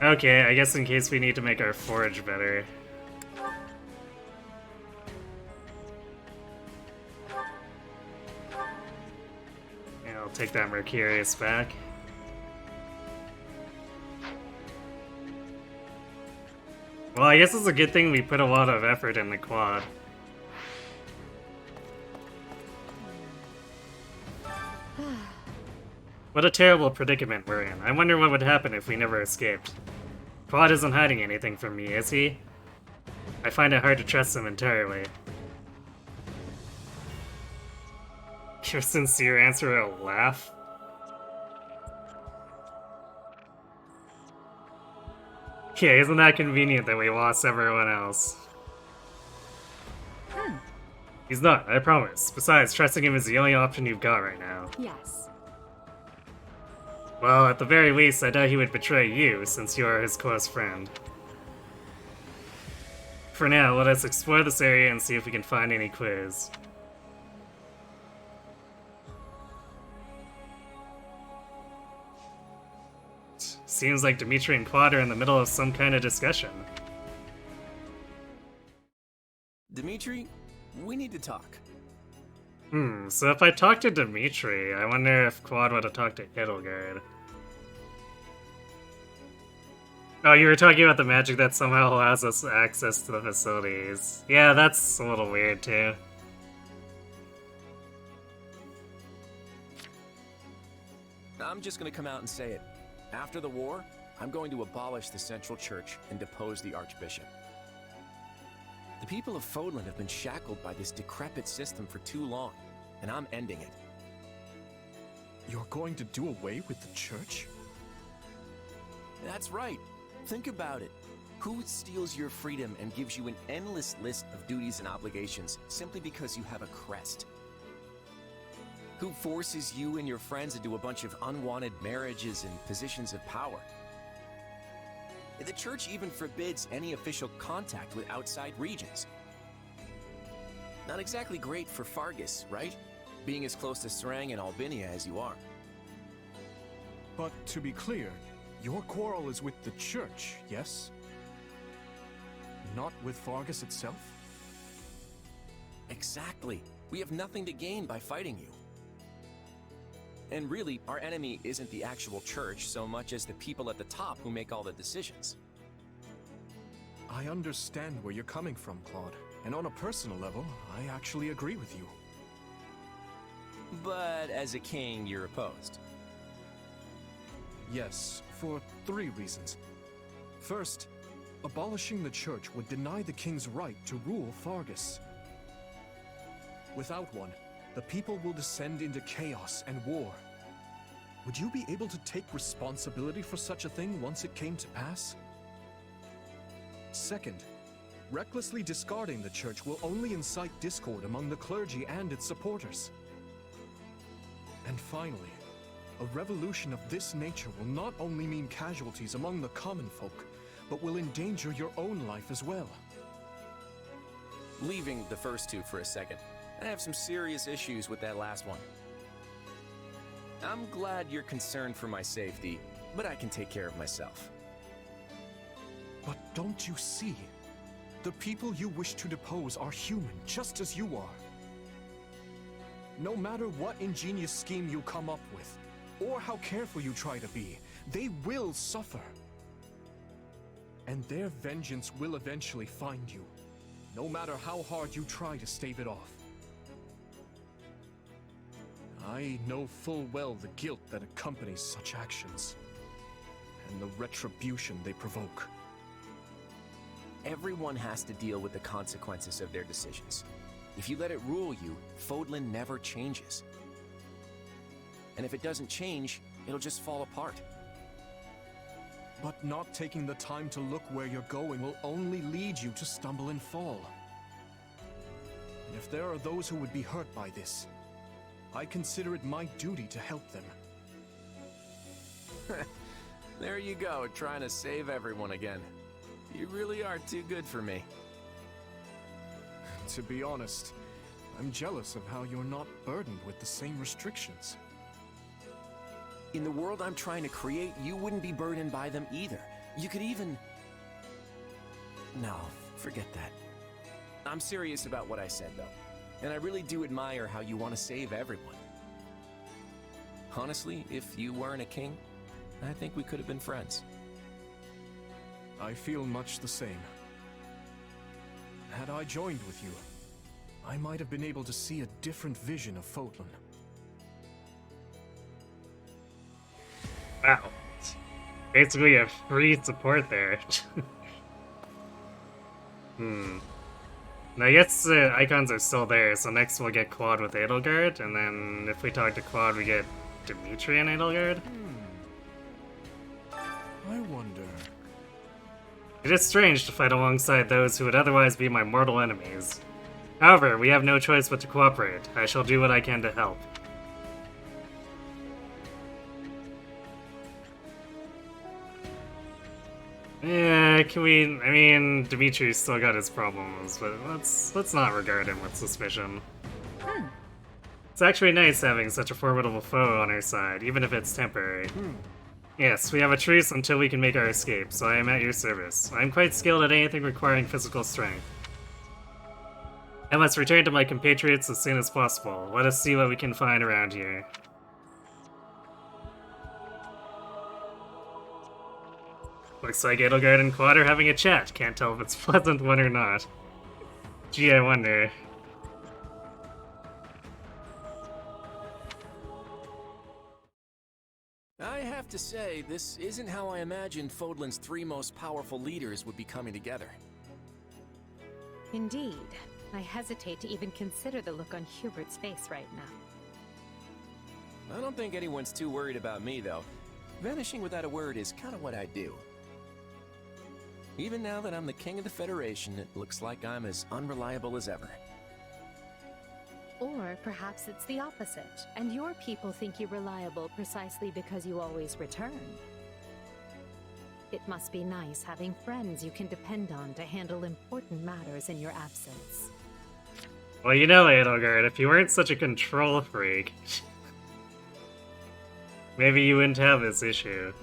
Okay, I guess in case we need to make our forge better. Yeah, I'll take that Mercurius back. Well, I guess it's a good thing we put a lot of effort in the quad. What a terrible predicament we're in. I wonder what would happen if we never escaped. Quad isn't hiding anything from me, is he? I find it hard to trust him entirely. Your sincere answer, a laugh? Yeah, isn't that convenient that we lost everyone else? He's not, I promise. Besides, trusting him is the only option you've got right now. Yes. Well, at the very least, I doubt he would betray you, since you are his close friend. For now, let us explore this area and see if we can find any clues. Seems like Dimitri and Quad are in the middle of some kind of discussion. Dimitri, we need to talk. So if I talk to Dimitri, I wonder if Quad would have talked to Edelgard. Oh, you were talking about the magic that somehow allows us access to the facilities. Yeah, that's a little weird too. I'm just gonna come out and say it. After the war, I'm going to abolish the Central Church and depose the Archbishop. The people of Fodlan have been shackled by this decrepit system for too long, and I'm ending it. You're going to do away with the church? That's right. Think about it. Who steals your freedom and gives you an endless list of duties and obligations simply because you have a crest? Who forces you and your friends into a bunch of unwanted marriages and positions of power? The church even forbids any official contact with outside regions. Not exactly great for Fargus, right? Being as close to Serang and Albinia as you are. But to be clear, your quarrel is with the church, yes? Not with Fargus itself? Exactly. We have nothing to gain by fighting you. And really, our enemy isn't the actual church so much as the people at the top who make all the decisions. I understand where you're coming from, Claude. And on a personal level, I actually agree with you. But as a king, you're opposed. Yes, for 3 reasons. First, abolishing the church would deny the king's right to rule Fargus. Without one, the people will descend into chaos and war. Would you be able to take responsibility for such a thing once it came to pass? Second, recklessly discarding the church will only incite discord among the clergy and its supporters. And finally, a revolution of this nature will not only mean casualties among the common folk, but will endanger your own life as well. Leaving the first 2 for a second, I have some serious issues with that last one. I'm glad you're concerned for my safety, but I can take care of myself. But don't you see? The people you wish to depose are human, just as you are. No matter what ingenious scheme you come up with, or how careful you try to be, they will suffer. And their vengeance will eventually find you, no matter how hard you try to stave it off. I know full well the guilt that accompanies such actions, and the retribution they provoke. Everyone has to deal with the consequences of their decisions. If you let it rule you, Fodlan never changes. And if it doesn't change, it'll just fall apart. But not taking the time to look where you're going will only lead you to stumble and fall. And if there are those who would be hurt by this, I consider it my duty to help them. There you go, trying to save everyone again. You really are too good for me. To be honest, I'm jealous of how you're not burdened with the same restrictions. In the world I'm trying to create, you wouldn't be burdened by them either. You could even... No, forget that. I'm serious about what I said, though. And I really do admire how you want to save everyone. Honestly, if you weren't a king, I think we could have been friends. I feel much the same. Had I joined with you, I might have been able to see a different vision of Fodlan. Wow. Basically a free support there. I guess the icons are still there, so next we'll get Quad with Edelgard, and then if we talk to Quad, we get Dimitri and Edelgard. I wonder... It is strange to fight alongside those who would otherwise be my mortal enemies. However, we have no choice but to cooperate. I shall do what I can to help. Yeah, can we... I mean, Dimitri's still got his problems, but let's not regard him with suspicion. It's actually nice having such a formidable foe on our side, even if it's temporary. Yes, we have a truce until we can make our escape, so I am at your service. I am quite skilled at anything requiring physical strength. I must return to my compatriots as soon as possible. Let us see what we can find around here. Looks like Edelgard and Quad are having a chat. Can't tell if it's a pleasant one or not. Gee, I wonder. I have to say, this isn't how I imagined Fodlan's 3 most powerful leaders would be coming together. Indeed. I hesitate to even consider the look on Hubert's face right now. I don't think anyone's too worried about me, though. Vanishing without a word is kind of what I do. Even now that I'm the king of the Federation, it looks like I'm as unreliable as ever. Or perhaps it's the opposite, and your people think you reliable precisely because you always return. It must be nice having friends you can depend on to handle important matters in your absence. Well, you know, Edelgard, if you weren't such a control freak, maybe you wouldn't have this issue.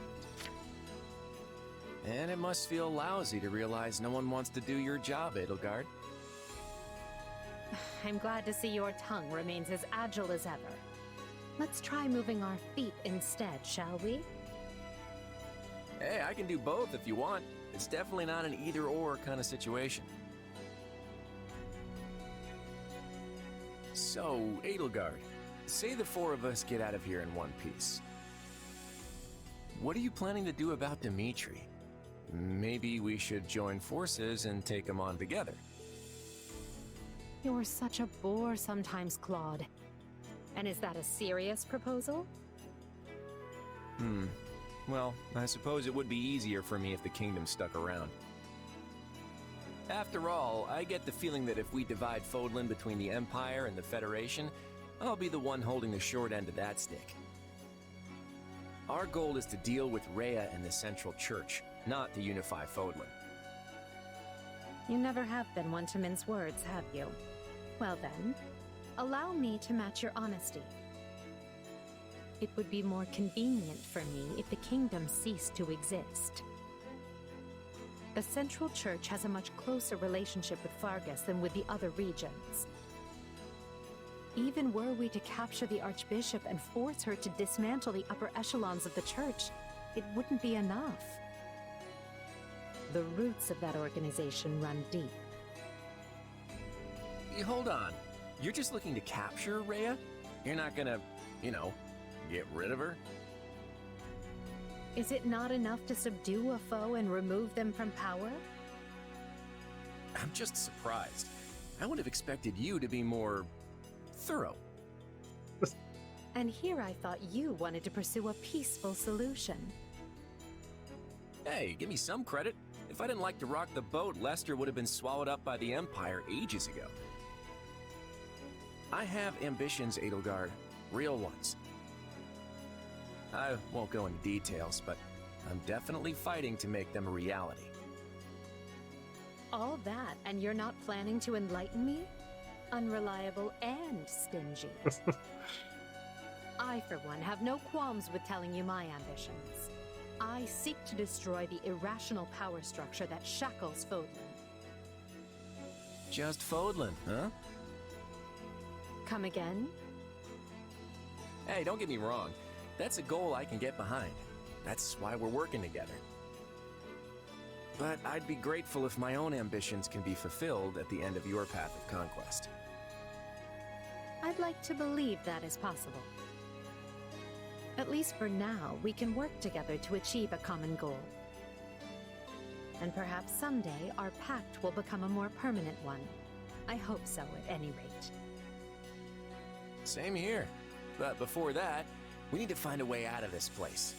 And it must feel lousy to realize no one wants to do your job, Edelgard. I'm glad to see your tongue remains as agile as ever. Let's try moving our feet instead, shall we? Hey, I can do both if you want. It's definitely not an either-or kind of situation. So, Edelgard, say the 4 of us get out of here in one piece. What are you planning to do about Dimitri? Maybe we should join forces and take him on together. You're such a bore sometimes, Claude. And is that a serious proposal? Well, I suppose it would be easier for me if the kingdom stuck around. After all, I get the feeling that if we divide Fodlan between the Empire and the Federation, I'll be the one holding the short end of that stick. Our goal is to deal with Rhea and the Central Church, not to unify Fodlan. You never have been one to mince words, have you? Well then, allow me to match your honesty. It would be more convenient for me if the kingdom ceased to exist. The Central Church has a much closer relationship with Fargus than with the other regions. Even were we to capture the Archbishop and force her to dismantle the upper echelons of the Church, it wouldn't be enough. The roots of that organization run deep. Hold on. You're just looking to capture Rhea? You're not gonna, get rid of her? Is it not enough to subdue a foe and remove them from power? I'm just surprised. I would have expected you to be more thorough. And here I thought you wanted to pursue a peaceful solution. Hey, give me some credit. If I didn't like to rock the boat, Lester would have been swallowed up by the Empire ages ago. I have ambitions, Edelgard. Real ones. I won't go into details, but I'm definitely fighting to make them a reality. All that, and you're not planning to enlighten me? Unreliable and stingy. I, for one, have no qualms with telling you my ambitions. I seek to destroy the irrational power structure that shackles Fodlan. Just Fodlan, huh? Come again? Hey, don't get me wrong. That's a goal I can get behind. That's why we're working together. But I'd be grateful if my own ambitions can be fulfilled at the end of your path of conquest. I'd like to believe that is possible. At least for now, we can work together to achieve a common goal. And perhaps someday our pact will become a more permanent one. I hope so, at any rate. Same here. But before that, we need to find a way out of this place.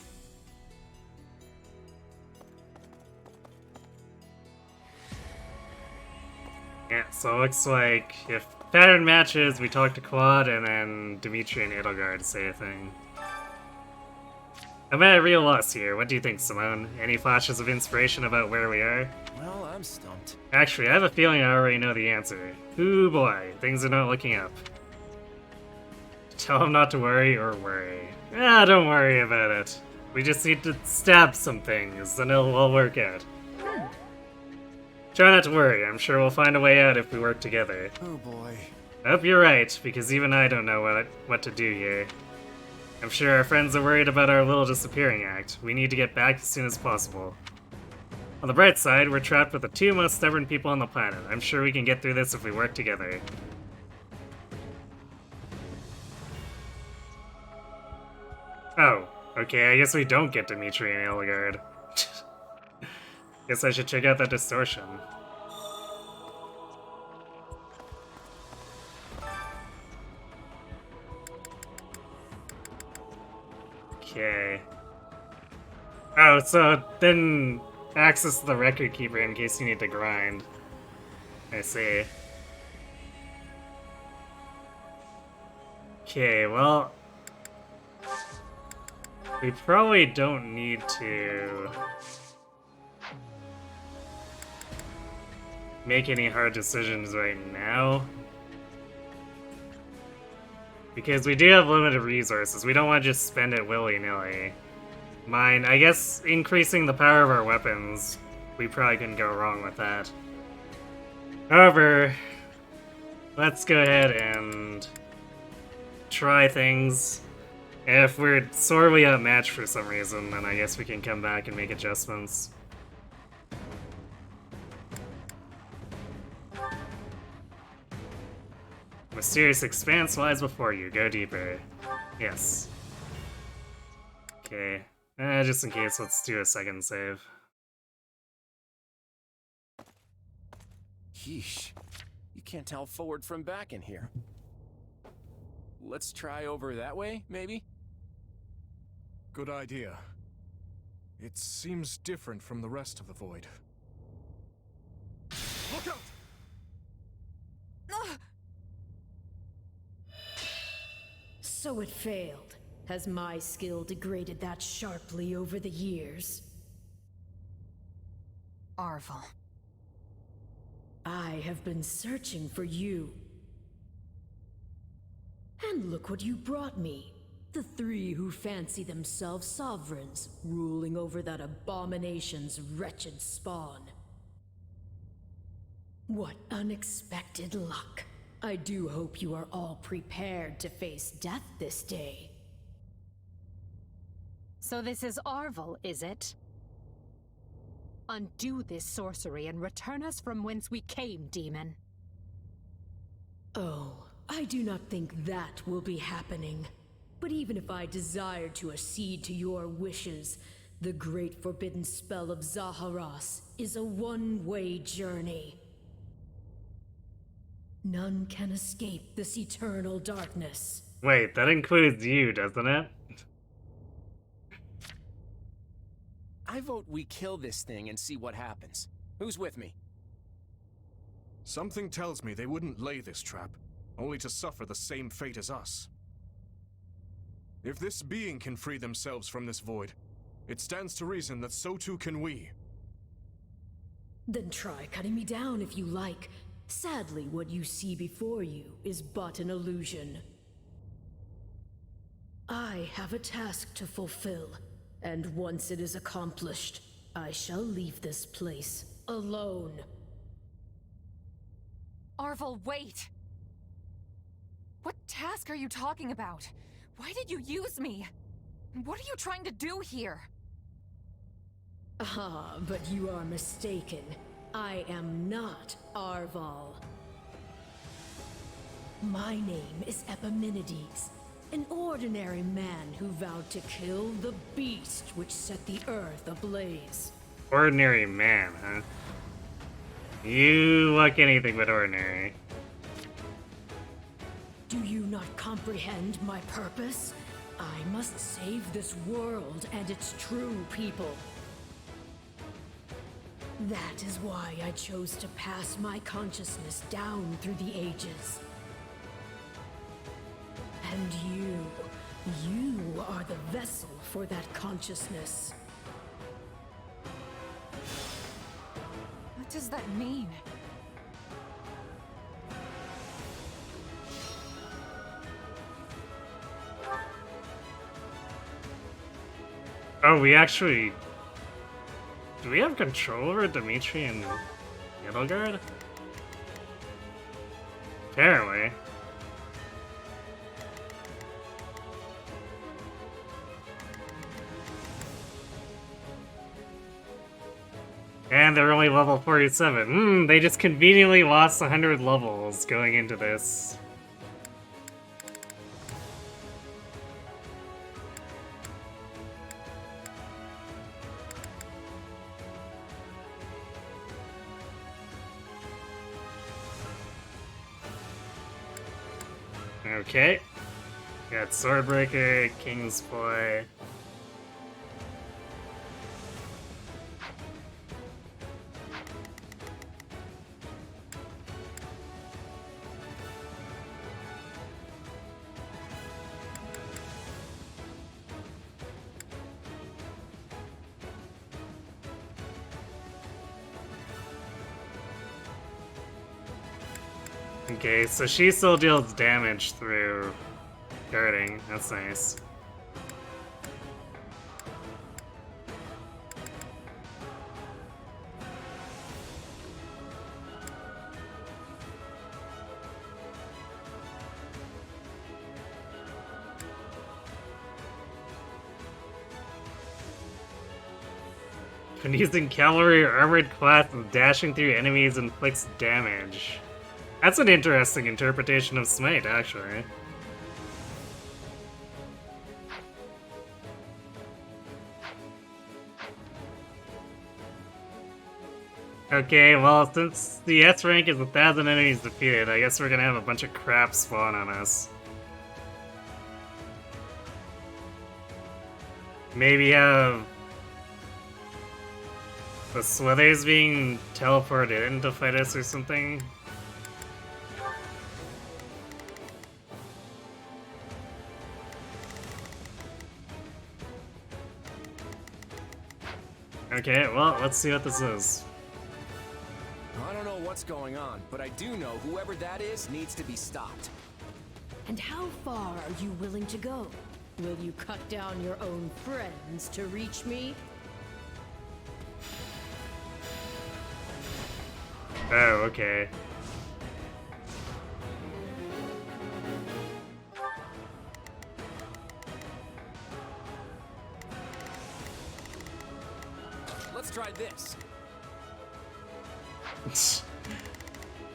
Yeah, so it looks like if pattern matches, we talk to Quad, and then Dimitri and Edelgard say a thing. I'm at a real loss here. What do you think, Simone? Any flashes of inspiration about where we are? Well, I'm stumped. Actually, I have a feeling I already know the answer. Ooh boy, things are not looking up. Tell him not to worry or worry. Ah, don't worry about it. We just need to stab some things, and it'll all work out. Try not to worry. I'm sure we'll find a way out if we work together. Oh boy. I hope you're right, because even I don't know what to do here. I'm sure our friends are worried about our little disappearing act. We need to get back as soon as possible. On the bright side, we're trapped with the two most stubborn people on the planet. I'm sure we can get through this if we work together. Oh, okay, I guess we don't get Dimitri and Edelgard. Guess I should check out that distortion. Okay. Oh, so then access the record keeper in case you need to grind. I see. Okay, well, we probably don't need to make any hard decisions right now. Because we do have limited resources. We don't want to just spend it willy-nilly. I guess increasing the power of our weapons, we probably couldn't go wrong with that. However, let's go ahead and try things. If we're sorely outmatched for some reason, then I guess we can come back and make adjustments. Mysterious expanse lies before you. Go deeper. Yes. Okay. Just in case, let's do a second save. Yeesh. You can't tell forward from back in here. Let's try over that way, maybe? Good idea. It seems different from the rest of the void. Look out! So it failed. Has my skill degraded that sharply over the years? Arvel. I have been searching for you. And look what you brought me. The three who fancy themselves sovereigns, ruling over that abomination's wretched spawn. What unexpected luck. I do hope you are all prepared to face death this day. So this is Arvel, is it? Undo this sorcery and return us from whence we came, demon. Oh, I do not think that will be happening. But even if I desired to accede to your wishes, the great forbidden spell of Zaharas is a one-way journey. None can escape this eternal darkness. Wait, that includes you, doesn't it? I vote we kill this thing and see what happens. Who's with me? Something tells me they wouldn't lay this trap, only to suffer the same fate as us. If this being can free themselves from this void, it stands to reason that so too can we. Then try cutting me down if you like. Sadly, what you see before you is but an illusion. I have a task to fulfill, and once it is accomplished, I shall leave this place alone. Arval, wait! What task are you talking about? Why did you use me? What are you trying to do here? Ah, but you are mistaken. I am not Arval. My name is Epimenides, an ordinary man who vowed to kill the beast which set the earth ablaze. Ordinary man, huh? You look anything but ordinary. Do you not comprehend my purpose? I must save this world and its true people. That is why I chose to pass my consciousness down through the ages. And you are the vessel for that consciousness. What does that mean? Oh, we actually... Do we have control over Dimitri and Edelgard? Apparently. And they're only level 47. They just conveniently lost 100 levels going into this. Okay. Got Swordbreaker, King's Play. Okay, so she still deals damage through guarding. That's nice. When using cavalry or armored class and dashing through enemies inflicts damage. That's an interesting interpretation of Smite, actually. Okay, well, since the S rank is 1,000 enemies defeated, I guess we're gonna have a bunch of crap spawn on us. Maybe have the Slithers being teleported in to fight us or something? Okay, well, let's see what this is. I don't know what's going on, but I do know whoever that is needs to be stopped. And how far are you willing to go? Will you cut down your own friends to reach me? Oh, okay. Let's try this.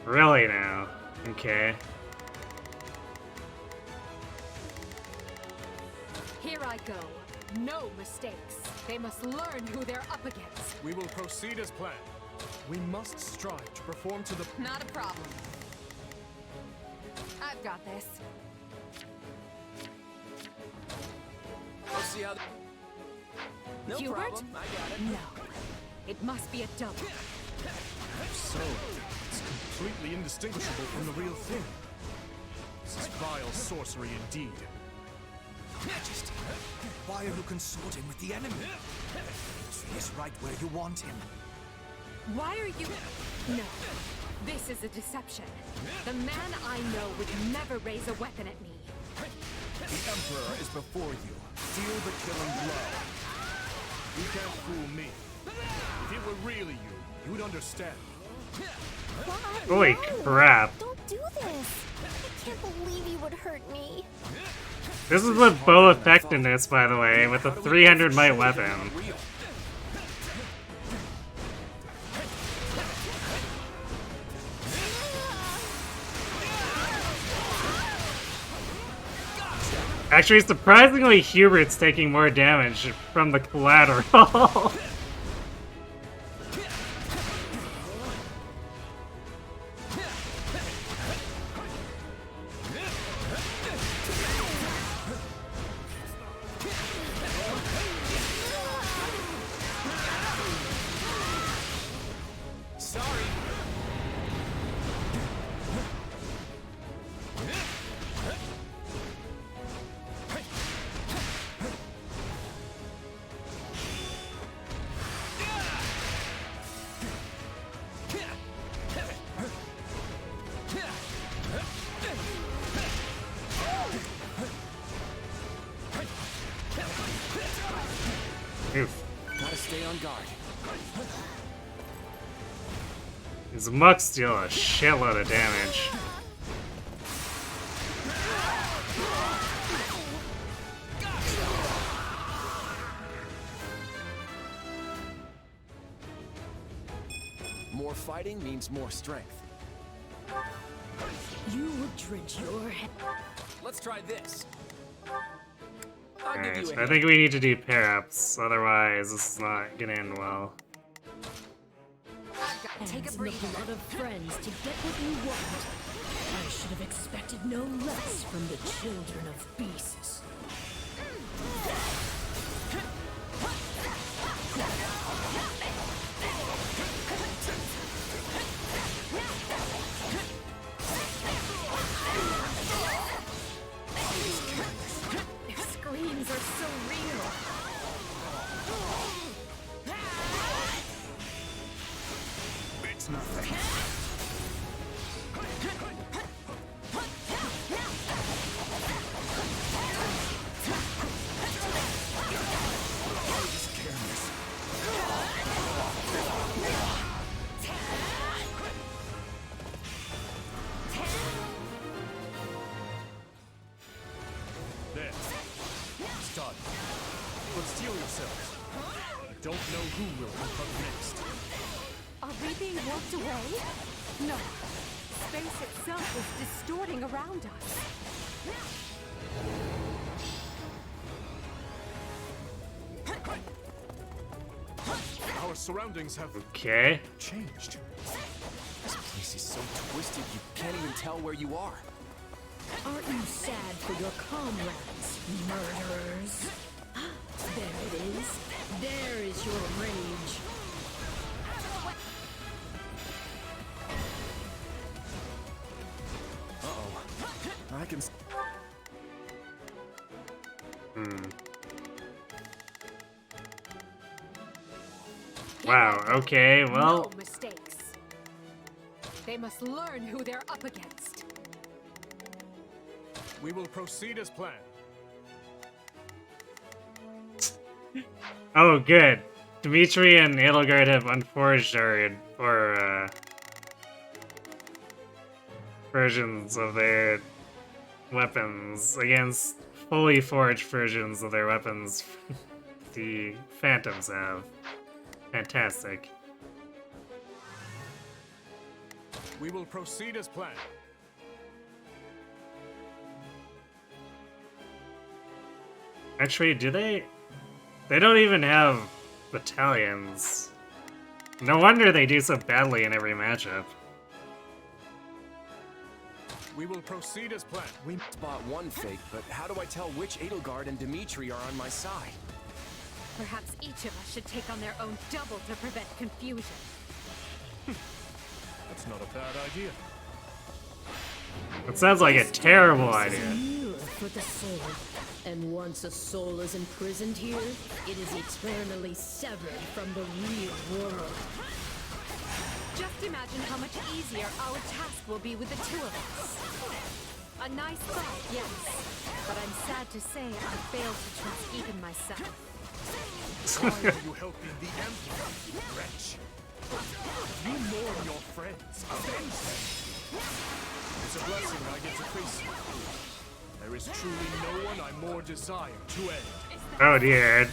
Really now? Okay. Here I go. No mistakes. They must learn who they're up against. We will proceed as planned. We must strive to perform to the... Not a problem. I've got this. Let's see how... No Hubert? problem, I got it. No. It must be a double. So, it's completely indistinguishable from the real thing. This is vile sorcery indeed. Majesty, why are you consorting with the enemy? He is right where you want him. Why are you... No. This is a deception. The man I know would never raise a weapon at me. The Emperor is before you. Feel the killing blow. You can't fool me. If it were really you, you'd understand. Holy crap. Don't do this. I can't believe you would hurt me. This is with bow effectiveness, by the way, with a 300 might weapon. Actually, surprisingly, Hubert's taking more damage from the collateral. Oof. Gotta stay on guard. These mucks deal a shitload of damage. More fighting means more strength. You would drench your head. Let's try this. I'll give you Alright, a I hand. think we need to do pair-ups, otherwise this is not gonna end well. Take a breather. A lot of friends to get what you want. I should have expected no less from the children of beasts. Their screams are so real. It's nothing. There. It's done. But steel yourselves. I don't know who will come next. Are we being walked away? No. Space itself is distorting around us. Our surroundings have Okay. changed. This place is so twisted you can't even tell where you are. Aren't you sad for your comrades, murderers? There it is. There is your rage. Uh-oh. I can... Wow, okay, well... No mistakes. They must learn who they're up against. We will proceed as planned. Oh, good. Dimitri and Edelgard have unforged or versions of their weapons against fully forged versions of their weapons the Phantoms have. Fantastic. We will proceed as planned. Actually, do they? They don't even have battalions. No wonder they do so badly in every matchup. We will proceed as planned. We spot one fake, but how do I tell which Edelgard and Dimitri are on my side? Perhaps each of us should take on their own double to prevent confusion. That's not a bad idea. That sounds like a terrible idea. Mirror for the soul. And once a soul is imprisoned here, it is eternally severed from the real world. Just imagine how much easier our task will be with the two of us. A nice thought, yes. But I'm sad to say I failed to trust even myself. Why are you helping the Emperor, you wretch? You mourn your friends. Avenge them. It's a blessing I get to face you. There is truly no one I more desire to end. Oh dear.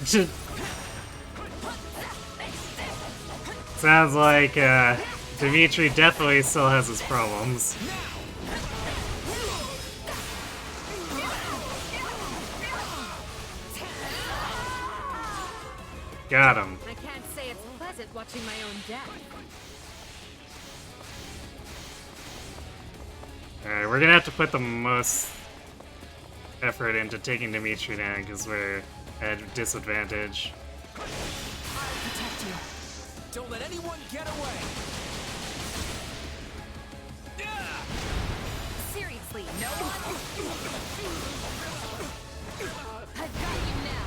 Sounds like Dimitri definitely still has his problems. Got him. I can't say it's pleasant watching my own death. Alright, we're gonna have to put the most effort into taking Dimitri now because we're at a disadvantage. I'll protect you. Don't let anyone get away. Seriously, no one? I've got you now.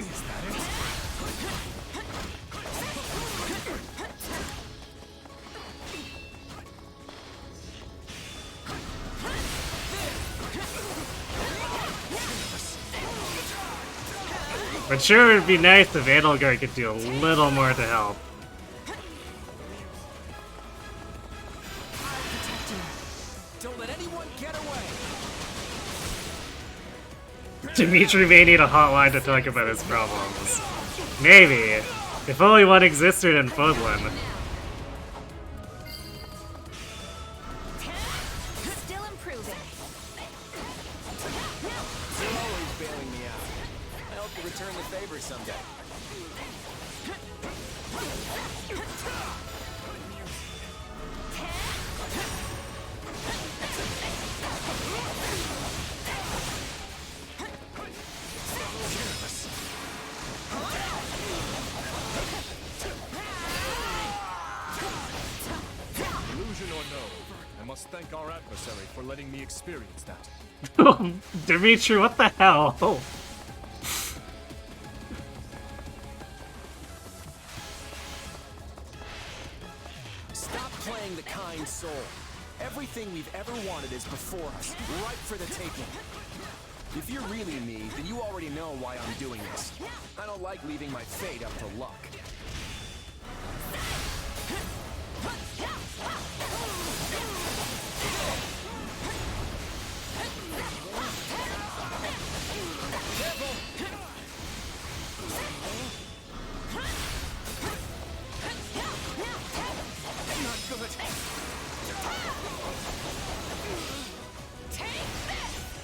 Is that it? But sure, it'd be nice if Edelgard could do a little more to help. Don't let anyone get away. Dimitri may need a hotline to talk about his problems. Maybe. If only one existed in Fodlan. Still improving. You're always bailing me out. I hope you return the favor someday. Illusion or no, I must thank our adversary for letting me experience that. Dimitri, what the hell? Stop playing the kind soul. Everything we've ever wanted is before us, ripe for the taking. If you're really me, then you already know why I'm doing this. I don't like leaving my fate up to luck.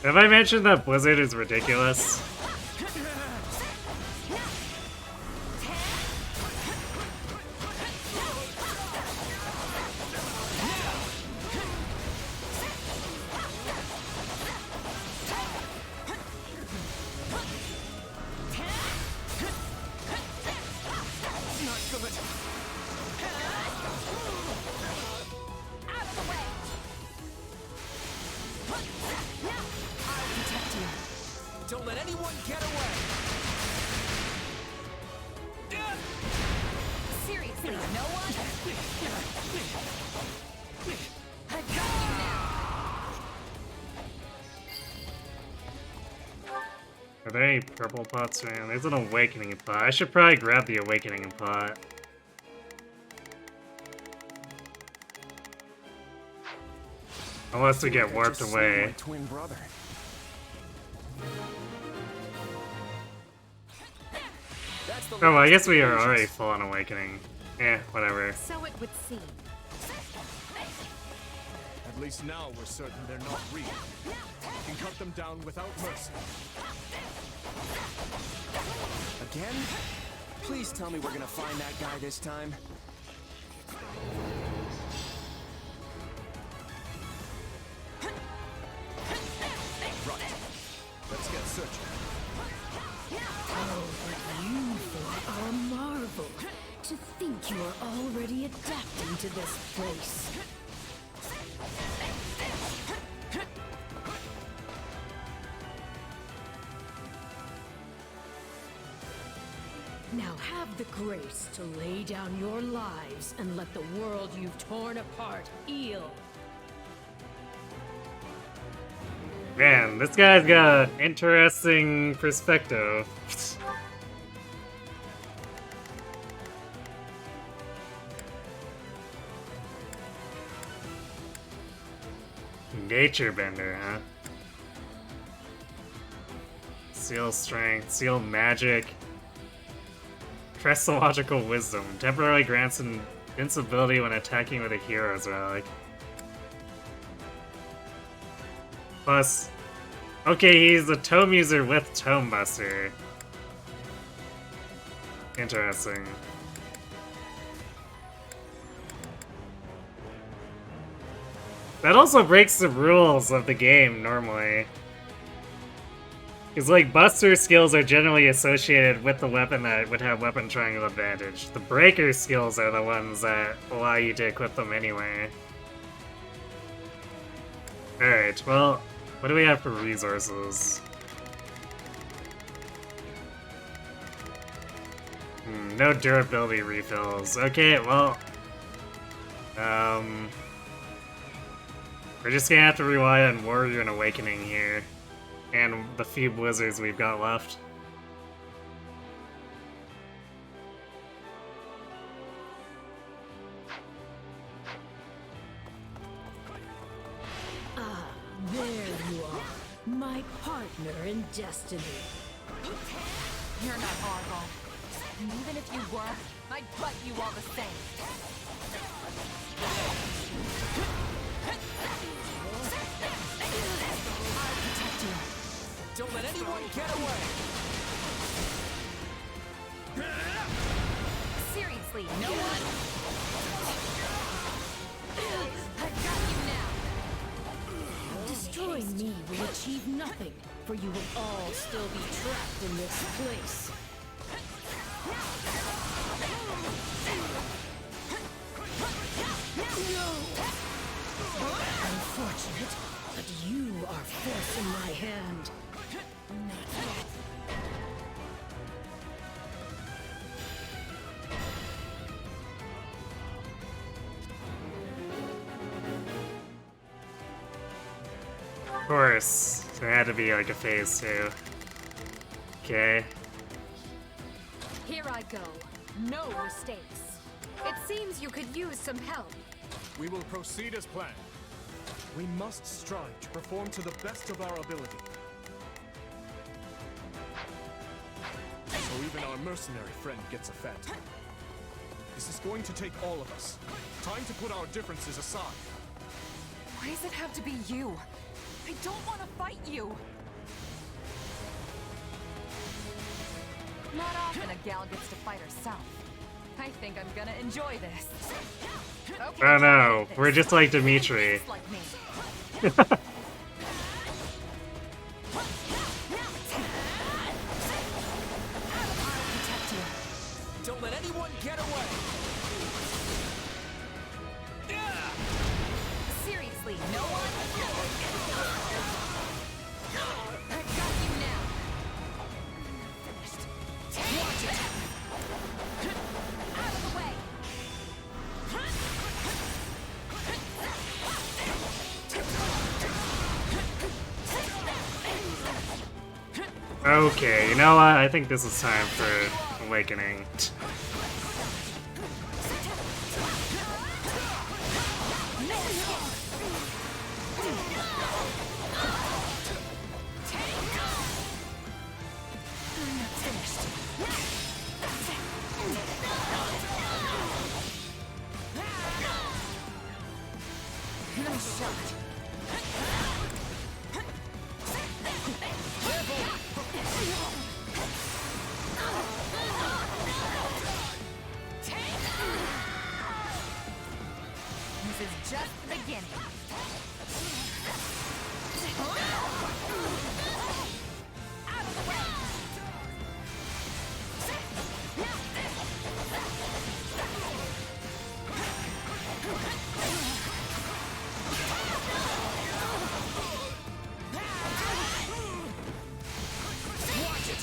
Have I mentioned that Blizzard is ridiculous? Don't let anyone get away! Seriously, no one? I've got you now. Are there any purple pots around? There's an awakening pot. I should probably grab the awakening pot. Unless we get warped away. My twin brother. Oh, well, I guess we are already full on awakening. Eh, whatever. So it would seem. At least now we're certain they're not real. We can cut them down without mercy. Again? Please tell me we're gonna find that guy this time. Right. Let's get searching. Oh, but you four are a marvel. To think you are already adapting to this place. Now have the grace to lay down your lives and let the world you've torn apart heal. Man, this guy's got an interesting perspective. Nature bender, huh? Seal strength, seal magic. Christological wisdom. Temporarily grants invincibility when attacking with a hero's relic. Plus, okay, he's a tome user with Tome Buster. Interesting. That also breaks the rules of the game, normally. Because, like, Buster skills are generally associated with the weapon that would have weapon triangle advantage. The Breaker skills are the ones that allow you to equip them anyway. Alright, well, what do we have for resources? No durability refills. Okay, well... we're just gonna have to rely on Warrior and Awakening here. And the few blizzards we've got left. Ah, there you are. My partner in destiny. You're not Arval. And even if you were, I'd butt you all the same. I'll protect you. Don't let anyone get away! Seriously, no one? I've got you now. Destroying me will achieve nothing, for you will all still be trapped in this place. Unfortunate, but you are forcing my hand. Not yet. Of course, there had to be like a phase 2. Okay. Here I go. No mistakes. It seems you could use some help. We will proceed as planned. We must strive to perform to the best of our ability. So even our mercenary friend gets a fat tip. This is going to take all of us. Time to put our differences aside. Why does it have to be you? I don't want to fight you! Not often a gal gets to fight herself. I think I'm gonna enjoy this. Okay, Oh no, we're just like Dimitri. just like me. Don't let anyone get away! Seriously, no one? I've got you now. Finished. Watch it. Out of the way. Okay, you know what? I think this is time for Awakening. Nice shot. beginning. Out of the way. Watch it!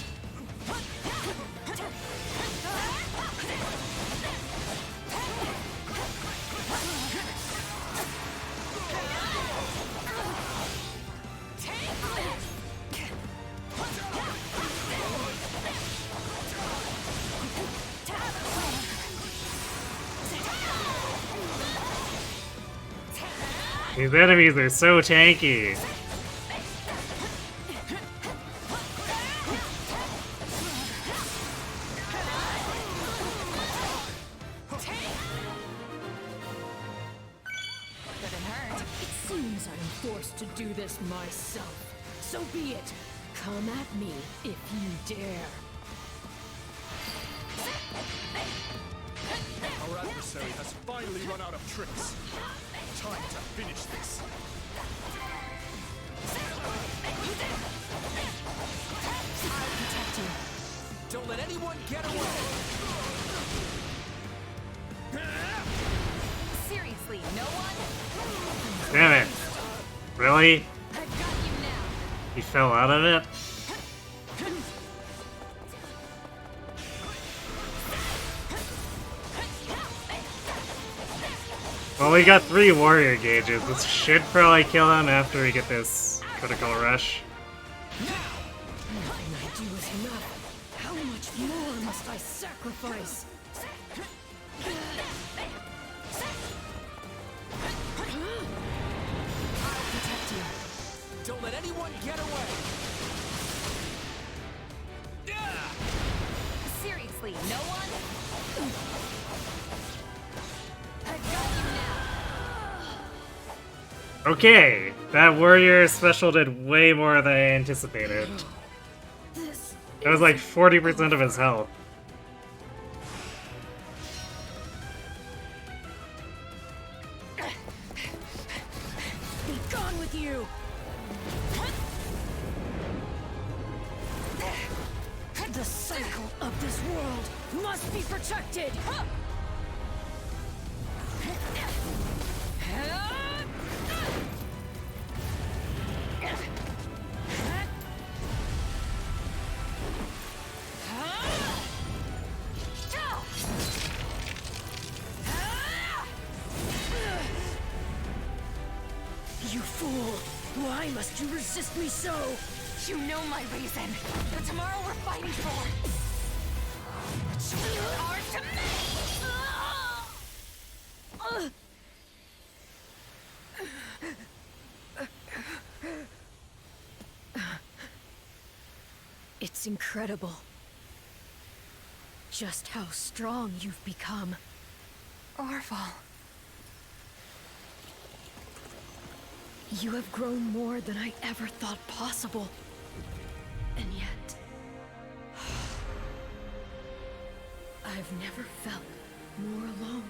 These enemies are so tanky. It seems I'm forced to do this myself. So be it. Come at me if you dare. Our adversary has finally run out of tricks. Time to finish this. I'll protect you. Don't let anyone get away! Seriously, no one? Damn it. Really? I got you now. He fell out of it? Well, we got 3 warrior gauges. This should probably kill him after we get this critical rush. Nothing I do is enough. How much more must I sacrifice? I'll protect you. Don't let anyone get away! Seriously, no one? I got you now. Okay, that warrior special did way more than I anticipated. That was like 40% of his health. Be gone with you! The cycle of this world must be protected! You fool! Why must you resist me so? You know my reason. The tomorrow we're fighting for. You are to me! It's incredible. Just how strong you've become. Arval. You have grown more than I ever thought possible. And yet... I've never felt more alone.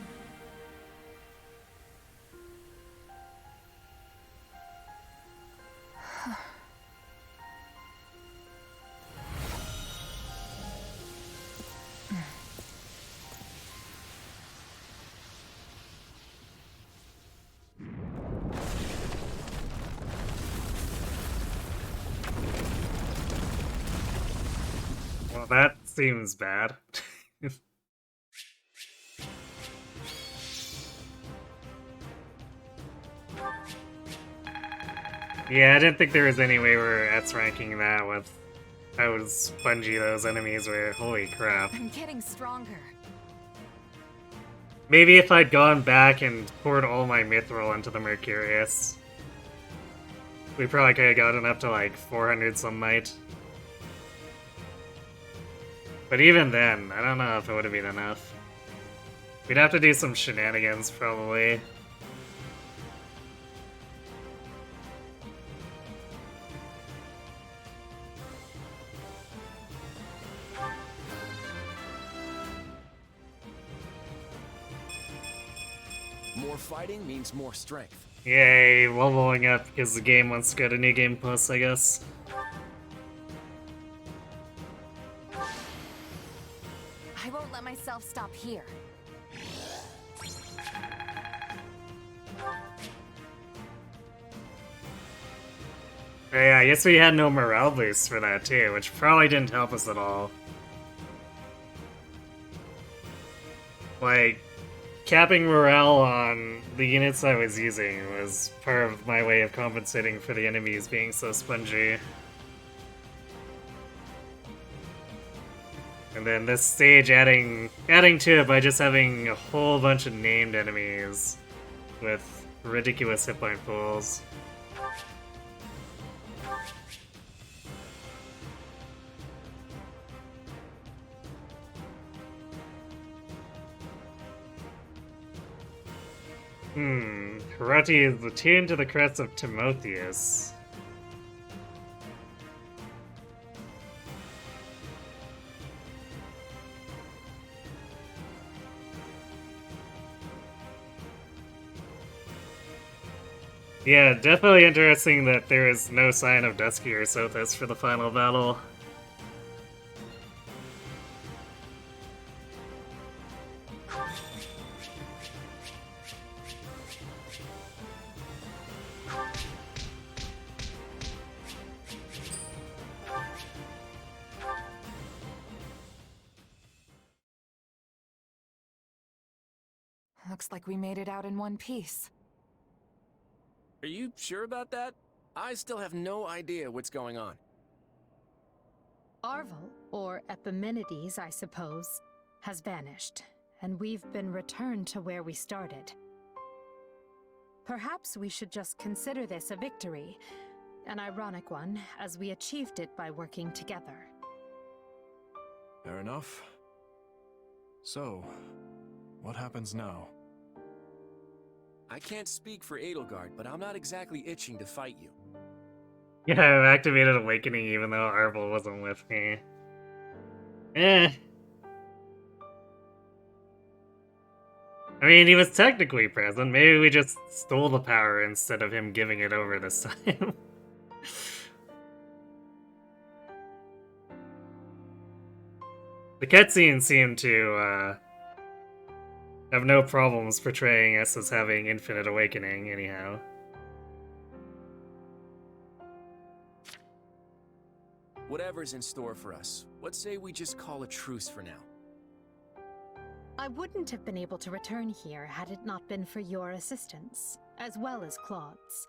Well, that seems bad. Yeah, I didn't think there was any way we were S-ranking that with how spongy those enemies were. Holy crap. I'm getting stronger. Maybe if I'd gone back and poured all my Mithril into the Mercurius, we probably could have gotten up to like 400 some might. But even then, I don't know if it would have been enough. We'd have to do some shenanigans, probably. More fighting means more strength. Yay, leveling up because the game wants to go to New Game Plus, I guess. I won't let myself stop here. Yeah, I guess we had no morale boost for that too, which probably didn't help us at all. Like, capping morale on the units I was using was part of my way of compensating for the enemies being so spongy. And then this stage adding to it by just having a whole bunch of named enemies with ridiculous hit point pools. Hirati is attuned to the crest of Timotheus. Yeah, definitely interesting that there is no sign of Dusky or Sothis for the final battle. Looks like we made it out in one piece. Are you sure about that? I still have no idea what's going on. Arval, or Epimenides, I suppose, has vanished, and we've been returned to where we started. Perhaps we should just consider this a victory, an ironic one, as we achieved it by working together. Fair enough. So, what happens now? I can't speak for Edelgard, but I'm not exactly itching to fight you. Yeah, I've activated Awakening even though Arvel wasn't with me. I mean, he was technically present. Maybe we just stole the power instead of him giving it over this time. The cutscenes seem to have no problems portraying us as having infinite awakening, anyhow. Whatever's in store for us, let's say we just call a truce for now. I wouldn't have been able to return here had it not been for your assistance, as well as Claude's.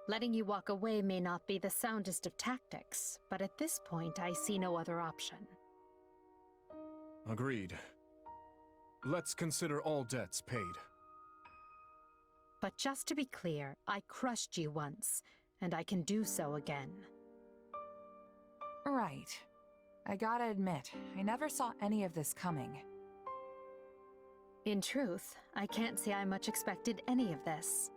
Letting you walk away may not be the soundest of tactics, but at this point I see no other option. Agreed. Let's consider all debts paid. But just to be clear, I crushed you once, and I can do so again. Right. I gotta admit, I never saw any of this coming. In truth, I can't say I much expected any of this.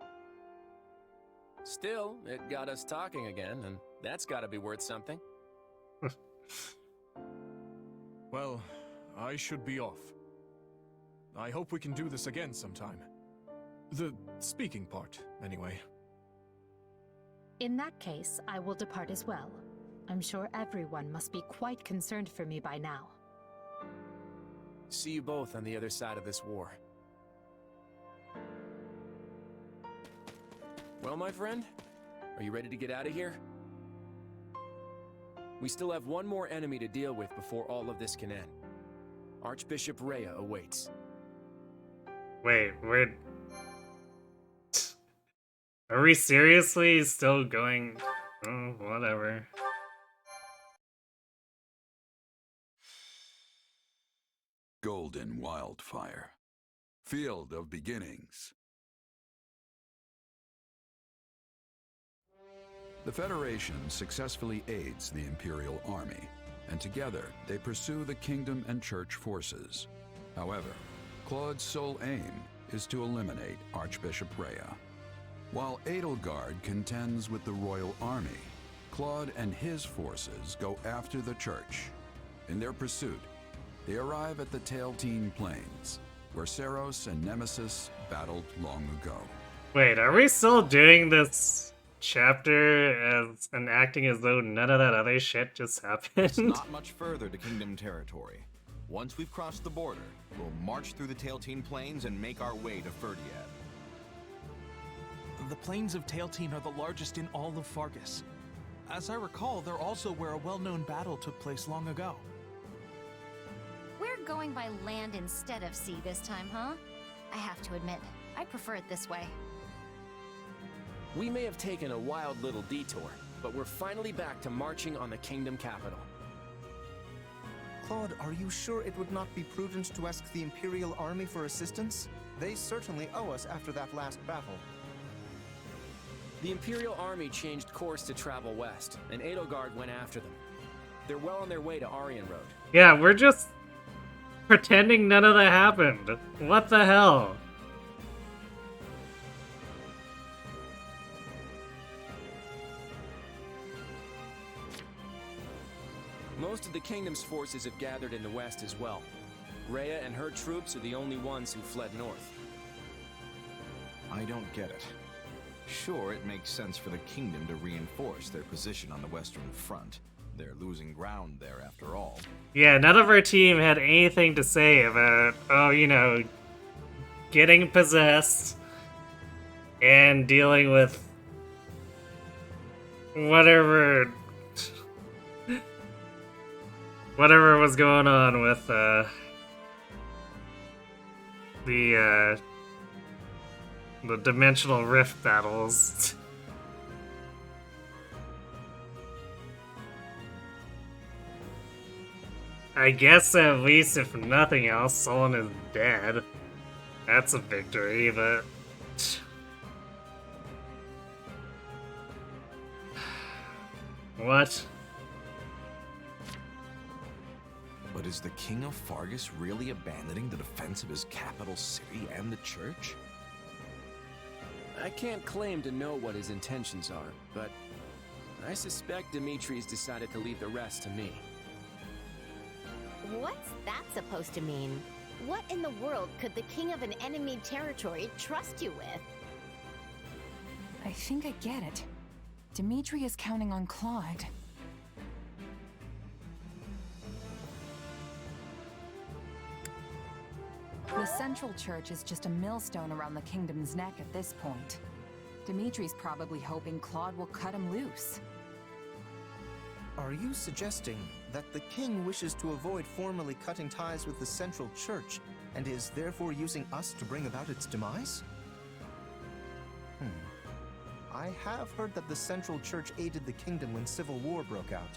Still, it got us talking again, and that's gotta be worth something. Well, I should be off. I hope we can do this again sometime. The speaking part, anyway. In that case, I will depart as well. I'm sure everyone must be quite concerned for me by now. See you both on the other side of this war. Well, my friend, are you ready to get out of here? We still have one more enemy to deal with before all of this can end. Archbishop Rhea awaits. Wait, are we seriously still going? Oh, whatever. Golden Wildfire. Field of Beginnings. The Federation successfully aids the Imperial Army, and together they pursue the Kingdom and Church forces. However, Claude's sole aim is to eliminate Archbishop Rhea. While Edelgard contends with the Royal Army, Claude and his forces go after the Church. In their pursuit, they arrive at the Tailtean Plains, where Seros and Nemesis battled long ago. Wait, are we still doing this chapter as and acting as though none of that other shit just happened? It's not much further to Kingdom territory. Once we've crossed the border, we'll march through the Tailteen Plains and make our way to Ferdiad. The plains of Tailteen are the largest in all of Fargus. As I recall, they're also where a well-known battle took place long ago. We're going by land instead of sea this time, huh? I have to admit, I prefer it this way. We may have taken a wild little detour, but we're finally back to marching on the Kingdom capital. Claude, are you sure it would not be prudent to ask the Imperial Army for assistance? They certainly owe us after that last battle. The Imperial Army changed course to travel west, and Edelgard went after them. They're well on their way to Aryan Road. Yeah, we're just pretending none of that happened. What the hell? Most of the Kingdom's forces have gathered in the west as well. Rhea and her troops are the only ones who fled north. I don't get it. Sure, it makes sense for the Kingdom to reinforce their position on the Western Front. They're losing ground there after all. Yeah, none of our team had anything to say about, oh, you know, getting possessed and dealing with whatever was going on with the dimensional rift battles. I guess at least if nothing else, Solon is dead. That's a victory, but... What? But is the King of Fargus really abandoning the defense of his capital city and the church? I can't claim to know what his intentions are, but I suspect Dimitri's decided to leave the rest to me. What's that supposed to mean? What in the world could the king of an enemy territory trust you with? I think I get it. Dimitri is counting on Claude. The Central Church is just a millstone around the Kingdom's neck at this point. Dimitri's probably hoping Claude will cut him loose. Are you suggesting that the king wishes to avoid formally cutting ties with the Central Church, and is therefore using us to bring about its demise? I have heard that the Central Church aided the kingdom when civil war broke out.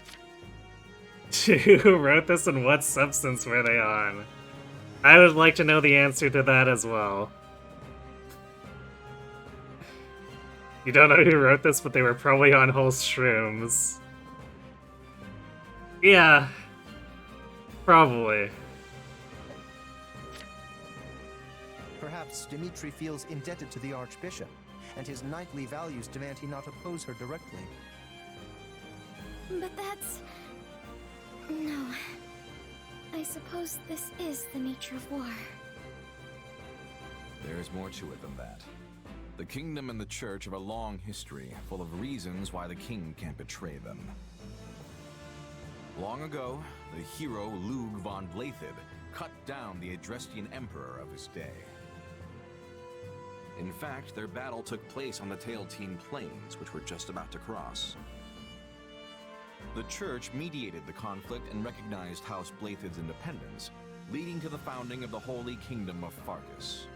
Who wrote this and what substance were they on? I would like to know the answer to that as well. You don't know who wrote this, but they were probably on whole shrooms. Yeah. Probably. Perhaps Dimitri feels indebted to the Archbishop, and his knightly values demand he not oppose her directly. But that's... No. I suppose this is the nature of war. There's more to it than that. The Kingdom and the Church have a long history, full of reasons why the king can't betray them. Long ago, the hero Lug von Blethid cut down the Adrestian Emperor of his day. In fact, their battle took place on the Tailteen Plains, which we're just about to cross. The Church mediated the conflict and recognized House Blethid's independence, leading to the founding of the Holy Kingdom of Fargus.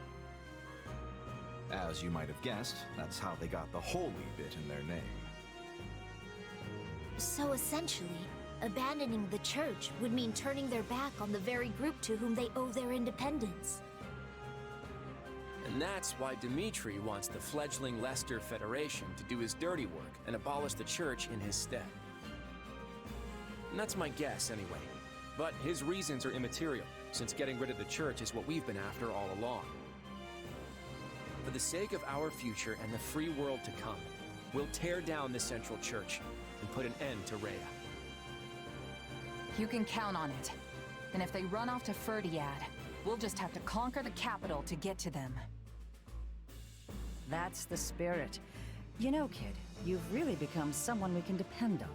As you might have guessed, that's how they got the holy bit in their name. So essentially, abandoning the church would mean turning their back on the very group to whom they owe their independence. And that's why Dimitri wants the fledgling Leicester Federation to do his dirty work and abolish the church in his stead. And that's my guess, anyway. But his reasons are immaterial, since getting rid of the church is what we've been after all along. For the sake of our future and the free world to come, we'll tear down the Central Church and put an end to Rhea. You can count on it. And if they run off to Ferdiad, we'll just have to conquer the capital to get to them. That's the spirit. You know, kid, you've really become someone we can depend on.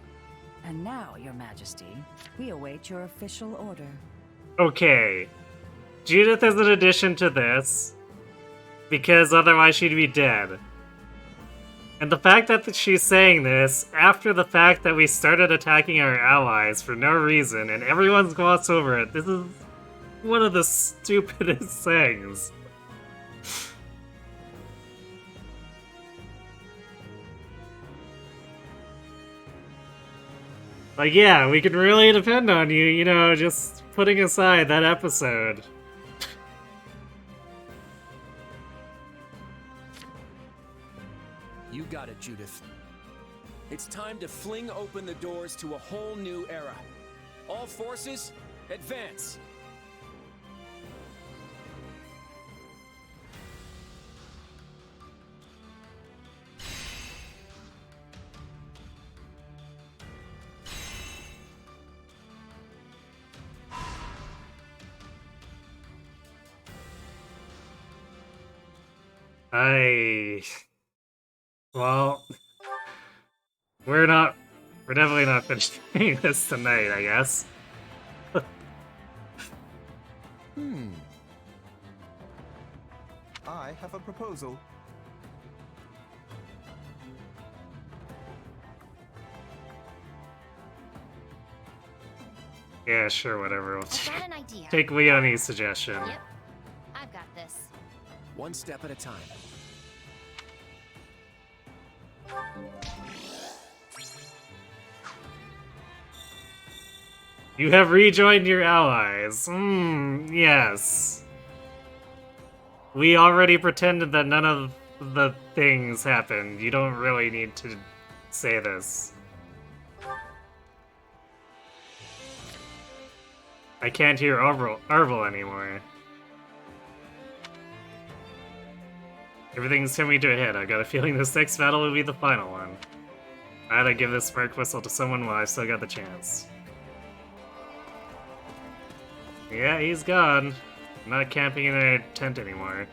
And now, Your Majesty, we await your official order. Okay. Judith is an addition to this, because otherwise she'd be dead. And the fact that she's saying this after the fact that we started attacking our allies for no reason and everyone's glossed over it, this is one of the stupidest things. Like, yeah, we can really depend on you, you know, just putting aside that episode. You got it, Judith. It's time to fling open the doors to a whole new era. All forces, advance! Well, we're definitely not finishing this tonight, I guess. I have a proposal. Yeah, sure, whatever. I've got an idea. Take Leonie's suggestion. Yep, I've got this. One step at a time. You have rejoined your allies. Yes. We already pretended that none of the things happened. You don't really need to say this. I can't hear Arvel anymore. Everything's coming to a head. I got a feeling this next battle will be the final one. I had to give this spark whistle to someone while I still got the chance. Yeah, he's gone. I'm not camping in a tent anymore.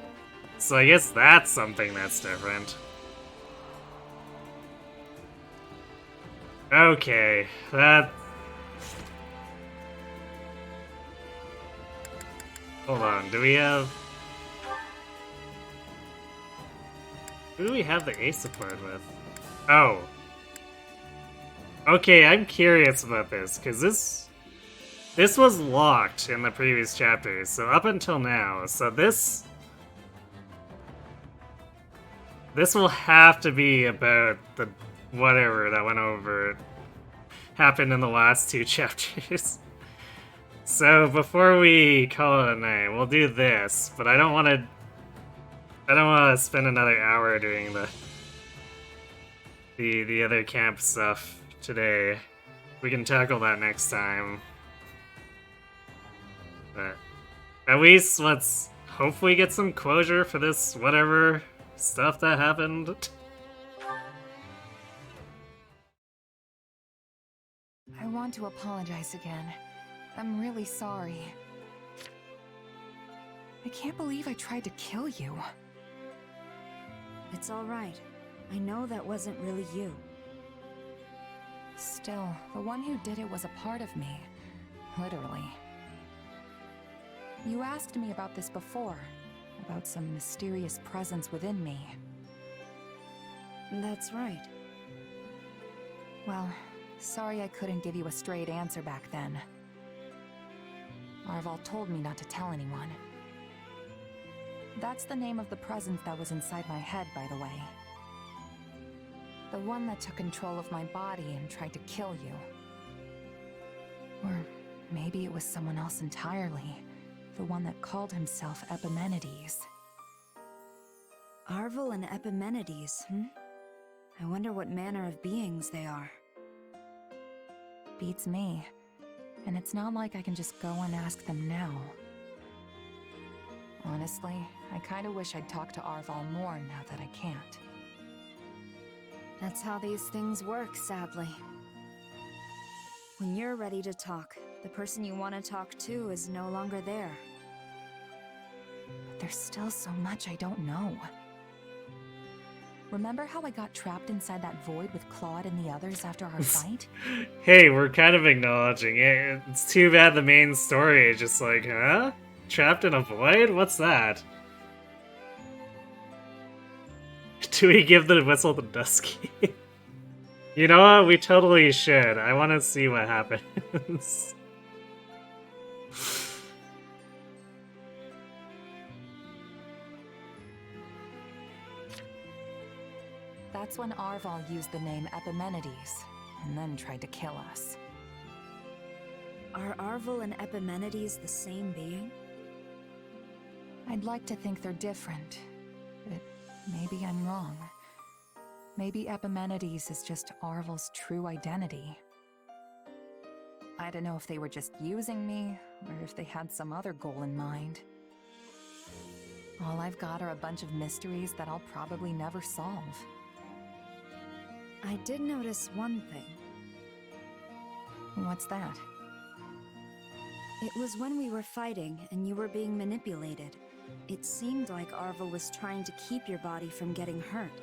So I guess that's something that's different. Okay, that... Hold on, do we have... Who do we have the ace support with? Oh. Okay, I'm curious about this, because this was locked in the previous chapters, so up until now, so this will have to be about the whatever that went over happened in the last two chapters. So before we call it a night, we'll do this, but I don't want to spend another hour doing the other camp stuff today. We can tackle that next time. But at least let's hopefully get some closure for this whatever stuff that happened. I want to apologize again. I'm really sorry. I can't believe I tried to kill you. It's all right. I know that wasn't really you. Still, the one who did it was a part of me. Literally. You asked me about this before. About some mysterious presence within me. That's right. Well, sorry I couldn't give you a straight answer back then. Arval told me not to tell anyone. That's the name of the presence that was inside my head, by the way. The one that took control of my body and tried to kill you. Or maybe it was someone else entirely. The one that called himself Epimenides. Arvel and Epimenides, I wonder what manner of beings they are. Beats me. And it's not like I can just go and ask them now. Honestly, I kinda wish I'd talk to Arval more now that I can't. That's how these things work, sadly. When you're ready to talk, the person you want to talk to is no longer there. But there's still so much I don't know. Remember how I got trapped inside that void with Claude and the others after our fight? Hey, we're kind of acknowledging it. It's too bad the main story is just like, huh? Trapped in a void? What's that? Do we give the whistle to Dusky? You know what? We totally should. I want to see what happens. That's when Arval used the name Epimenides, and then tried to kill us. Are Arval and Epimenides the same being? I'd like to think they're different, but maybe I'm wrong. Maybe Epimenides is just Arval's true identity. I don't know if they were just using me, or if they had some other goal in mind. All I've got are a bunch of mysteries that I'll probably never solve. I did notice one thing. What's that? It was when we were fighting and you were being manipulated. It seemed like Arval was trying to keep your body from getting hurt.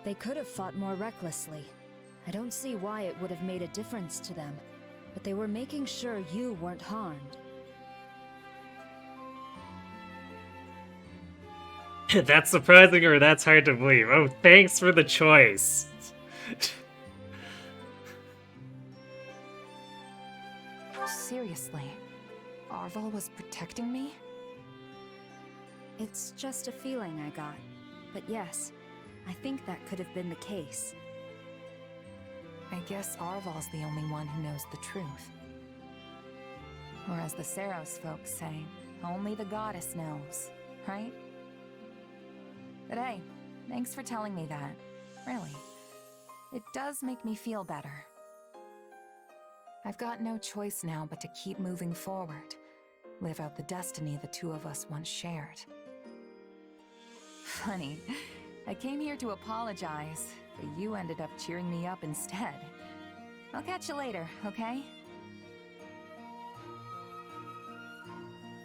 They could have fought more recklessly. I don't see why it would have made a difference to them, but they were making sure you weren't harmed. That's surprising or that's hard to believe. Oh, thanks for the choice. Seriously, Arval was protecting me? It's just a feeling I got. But yes, I think that could have been the case. I guess Arval's the only one who knows the truth. Or as the Saros folks say, only the goddess knows, right? But hey, thanks for telling me that. Really. It does make me feel better. I've got no choice now but to keep moving forward. Live out the destiny the two of us once shared. Funny, I came here to apologize, but you ended up cheering me up instead. I'll catch you later, okay?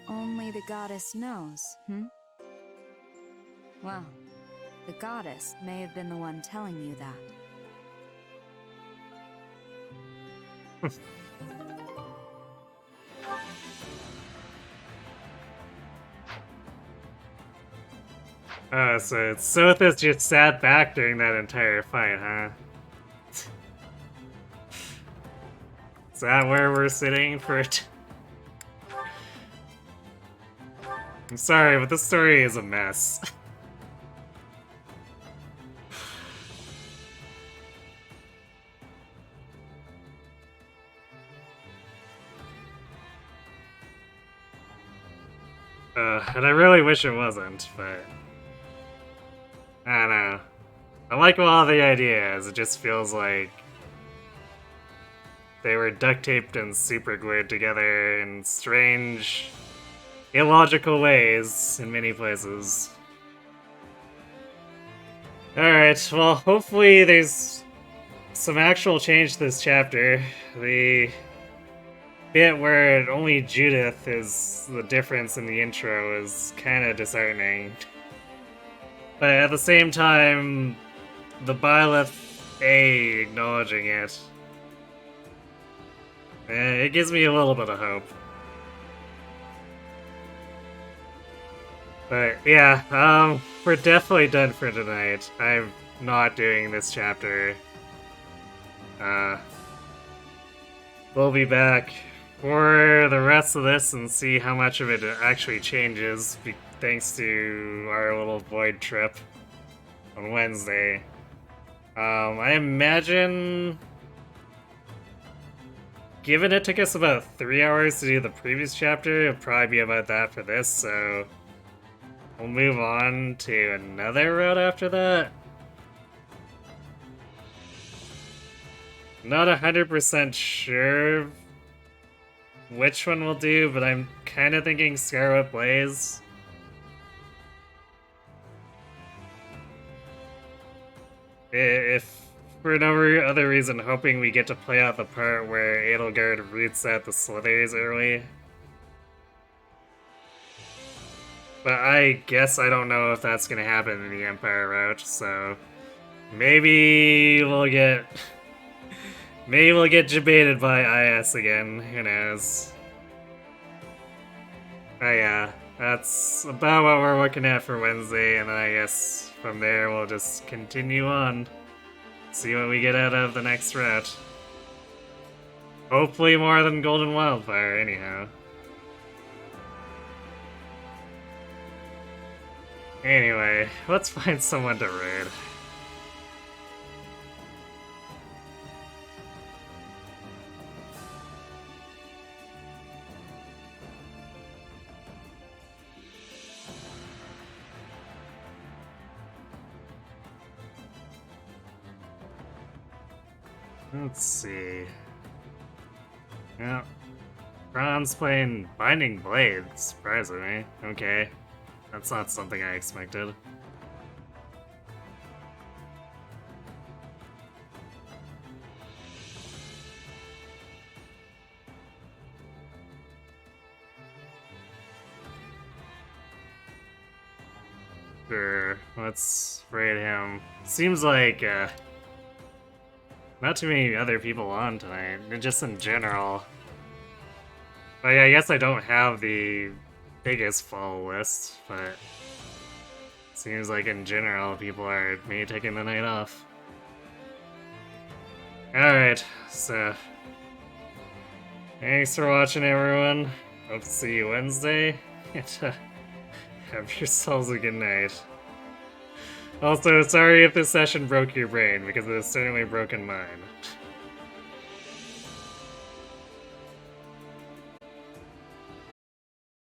Only the goddess knows, Well, the goddess may have been the one telling you that. So Sothis just sat back during that entire fight, huh? Is that where we're sitting for it? I'm sorry, but this story is a mess. And I really wish it wasn't, but I don't know. I like all the ideas, it just feels like they were duct taped and super glued together in strange, illogical ways in many places. Alright, well, hopefully there's some actual change to this chapter. The bit where only Judith is the difference in the intro is kind of disheartening. But at the same time, the Byleth A acknowledging it, it gives me a little bit of hope. But yeah, we're definitely done for tonight. I'm not doing this chapter. We'll be back for the rest of this and see how much of it actually changes thanks to our little void trip on Wednesday. I imagine, given it took us about 3 hours to do the previous chapter, it'll probably be about that for this, so we'll move on to another route after that. Not 100% sure which one we'll do, but I'm kind of thinking Scarlet Blaze. If for no other reason, hoping we get to play out the part where Edelgard roots out the Slithers early. But I guess I don't know if that's gonna happen in the Empire route, so maybe we'll get debated by IS again, who knows. Oh yeah, that's about what we're looking at for Wednesday, and then I guess from there we'll just continue on. See what we get out of the next route. Hopefully more than Golden Wildfire, anyhow. Anyway, let's find someone to raid. Let's see. Yeah. Ron's playing Binding Blades, surprisingly. Okay. That's not something I expected. Sure, let's raid him. Seems like, not too many other people on tonight, just in general. But yeah, I guess I don't have the biggest follow list, but seems like in general people are maybe taking the night off. Alright, so thanks for watching, everyone. Hope to see you Wednesday. Have yourselves a good night. Also, sorry if this session broke your brain, because it has certainly broken mine.